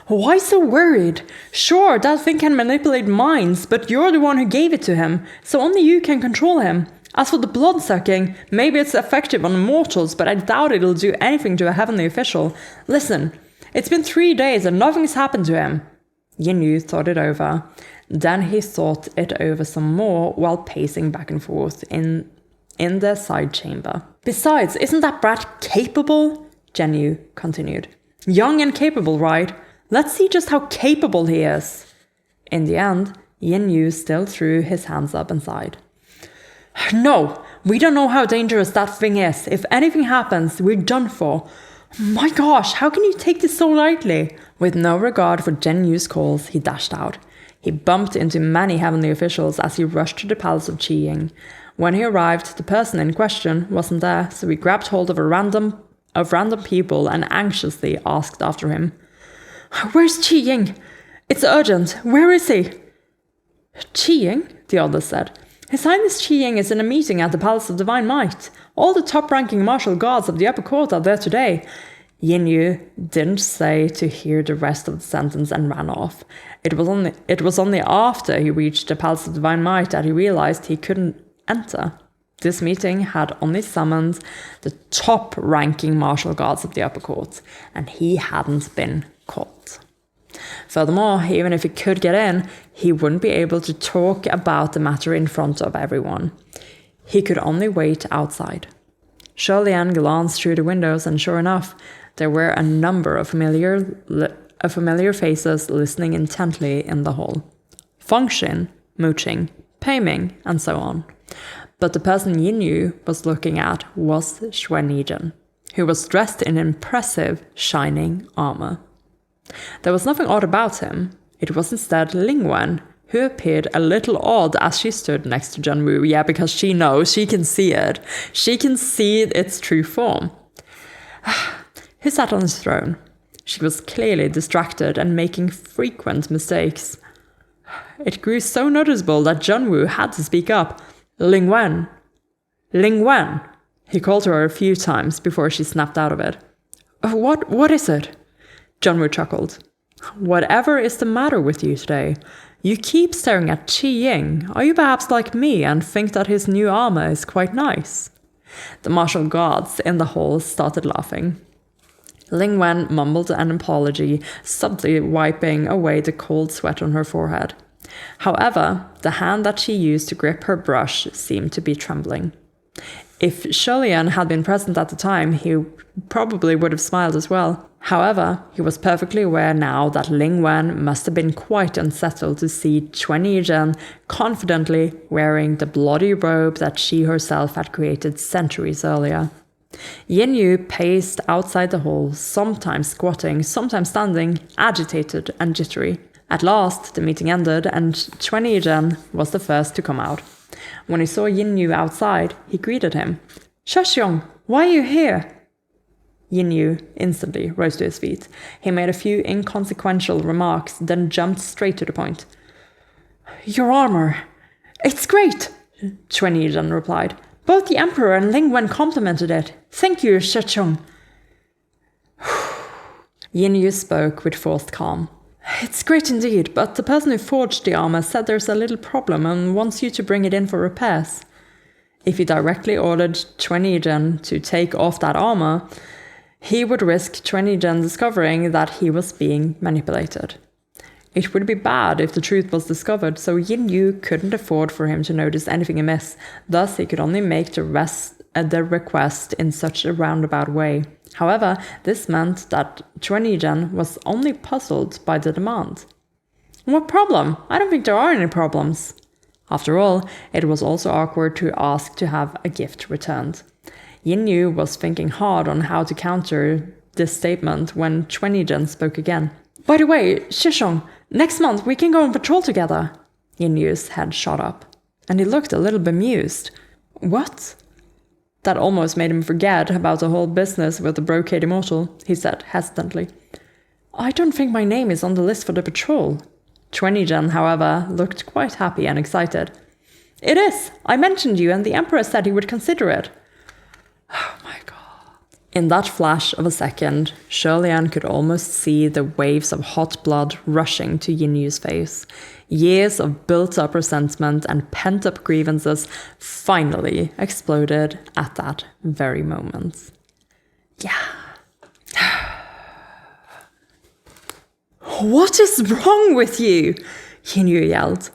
Why so worried? Sure, that thing can manipulate minds, but you're the one who gave it to him, so only you can control him. As for the blood-sucking, maybe it's effective on mortals, but I doubt it'll do anything to a heavenly official. Listen, it's been 3 days and nothing's happened to him. Yinyu thought it over. Then he thought it over some more while pacing back and forth in their side chamber. Besides, isn't that brat capable? Jinyu continued. Young and capable, right? Let's see just how capable he is. In the end, Yinyu still threw his hands up and sighed. No, we don't know how dangerous that thing is. If anything happens, we're done for. My gosh, how can you take this so lightly? With no regard for Jinyu's calls, he dashed out. He bumped into many heavenly officials as he rushed to the palace of Qi Ying. When he arrived, the person in question wasn't there, so he grabbed hold of random people and anxiously asked after him. Where's Qi Ying? It's urgent. Where is he? Qi Ying? The others said. His Highness Qi Ying is in a meeting at the Palace of Divine Might. All the top-ranking martial guards of the upper court are there today. Yinyu didn't stay to hear the rest of the sentence and ran off. It was only after he reached the Palace of Divine Might that he realized he couldn't enter. This meeting had only summoned the top-ranking martial guards of the upper court, and he hadn't been caught. Furthermore, even if he could get in, he wouldn't be able to talk about the matter in front of everyone. He could only wait outside. Sholian glanced through the windows, and sure enough, there were a number of familiar faces listening intently in the hall. Fengxin, Muqing, Pei Ming, and so on. But the person Yinyu was looking at was Xuanizhen, who was dressed in impressive, shining armor. There was nothing odd about him. It was instead Lingwen, who appeared a little odd as she stood next to Junwu. Yeah, because she knows, she can see it. She can see its true form. He sat on his throne. She was clearly distracted and making frequent mistakes. It grew so noticeable that Junwu had to speak up. Lingwen! Lingwen! He called her a few times before she snapped out of it. What is it? Junwu chuckled. Whatever is the matter with you today? You keep staring at Qi Ying. Are you perhaps like me and think that his new armor is quite nice? The martial guards in the hall started laughing. Lingwen mumbled an apology, subtly wiping away the cold sweat on her forehead. However, the hand that she used to grip her brush seemed to be trembling. If Sholian had been present at the time, he probably would have smiled as well. However, he was perfectly aware now that Lingwen must have been quite unsettled to see Xuanizhen confidently wearing the bloody robe that she herself had created centuries earlier. Yinyu paced outside the hall, sometimes squatting, sometimes standing, agitated and jittery. At last, the meeting ended, and Xuanizhen was the first to come out. When he saw Yinyu outside, he greeted him. Sheshong, why are you here? Yinyu instantly rose to his feet. He made a few inconsequential remarks, then jumped straight to the point. Your armor. It's great, Xuanizhen replied. Both the Emperor and Lingwen complimented it. Thank you, Sheshong. Yinyu spoke with forced calm. It's great indeed, but the person who forged the armor said there's a little problem and wants you to bring it in for repairs. If he directly ordered Chuan-Yi-Jin to take off that armor, he would risk Chuan-Yi-Jin discovering that he was being manipulated. It would be bad if the truth was discovered, so Yin Yu couldn't afford for him to notice anything amiss. Thus, he could only make the request in such a roundabout way. However, this meant that Chuan-Yi-Jin was only puzzled by the demand. What problem? I don't think there are any problems. After all, it was also awkward to ask to have a gift returned. Yin Yu was thinking hard on how to counter this statement when Chuan-Yi-Jin spoke again. By the way, Shishong, next month we can go on patrol together. Yin Yu's head shot up, and he looked a little bemused. What? That almost made him forget about the whole business with the Brocade Immortal, he said hesitantly. I don't think my name is on the list for the patrol. Chuan-Yi-Jin, however, looked quite happy and excited. It is! I mentioned you, and the Emperor said he would consider it. Oh my god. In that flash of a second, Shirley-Ann could almost see the waves of hot blood rushing to Yin Yu's face. Years of built-up resentment and pent-up grievances finally exploded at that very moment. Yeah. What is wrong with you? Yin Yu yelled.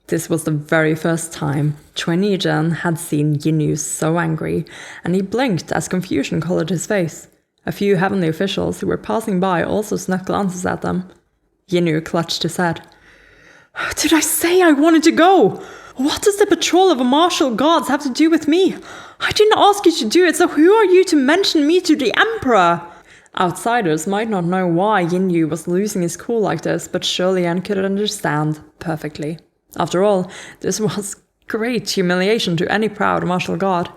This was the very first time Chuan-Yi-Jin had seen Yin Yu so angry, and he blinked as confusion colored his face. A few heavenly officials who were passing by also snuck glances at them. Yin Yu clutched his head. Did I say I wanted to go? What does the patrol of the martial gods have to do with me? I didn't ask you to do it, so who are you to mention me to the Emperor? Outsiders might not know why Yin Yu was losing his cool like this, but Shirley-Ann could understand perfectly. After all, this was great humiliation to any proud martial god.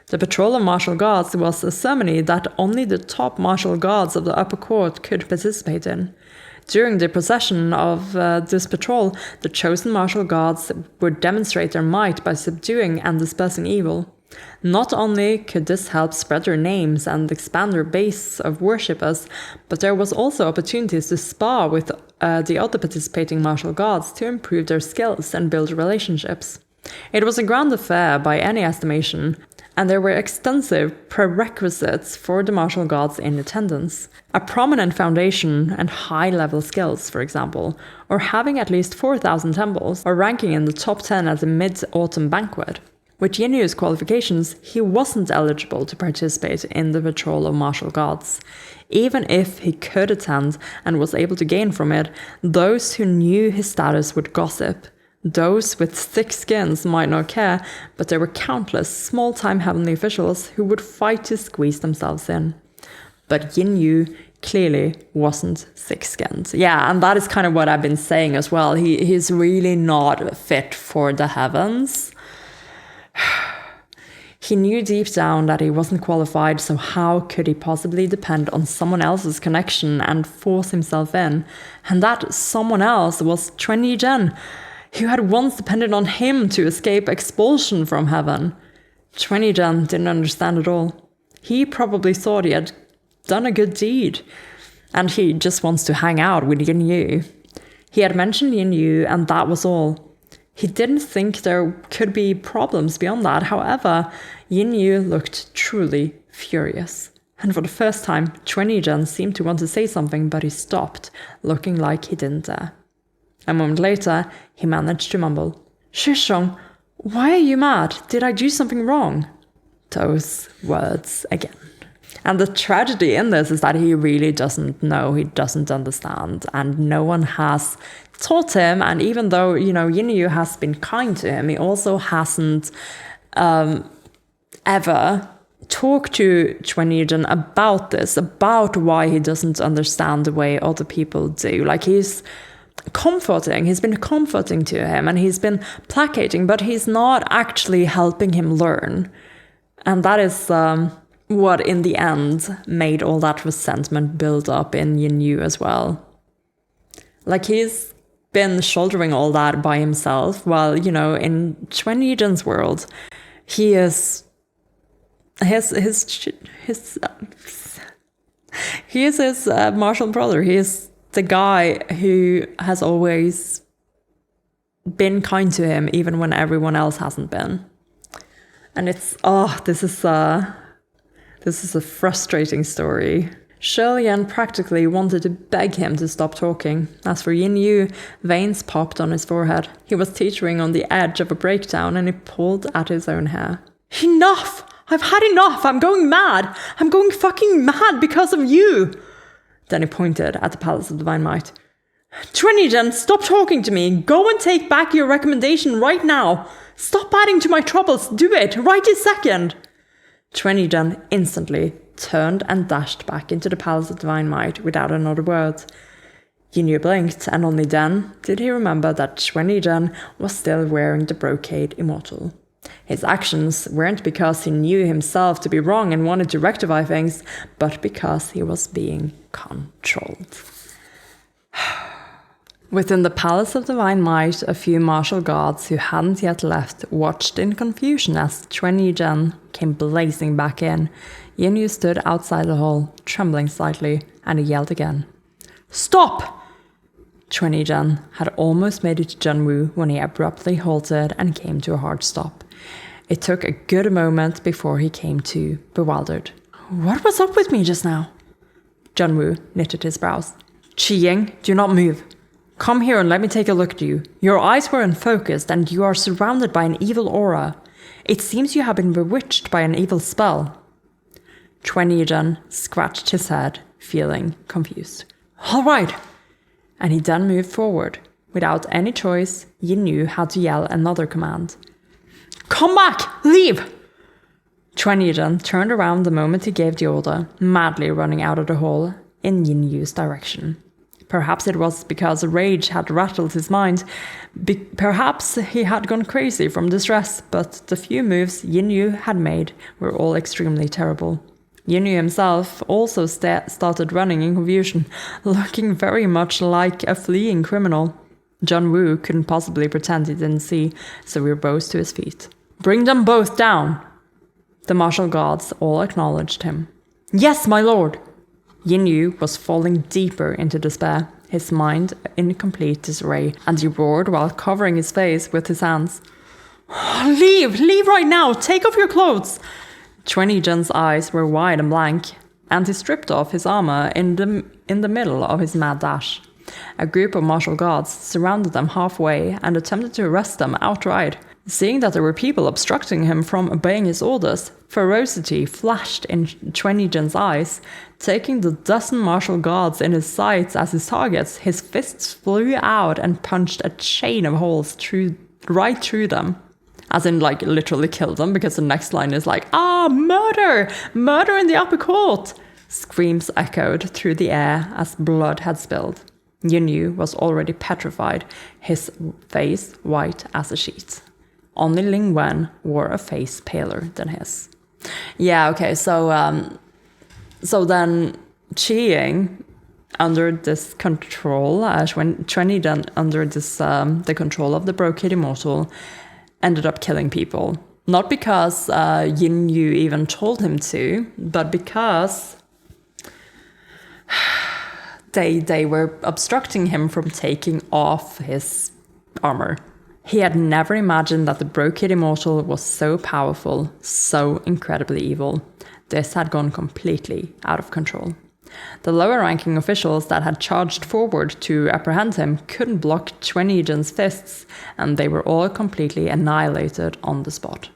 The Patrol of Martial Gods was a ceremony that only the top martial gods of the upper court could participate in. During the procession of this patrol, the chosen martial gods would demonstrate their might by subduing and dispersing evil. Not only could this help spread their names and expand their base of worshippers, but there was also opportunities to spar with the other participating martial gods to improve their skills and build relationships. It was a grand affair by any estimation, and there were extensive prerequisites for the martial gods in attendance. A prominent foundation and high-level skills, for example, or having at least 4,000 temples, or ranking in the top 10 at the Mid-Autumn Banquet. With Yin Yu's qualifications, he wasn't eligible to participate in the Patrol of Martial Gods. Even if he could attend and was able to gain from it, those who knew his status would gossip. Those with thick skins might not care, but there were countless small-time heavenly officials who would fight to squeeze themselves in. But Yin Yu clearly wasn't thick-skinned. Yeah, and that is kind of what I've been saying as well. He's really not fit for the heavens. He knew deep down that he wasn't qualified, so how could he possibly depend on someone else's connection and force himself in? And that someone else was Chuan-Yi-Jin, who had once depended on him to escape expulsion from heaven. Chuan-Yi-Jin didn't understand at all. He probably thought he had done a good deed, and he just wants to hang out with Yin Yu. He had mentioned Yin Yu, and that was all. He didn't think there could be problems beyond that. However, Yin Yu looked truly furious. And for the first time, Chuan-Yi-Jin seemed to want to say something, but he stopped, looking like he didn't dare. A moment later, he managed to mumble, "Shishong, why are you mad? Did I do something wrong?" Those words again. And the tragedy in this is that he really doesn't know, he doesn't understand, and no one has taught him. And even though, Yin Yu has been kind to him, he also hasn't ever talked to Chuan-Yi-Jin about this, about why he doesn't understand the way other people do. Like, he's been comforting to him, and he's been placating, but he's not actually helping him learn. And that is what in the end made all that resentment build up in Yin Yu as well. Like, he's been shouldering all that by himself, while, in Chuan-Yi-Jin's world, he is his martial brother. He is the guy who has always been kind to him, even when everyone else hasn't been. And it's, this is a frustrating story. Shirley-Ann practically wanted to beg him to stop talking. As for Yin Yu, veins popped on his forehead. He was teetering on the edge of a breakdown and he pulled at his own hair. Enough! I've had enough! I'm going mad! I'm going fucking mad because of you! Then he pointed at the Palace of Divine Might. Twenty-Gen, stop talking to me! Go and take back your recommendation right now! Stop adding to my troubles! Do it! Right this second! Twenty-Gen instantly turned and dashed back into the Palace of Divine Might without another word. Yin Yu blinked, and only then did he remember that Twenty-Gen was still wearing the brocade immortal. His actions weren't because he knew himself to be wrong and wanted to rectify things, but because he was being controlled. Within the Palace of Divine Might, a few martial guards who hadn't yet left watched in confusion as Twenty-Gen came blazing back in. Yin Yu stood outside the hall, trembling slightly, and he yelled again. Stop! Twenty-Gen had almost made it to Junwoo when he abruptly halted and came to a hard stop. It took a good moment before he came to, bewildered. What was up with me just now? Junwoo knitted his brows. Qi-Ying, do not move. Come here and let me take a look at you. Your eyes were unfocused and you are surrounded by an evil aura. It seems you have been bewitched by an evil spell. Twenty-Gen scratched his head, feeling confused. All right. And he then moved forward. Without any choice, Yin Yu had to yell another command. Come back! Leave! Twenty-Gen turned around the moment he gave the order, madly running out of the hall in Yin Yu's direction. Perhaps it was because rage had rattled his mind. Perhaps he had gone crazy from distress, but the few moves Yin Yu had made were all extremely terrible. Yin Yu himself also started running in confusion, looking very much like a fleeing criminal. Junwoo couldn't possibly pretend he didn't see, so he rose to his feet. Bring them both down! The martial guards all acknowledged him. Yes, my lord! Yin Yu was falling deeper into despair, his mind in complete disarray, and he roared while covering his face with his hands. Leave! Leave right now! Take off your clothes! Twenty-Gen's eyes were wide and blank, and he stripped off his armor in the middle of his mad dash. A group of martial guards surrounded them halfway and attempted to arrest them outright. Seeing that there were people obstructing him from obeying his orders, ferocity flashed in Twenty-Gen's eyes. Taking the dozen martial guards in his sights as his targets, his fists flew out and punched a chain of holes right through them. As in, like, literally killed them, because the next line is like, murder! Murder in the upper court! Screams echoed through the air as blood had spilled. Yin Yu was already petrified, his face white as a sheet. Only Ling Wen wore a face paler than his. Yeah, okay, so then Qi-Ying, under this control, when Twenty-Gen under this the control of the brocade immortal, ended up killing people. Not because Yin Yu even told him to, but because they were obstructing him from taking off his armor. He had never imagined that the brocade immortal was so powerful, so incredibly evil. This had gone completely out of control. The lower-ranking officials that had charged forward to apprehend him couldn't block Twenty-Gen's fists, and they were all completely annihilated on the spot.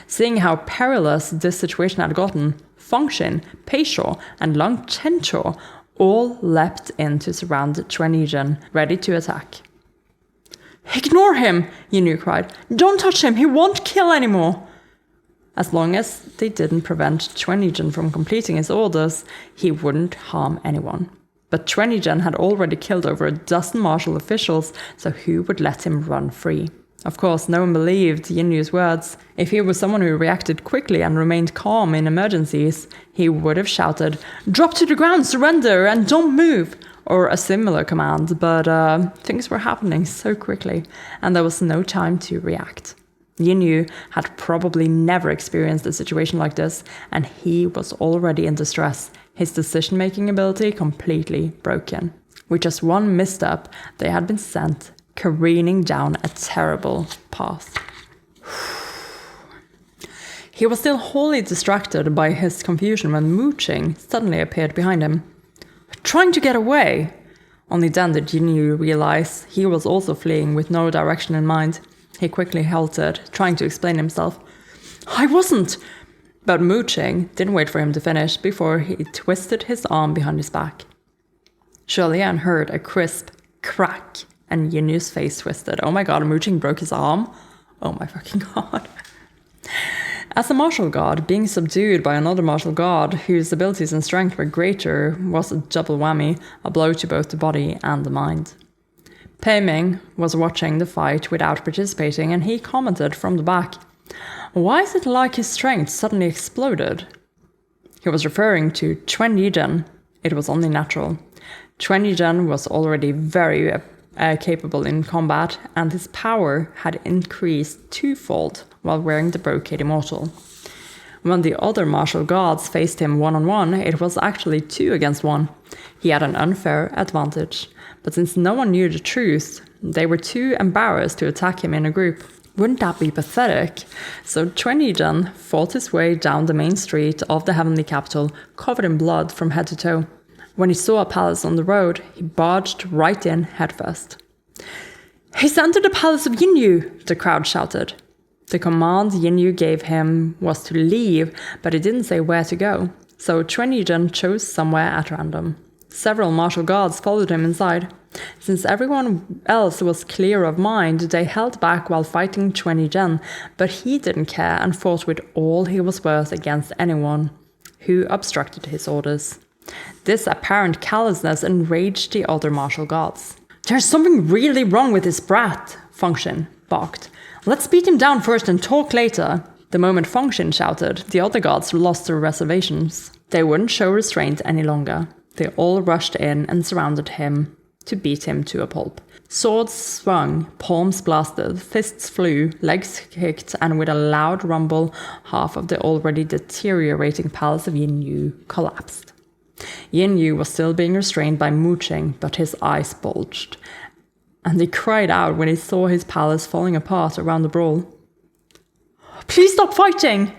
Seeing how perilous this situation had gotten, Fengxin, Peishaw, and Lang Chenchaw all leapt in to surround Twenty-Gen, ready to attack. Ignore him, Yin Yu cried. Don't touch him, he won't kill anymore. As long as they didn't prevent Twenty-Gen from completing his orders, he wouldn't harm anyone. But Twenty-Gen had already killed over a dozen martial officials, so who would let him run free? Of course, no one believed Yin Yu's words. If he was someone who reacted quickly and remained calm in emergencies, he would have shouted, "Drop to the ground, surrender, and don't move!" or a similar command, but things were happening so quickly, and there was no time to react. Yin Yu had probably never experienced a situation like this, and he was already in distress, his decision-making ability completely broken. With just one misstep, they had been sent careening down a terrible path. He was still wholly distracted by his confusion when Mooching suddenly appeared behind him. Trying to get away! Only then did Jinyu realize he was also fleeing with no direction in mind. He quickly halted, trying to explain himself. I wasn't! But Mooching didn't wait for him to finish before he twisted his arm behind his back. Julian heard a crisp crack and Yinyu's face twisted. Oh my god, Mooching broke his arm? Oh my fucking god. As a martial god, being subdued by another martial god whose abilities and strength were greater was a double whammy, a blow to both the body and the mind. Pei Ming was watching the fight without participating, and he commented from the back, "Why is it like his strength suddenly exploded?" He was referring to Chuan Yizhen. It was only natural. Chuan Yizhen was already very capable in combat, and his power had increased twofold while wearing the brocade immortal. When the other martial gods faced him one-on-one, it was actually 2 against 1. He had an unfair advantage, but since no one knew the truth, they were too embarrassed to attack him in a group. Wouldn't that be pathetic? So Chuan Yizhen fought his way down the main street of the heavenly capital, covered in blood from head to toe. When he saw a palace on the road, he barged right in headfirst. "He's entered the palace of Yinyu!" the crowd shouted. The command Yinyu gave him was to leave, but he didn't say where to go, so Chuan Yizhen chose somewhere at random. Several martial gods followed him inside. Since everyone else was clear of mind, they held back while fighting Chuan Yizhen, but he didn't care and fought with all he was worth against anyone who obstructed his orders. This apparent callousness enraged the other martial gods. "There's something really wrong with this brat," Fengshen barked. "Let's beat him down first and talk later." The moment Fengshen shouted, the other gods lost their reservations. They wouldn't show restraint any longer. They all rushed in and surrounded him to beat him to a pulp. Swords swung, palms blasted, fists flew, legs kicked, and with a loud rumble, half of the already deteriorating palace of Yinyu collapsed. Yinyu was still being restrained by Mooching, but his eyes bulged, and he cried out when he saw his palace falling apart around the brawl. "Please stop fighting!"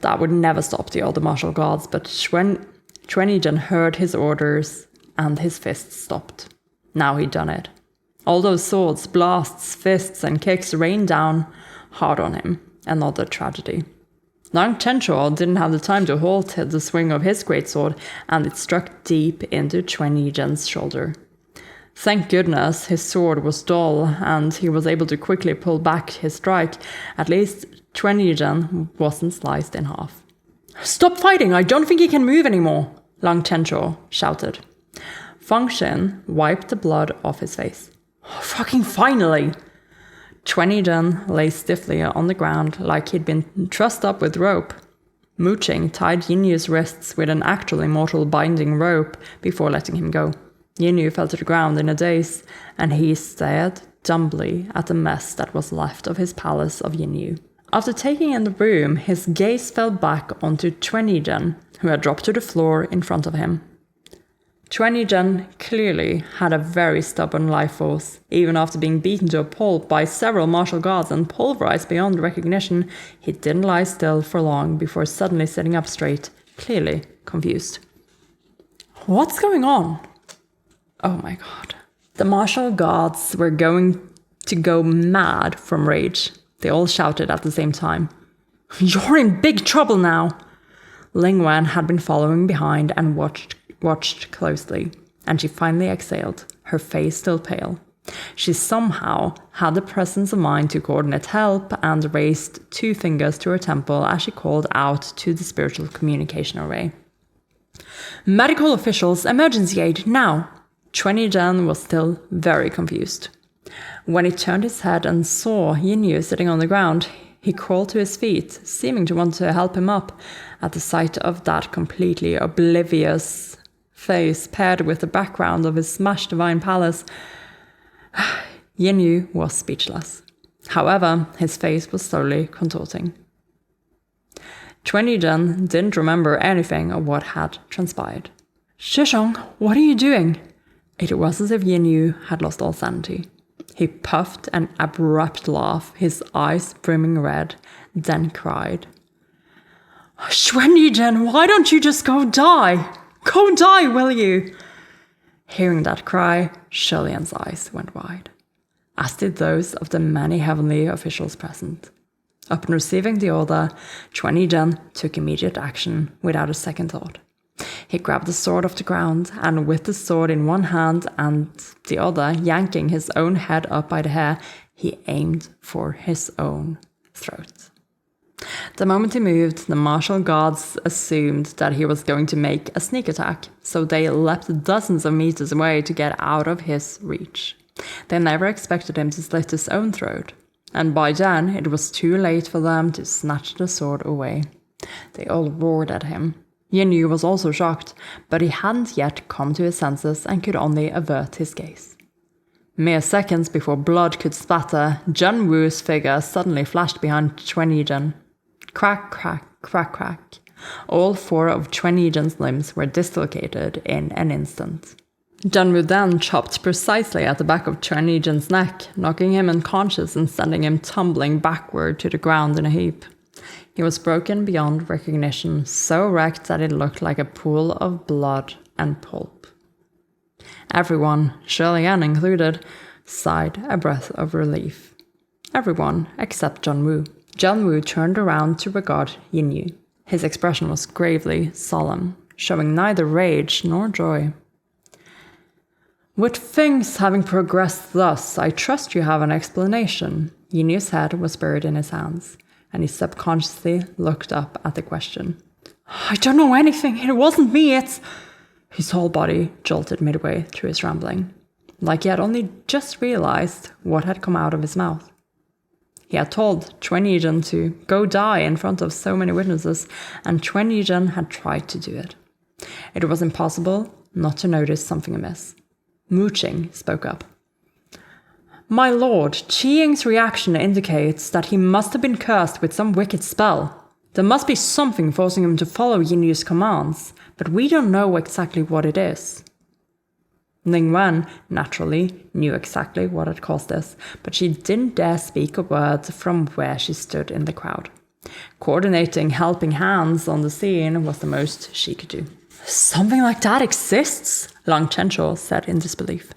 That would never stop the other martial gods, but Chuan Yizhen heard his orders, and his fists stopped. Now he'd done it. All those swords, blasts, fists, and kicks rained down hard on him. Another tragedy. Lang Chencho didn't have the time to halt the swing of his greatsword, and it struck deep into Chuan Yizhen's shoulder. Thank goodness his sword was dull, and he was able to quickly pull back his strike. At least Chuan Yizhen wasn't sliced in half. "Stop fighting! I don't think he can move anymore!" Lang Chencho shouted. Fengshen wiped the blood off his face. "Oh, fucking finally!" Chuan Yizhen lay stiffly on the ground like he'd been trussed up with rope. Mooching tied Yinyu's wrists with an actual immortal binding rope before letting him go. Yinyu fell to the ground in a daze, and he stared dumbly at the mess that was left of his palace of Yinyu. After taking in the room, his gaze fell back onto Chuan Yizhen, who had dropped to the floor in front of him. Chuan Yizhen clearly had a very stubborn life force. Even after being beaten to a pulp by several martial gods and pulverized beyond recognition, he didn't lie still for long before suddenly sitting up straight, clearly confused. "What's going on?" Oh my god. The martial gods were going to go mad from rage. They all shouted at the same time. "You're in big trouble now!" Ling Wen had been following behind and watched closely, and she finally exhaled, her face still pale. She somehow had the presence of mind to coordinate help and raised 2 fingers to her temple as she called out to the spiritual communication array. "Medical officials, emergency aid, now!" Chuan Yizhen was still very confused. When he turned his head and saw Yinyu sitting on the ground, he crawled to his feet, seeming to want to help him up. At the sight of that completely oblivious face paired with the background of his smashed divine palace, Yinyu was speechless. However, his face was slowly contorting. Chuan Yizhen didn't remember anything of what had transpired. "Shishong, what are you doing?" It was as if Yinyu had lost all sanity. He puffed an abrupt laugh, his eyes brimming red, then cried. Xuanyijin, why don't you just go die? Go die, will you? Hearing that cry, Shulian's eyes went wide, as did those of the many heavenly officials present. Upon receiving the order, Xuanyijin took immediate action without a second thought. He grabbed the sword off the ground, and with the sword in one hand and the other yanking his own head up by the hair, he aimed for his own throat. The moment he moved, the martial guards assumed that he was going to make a sneak attack, so they leapt dozens of meters away to get out of his reach. They never expected him to slit his own throat, and by then it was too late for them to snatch the sword away. They all roared at him. Yinyu was also shocked, but he hadn't yet come to his senses and could only avert his gaze. Mere seconds before blood could spatter, Jun Wu's figure suddenly flashed behind Xuanyijin. Crack, crack, crack, crack. All 4 of Xuanyijin's limbs were dislocated in an instant. Jun Wu then chopped precisely at the back of Xuanyijin's neck, knocking him unconscious and sending him tumbling backward to the ground in a heap. He was broken beyond recognition, so wrecked that it looked like a pool of blood and pulp. Everyone, Shulian included, sighed a breath of relief. Everyone except Jun Wu. Jun Wu turned around to regard Yinyu. His expression was gravely solemn, showing neither rage nor joy. With things having progressed thus, I trust you have an explanation. Yinyu's head was buried in his hands, and he subconsciously looked up at the question. I don't know anything. It wasn't me. It's... His whole body jolted midway through his rambling, like he had only just realized what had come out of his mouth. He had told Xuanyijin to go die in front of so many witnesses, and Xuanyijin had tried to do it. It was impossible not to notice something amiss. Muqing spoke up. My lord, Qi Ying's reaction indicates that he must have been cursed with some wicked spell. There must be something forcing him to follow Yinyu's commands, but we don't know exactly what it is. Ning Wen, naturally, knew exactly what had caused this, but she didn't dare speak a word from where she stood in the crowd. Coordinating helping hands on the scene was the most she could do. Something like that exists? Lang Chencho said in disbelief.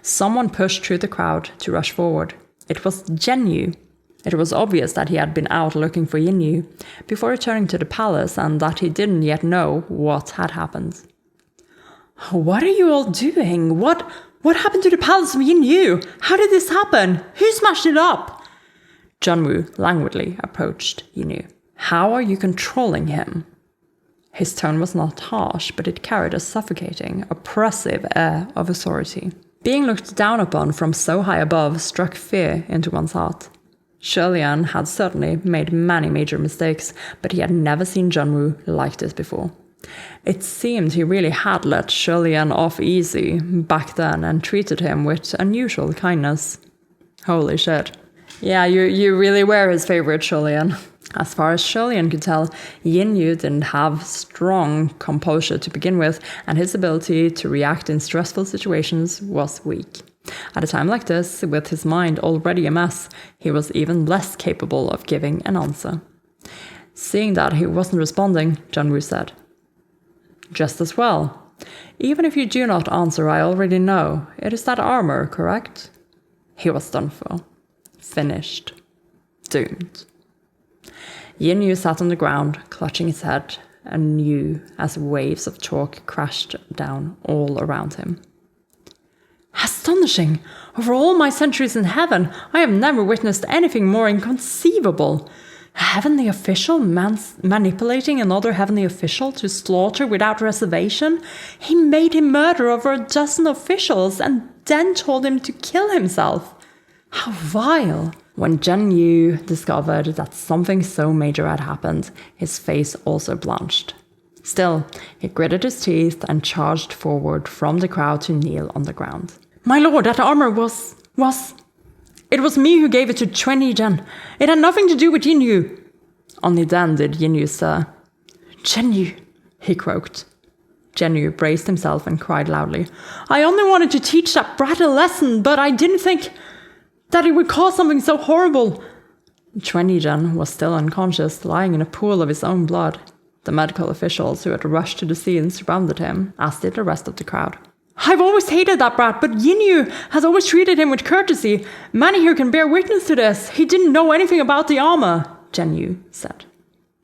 Someone pushed through the crowd to rush forward. It was Zhenyu. It was obvious that he had been out looking for Yinyu before returning to the palace and that he didn't yet know what had happened. What are you all doing? What happened to the palace of Yinyu? How did this happen? Who smashed it up? Junwu languidly approached Yinyu. How are you controlling him? His tone was not harsh, but it carried a suffocating, oppressive air of authority. Being looked down upon from so high above struck fear into one's heart. Shulian had certainly made many major mistakes, but he had never seen Junwu like this before. It seemed he really had let Shulian off easy back then and treated him with unusual kindness. Holy shit. Yeah, you really were his favorite, Shulian. As far as Shulian could tell, Yinyu didn't have strong composure to begin with, and his ability to react in stressful situations was weak. At a time like this, with his mind already a mess, he was even less capable of giving an answer. Seeing that he wasn't responding, Junwu said, Just as well. Even if you do not answer, I already know. It is that armor, correct? He was done for. Finished. Doomed. Yinyu sat on the ground, clutching his head, anew as waves of chalk crashed down all around him. Astonishing! Over all my centuries in heaven, I have never witnessed anything more inconceivable. A heavenly official manipulating another heavenly official to slaughter without reservation? He made him murder over a dozen officials and then told him to kill himself. How vile! When Zhenyu discovered that something so major had happened, his face also blanched. Still, he gritted his teeth and charged forward from the crowd to kneel on the ground. My lord, that armor was... It was me who gave it to Xuanyijin. It had nothing to do with Yinyu. Only then did Yinyu stir. Zhenyu, he croaked. Zhenyu braced himself and cried loudly. I only wanted to teach that brat a lesson, but I didn't think that it would cause something so horrible. Xuanyijin was still unconscious, lying in a pool of his own blood. The medical officials who had rushed to the scene surrounded him, as did the rest of the crowd. I've always hated that brat, but Yinyu has always treated him with courtesy. Many here can bear witness to this. He didn't know anything about the armor, Zhenyu said.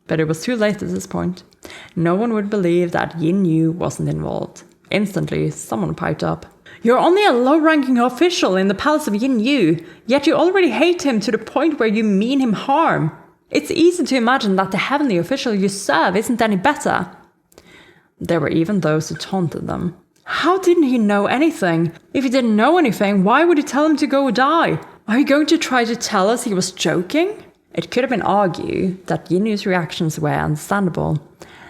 But it was too late at this point. No one would believe that Yinyu wasn't involved. Instantly, someone piped up. You're only a low-ranking official in the palace of Yinyu, yet you already hate him to the point where you mean him harm. It's easy to imagine that the heavenly official you serve isn't any better. There were even those who taunted them. How didn't he know anything? If he didn't know anything, why would he tell him to go die? Are you going to try to tell us he was joking? It could have been argued that Yinyu's reactions were understandable,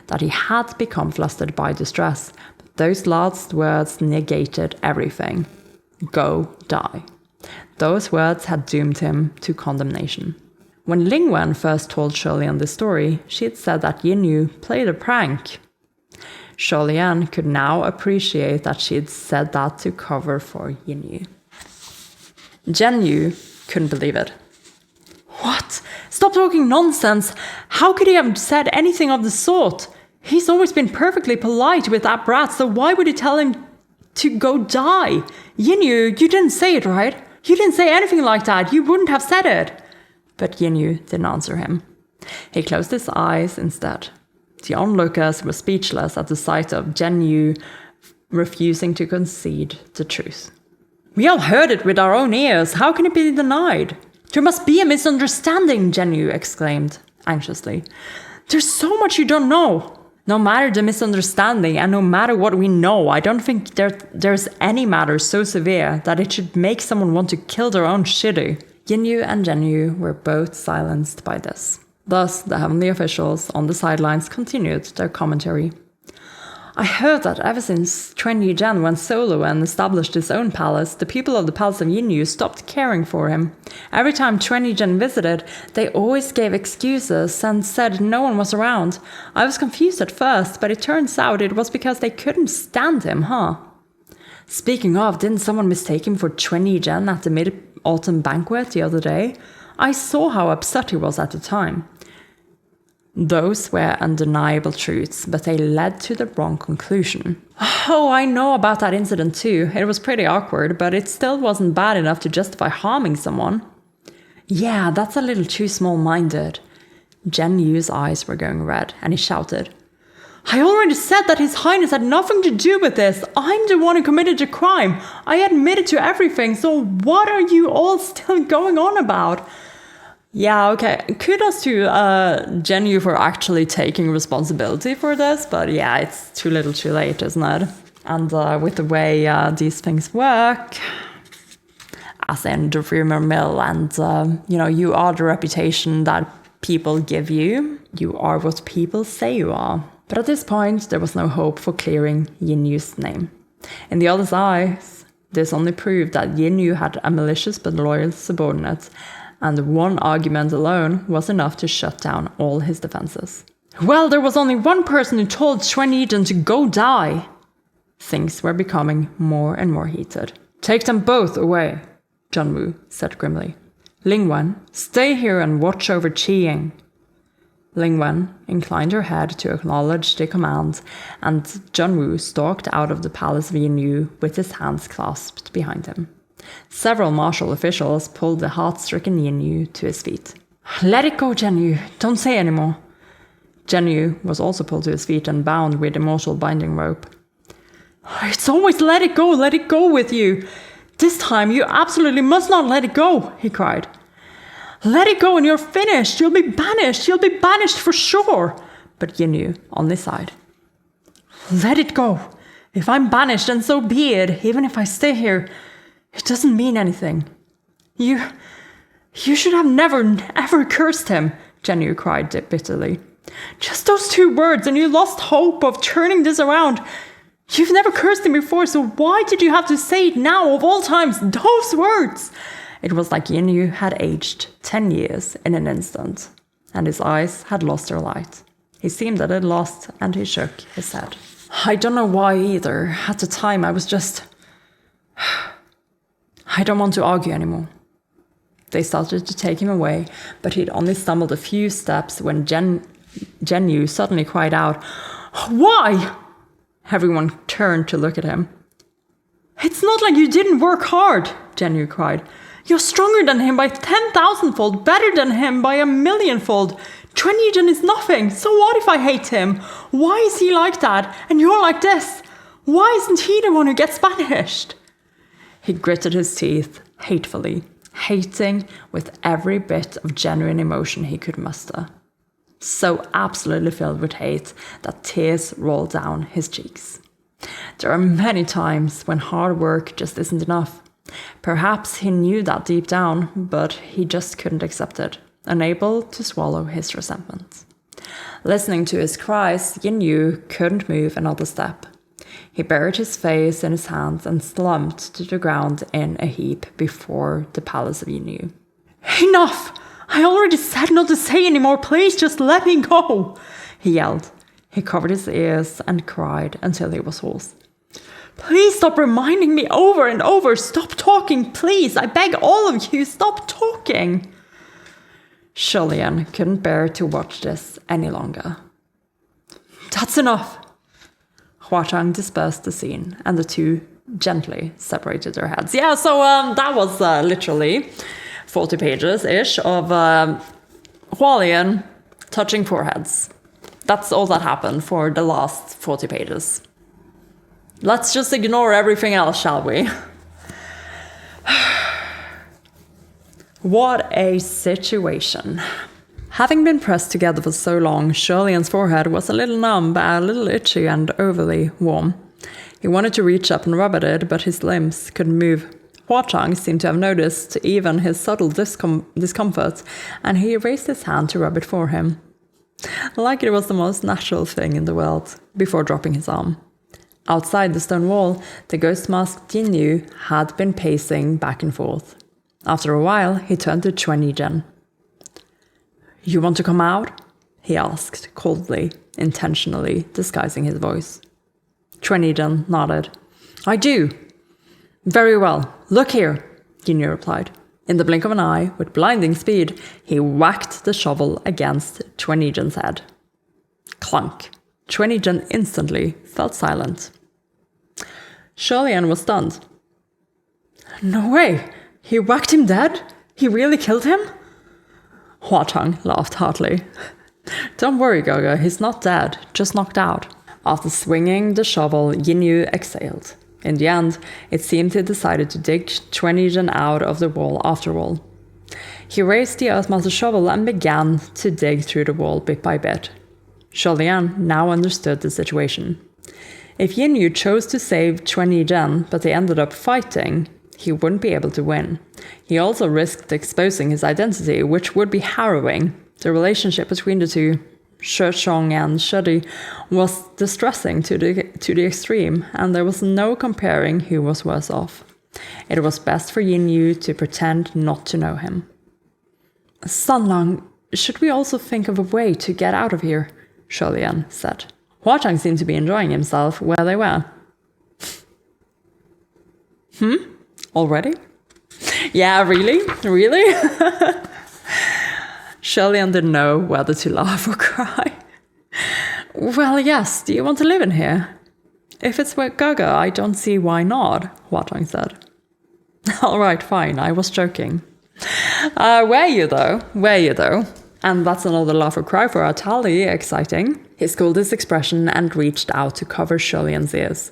that he had become flustered by distress, but those last words negated everything. Go die. Those words had doomed him to condemnation. When Lingwen first told Sholian this story, she had said that Yinyu played a prank. Sholian could now appreciate that she had said that to cover for Yinyu. Zhenyu couldn't believe it. What? Stop talking nonsense! How could he have said anything of the sort? He's always been perfectly polite with that brat, so why would he tell him to go die? Yinyu, you didn't say it, right? You didn't say anything like that. You wouldn't have said it. But Yinyu didn't answer him. He closed his eyes instead. The onlookers were speechless at the sight of Zhenyu refusing to concede the truth. We all heard it with our own ears. How can it be denied? There must be a misunderstanding, Zhenyu exclaimed anxiously. There's so much you don't know. No matter the misunderstanding and no matter what we know, I don't think there's any matter so severe that it should make someone want to kill their own Shiru. Yinyu and Zhenyu were both silenced by this. Thus, the heavenly officials on the sidelines continued their commentary. I heard that ever since Chuan Yizhen went solo and established his own palace, the people of the palace of Yinyu stopped caring for him. Every time Chuan Yizhen visited, they always gave excuses and said no one was around. I was confused at first, but it turns out it was because they couldn't stand him, huh? Speaking of, didn't someone mistake him for Chuan Yizhen at the mid-autumn banquet the other day? I saw how upset he was at the time. Those were undeniable truths, but they led to the wrong conclusion. Oh, I know about that incident too. It was pretty awkward, but it still wasn't bad enough to justify harming someone. Yeah, that's a little too small-minded. Zhenyu's eyes were going red, and he shouted. I already said that His Highness had nothing to do with this. I'm the one who committed the crime. I admitted to everything, so what are you all still going on about? Yeah, okay. Kudos to Zhenyu for actually taking responsibility for this, but yeah, it's too little too late, isn't it? And with the way these things work, as in the rumor mill, and you are the reputation that people give you. You are what people say you are. But at this point, there was no hope for clearing Yinyu's name. In the other's eyes, this only proved that Yinyu had a malicious but loyal subordinate, and one argument alone was enough to shut down all his defenses. Well, there was only one person who told Chuan Yizhen to go die. Things were becoming more and more heated. Take them both away, Zhenwu said grimly. Lingwen, stay here and watch over Qiying. Lingwen inclined her head to acknowledge the command, and Zhenwu stalked out of the palace of Yinyu with his hands clasped behind him. Several martial officials pulled the heart-stricken Yinyu to his feet. Let it go, Zhenyu. Don't say anymore. Zhenyu was also pulled to his feet and bound with immortal binding rope. It's always let it go with you. This time you absolutely must not let it go, he cried. Let it go and you're finished. You'll be banished for sure. But Yinyu only sighed. Let it go. If I'm banished, then so be it. Even if I stay here, it doesn't mean anything. You should have never, ever cursed him, Zhenyu cried bitterly. Just those 2 words and you lost hope of turning this around. You've never cursed him before, so why did you have to say it now of all times, those words? It was like Yinyu had aged 10 years in an instant, and his eyes had lost their light. He seemed a little lost, and he shook his head. I don't know why either. At the time, I was just... I don't want to argue anymore. They started to take him away, but he'd only stumbled a few steps when Jinyu suddenly cried out, "Why?" Everyone turned to look at him. "It's not like you didn't work hard," Jinyu cried. "You're stronger than him by 10,000-fold, better than him by 1,000,000-fold. Chuan-Yizhen is nothing, so what if I hate him? Why is he like that, and you're like this? Why isn't he the one who gets banished?" He gritted his teeth hatefully, hating with every bit of genuine emotion he could muster. So absolutely filled with hate that tears rolled down his cheeks. There are many times when hard work just isn't enough. Perhaps he knew that deep down, but he just couldn't accept it, unable to swallow his resentment. Listening to his cries, Jinyu couldn't move another step. He buried his face in his hands and slumped to the ground in a heap before the palace of Jinyu. "Enough! I already said not to say anymore, please just let me go!" he yelled. He covered his ears and cried until he was hoarse. "Please stop reminding me over and over! Stop talking, please! I beg all of you, stop talking!" Shulian couldn't bear to watch this any longer. "That's enough!" Huachang dispersed the scene, and the two gently separated their heads. Yeah, so that was literally 40 pages-ish of Hualian touching foreheads. That's all that happened for the last 40 pages. Let's just ignore everything else, shall we? What a situation. Having been pressed together for so long, Shulian's forehead was a little numb, a little itchy and overly warm. He wanted to reach up and rub at it, but his limbs couldn't move. Huachang seemed to have noticed even his subtle discomfort, and he raised his hand to rub it for him. Like it was the most natural thing in the world, before dropping his arm. Outside the stone wall, the ghost-masked Jinyu had been pacing back and forth. After a while, he turned to Chuan-Yizhen. "You want to come out?" he asked, coldly, intentionally disguising his voice. Chuan-Yizhen nodded. "I do." "Very well. Look here," Jinyu replied. In the blink of an eye, with blinding speed, he whacked the shovel against Chuan-Yizhen's head. Clunk. Chuan-Yizhen instantly fell silent. Shulian was stunned. "No way! He whacked him dead? He really killed him?" Huachang laughed heartily. "Don't worry, Gaga, he's not dead, just knocked out." After swinging the shovel, Jinyu exhaled. In the end, it seemed he decided to dig Chuan-Yizhen out of the wall after all. He raised the Earthmaster shovel and began to dig through the wall bit by bit. Shulian now understood the situation. If Jinyu chose to save Chuan-Yizhen, but they ended up fighting, he wouldn't be able to win. He also risked exposing his identity, which would be harrowing. The relationship between the two, Shechong and Shudi, was distressing to the extreme, and there was no comparing who was worse off. It was best for Jinyu to pretend not to know him. "Sunlang, should we also think of a way to get out of here?" Shulian said. Huachang seemed to be enjoying himself where they were. Already? Yeah, really? Really? Shulian didn't know whether to laugh or cry. "Well, yes, do you want to live in here?" "If it's with Gaga, I don't see why not," Huachang said. "All right, fine, I was joking." Were you though? And that's another laugh or cry for our tally, exciting. He schooled his expression and reached out to cover Shulian's ears.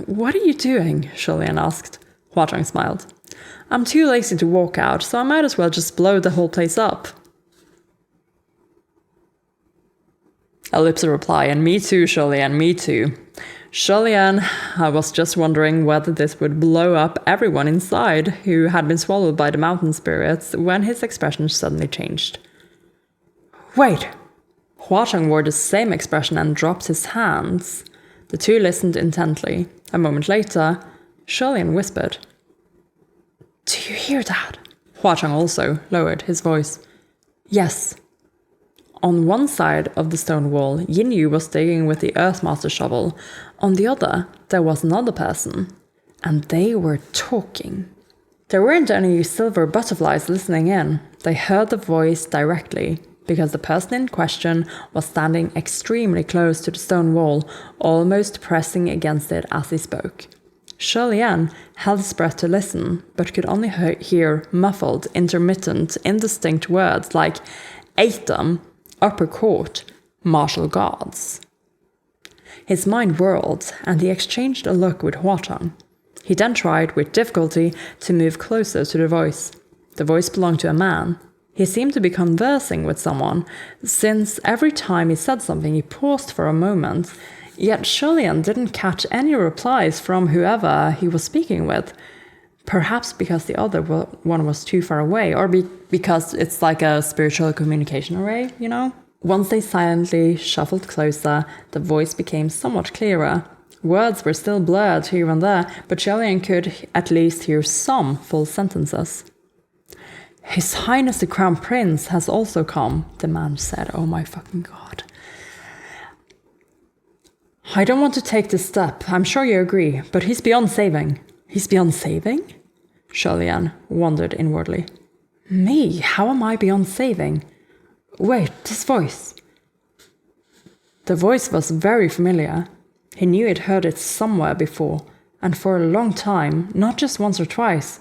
"What are you doing?" Shulian asked. Huachang smiled. "I'm too lazy to walk out, so I might as well just blow the whole place up." Ellipsa reply, "And me too, Shulian, me too." "Shulian, I was just wondering whether this would blow up everyone inside who had been swallowed by the mountain spirits," when his expression suddenly changed. "Wait!" Huachang wore the same expression and dropped his hands. The two listened intently. A moment later, Shulian whispered, "Do you hear that?" Huachang also lowered his voice. "Yes." On one side of the stone wall, Jinyu was digging with the Earthmaster shovel. On the other, there was another person. And they were talking. There weren't any silver butterflies listening in. They heard the voice directly. because the person in question was standing extremely close to the stone wall, almost pressing against it as he spoke. Shirley-Ann held his breath to listen, but could only hear muffled, intermittent, indistinct words like Atom, Upper Court, Martial Guards. His mind whirled, and he exchanged a look with Huatong. He then tried, with difficulty, to move closer to the voice. The voice belonged to a man. He seemed to be conversing with someone, since every time he said something he paused for a moment, yet Shirley-Ann didn't catch any replies from whoever he was speaking with. Perhaps because the other one was too far away, or because it's like a spiritual communication array, you know? Once they silently shuffled closer, the voice became somewhat clearer. Words were still blurred here and there, but Shirley-Ann could at least hear some full sentences. His Highness the Crown Prince has also come, the man said. Oh my fucking god. I don't want to take this step, I'm sure you agree, but he's beyond saving. He's beyond saving? Shirley-Ann wondered inwardly. Me? How am I beyond saving? Wait, this voice. The voice was very familiar. He knew he'd heard it somewhere before, and for a long time, not just once or twice,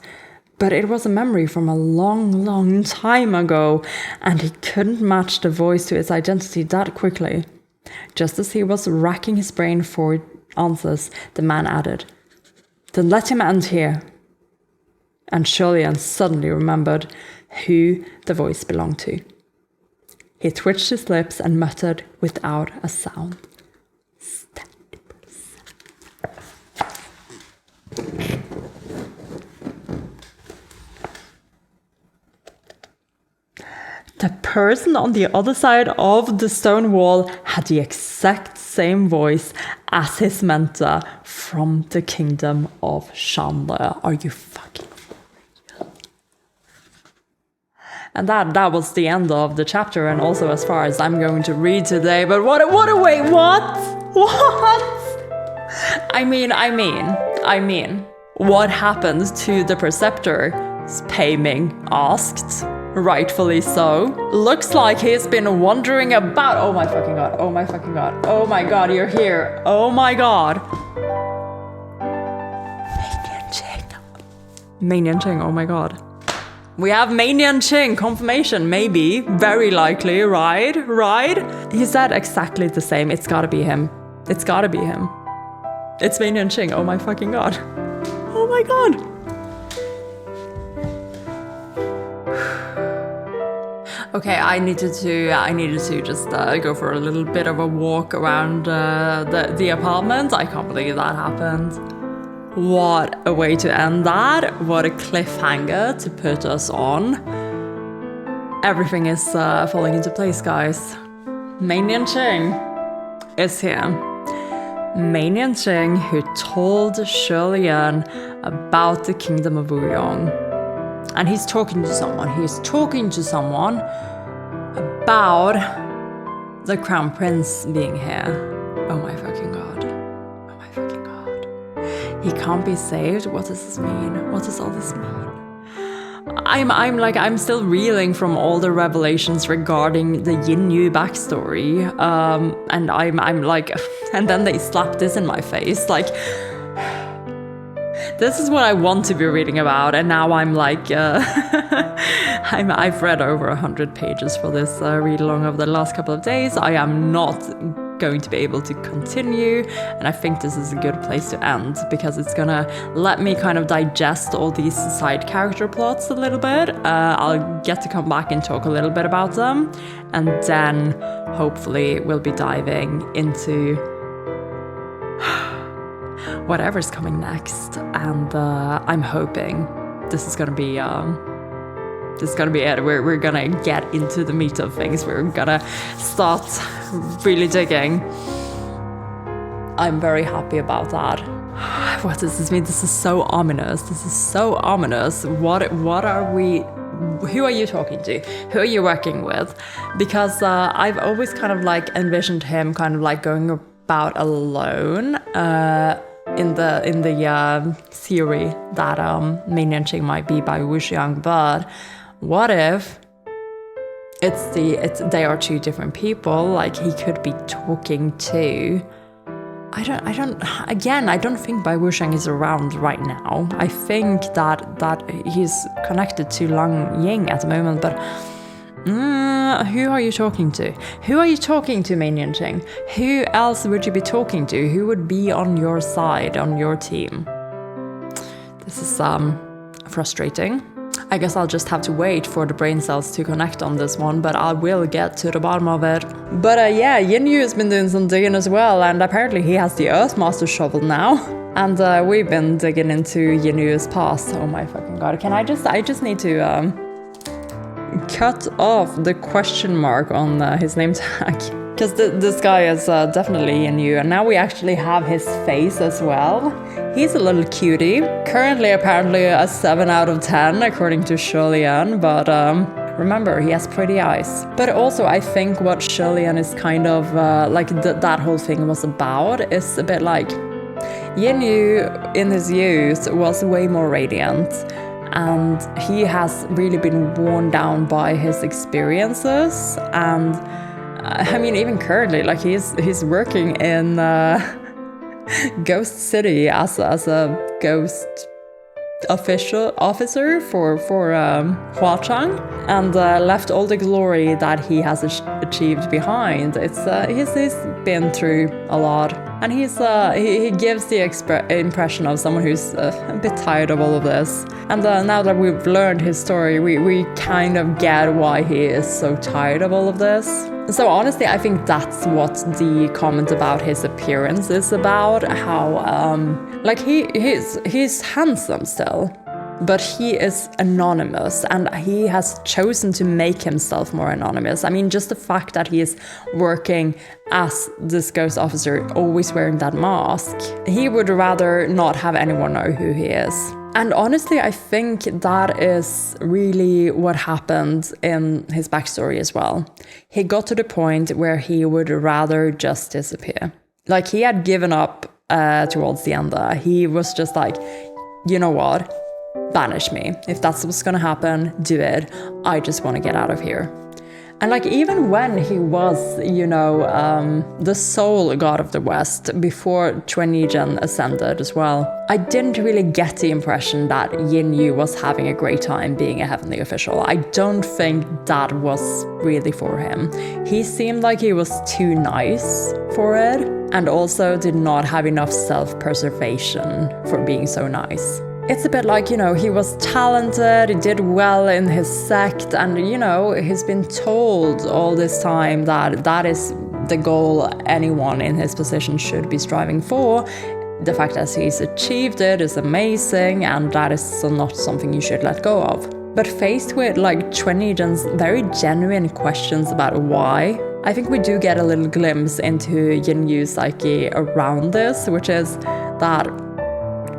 but it was a memory from a long, long time ago, and he couldn't match the voice to its identity that quickly. Just as he was racking his brain for answers, the man added, Then let him end here. And Shirley-Ann suddenly remembered who the voice belonged to. He twitched his lips and muttered without a sound. The person on the other side of the stone wall had the exact same voice as his mentor from the kingdom of Chandler. Are you fucking real? And that was the end of the chapter, and also as far as I'm going to read today. But wait, what? I mean, what happened to the preceptor? Pei Ming asked. Rightfully so. Looks like he's been wandering about. Oh my fucking god. Oh my fucking god. Oh my god, you're here. Oh my god. Mei Nianqing, oh my god. We have Mei Nianqing, confirmation, maybe. Very likely, right? He said exactly the same. It's gotta be him. It's gotta be him. It's Mei Nianqing, oh my fucking god. Oh my god. Okay, I needed to just go for a little bit of a walk around the apartment. I can't believe that happened. What a way to end that. What a cliffhanger to put us on. Everything is falling into place, guys. Mei Nianqing is here. Mei Nianqing, who told Shirley-Ann about the kingdom of Wuyong. And he's talking to someone. He's talking to someone about the Crown Prince being here. Oh my fucking god. Oh my fucking god. He can't be saved? What does this mean? What does all this mean? I'm still reeling from all the revelations regarding the Yin Yu backstory. And I'm like, and then they slap this in my face. Like, this is what I want to be reading about, and now I'm like, I've read over 100 pages for this read-along over the last couple of days. I am not going to be able to continue, and I think this is a good place to end, because it's gonna let me kind of digest all these side character plots a little bit. I'll get to come back and talk a little bit about them, and then hopefully we'll be diving into whatever's coming next, and I'm hoping this is gonna be it. We're gonna get into the meat of things. We're gonna start really digging. I'm very happy about that. What does this mean? This is so ominous. This is so ominous. What are we? Who are you talking to? Who are you working with? Because I've always kind of like envisioned him kind of like going about alone. In the theory that Mei Nianqing might be by Wuxiang, but what if they are two different people. Like, he could be talking to. I don't think Bai Wuxiang is around right now. I think that he's connected to Lang Ying at the moment, but who are you talking to? Who are you talking to, Mei Nianqing? Who else would you be talking to? Who would be on your side, on your team? This is frustrating. I guess I'll just have to wait for the brain cells to connect on this one, but I will get to the bottom of it. But yeah, Yin Yu has been doing some digging as well, and apparently he has the Earthmaster shovel now. And we've been digging into Yin Yu's past. Oh my fucking god. I just need to cut off the question mark on his name tag. Because this guy is definitely Yin Yu, and now we actually have his face as well. He's a little cutie. Currently, apparently, a 7 out of 10, according to Sholian, but remember, he has pretty eyes. But also, I think what Sholian is kind of, that whole thing was about is a bit like, Yin Yu, in his youth, was way more radiant, and he has really been worn down by his experiences, and I mean, even currently, like, he's working in Ghost City as a ghost officer for Huachang, and left all the glory that he has achieved behind. He's been through a lot, and he gives the impression of someone who's a bit tired of all of this. And now that we've learned his story, we kind of get why he is so tired of all of this. So honestly, I think that's what the comment about his appearance is about. How like he's handsome still, but he is anonymous, and he has chosen to make himself more anonymous. I mean, just the fact that he is working as this ghost officer, always wearing that mask, he would rather not have anyone know who he is. And honestly, I think that is really what happened in his backstory as well. He got to the point where he would rather just disappear. Like, he had given up towards the end there. He was just like, you know what? Banish me. If that's what's gonna happen, do it. I just want to get out of here. And like, even when he was, you know, the sole god of the West before Chuanizhen ascended as well, I didn't really get the impression that Yin Yu was having a great time being a heavenly official. I don't think that was really for him. He seemed like he was too nice for it, and also did not have enough self-preservation for being so nice. It's a bit like, you know, he was talented, he did well in his sect, and, you know, he's been told all this time that that is the goal anyone in his position should be striving for. The fact that he's achieved it is amazing, and that is not something you should let go of. But faced with, like, Chuanizhen's very genuine questions about why, I think we do get a little glimpse into Yin Yu's psyche around this, which is that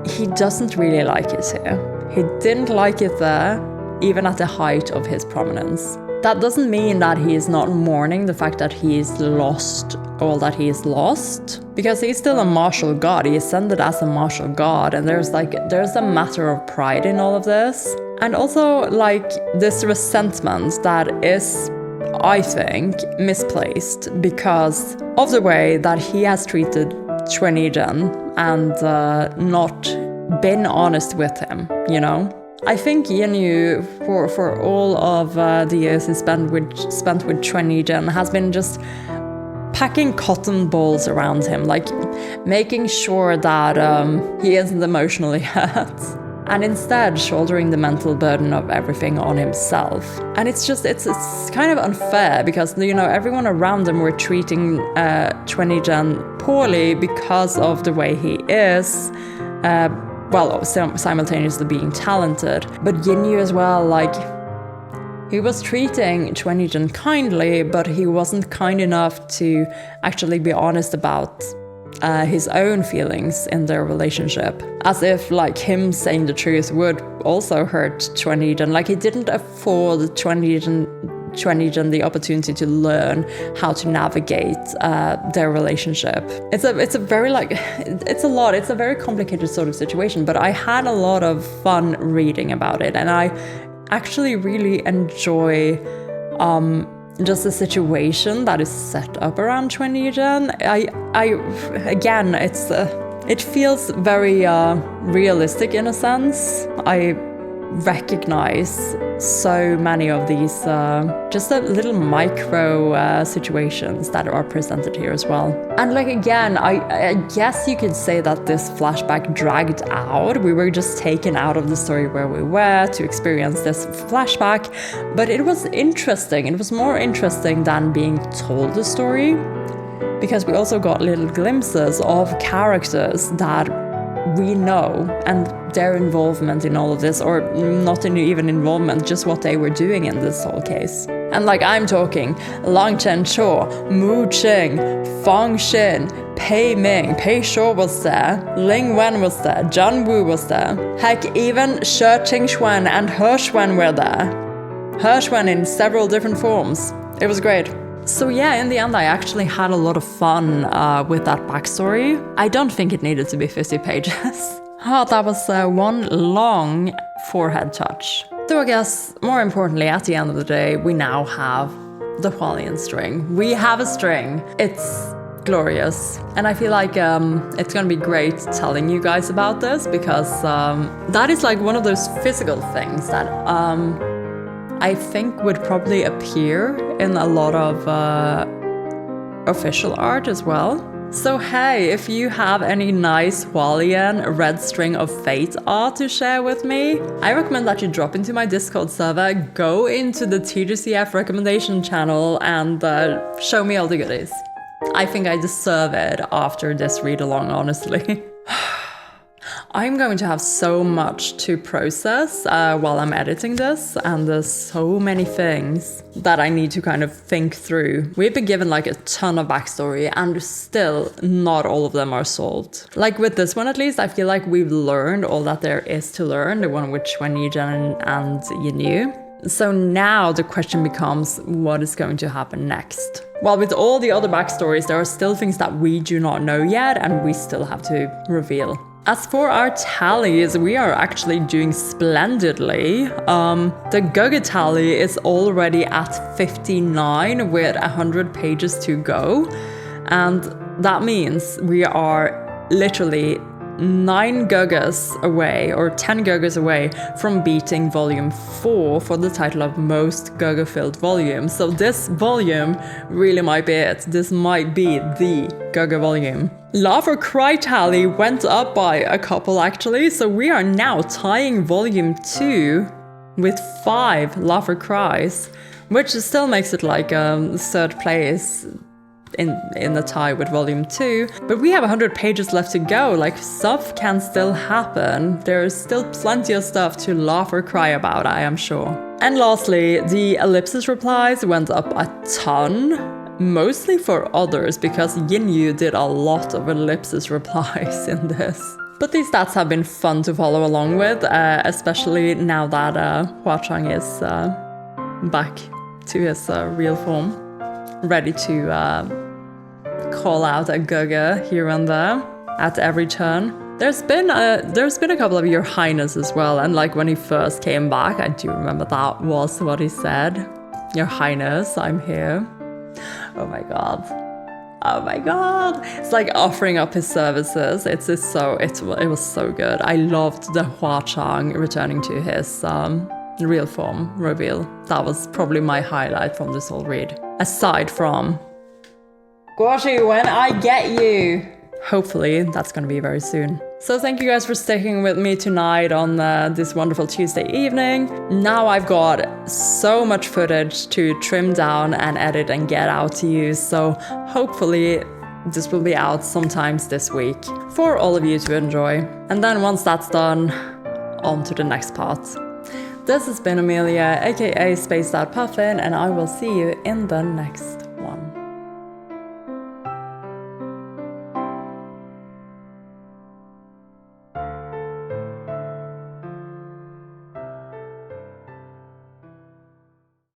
he doesn't really like it here. He didn't like it there, even at the height of his prominence. That doesn't mean that he is not mourning the fact that he's lost all that he's lost, because he's still a martial god. He ascended as a martial god, and there's a matter of pride in all of this. And also, like, this resentment that is, I think, misplaced because of the way that he has treated Chuanizhen and not been honest with him, you know? I think Yin Yu, for all of the years he spent with Chuanizhen, has been just packing cotton balls around him, like making sure that he isn't emotionally hurt, and instead shouldering the mental burden of everything on himself. And it's kind of unfair, because, you know, everyone around him were treating Chuanizhen poorly because of the way he is, well, simultaneously being talented. But Yin Yu as well, like, he was treating Chuanizhen kindly, but he wasn't kind enough to actually be honest about his own feelings in their relationship. As if, like, him saying the truth would also hurt Chuanizhen. Like, he didn't afford Chuanizhen the opportunity to learn how to navigate their relationship. It's a very complicated sort of situation, but I had a lot of fun reading about it, and I actually really enjoy just a situation that is set up around Chwennigen. Again, it feels very realistic in a sense. I recognize so many of these just little micro situations that are presented here as well. And like again, I guess you could say that this flashback dragged out. We were just taken out of the story where we were to experience this flashback, but it was interesting. It was more interesting than being told the story, because we also got little glimpses of characters that we know and their involvement in all of this, or not even involvement, just what they were doing in this whole case. And like I'm talking Lang Chen-cho, Mu Qing, Fang Xin, Pei Ming, Pei Shuo was there, Ling Wen was there, Zhan Wu was there. Heck, even Shi Qingxuan and He Xuan were there. He Xuan in several different forms. It was great. So yeah, in the end, I actually had a lot of fun with that backstory. I don't think it needed to be 50 pages. That was one long forehead touch. So I guess, more importantly, at the end of the day, we now have the Hualien string. We have a string. It's glorious. And I feel like it's gonna be great telling you guys about this, because that is like one of those physical things that I think would probably appear in a lot of official art as well. So hey, if you have any nice Hualien Red String of Fate art to share with me, I recommend that you drop into my Discord server, go into the TGCF recommendation channel, and show me all the goodies. I think I deserve it after this read-along, honestly. I'm going to have so much to process while I'm editing this, and there's so many things that I need to kind of think through. We've been given like a ton of backstory, and still not all of them are solved. Like with this one at least, I feel like we've learned all that there is to learn, the one with Chwennigen and Yinyu. So now the question becomes, what is going to happen next? Well, with all the other backstories, there are still things that we do not know yet, and we still have to reveal. As for our tallies, we are actually doing splendidly. The Guga tally is already at 59 with 100 pages to go. And that means we are literally 9 Gugas away, or 10 Gugas away from beating volume 4 for the title of most Guga-filled volume. So this volume really might be it. This might be the Guga volume. Laugh or Cry tally went up by a couple actually, so we are now tying volume 2 with 5 Laugh or Cries, which still makes it like third place in the tie with volume 2, but we have 100 pages left to go. Like, stuff can still happen. There's still plenty of stuff to laugh or cry about, I am sure. And lastly, the ellipsis replies went up a ton, mostly for others, because Yinyu did a lot of ellipsis replies in this. But these stats have been fun to follow along with, especially now that Huachang is back to his real form, ready to call out a Guga here and there at every turn. There's been a couple of Your Highness as well, and like when he first came back, I do remember that was what he said. Your Highness, I'm here. Oh my god. Oh my god. It's like offering up his services. It was so good. I loved the Huachang returning to his real form reveal. That was probably my highlight from this whole read. Aside from Guoshi, when I get you. Hopefully that's gonna be very soon. So thank you guys for sticking with me tonight on this wonderful Tuesday evening. Now I've got so much footage to trim down and edit and get out to you, so hopefully this will be out sometimes this week for all of you to enjoy. And then once that's done, on to the next part. This has been Amelia, aka Spaced Out Puffin, and I will see you in the next